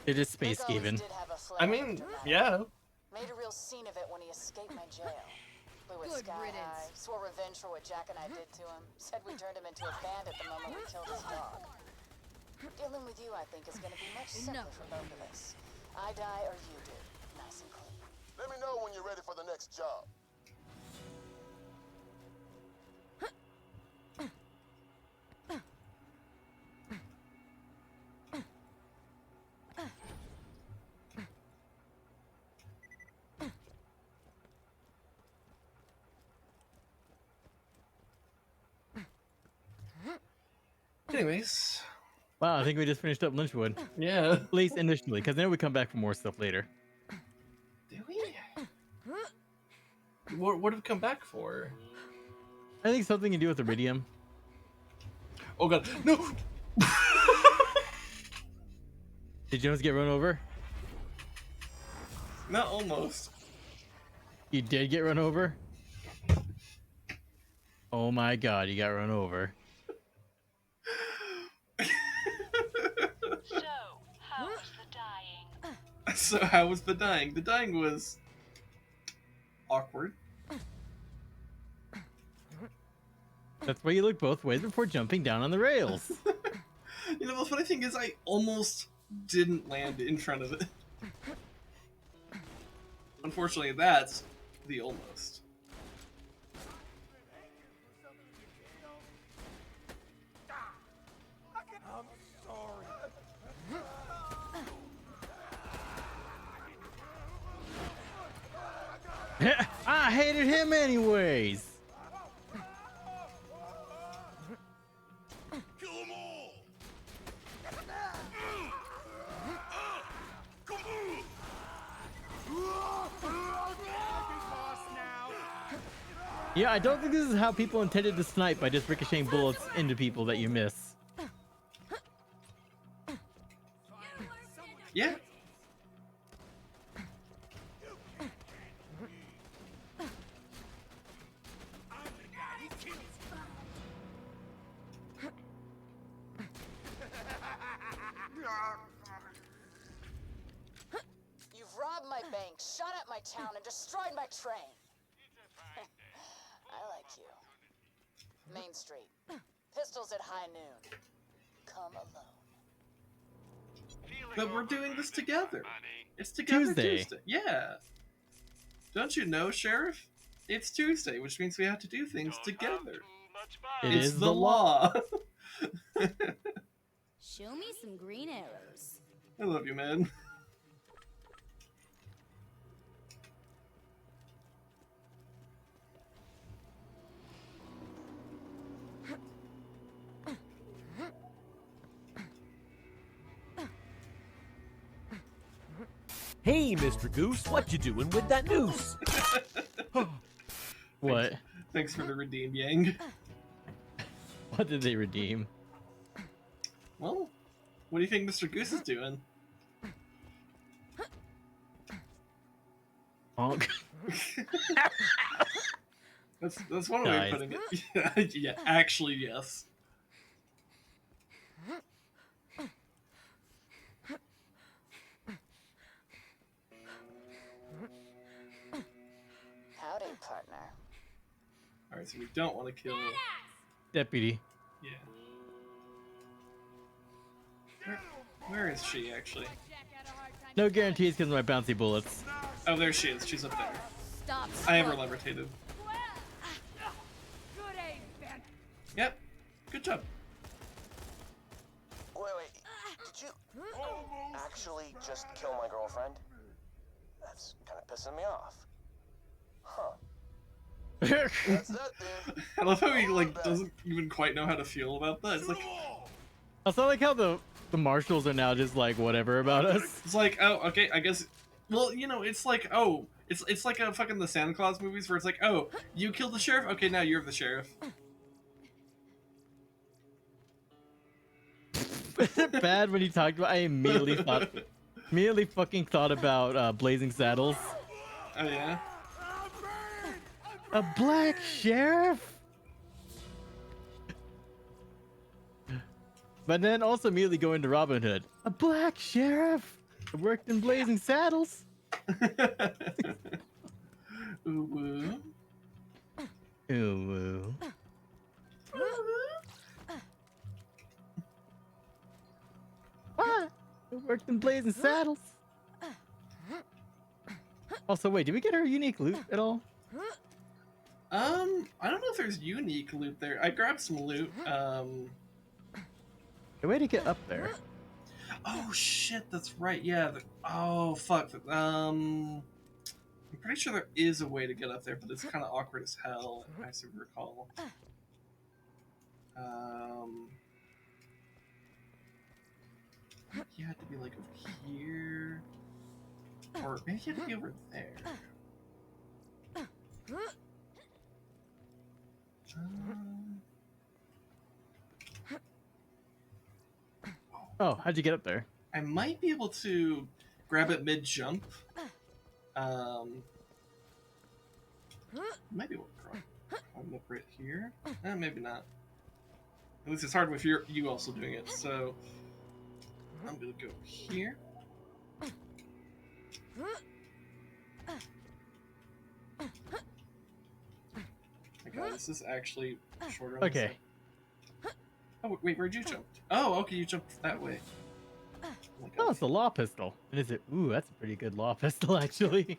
It is space Gaven. I mean, yeah. Made a real scene of it when he escaped my jail. Blew it sky high, swore revenge for what Jack and I did to him. Said we turned him into a bandit the moment we killed his dog. Dealing with you, I think, is going to be much simpler for both of us. I die or you do. Nice and clean. Let me know when you're ready for the next job. Anyways. Wow, I think we just finished up Lynchwood. Yeah. At least initially, because then we come back for more stuff later. Do we? What did we come back for? I think something to do with Iridium. Oh god, no! Did Jones get run over? Not almost. You did get run over? Oh my god, you got run over. So how was the dying? The dying was That's why you look both ways before jumping down on the rails. You know, the funny thing is I almost didn't land in front of it. Unfortunately, that's the almost. I'm sorry. I hated him anyways. Kill them all. Yeah, I don't think this is how people intended to snipe by just ricocheting bullets into people that you miss. Yeah. You've robbed my bank, shot at my town, and destroyed my train. I like you. Main Street. Pistols at high noon. Come alone. But we're doing this together. It's together Tuesday. Yeah. Don't you know, Sheriff? It's Tuesday, which means we have to do things together. It's is the law. Show me some green arrows. I love you, man. Hey, Mr. Goose, what you doing with that noose? What? Thanks for the redeem, Yang. What did they redeem? Well, what do you think Mr. Goose is doing? Honk. That's one way of putting it. Yeah, actually, yes. Howdy, partner. Alright, so we don't want to kill... Deputy. Yeah. Where is she, actually? No guarantees because of my bouncy bullets. Oh, there she is. She's up there. Stop. I have her levitated. Good aim, Ben. Yep. Good job. Wait. Did you actually just kill my girlfriend? That's kind of pissing me off. Huh. That's that, then. I love how he, like, doesn't even quite know how to feel about that. It's like... Also, I like how the marshals are now just like whatever about us. It's like, oh, okay, I guess... Well, you know, it's like, oh... It's like a fucking the Santa Claus movies where it's like, oh, you killed the sheriff? Okay, now you're the sheriff. Is it bad when he talked about? I immediately fucking thought about Blazing Saddles. Oh yeah. A black sheriff. But then also immediately go into Robin Hood. A black sheriff. I worked in Blazing Saddles. Ooh woo. Ooh woo. I worked in Blazing Saddles. Also, wait, did we get our unique loot at all? I don't know if there's unique loot there. I grabbed some loot. A way to get up there. Oh shit, that's right. Yeah. Oh fuck. I'm pretty sure there is a way to get up there, but it's kind of awkward as hell. I seem to recall. You had to be like over here, or maybe you had to be over there. Oh, how'd you get up there? I might be able to grab it mid-jump. Maybe we'll climb up right here. Maybe not. At least it's hard if you also doing it. So I'm gonna go here. I god, this is actually shorter. Than Okay. Oh wait, where'd you jump? Oh, okay, you jumped that way. Oh, it's a law pistol. And is it? Ooh, that's a pretty good law pistol, actually.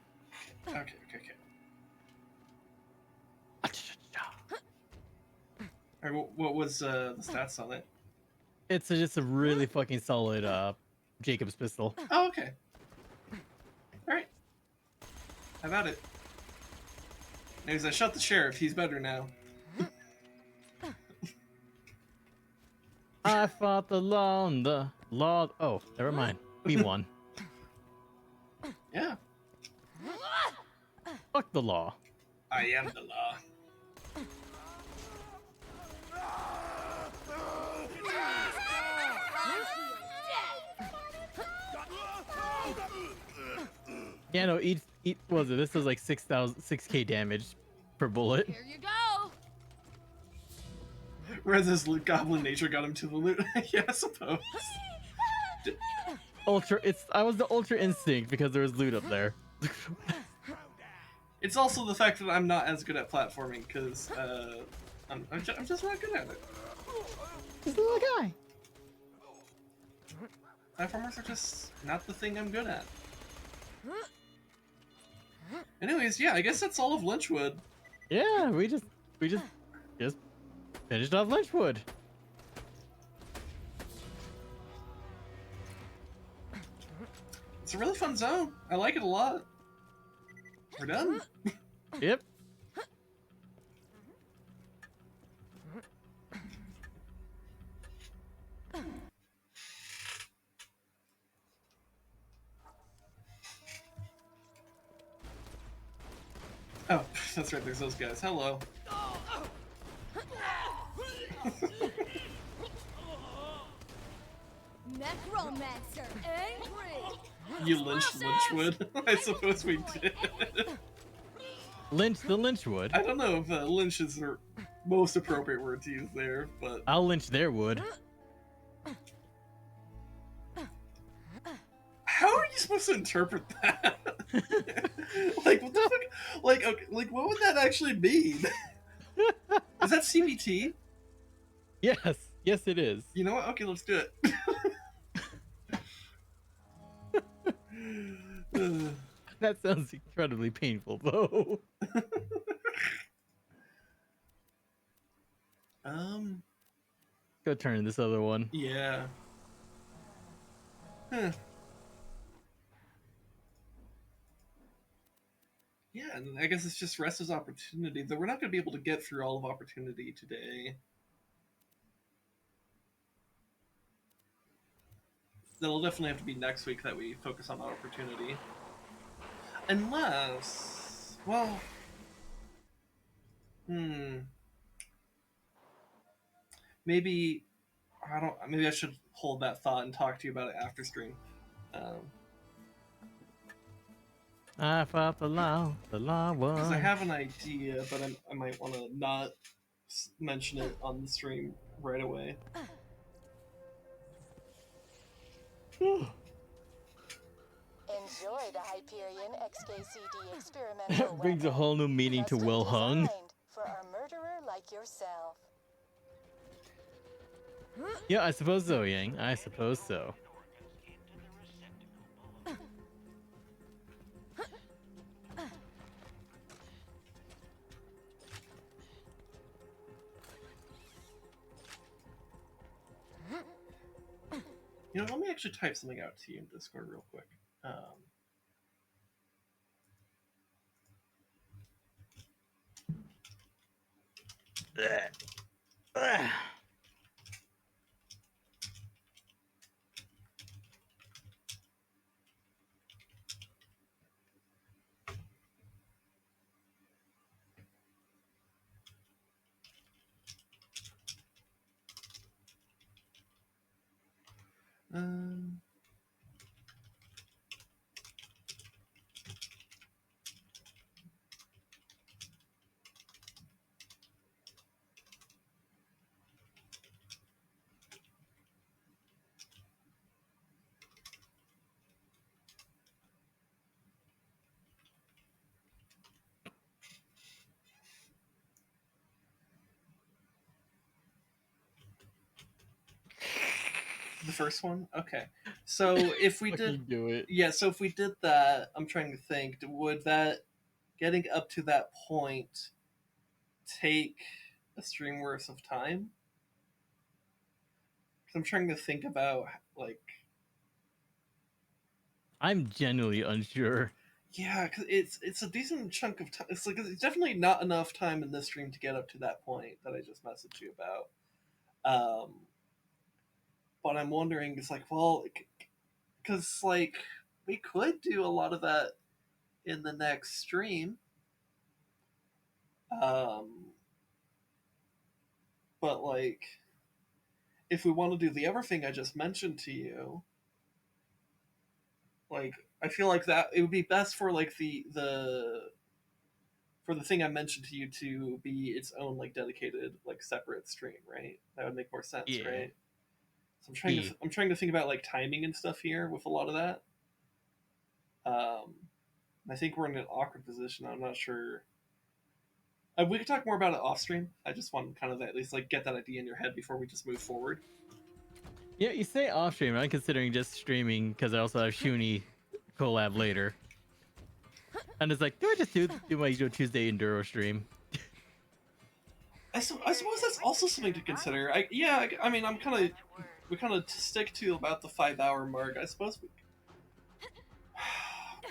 Okay. Alright, what was the stats on it? It's just a really fucking solid Jacob's pistol. Oh, okay. Alright. How about it? Anyways, I shot the sheriff. He's better now. I fought the law on the law. Oh, never mind. We won. Yeah. Fuck the law. I am the law. Yeah, no, eat. What was it? This was like 6K damage per bullet. Here you go. Rez's goblin nature got him to the loot. Yeah, I suppose. Ultra. I was the ultra instinct because there was loot up there. It's also the fact that I'm not as good at platforming because I'm just not good at it. This little guy. Platformers are just not the thing I'm good at. Anyways, yeah, I guess that's all of Lynchwood. Yeah, we just finished off Lynchwood. It's a really fun zone. I like it a lot. We're done. Yep. Oh, that's right, there's those guys. Hello. Necromancer angry. You lynched Lynchwood? I suppose we did. Lynch the Lynchwood. I don't know if lynch is the most appropriate word to use there, but... I'll lynch their wood. How are you supposed to interpret that? Like, what the fuck? Like, okay, like, what would that actually mean? Is that CBT? Yes. Yes, it is. You know what? Okay, let's do it. That sounds incredibly painful, though. Go turn this other one. Yeah. Huh. Yeah, and I guess it's just Rest's opportunity, though we're not going to be able to get through all of opportunity today. That'll definitely have to be next week that we focus on opportunity. Unless... well... Maybe... maybe I should hold that thought and talk to you about it after stream. I fought the law won. Because I have an idea, but I might want to not mention it on the stream right away. Enjoy the Hyperion XKCD experimental Brings a whole new meaning to well hung. for a murderer like yourself. Yeah, I suppose so, Yang. I suppose so. You know, let me actually type something out to you in Discord real quick. The first one? Okay. So if we Fucking did do it. Yeah, so if we did that, I'm trying to think, would that getting up to that point take a stream worth of time? 'Cause I'm trying to think about like I'm genuinely unsure. yeah, cause it's a decent chunk of time. It's like it's definitely not enough time in this stream to get up to that point that I just messaged you about. But I'm wondering, it's like, well, because like we could do a lot of that in the next stream. But like, if we want to do the other thing I just mentioned to you, like, I feel like that it would be best for like the for the thing I mentioned to you to be its own like dedicated like separate stream, right? That would make more sense, Yeah. right? So I'm trying to think about like timing and stuff here with a lot of that. I think we're in an awkward position. I'm not sure. We could talk more about it off stream. I just want to kind of at least like get that idea in your head before we just move forward. Yeah, you say off stream. I'm considering just streaming because I also have Shuni collab later. And it's like, do I just do my usual Tuesday Enduro stream? I suppose that's also something to consider. I mean, we kind of stick to about the 5-hour mark. I suppose we.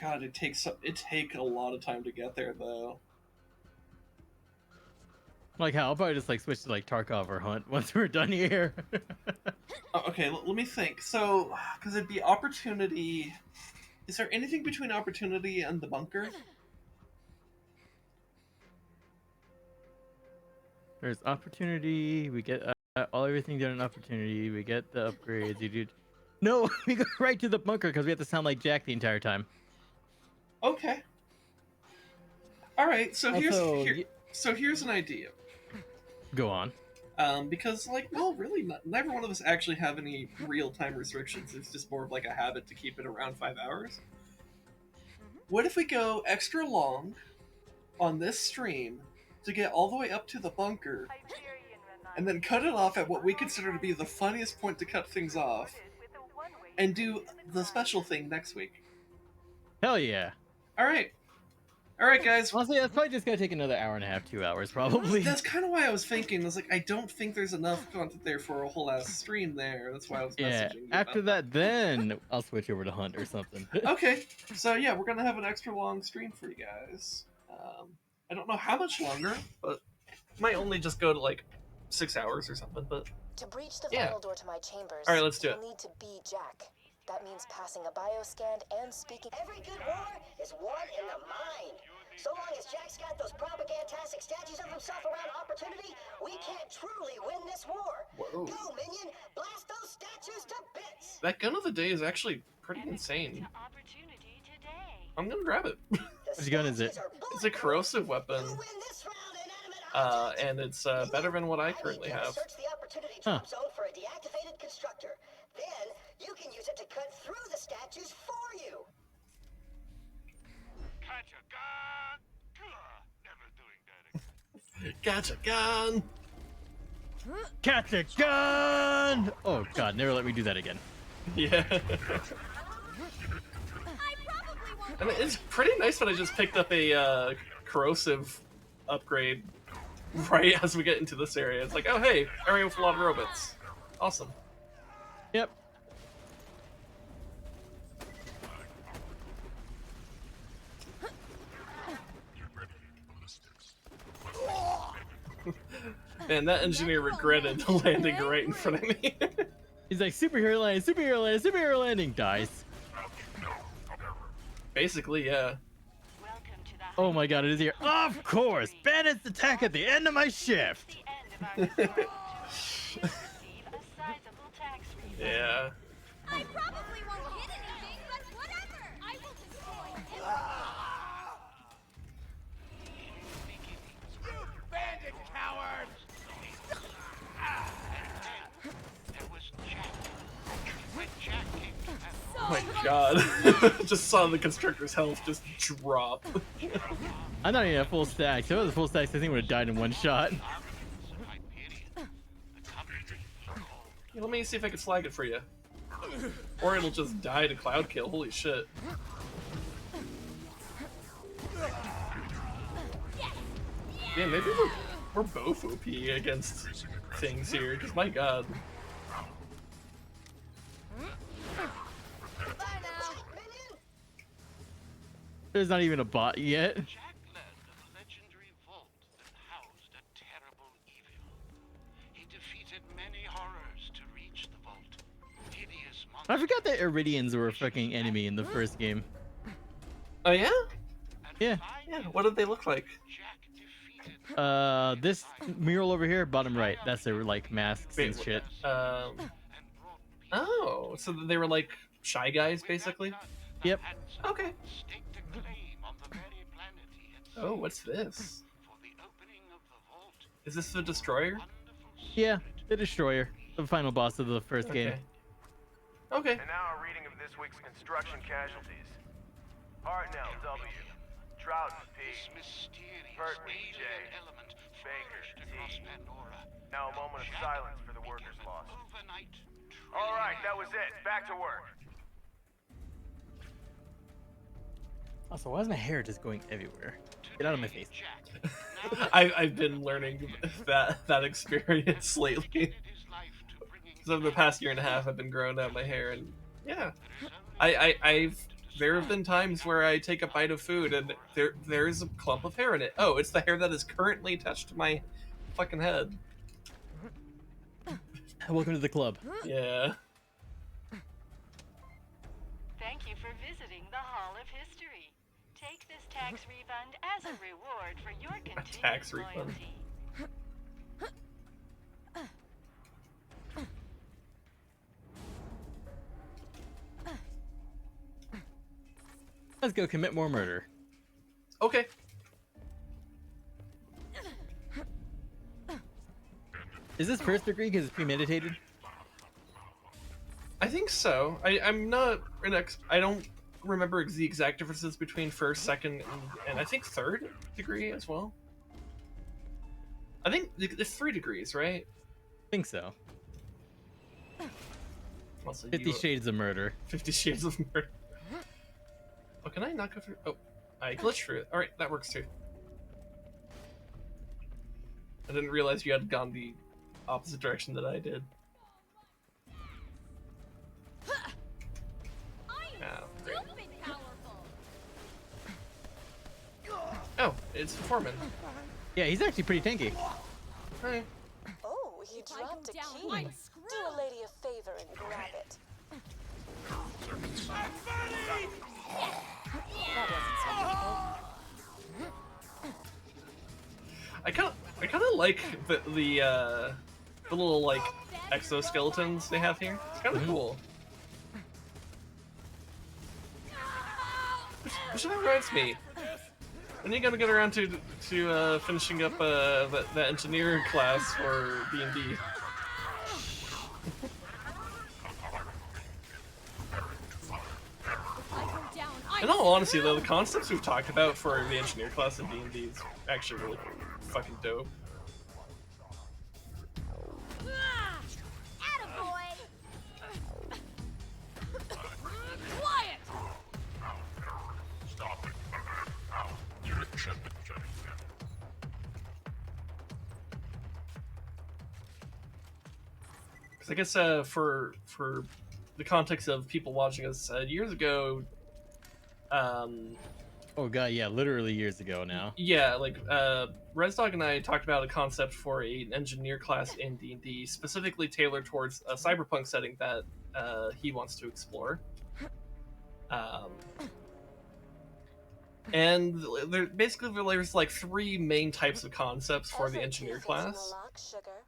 God, it takes a lot of time to get there though. Like how I'll probably just like switch to like Tarkov or Hunt once we're done here. Okay, let me think. So, because it'd be Opportunity. Is there anything between Opportunity and the bunker? There's Opportunity. We get everything done in Opportunity. We get the upgrades. You do. No, we go right to the bunker because we have to sound like Jack the entire time. Okay. All right. So Also, here's an idea. Go on. Because like, well, really, neither one of us actually have any real time restrictions. It's just more of like a habit to keep it around 5 hours. What if we go extra long on this stream to get all the way up to the bunker, and then cut it off at what we consider to be the funniest point to cut things off, and do the special thing next week? Hell yeah. All right, guys. Honestly, that's probably just gonna take another hour and a half, 2 hours, probably. That's kind of why I was thinking. I was like, I don't think there's enough content there for a whole ass stream there. That's why I was messaging you After about that, then I'll switch over to Hunt or something. Okay, so yeah, we're gonna have an extra long stream for you guys. I don't know how much longer, but might only just go to like 6 hours or something. But To breach the yeah. final door to my chambers, All right, let's do it. you'll need to be Jack. That means passing a bioscan and speaking. Every good war is won in the mind. So long as Jack's got those propagantastic statues of himself around Opportunity, we can't truly win this war. Whoa. Go, minion! Blast those statues to bits! That gun of the day is actually pretty insane. I'm gonna grab it. Which gun is it? It's a corrosive weapon. And it's better than what I currently have. Search the Opportunity drop zone for a deactivated constructor. Then you can use it to cut through the statues for you. Catch a gun! Never doing that again. Catch a gun! Catch a gun! Oh god, never let me do that again. Yeah. And it's pretty nice that I just picked up a corrosive upgrade right as we get into this area. It's like, oh hey, area with a lot of robots. Awesome. Yep. Man, that engineer regretted landing right in front of me. He's like, superhero landing, superhero landing, superhero landing, dies. Basically, yeah. Oh my god, it is here. Of course! Bandits attack at the end of my shift! Yeah. I probably won't hit anything, but whatever. I will destroy him. You bandit coward! There was Jack. When Jack came to that Oh my god. Just saw the constructor's health just drop. I'm not even at full stack. If I was a full stack, I think I would have died in one shot. Let me see if I can flag it for you. Or it'll just die to cloud kill. Holy shit. Yeah, maybe we're both OP against things here, because my god. There's not even a bot yet. I forgot that Iridians were a fucking enemy in the first game. Oh yeah? Yeah. Yeah, what did they look like? This mural over here, bottom right, that's their like masks and shit. Oh, so they were like shy guys, basically? Yep. Okay. Oh, what's this? Is this the destroyer? Yeah, the destroyer, the final boss of the first game. Okay. And now a reading of this week's construction casualties. Hartnell W. Trouton P. Burton J. Baker T. Now a moment of silence for the workers lost. Alright, that was it. Back to work. Also, why is my hair just going everywhere? Get out of my face. I've been learning that experience lately. Because over the past year and a half, I've been growing out my hair, and yeah, there have been times where I take a bite of food and there's a clump of hair in it. Oh, it's the hair that is currently attached to my fucking head. Welcome to the club. Yeah. Thank you for visiting the Hall of History. Take this tax refund as a reward for your continued tax refund. loyalty. Let's go commit more murder. Okay. Is this first degree because it's premeditated? I think so. I'm not I don't remember the exact differences between first, second, and I think third degree as well. I think it's 3 degrees, right? I think so. Also, 50 Shades of Murder. 50 Shades of Murder. Oh, can I not go through? Oh, I glitched through it. Alright, that works too. I didn't realize you had gone the opposite direction that I did. Oh, it's Foreman. Yeah, he's actually pretty tanky. Hi. Oh, he dropped a key. Do a lady a favor and grab it. I kind of like the little like exoskeletons they have here. It's kind of cool. Which reminds me, when are you gonna get around to finishing up the engineer class for D&D? In all honesty, though, the concepts we've talked about for the engineer class in D&D is actually really fucking dope. Because I guess for the context of people watching us years ago, oh god, yeah, literally years ago now. Yeah, like Rezdog and I talked about a concept for an engineer class in D&D, specifically tailored towards a cyberpunk setting that he wants to explore. And there's like 3 main types of concepts for the engineer class.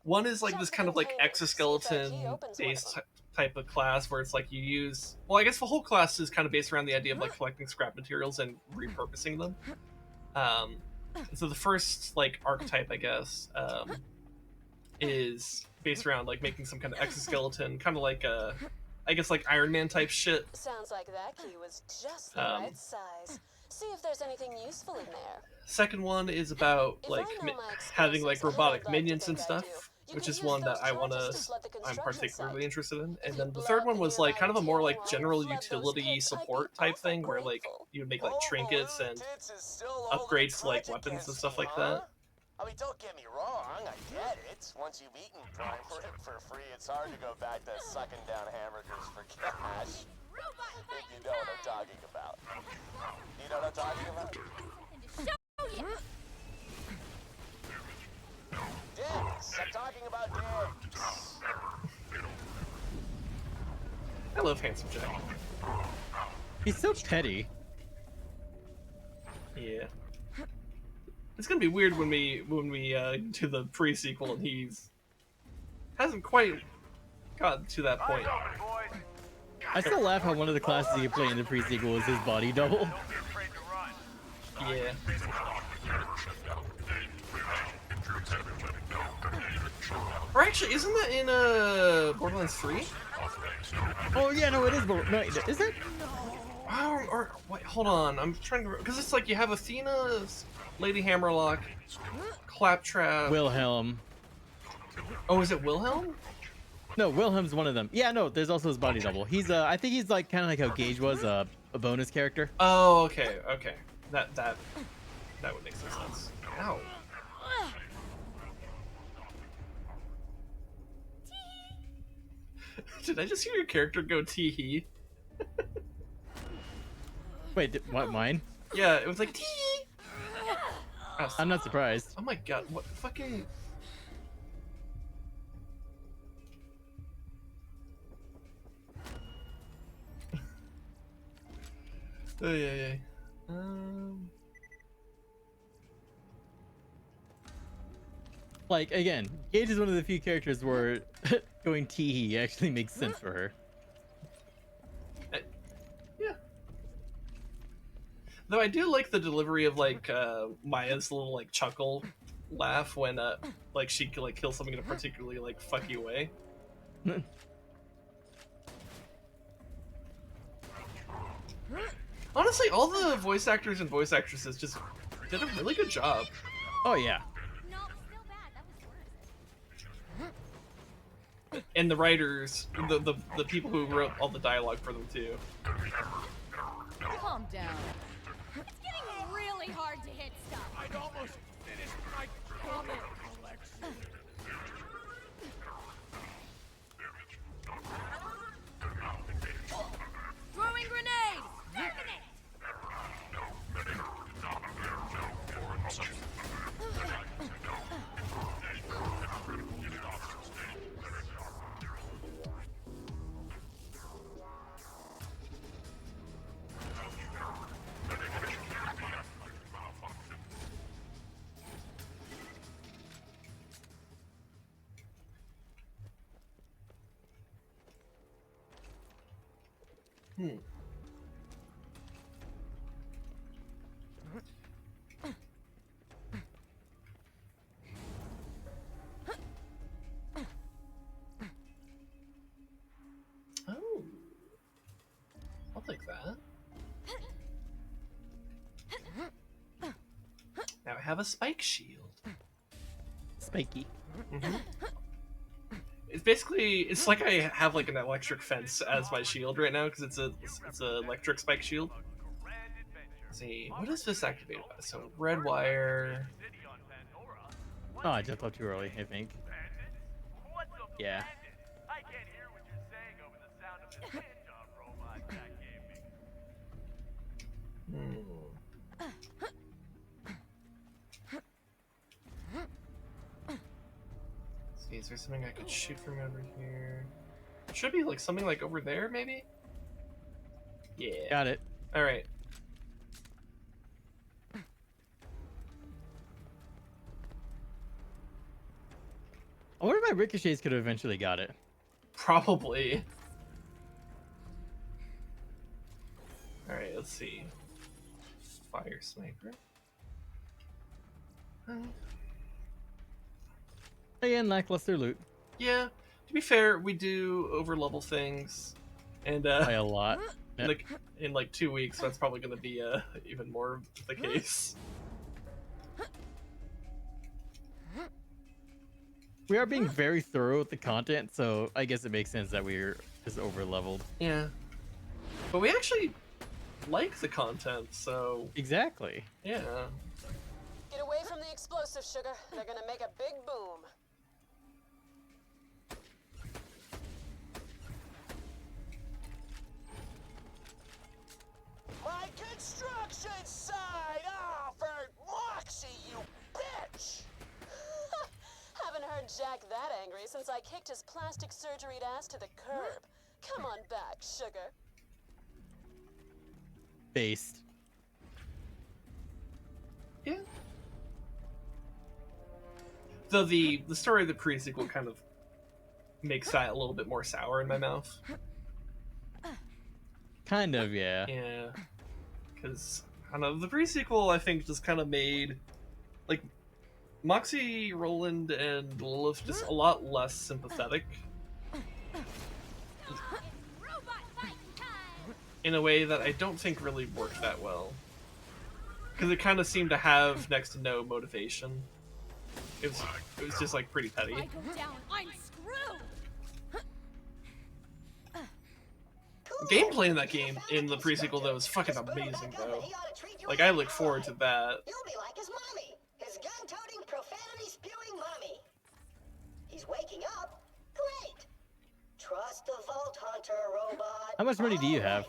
One is like this kind of like exoskeleton based type of class where it's like you use, well, I guess the whole class is kind of based around the idea of like collecting scrap materials and repurposing them. So the first like archetype, I guess, is based around like making some kind of exoskeleton, kind of like I guess like Iron Man type shit. Sounds like that key was just the right size. See if there's anything useful in there. Second one is about like having like robotic minions and stuff. which is one that I'm particularly interested in. And then the third one was like kind of a more like general utility support type thing, where like you would make like trinkets and upgrades to like weapons and stuff like that. I mean, don't get me wrong, I get it. Once you've eaten Prime Rib for free, it's hard to go back to sucking down hamburgers for cash. If you know what I'm talking about. You know what I'm talking about? Dicks! I'm talking about dicks! I love Handsome Jack. He's so petty. Yeah. It's gonna be weird when we do the pre-sequel and he's hasn't quite gotten to that point. I still laugh how one of the classes you play in the pre-sequel is his body double. Yeah. Or actually, isn't that in Borderlands 3? Oh yeah, no, it is. No, is it? Or wait, hold on. I'm trying to because it's like you have Athena, Lady Hammerlock, Claptrap, Wilhelm. Oh, is it Wilhelm? No, Wilhelm's one of them. Yeah, no, there's also his body double. He's I think he's like kind of like how Gage was a bonus character. Oh, okay. That would make some sense. Ow. Did I just hear your character go tee-hee? Wait, what, mine? Yeah, it was like tee. I'm not surprised. Oh my god, what fucking... Oh, yeah. Like, again, Gage is one of the few characters where going tee-hee actually makes sense for her. Yeah. Though I do like the delivery of, like, Maya's little, like, chuckle laugh when, like, she, like, kills something in a particularly, like, fucky way. Honestly, all the voice actors and voice actresses just did a really good job. Oh, yeah. And the writers, the people who wrote all the dialogue for them too. Calm down. It's getting really hard to hit stuff. I'd almost finished my comic collection. Throwing grenade! Detonate! Oh, I'll take that. Now I have a spike shield. Spiky. It's basically, it's like I have like an electric fence as my shield right now because it's a electric spike shield. Let's see, what is this activated by? So red wire. Oh, I jumped up too early, I think. Yeah. I can't hear what you're saying over the sound of this hand-job robot Jack gave me. See, is there something I could shoot from over here? It should be like something like over there, maybe? Yeah. Got it. Alright. I wonder if my ricochets could have eventually got it. Probably. Alright, let's see. Fire sniper. Again, lackluster loot. Yeah, to be fair, we do over-level things. And by a lot. In like 2 weeks, that's probably going to be even more the case. We are being very thorough with the content, so I guess it makes sense that we're just over leveled. Yeah. But we actually like the content, so... Exactly. Yeah. Get away from the explosive, sugar. They're gonna make a big boom. My construction site! Oh, for Moxie, you bitch! Haven't heard Jack that angry since I kicked his plastic surgeried ass to the curb. Come on back, sugar. Based. Yeah. Though the story of the pre-sequel kind of makes that a little bit more sour in my mouth. Kind of, yeah. Yeah. Because, I don't know, the pre-sequel, I think, just kind of made, like, Moxie, Roland, and Lilith just a lot less sympathetic. In a way that I don't think really worked that well. Because it kind of seemed to have next to no motivation. It was just, like, pretty petty. If I go down, I'm screwed. Gameplay in that game, in the pre-sequel, though, is fucking amazing, though. Like, I look forward to that. You'll be like his mommy, his gun-toting, profanity-spewing mommy. He's waking up. Great. Trust the Vault Hunter, robot. How much money do you have?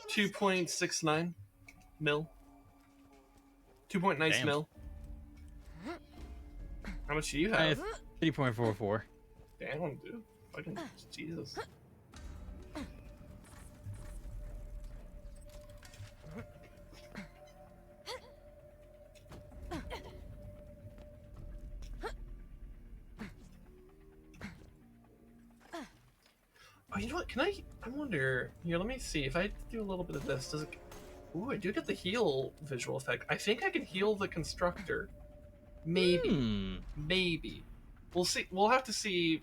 2.69 mil. 2.9 Damn. mil. How much do you I have? have 3.44. Damn, dude. Fucking Jesus. Oh, you know what? I wonder. Here, let me see. If I do a little bit of this, does it... Ooh, I do get the heal visual effect. I think I can heal the constructor. Maybe. Maybe. We'll see. We'll have to see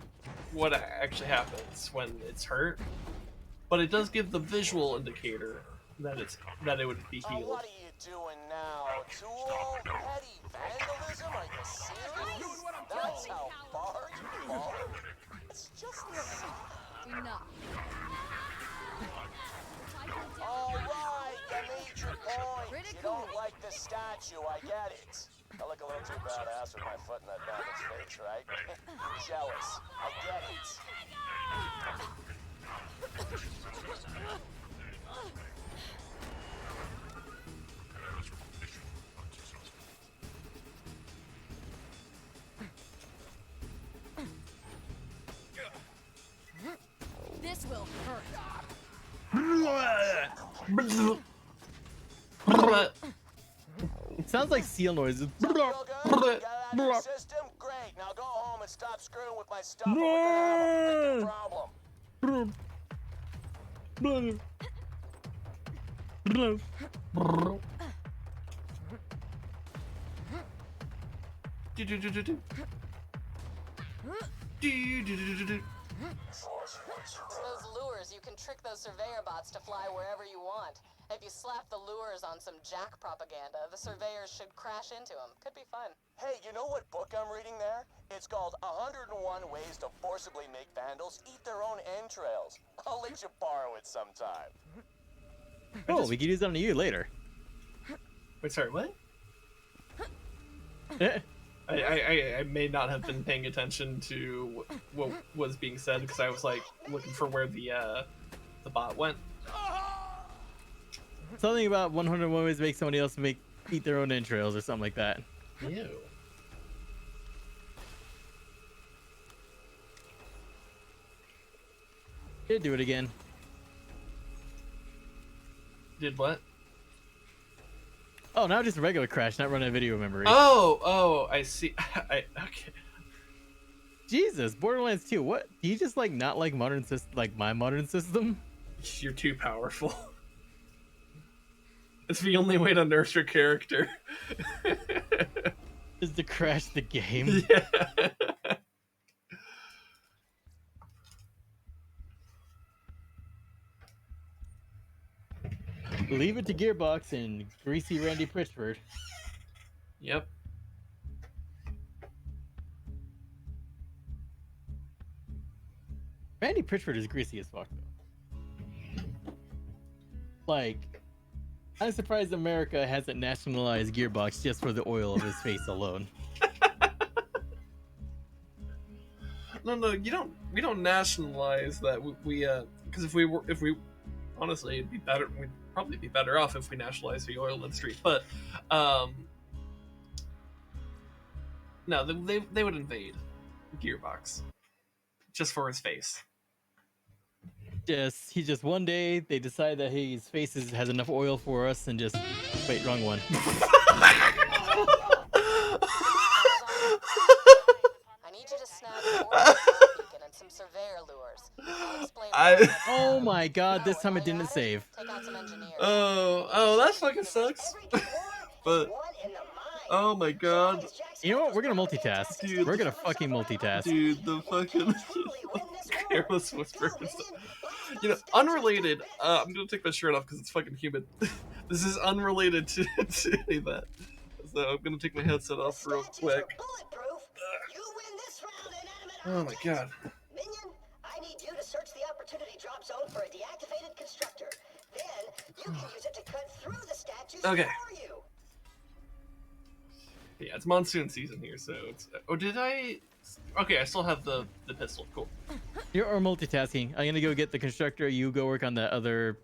what actually happens when it's hurt. But it does give the visual indicator that it would be healed. What are you doing now, Tool? Petty vandalism? Are you serious? That's how far you fall? It's just a... Enough. Alright, you made your point. You don't like the statue, I get it. I look a little too badass with my foot in that bandit's face, right? Jealous. I get it. This will hurt. It sounds like seal noises. System? Great. Now go home and stop screwing with my stuff. Or we're gonna have a big problem. Those lures, you can trick those surveyor bots to fly wherever you want. If you slap the lures on some Jack propaganda, the surveyors should crash into them. Could be fun. Hey, you know what book I'm reading there? It's called 101 Ways to Forcibly Make Vandals Eat Their Own Entrails. I'll let you borrow it sometime. Oh, we can use that on you later. Wait, sorry, what? I may not have been paying attention to what was being said because I was like looking for where the bot went. Something about 101 ways to make somebody else eat their own entrails or something like that. Ew. Did do it again. Did what? Oh, now just a regular crash, not running a video memory. Oh, I see. Okay. Jesus, Borderlands 2. What? Do you just like not like modern like my modern system? You're too powerful. It's the only way to nurse your character. Is to crash the game. Yeah. Leave it to Gearbox and greasy Randy Pritchford. Yep. Randy Pritchford is greasy as fuck, though. Like, I'm surprised America hasn't nationalized Gearbox just for the oil of his face alone. No, you don't. We don't nationalize that. We because if we honestly, it'd be better. We'd probably be better off if we nationalized the oil industry. But no, they would invade Gearbox just for his face. He just one day they decide that his face has enough oil for us, and just wait, wrong one. I need you to snag a beacon and some surveyor lures. I'll explain. Oh my god, this time it didn't save. Take out some engineers. Oh, that fucking sucks. But oh my god. You know what? We're gonna multitask. Dude, we're gonna fucking multitask. Dude, the fucking careless whisper. You know, unrelated. I'm gonna take my shirt off because it's fucking humid. This is unrelated to any of that. So I'm gonna take my headset off real quick. Oh my god. Minion, I need you to search the opportunity drop zone for a deactivated constructor. Then you can use it to cut through the statues Okay. for you. Yeah, it's monsoon season here, so it's. Oh, did I? Okay, I still have the pistol. Cool. You're multitasking. I'm gonna go get the constructor. You go work on the other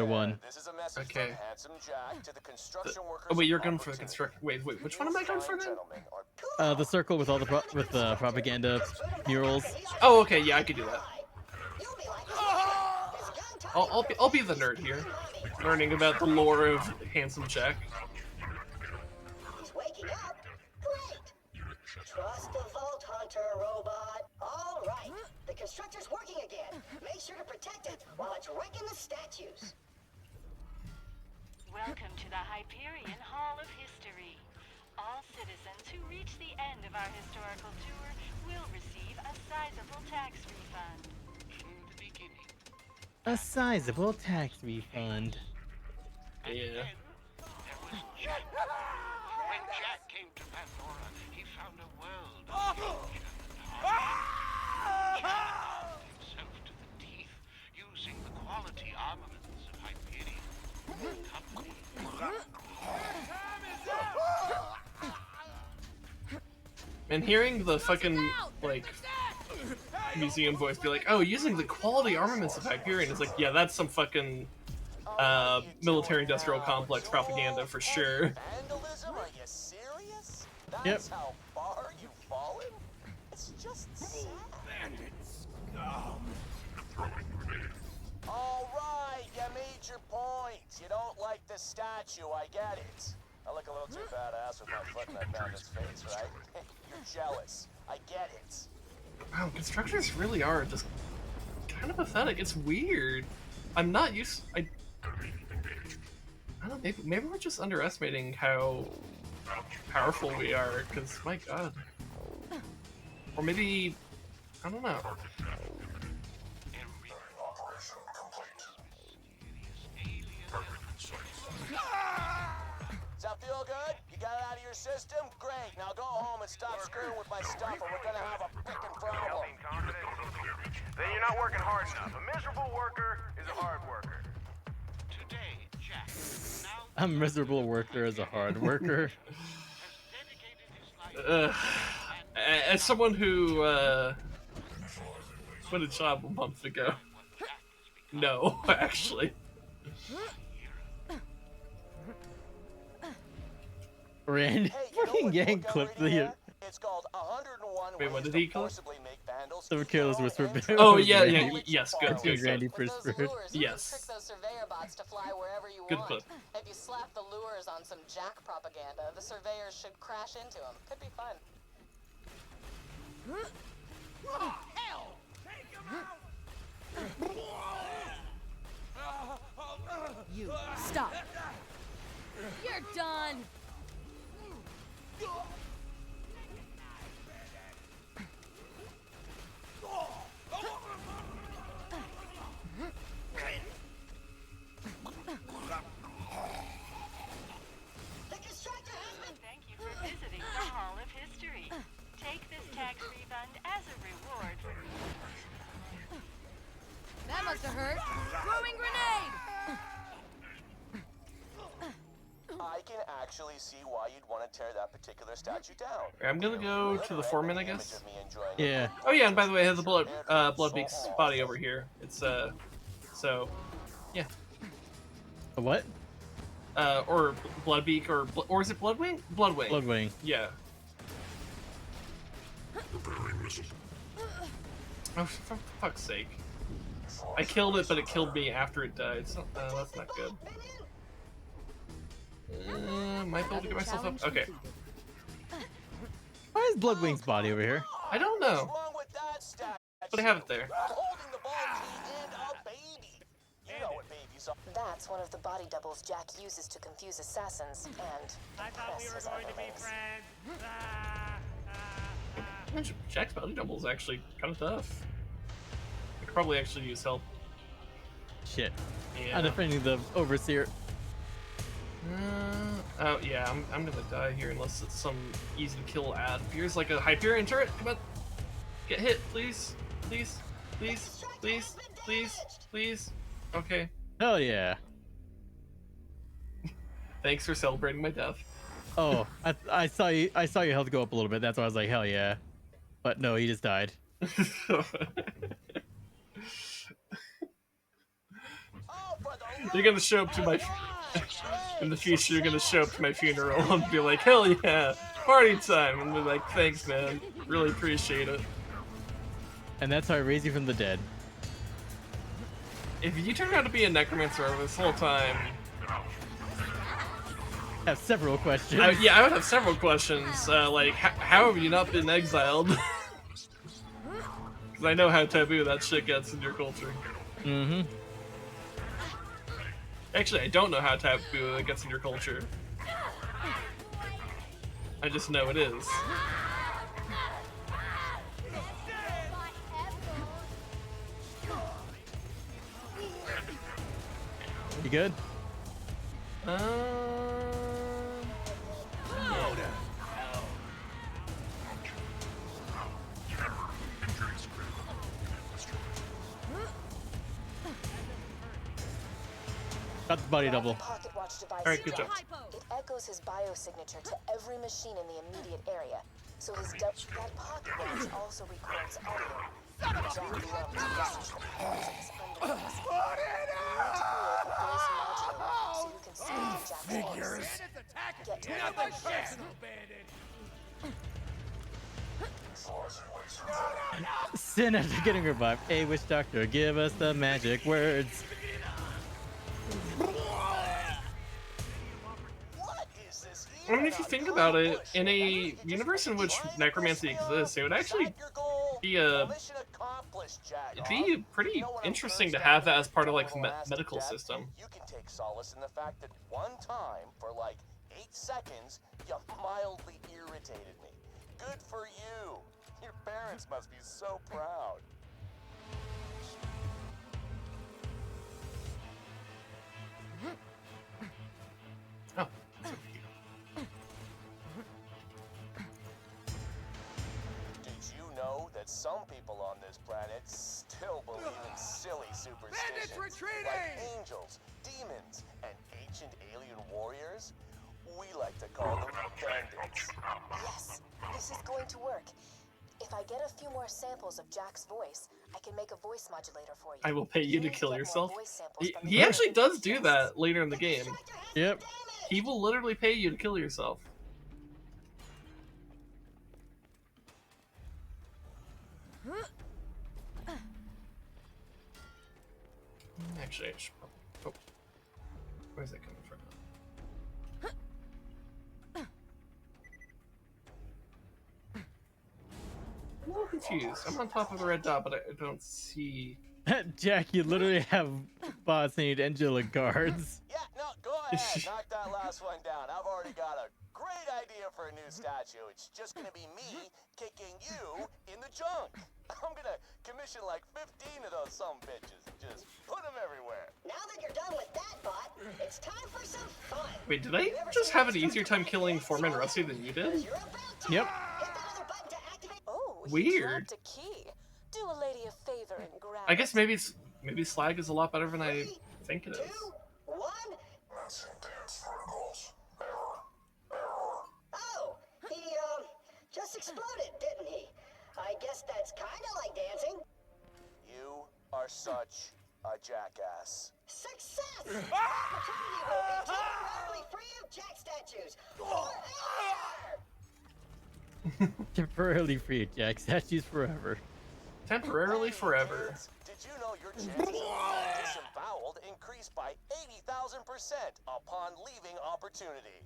one. This is a message Okay. from Handsome Jack to the construction workers. Oh wait, you're going for the construct. Wait, which one am I going for then? The circle with all the propaganda murals. Oh, okay, yeah, I could do that. I'll be the nerd here, learning about the lore of Handsome Jack. He's waking up. Great. Trust the Vault Hunter, robot. All right. The constructor's working again. Make sure to protect it while it's wrecking the statues. Welcome to the Hyperion Hall of History. All citizens who reach the end of our historical tour will receive a sizable tax refund. In the beginning, A sizable tax refund. Yeah. there was Jack. When Jack came to Pandora, he found a world of danger and harm. Jack armed himself to the teeth, using the quality armaments of Hyperion. Company. And hearing the fucking like museum voice be like, "Oh, using the quality armaments of Hyperion," is like, yeah, that's some fucking military-industrial complex propaganda for sure. Vandalism? Are you serious? That's Yep. how far you've fallen? It's just sad. Bandits. All right, you made your point. You don't like the statue, I get it. I look a little too badass with my foot in that bandit's face, right? You're jealous. I get it. Wow, constructors really are just kind of pathetic. It's weird. I'm not used. I don't know. Maybe we're just underestimating how powerful we are. Because my god. Or maybe I don't know. Does that feel good? You got it out of your system? Great. Now go home and stop screwing with my stuff or we're gonna have a frickin' problem. Then you're not working hard enough. A miserable worker is a hard worker. Today, Jack, now A miserable worker as a hard worker. As someone who quit a job a month ago. No, actually. Randy fucking gang clipped the. It's called 101 Wait, what ways did he to call it? forcibly make vandals The careless whisper. Oh yeah, yes, good. Randy Pritchford. Yes. Trick those surveyor bots to fly wherever you Good want. clip. If you slap the lures on some Jack propaganda, the surveyors should crash into them. Could be fun. Hell! Take him out! You stop. You're done. Thank you for visiting the Hall of History. Take this tax refund to hurt. Throwing grenade! I can actually see why you'd want to tear that particular statue down. I'm gonna go to the foreman, I guess. Yeah. Oh yeah, and by the way, I have the Bloodbeak's body over here. It's so yeah. A what? Or Bloodbeak, or is it Bloodwing? Bloodwing. Bloodwing. Yeah. Oh, for fuck's sake! I killed it, but it killed me after it died. So, that's not good. Might be able to get myself up. Okay. Why is Bloodwing's body over here? I don't know. But I have it there. That's one of the body doubles Jack uses to confuse assassins and impress his underlings. Jack's body double is actually kind of tough. I could probably actually use help. Shit. Yeah. I'm defending the Overseer. Oh yeah, I'm gonna die here unless it's some easy to kill ad. Appears like a Hyperion turret. Come on, get hit, please, please, please, please, please, please. Okay. Hell yeah. Thanks for celebrating my death. Oh, I saw you. I saw your health go up a little bit. That's why I was like, hell yeah. But no, he just died. You're gonna show up to my. In the future, you're gonna show up to my funeral and be like, hell yeah, party time, and be like, thanks man, really appreciate it. And that's how I raise you from the dead. If you turned out to be a necromancer over this whole time, I have several questions. Yeah, I would have several questions. Like, how have you not been exiled? Because I know how taboo that shit gets in your culture. Mm-hmm. Actually, I don't know how taboo it gets in your culture. I just know it is. You good? Got the body double. Alright, good job. It echoes his biosignature to every machine in the immediate area, so that pocket watch also records audio. Jack loved to listen to the calls of his underlings. You need to create a voice modulator so you can speak Jack's voice. Get to it. Sin after getting revived. Hey, Witch Doctor, give us the magic words. I mean, if you think about it, in a universe in which necromancy exists, it would actually be it'd be pretty interesting to have that as part of like the medical system. You can take solace in the fact that one time, for like 8 seconds, you mildly irritated me. Good for you. Your parents must be so proud. Oh. Did you know that some people on this planet still believe in silly superstitions like angels, demons, and ancient alien warriors? We like to call them bandits. Yes, this is going to work. If I get a few more samples of Jack's voice, I can make a voice modulator for you. I will pay you to kill yourself. He actually does do that later in the game. Yep. He will literally pay you to kill yourself. Actually, I should probably... Oh. Where's that coming from? I'm a little confused. I'm on top of the red dot, but I don't see... Jack, you literally have bots need Angela guards. Yeah, no, go ahead. Knock that last one down. I've already got a great idea for a new statue. It's just gonna be me kicking you in the junk. I'm gonna commission like 15 of those bitches and just put them everywhere. Now that you're done with that bot, it's time for some fun. Wait, did I just have an easier time killing Foreman Rusty than you did? Yep. Oh, weird. a key. Do a lady a favor and grab I guess maybe it's Maybe slag is a lot better than I think it is. 2, 1. Oh, he just exploded, didn't he? I guess that's kind of like dancing. You are such a jackass. Success! Opportunity will be temporarily free of Jack statues. Forever! Temporarily free of Jack statues forever. Temporarily forever. Did you know your chances of being disemboweled increased by 80,000% upon leaving opportunity?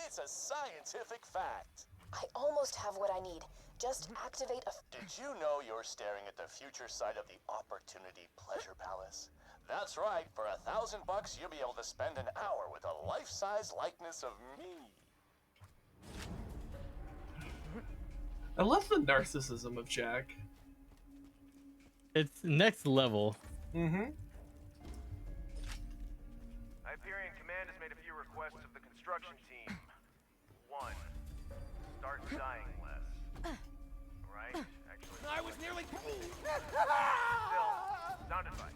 It's a scientific fact. I almost have what I need. Just activate a... Did you know you're staring at the future site of the Opportunity Pleasure Palace? That's right. For $1,000, you'll be able to spend an hour with a life-size likeness of me. I love the narcissism of Jack. It's next level. Mm-hmm. Hyperion Command has made a few requests of the construction team. 1. Start dying less. Right? Actually, I was nearly... Still, sound advice.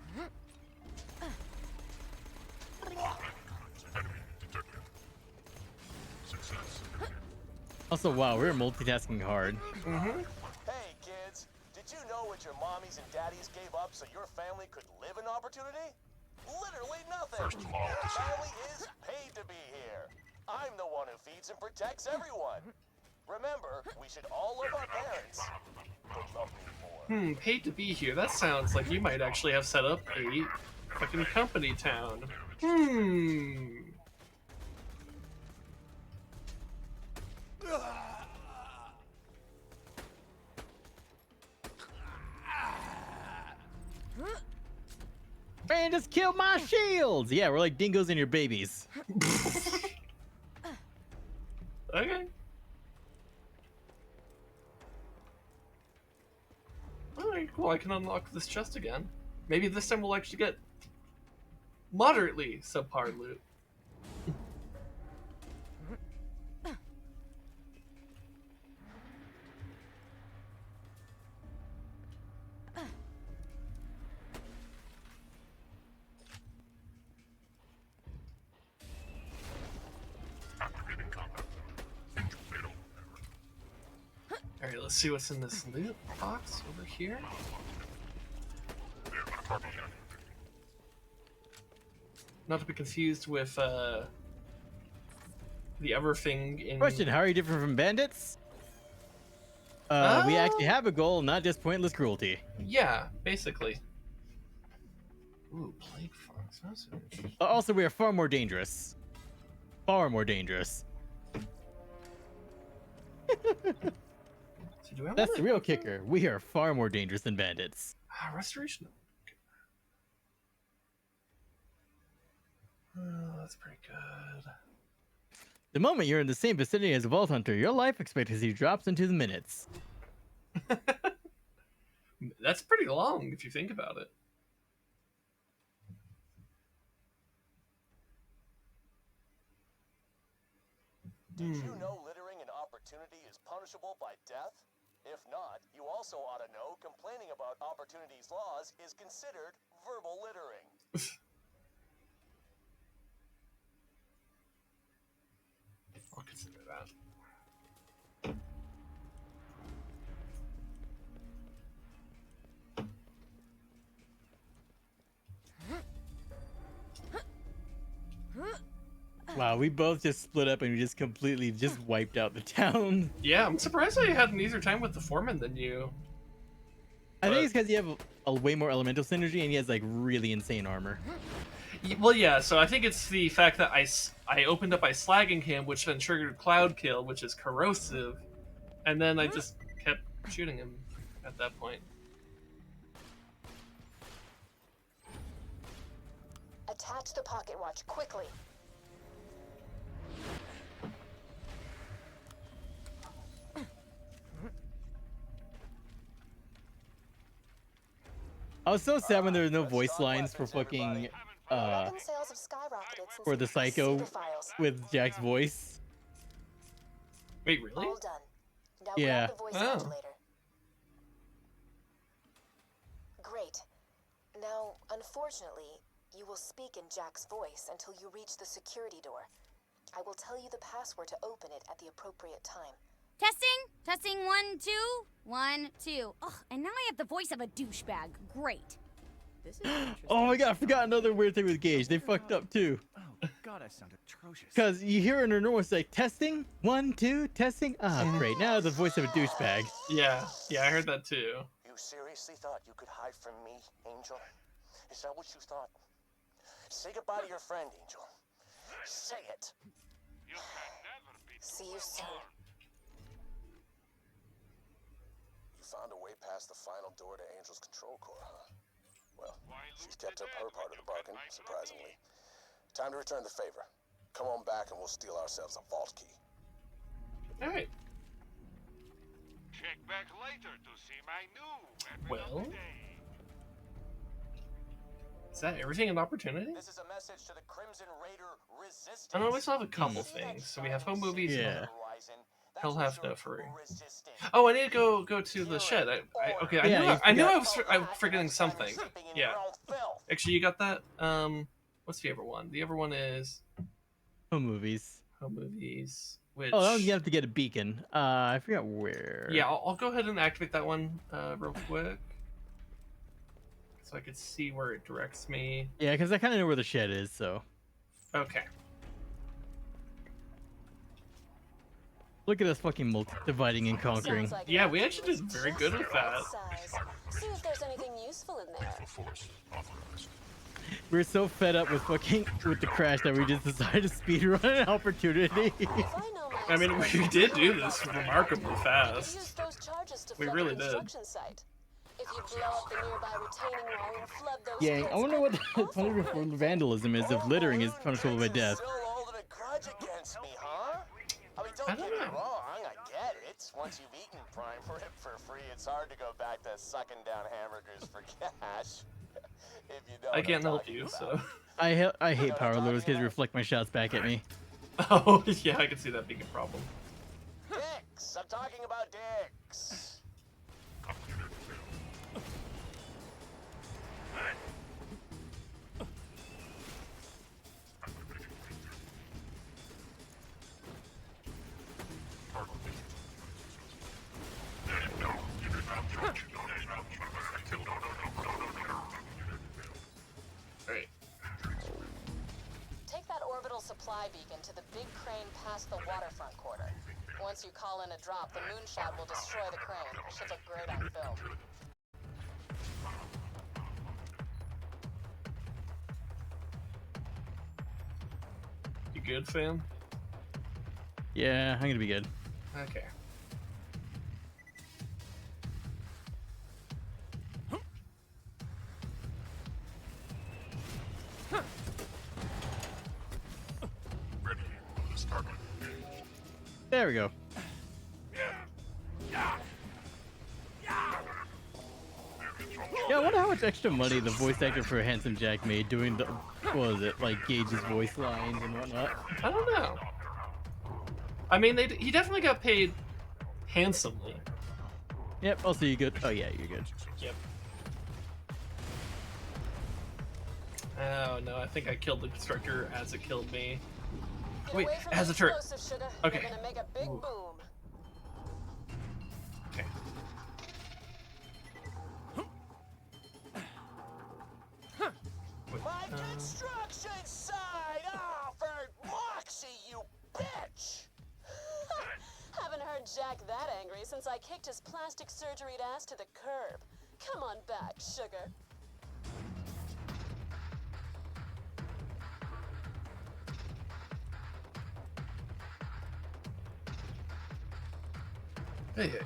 Also, wow, we're multitasking hard. Mm-hmm. Hey, kids. Did you know what your mommies and daddies gave up so your family could live in opportunity? Literally nothing. Your family is paid to be here. I'm the one who feeds and protects everyone. Remember, we should all love our parents, but love me more. Paid to be here. That sounds like you might actually have set up a fucking company town. Man, just kill my shields! Yeah, we're like dingoes and your babies. Okay. Alright, cool. I can unlock this chest again. Maybe this time we'll actually get moderately subpar loot. Alright, let's see what's in this loot box over here. Not to be confused with the other thing in... Question, how are you different from bandits? We actually have a goal, not just pointless cruelty. Yeah, basically. Ooh, plague fox. That's interesting. Also, we are far more dangerous. Far more dangerous. So do I That's the real kicker. We are far more dangerous than bandits. Restoration. That's pretty good. The moment you're in the same vicinity as a Vault Hunter, your life expectancy drops into the minutes. That's pretty long if you think about it. Did you know littering an opportunity is punishable by death? If not, you also ought to know complaining about Opportunity's laws is considered verbal littering. I'll consider that. Wow, we both just split up and we just completely just wiped out the town. Yeah, I'm surprised I had an easier time with the foreman than you. I think it's because you have a way more elemental synergy and he has like really insane armor. Well, yeah, so I think it's the fact that I opened up by slagging him, which then triggered Cloud Kill, which is corrosive, and then I just kept shooting him at that point. Attach the pocket watch quickly. I was so sad when there was no voice lines for fucking Weapon sales have skyrocketed since for the psycho with Jack's voice. Wait, really? All done. Now Yeah. grab the voice modulator. Great. Now, unfortunately, you will speak in Jack's voice until you reach the security door. I will tell you the password to open it at the appropriate time. Testing? Testing 1, 2. 1, 2. Ugh, and now I have the voice of a douchebag. Great. This is interesting. Oh my god, I forgot another weird thing with Gage. They fucked up too. Oh god, I sound atrocious. Because you hear in her normal say testing, 1, 2, testing. Ah, great. Now the voice of a douchebag. Yeah, I heard that too. You seriously thought you could hide from me, Angel? Is that what you thought? Say goodbye to your friend, Angel. Say it. You can never be See you soon. You found a way past the final door to Angel's control core, huh? Well, she's kept up her part of the bargain, surprisingly. Time to return the favor. Come on back and we'll steal ourselves a vault key. Alright. check back later to see my new weapon Well. of the day. Is that everything an opportunity? This is a message to the Crimson Raider Resistance. I don't know, we still have a couple things. So we have home movies. Yeah. Hell have no free. Oh, I need to go to the shed. I knew I was forgetting something. Yeah. Actually, you got that? What's the other one? The other one is Home movies. Home movies. Which... Oh, that one you have to get a beacon. I forgot where. Yeah, I'll go ahead and activate that one real quick. So I could see where it directs me. Yeah, because I kind of know where the shed is, so. Okay. Look at us fucking dividing and conquering. Like yeah, we actually did very good with that. See if there's anything useful in there. We're so fed up with with the crash that we just decided to speedrun an opportunity. I mean, we did do this remarkably fast. Use those charges to We flood really the did. construction site. If you blow up the nearby retaining wall and flood those Yeah, pits, I wonder what the punishment for vandalism is if littering is punishable by death. Still holding a grudge against me, huh? I mean, don't get me wrong, I get it. Once you've eaten prime rib for free, it's hard to go back to sucking down hamburgers for cash. If you know I what can't I'm help talking you, about. so. I hate power loaders because they reflect my shots back at me. Oh, yeah, I can see that being a problem. Dicks! I'm talking about dicks. Alright. take that orbital supply beacon to the big crane past the waterfront quarter. Once you call in a drop, the moonshot will destroy the crane. It should look great on film. You good, fam? Yeah, I'm gonna be good. Okay. There we go. Yeah, I wonder how much extra money the voice actor for Handsome Jack made doing the, what was it, like Gage's voice lines and whatnot. I don't know. I mean, he definitely got paid handsomely. Yep, also you good. Oh yeah, you're good. Yep. Oh no, I think I killed the constructor as it killed me. Wait, it has a turret. Okay. You're gonna make a big boom. Okay. My construction site! Oh, for Moxie, you bitch! Haven't heard Jack that angry since I kicked his plastic surgeried ass to the curb. Come on back, sugar. Hey, hey.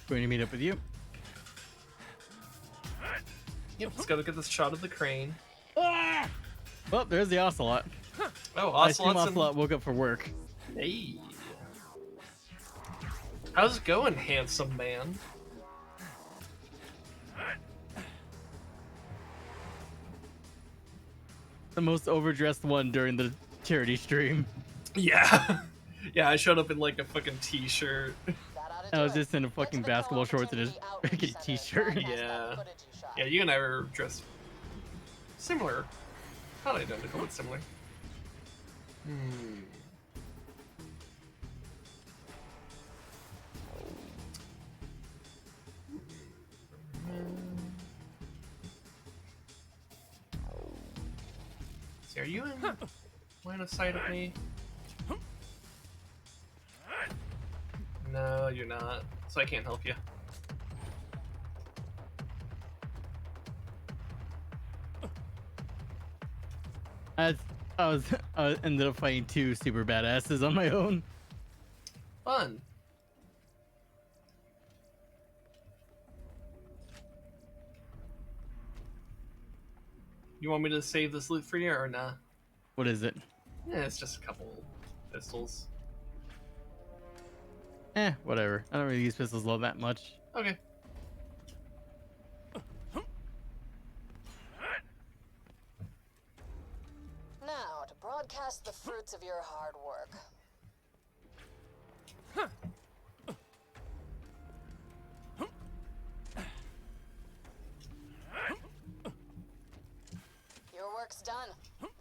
Going to meet up with you. Yep, let's go get this shot of the crane. Ah! Well, there's the Ocelot. Oh, I assume Ocelot's Ocelot woke up for work. Hey. How's it going, handsome man? The most overdressed one during the charity stream. Yeah. Yeah, I showed up in like a fucking t-shirt. I was just in a fucking basketball shorts and a freaking t-shirt. Yeah. Yeah, you and I were dressed similar. Not identical, but similar. See, are you in line of sight of me? No, you're not. So I can't help you. I ended up fighting 2 super badasses on my own. Fun. You want me to save this loot for you or nah? What is it? Yeah, it's just a couple pistols. Whatever. I don't really use pistols all that much. Okay. Now, to broadcast the fruits of your hard work. Your work's done.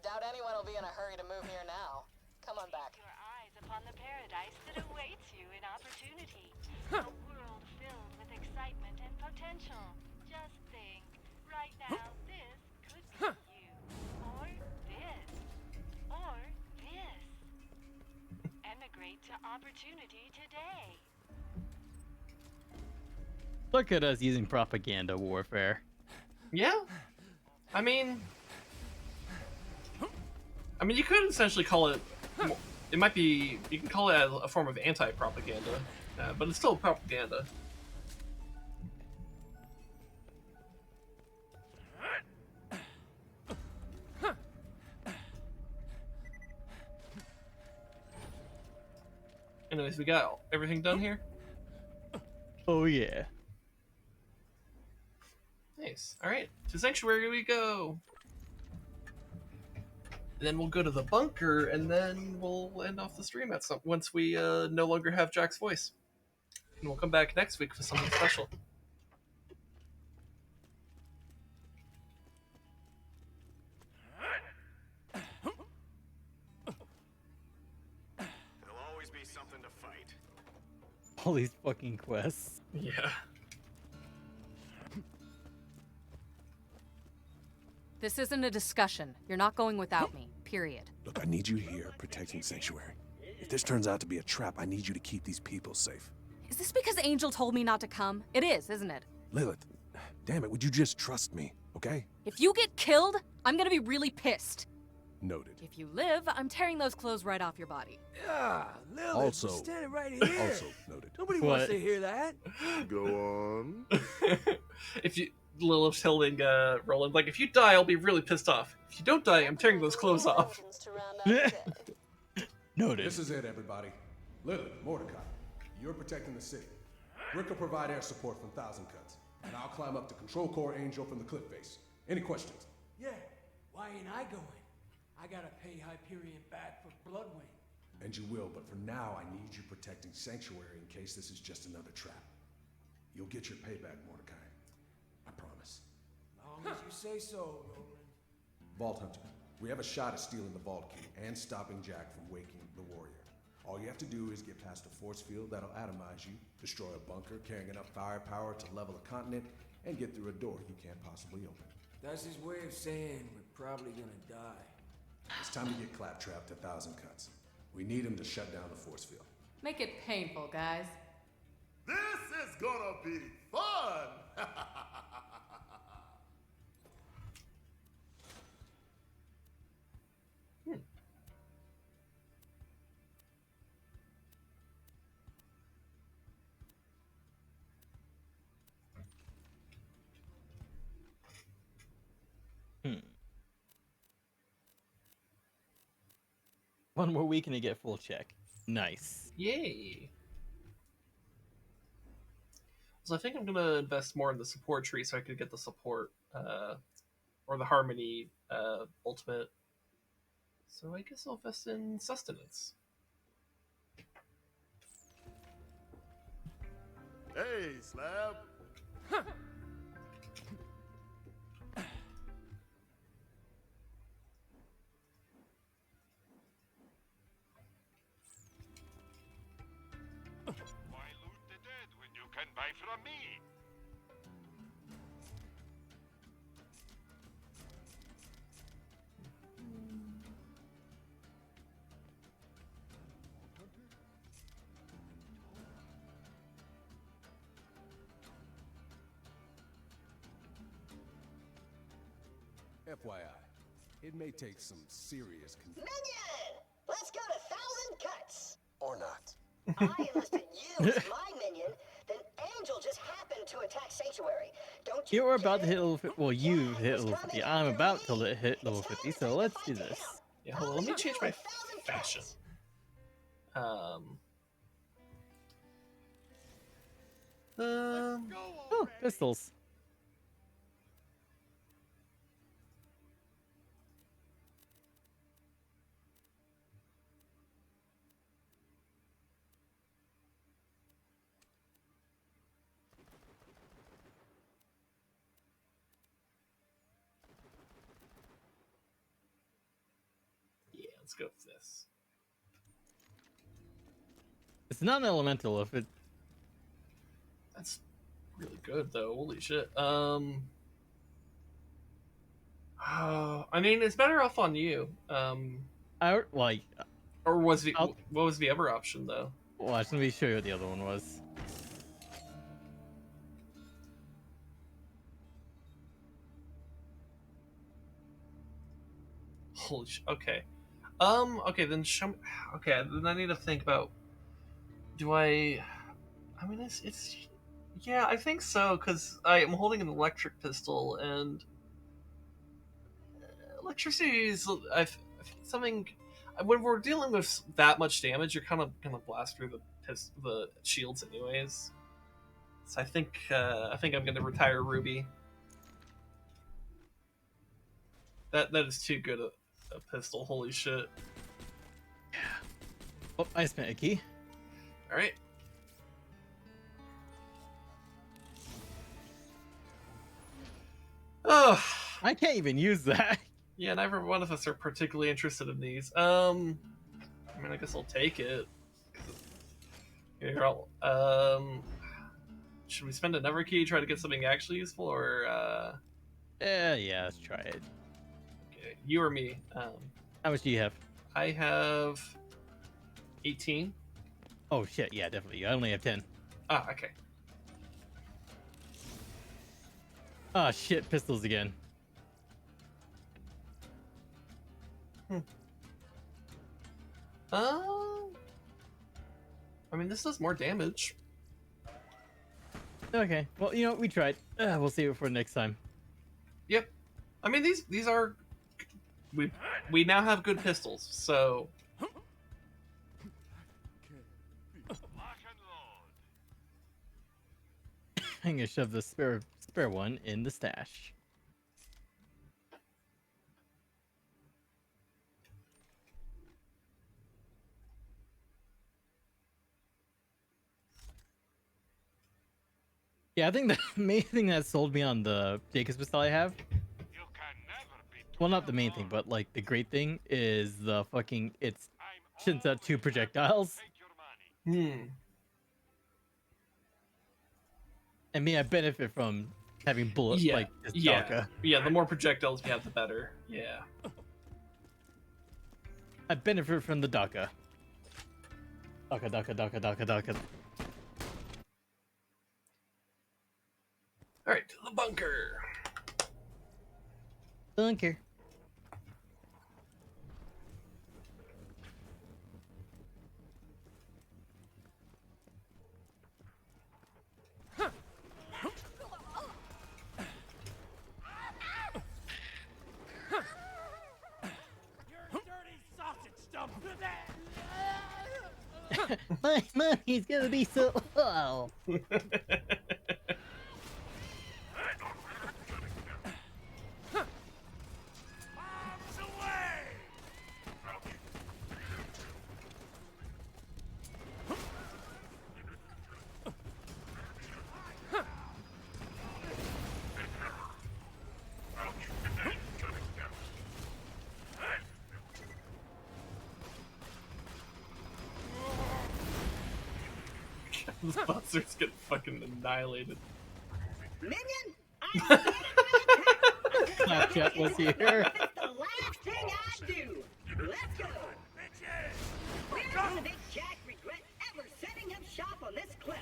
Doubt anyone will be in a hurry to move here now. Come on back. Your eyes upon the paradise that awaits you in opportunity. A world filled with excitement and potential. Just think, right now, this could be you. Or this. Or this. Emigrate to opportunity today. Look at us using propaganda warfare. Yeah. I mean, you could essentially call it. It might be. You can call it a form of anti-propaganda, but it's still propaganda. Anyways, we got everything done here. Oh yeah. Nice. All right, to Sanctuary we go. And then we'll go to the bunker, and then we'll end off the stream at once we no longer have Jack's voice. And we'll come back next week for something special. There'll always be something to fight. All these fucking quests. Yeah. This isn't a discussion. You're not going without me, period. Look, I need you here protecting Sanctuary. If this turns out to be a trap, I need you to keep these people safe. Is this because Angel told me not to come? It is, isn't it? Lilith, damn it, would you just trust me, okay? If you get killed, I'm gonna be really pissed. Noted. If you live, I'm tearing those clothes right off your body. Yeah, Lilith, Also- we're standing right here. Also noted. Nobody What? wants to hear that. Go on. If you Lilith's telling Roland, like, if you die, I'll be really pissed off. If you don't die, I'm tearing those clothes off. Noted. This is it, everybody. Lilith, Mordecai, you're protecting the city. Rick will provide air support from Thousand Cuts, and I'll climb up to Control Core Angel from the cliff face. Any questions? Yeah, why ain't I going? I gotta pay Hyperion back for Bloodwing. And you will, but for now, I need you protecting Sanctuary in case this is just another trap. You'll get your payback, Mordecai. I promise. Long as you say so, Roland. Vault Hunter, we have a shot at stealing the Vault Key and stopping Jack from waking the Warrior. All you have to do is get past a force field that'll atomize you, destroy a bunker carrying enough firepower to level a continent, and get through a door you can't possibly open. That's his way of saying we're probably gonna die. It's time to get Claptrap to Thousand Cuts. We need him to shut down the force field. Make it painful, guys. This is gonna be fun! One more week and you get full check. Nice. Yay. So I think I'm gonna invest more in the support tree so I could get the support or the harmony ultimate. So I guess I'll invest in sustenance. Hey, Slab. Why loot the dead when you can buy from me? FYI, it may take some serious Minion! Let's go to 1,000 cuts. or not. I enlisted you as my minion, then Angel just happened to attack Sanctuary. Don't you? You were about to hit level 50. Well, you hit level 50. I'm about to hit level 50, so let's do this. Yeah, hold on, let me change my fashion. Oh, pistols. Yeah, let's go with this. It's not an elemental if it. That's really good though. Holy shit. I mean, it's better off on you. I like. Or was the what was the other option though? Watch, let me show you what the other one was. Holy shit. Okay. Okay, then show me. Okay, then I need to think about. Do I? I mean, it's. Yeah, I think so because I am holding an electric pistol and electricity is something. When we're dealing with that much damage, you're kind of gonna blast through the shields anyways. So I think I'm gonna retire Ruby. That is too good a pistol. Holy shit. Oh, I spent a key. All right. Oh, I can't even use that. Yeah, neither one of us are particularly interested in these. I mean, I guess I'll take it. Here, should we spend another key to try to get something actually useful, or? Yeah, let's try it. Okay, you or me? How much do you have? I have 18. Oh shit, yeah, definitely. I only have 10. Ah, okay. Ah, shit, pistols again. I mean, this does more damage. Okay, well, you know, we tried. We'll save it for next time. Yep. I mean, these are we now have good pistols, so. I'm gonna shove the spare one in the stash. Yeah, I think the main thing that sold me on the Jacob's pistol I have. Well, not the main thing, but like the great thing is the fucking shoots out 2 projectiles. I mean, I benefit from having bullets like this Daka. Yeah, the more projectiles you have, the better. Yeah. I benefit from the Daka. Daka. Alright, to the bunker. Bunker. My money's gonna be so low. Those buzzards get fucking annihilated. Minion, Snapchat was here. it's the last thing I do. Let's go. We're gonna make Jack regret ever setting him shop on this cliff.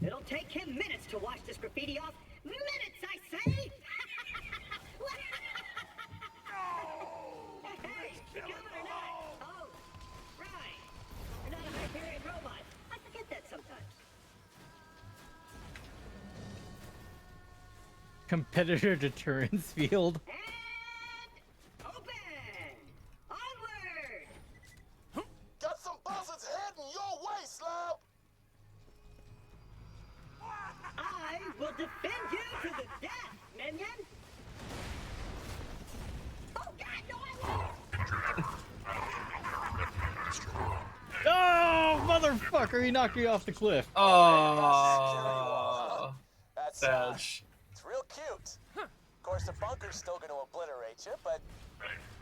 It'll take him minutes to wash this graffiti off. Minutes, I say! Hey, you coming or not? Oh, right. You're not a Hyperion robot. I forget that sometimes. Competitor deterrence field. Got some buzzards heading your way, Slab! I will defend you to the death, minion! Oh god, no, I won't! Oh, motherfucker! He knocked me off the cliff. Oh, That's Badge. it's real cute. Of course, the bunker's still going to obliterate you, but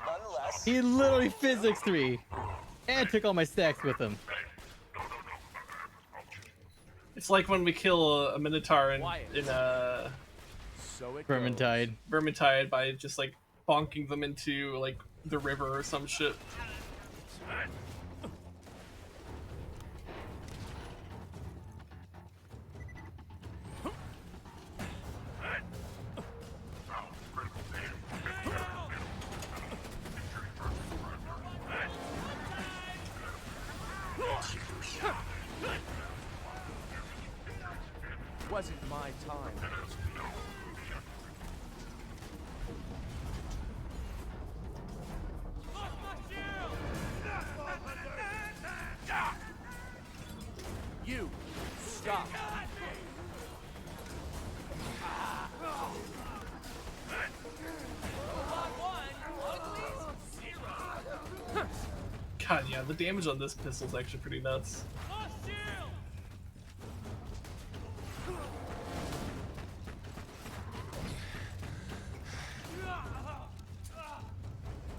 nonetheless. He literally physics 3 and took all my stacks with him. It's like when we kill a Minotaur in Vermintide. Vermintide by just like bonking them into like the river or some shit. Wasn't my time. You stop. God, yeah, the damage on this pistol is actually pretty nuts.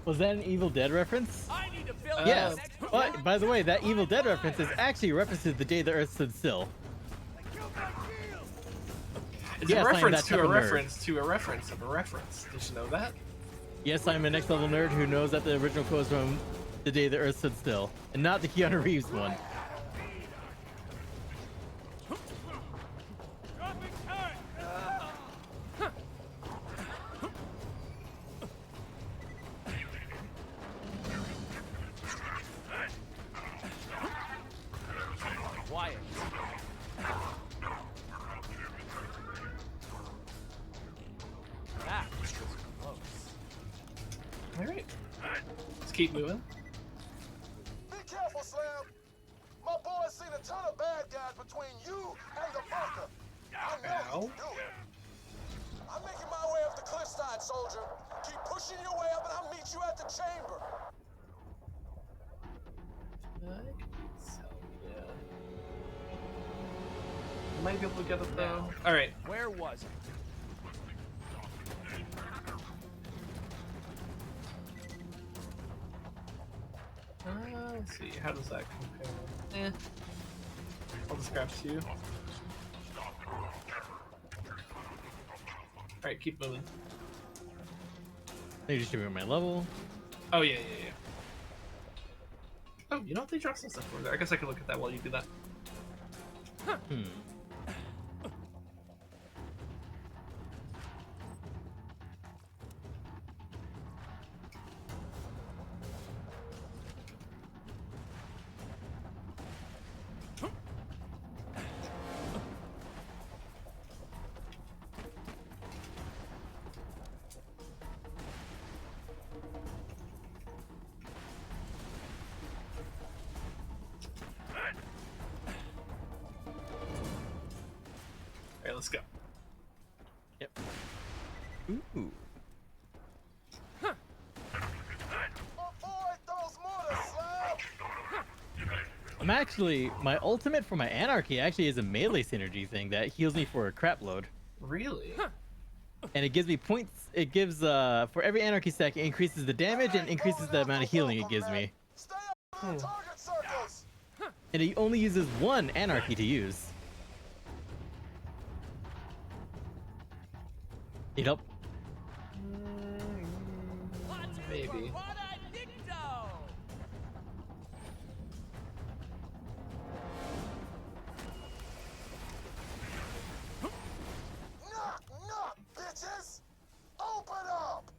Was that an Evil Dead reference? I need to build Yes. But by the way, that Evil Dead reference is actually a reference to the day the Earth stood still. It's Yes, a I am reference that to type a of nerd. reference to a reference of a reference. Did you know that? Yes, I'm a next level nerd who knows that the original quote is from the day the Earth stood still, and not the Keanu Reeves one. Quiet. That was close. Alright. Let's keep moving. Be careful, Slab. My boys seen a ton of bad guys between you and the bunker. I know you can do it. I'm making my way up the cliffside, soldier. Keep pushing your way up and I'll meet you at the chamber. Might be able to get it though. Alright. Where was it? Let's see, how does that compare? I'll just grab 2. Alright, keep moving. They just should be on my level. Oh, yeah. Oh, you know what? They dropped some stuff over there. I guess I can look at that while you do that. Hmm. Alright, let's go. Yep. Ooh. I'm actually, my ultimate for my Anarchy actually is a melee synergy thing that heals me for a crap load. Really? And it gives me points, it gives, for every Anarchy stack, it increases the damage and increases the amount of healing it gives me. And he only uses one anarchy to use. Yep. Maybe. Knock, knock, bitches! Open up!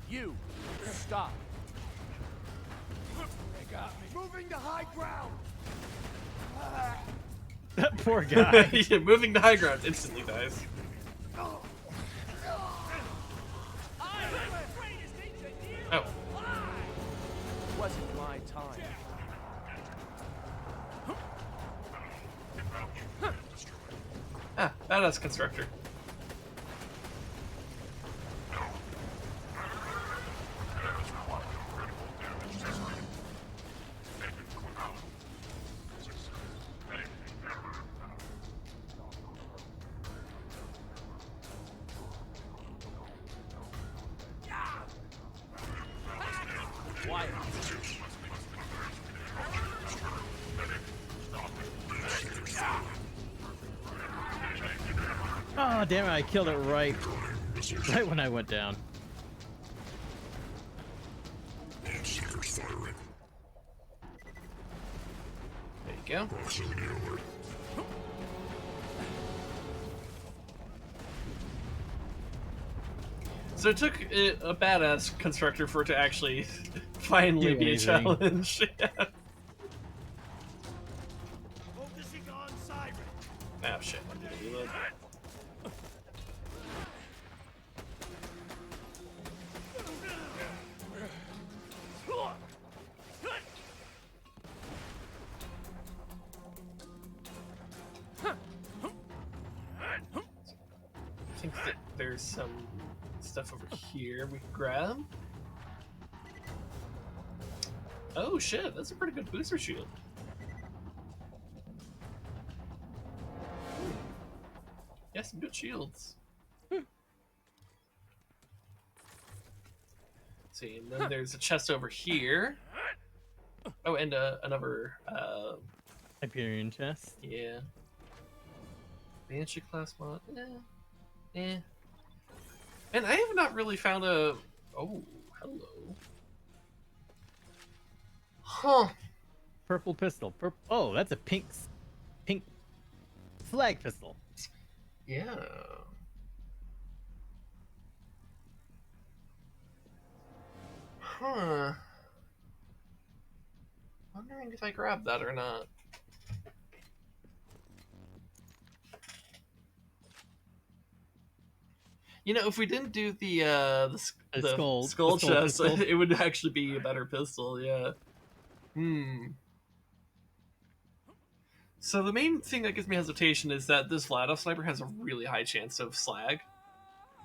You stop. They got me. Moving to high ground. That poor guy. Yeah, moving to high ground instantly dies. Oh. Wasn't my time. Ah, badass constructor. Why? Oh, damn it, I killed it right when I went down. There you go. So it took a badass constructor for it to actually finally Do be a anything. challenge. Yeah. Focusing on siren. Ah, shit. I didn't reload. I think that there's some stuff over here we can grab. Oh shit, that's a pretty good booster shield. Yeah, some good shields. See, and then there's a chest over here. Oh, and another Hyperion chest. yeah. Banshee class mod. Eh. And I have not really found a. Oh, hello. Huh. Purple pistol. Oh, that's a pink flag pistol. Yeah. Huh. Wondering if I grabbed that or not. You know, if we didn't do the skull chest, pistol. it would actually be a better pistol. Yeah. So the main thing that gives me hesitation is that this Vlados sniper has a really high chance of slag.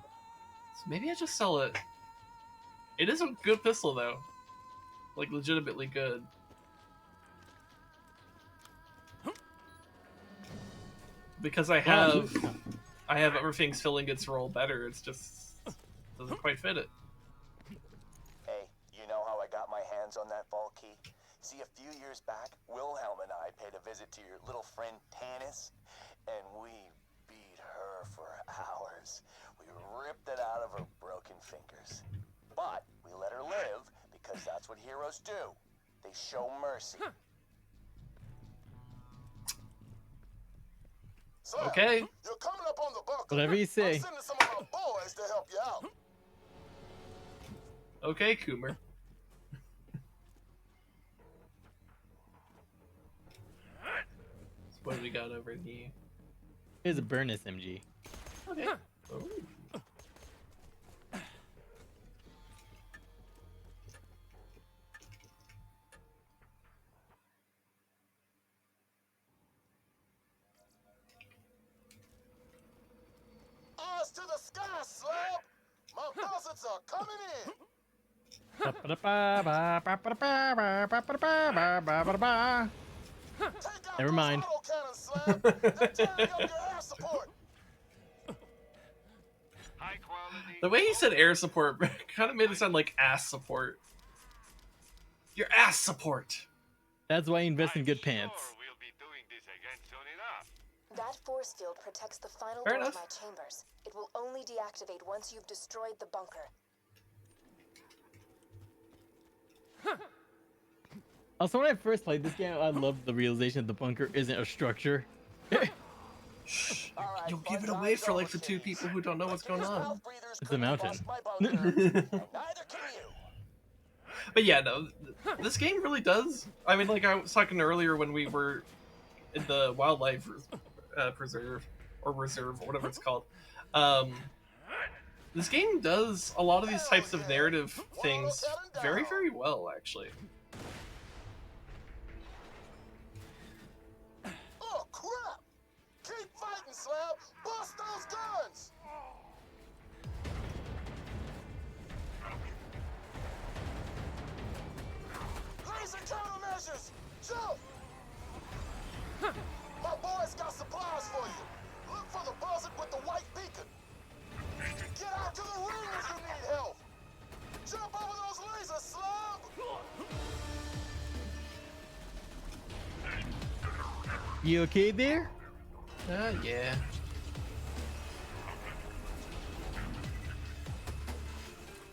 So maybe I just sell it. It is a good pistol though, like legitimately good. Because I have everything's filling its role better. It's just doesn't quite fit it. Hey, you know how I got my hands on that vault key? See, a few years back, Wilhelm and I paid a visit to your little friend Tanis, and we beat her for hours. We ripped it out of her broken fingers. But we let her live because that's what heroes do. They show mercy. So, Okay. You're coming up on the bunker. Whatever you say. I'm sending some of my boys to help you out. Okay, Coomer. So what do we got over here? Here's a burn SMG. Okay. Oh. Never mind. The way he said air support kind of made it sound like ass support. Your ass support. That's why you invest in good pants. That force field protects the final Fair door enough. to my chambers. It will only deactivate once you've destroyed the bunker. Also, when I first played this game, I loved the realization that the bunker isn't a structure. You'll give it away for like the two people who don't know what's going on. It's a mountain. But yeah, no, this game really does. I mean, like I was talking earlier when we were in the Wildlife Preserve or Reserve, or whatever it's called. This game does a lot of these types of narrative things very, very well, actually. Oh crap! Keep fighting, Slab! Bust those guns! Laser countermeasures! Jump! My boys got supplies for you. Look for the buzzard with the white beacon. Get out to the ring if you need help. Jump over those lasers, Slab! You okay there? Yeah.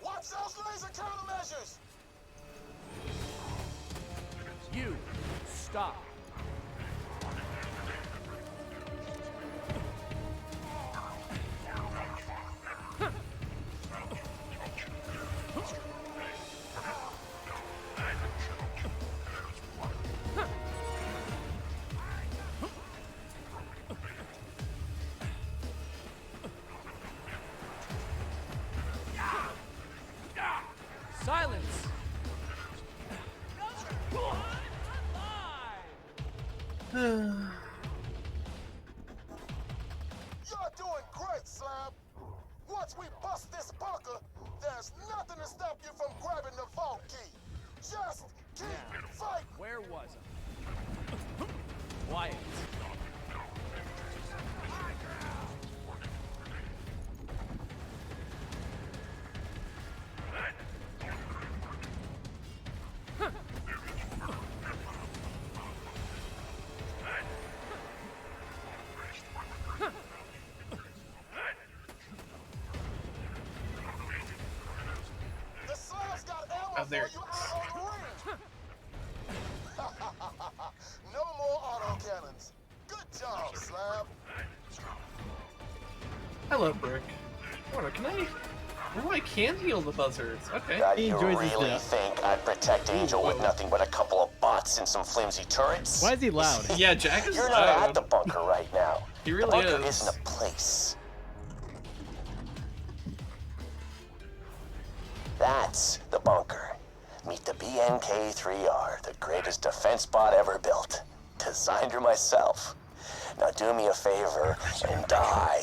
Watch those laser countermeasures! You stop. Silence. You're doing great, Slab. Once we bust this bunker, there's nothing to stop you from grabbing the vault key. Just keep fighting. Where was I? Quiet. The Slab's got ammo Oh, there for you out on the ring. No more autocannons. Good job, Slab. Hello, Brick. Hold can I? Oh, I can heal the buzzards. Okay. He You enjoys this really stuff. think I'd protect Angel with nothing but a couple of bots and some flimsy turrets? Why is he loud? Yeah, Jack is You're not loud. at the bunker right now. He The really bunker is. isn't a place. That's the bunker. Meet the BNK-3R, the greatest defense bot ever built. Designed her myself. Now do me a favor and die.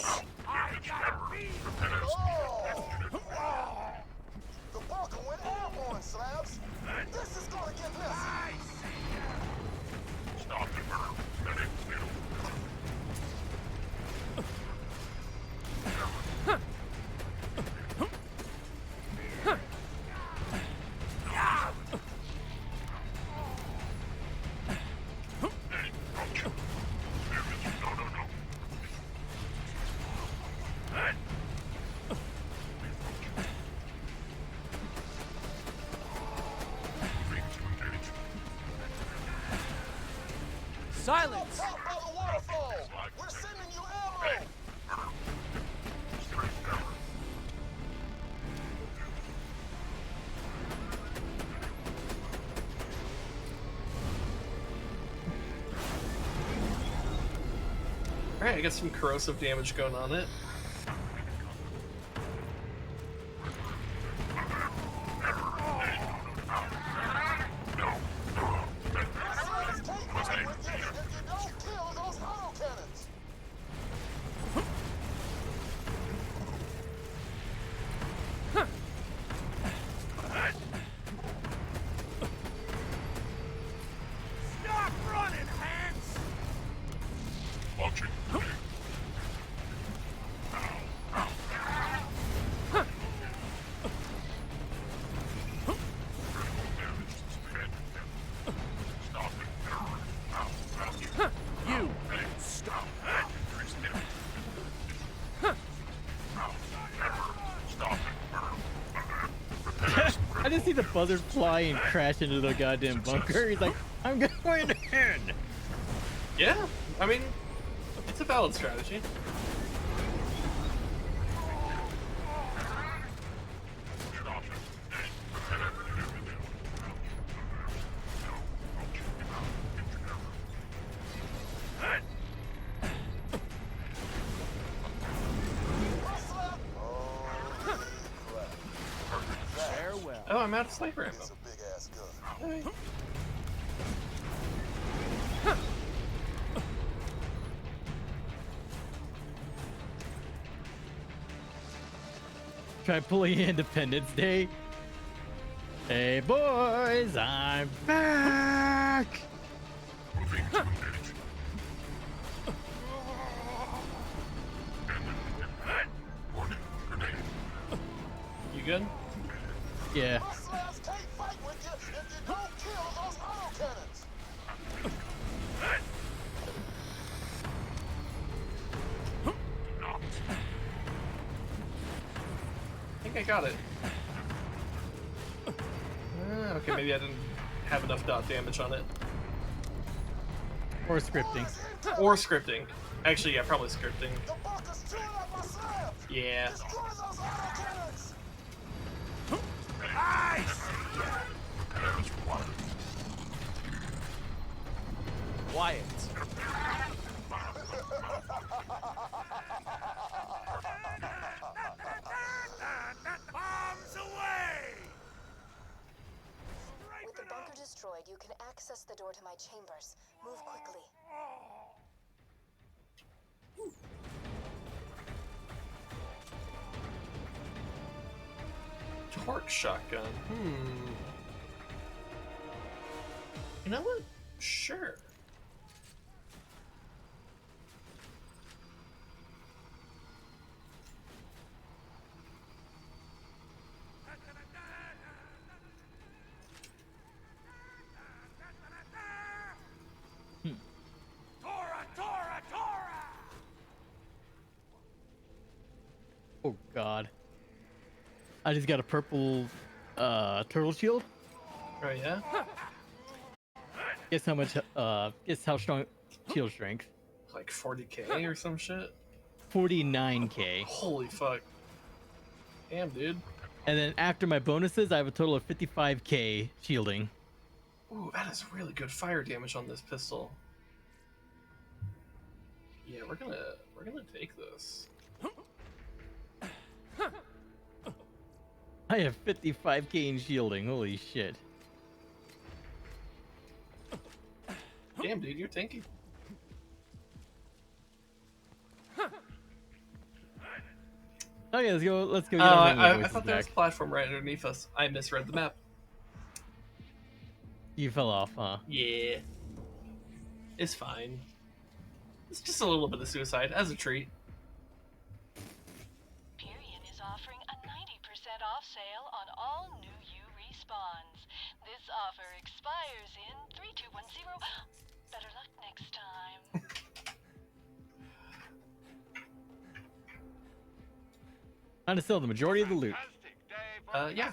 The bunker went airborne, Slabs. This is gonna get messy. Silence. Top by the waterfall. We're sending you ammo. Alright, I got some corrosive damage going on it. Slabs can't fight with you if you don't kill those autocannons. just see the buzzard fly and crash into the goddamn bunker. He's like, I'm going in. Yeah, I mean, it's a valid strategy. Farewell. Oh, I'm out of sniper ammo. It's a big ass gun. Hey. Try pulling Independence Day. Hey boys, I'm back. You good? Yeah. My slabs can't fight with you if you don't kill those autocannons. I think I got it. Okay, maybe I didn't have enough dot damage on it. Or scripting. Or scripting. Actually, yeah, probably scripting. The bunker's chewing up my slabs. Yeah. Destroy those autocannons. Quiet. Bombs away! With the bunker destroyed, you can access the door to my chambers. Move quickly. Torque shotgun. You know what? Sure. Oh god. I just got a purple turtle shield. Oh yeah? Guess how much guess how strong shield strength? Like 40k or some shit? 49k. Holy fuck. Damn, dude. And then after my bonuses, I have a total of 55k shielding. Ooh, that is really good fire damage on this pistol. Yeah, we're gonna take this. I have 55k in shielding. Holy shit. Damn, dude, you're tanky. Oh yeah, let's go get Oh, our regular I voices thought there was a back. platform right underneath us. I misread the map. You fell off, huh? Yeah. It's fine. It's just a little bit of suicide, as a treat. Perion is offering a 90% off sale on all new U respawns. This offer expires in 3210. Better luck next time. Trying to sell the majority of the loot. Yeah.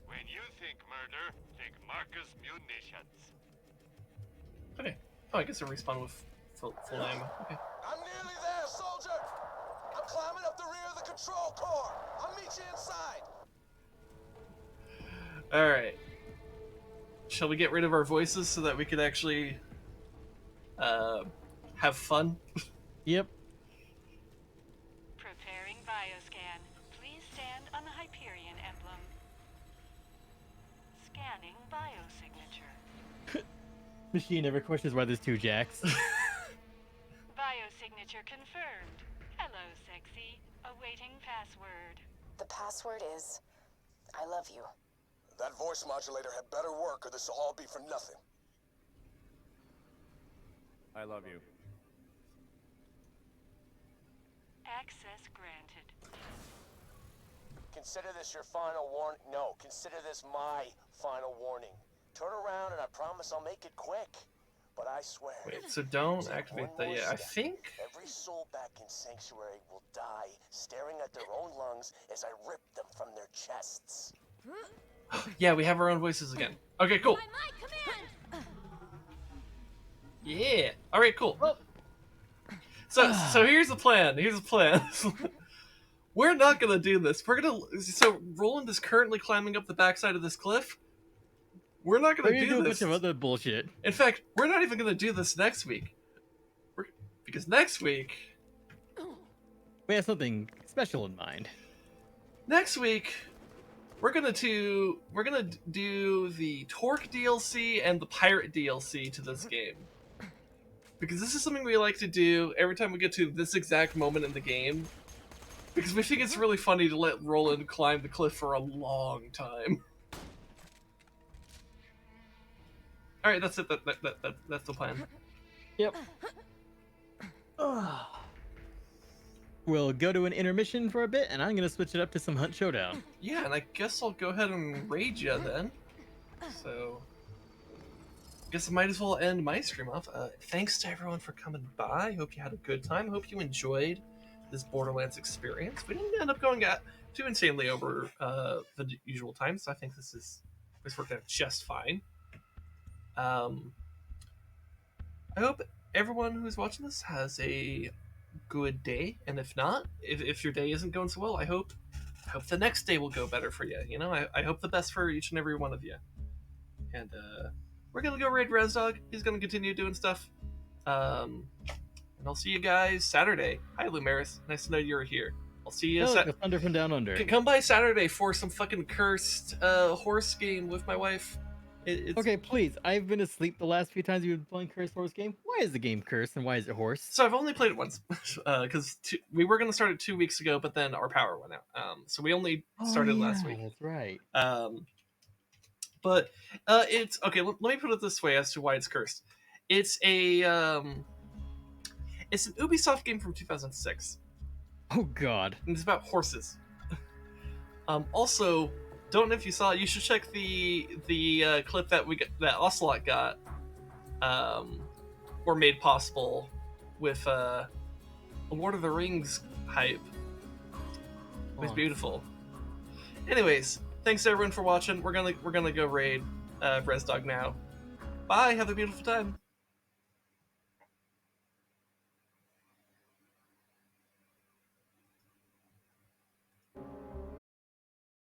When you think murder, think Marcus Munitions. Okay. Oh, I guess I respawn with full ammo. Okay. I'm nearly there, soldier. I'm climbing up the rear of the control core. I'll meet you inside. Alright. Shall we get rid of our voices so that we could actually have fun? Yep. Preparing bioscan. Please stand on the Hyperion emblem. Scanning biosignature. Machine never questions why there's two Jacks. Biosignature confirmed. Hello, sexy. Awaiting password. The password is, I love you. That voice modulator had better work or this will all be for nothing. I love you. Access granted. Consider this your final warning. No, consider this my final warning. Turn around and I promise I'll make it quick. but I swear. Wait, so don't take activate one that more yet. I step, think. every soul back in Sanctuary will die staring at their own lungs as I rip them from their chests. Yeah, we have our own voices again. Okay, cool. Yeah. All right, cool. So here's the plan. Here's the plan. We're not gonna do this. We're gonna. So Roland is currently climbing up the backside of this cliff. We're not gonna do a this. bunch of other bullshit. In fact, we're not even gonna do this next week. Because next week we have something special in mind. Next week, we're gonna do the Torque DLC and the Pirate DLC to this game. Because this is something we like to do every time we get to this exact moment in the game. Because we think it's really funny to let Roland climb the cliff for a long time. Alright, that's it. That's the plan. Yep. We'll go to an intermission for a bit, and I'm gonna switch it up to some Hunt Showdown. Yeah, and I guess I'll go ahead and raid you then. So, I guess I might as well end my stream off. Thanks to everyone for coming by. I hope you had a good time. I hope you enjoyed this Borderlands experience. We didn't end up going too insanely over the usual time, so I think this worked out just fine. I hope everyone who's watching this has a good day, and if not, if your day isn't going so well, I hope the next day will go better for you. You know, I hope the best for each and every one of you. And we're gonna go raid Rezdog. He's gonna continue doing stuff. And I'll see you guys Saturday. Hi, Lumeris. Nice to know you're here. I'll see you. Thunder from Down Under. Come by Saturday for some fucking cursed horse game with my wife. Okay, please. I've been asleep the last few times you've been playing Cursed Horse game. Why is the game cursed and why is it horse? So I've only played it once because we were going to start it 2 weeks ago, but then our power went out. So we only started last week. That's right. But it's okay. Let me put it this way as to why it's cursed. It's an Ubisoft game from 2006. Oh God! And it's about horses. Also, don't know if you saw it. You should check the clip that that Ocelot got, or made possible with a Lord of the Rings hype. It was beautiful. Anyways, thanks everyone for watching. We're gonna go raid Rezdog now. Bye. Have a beautiful time.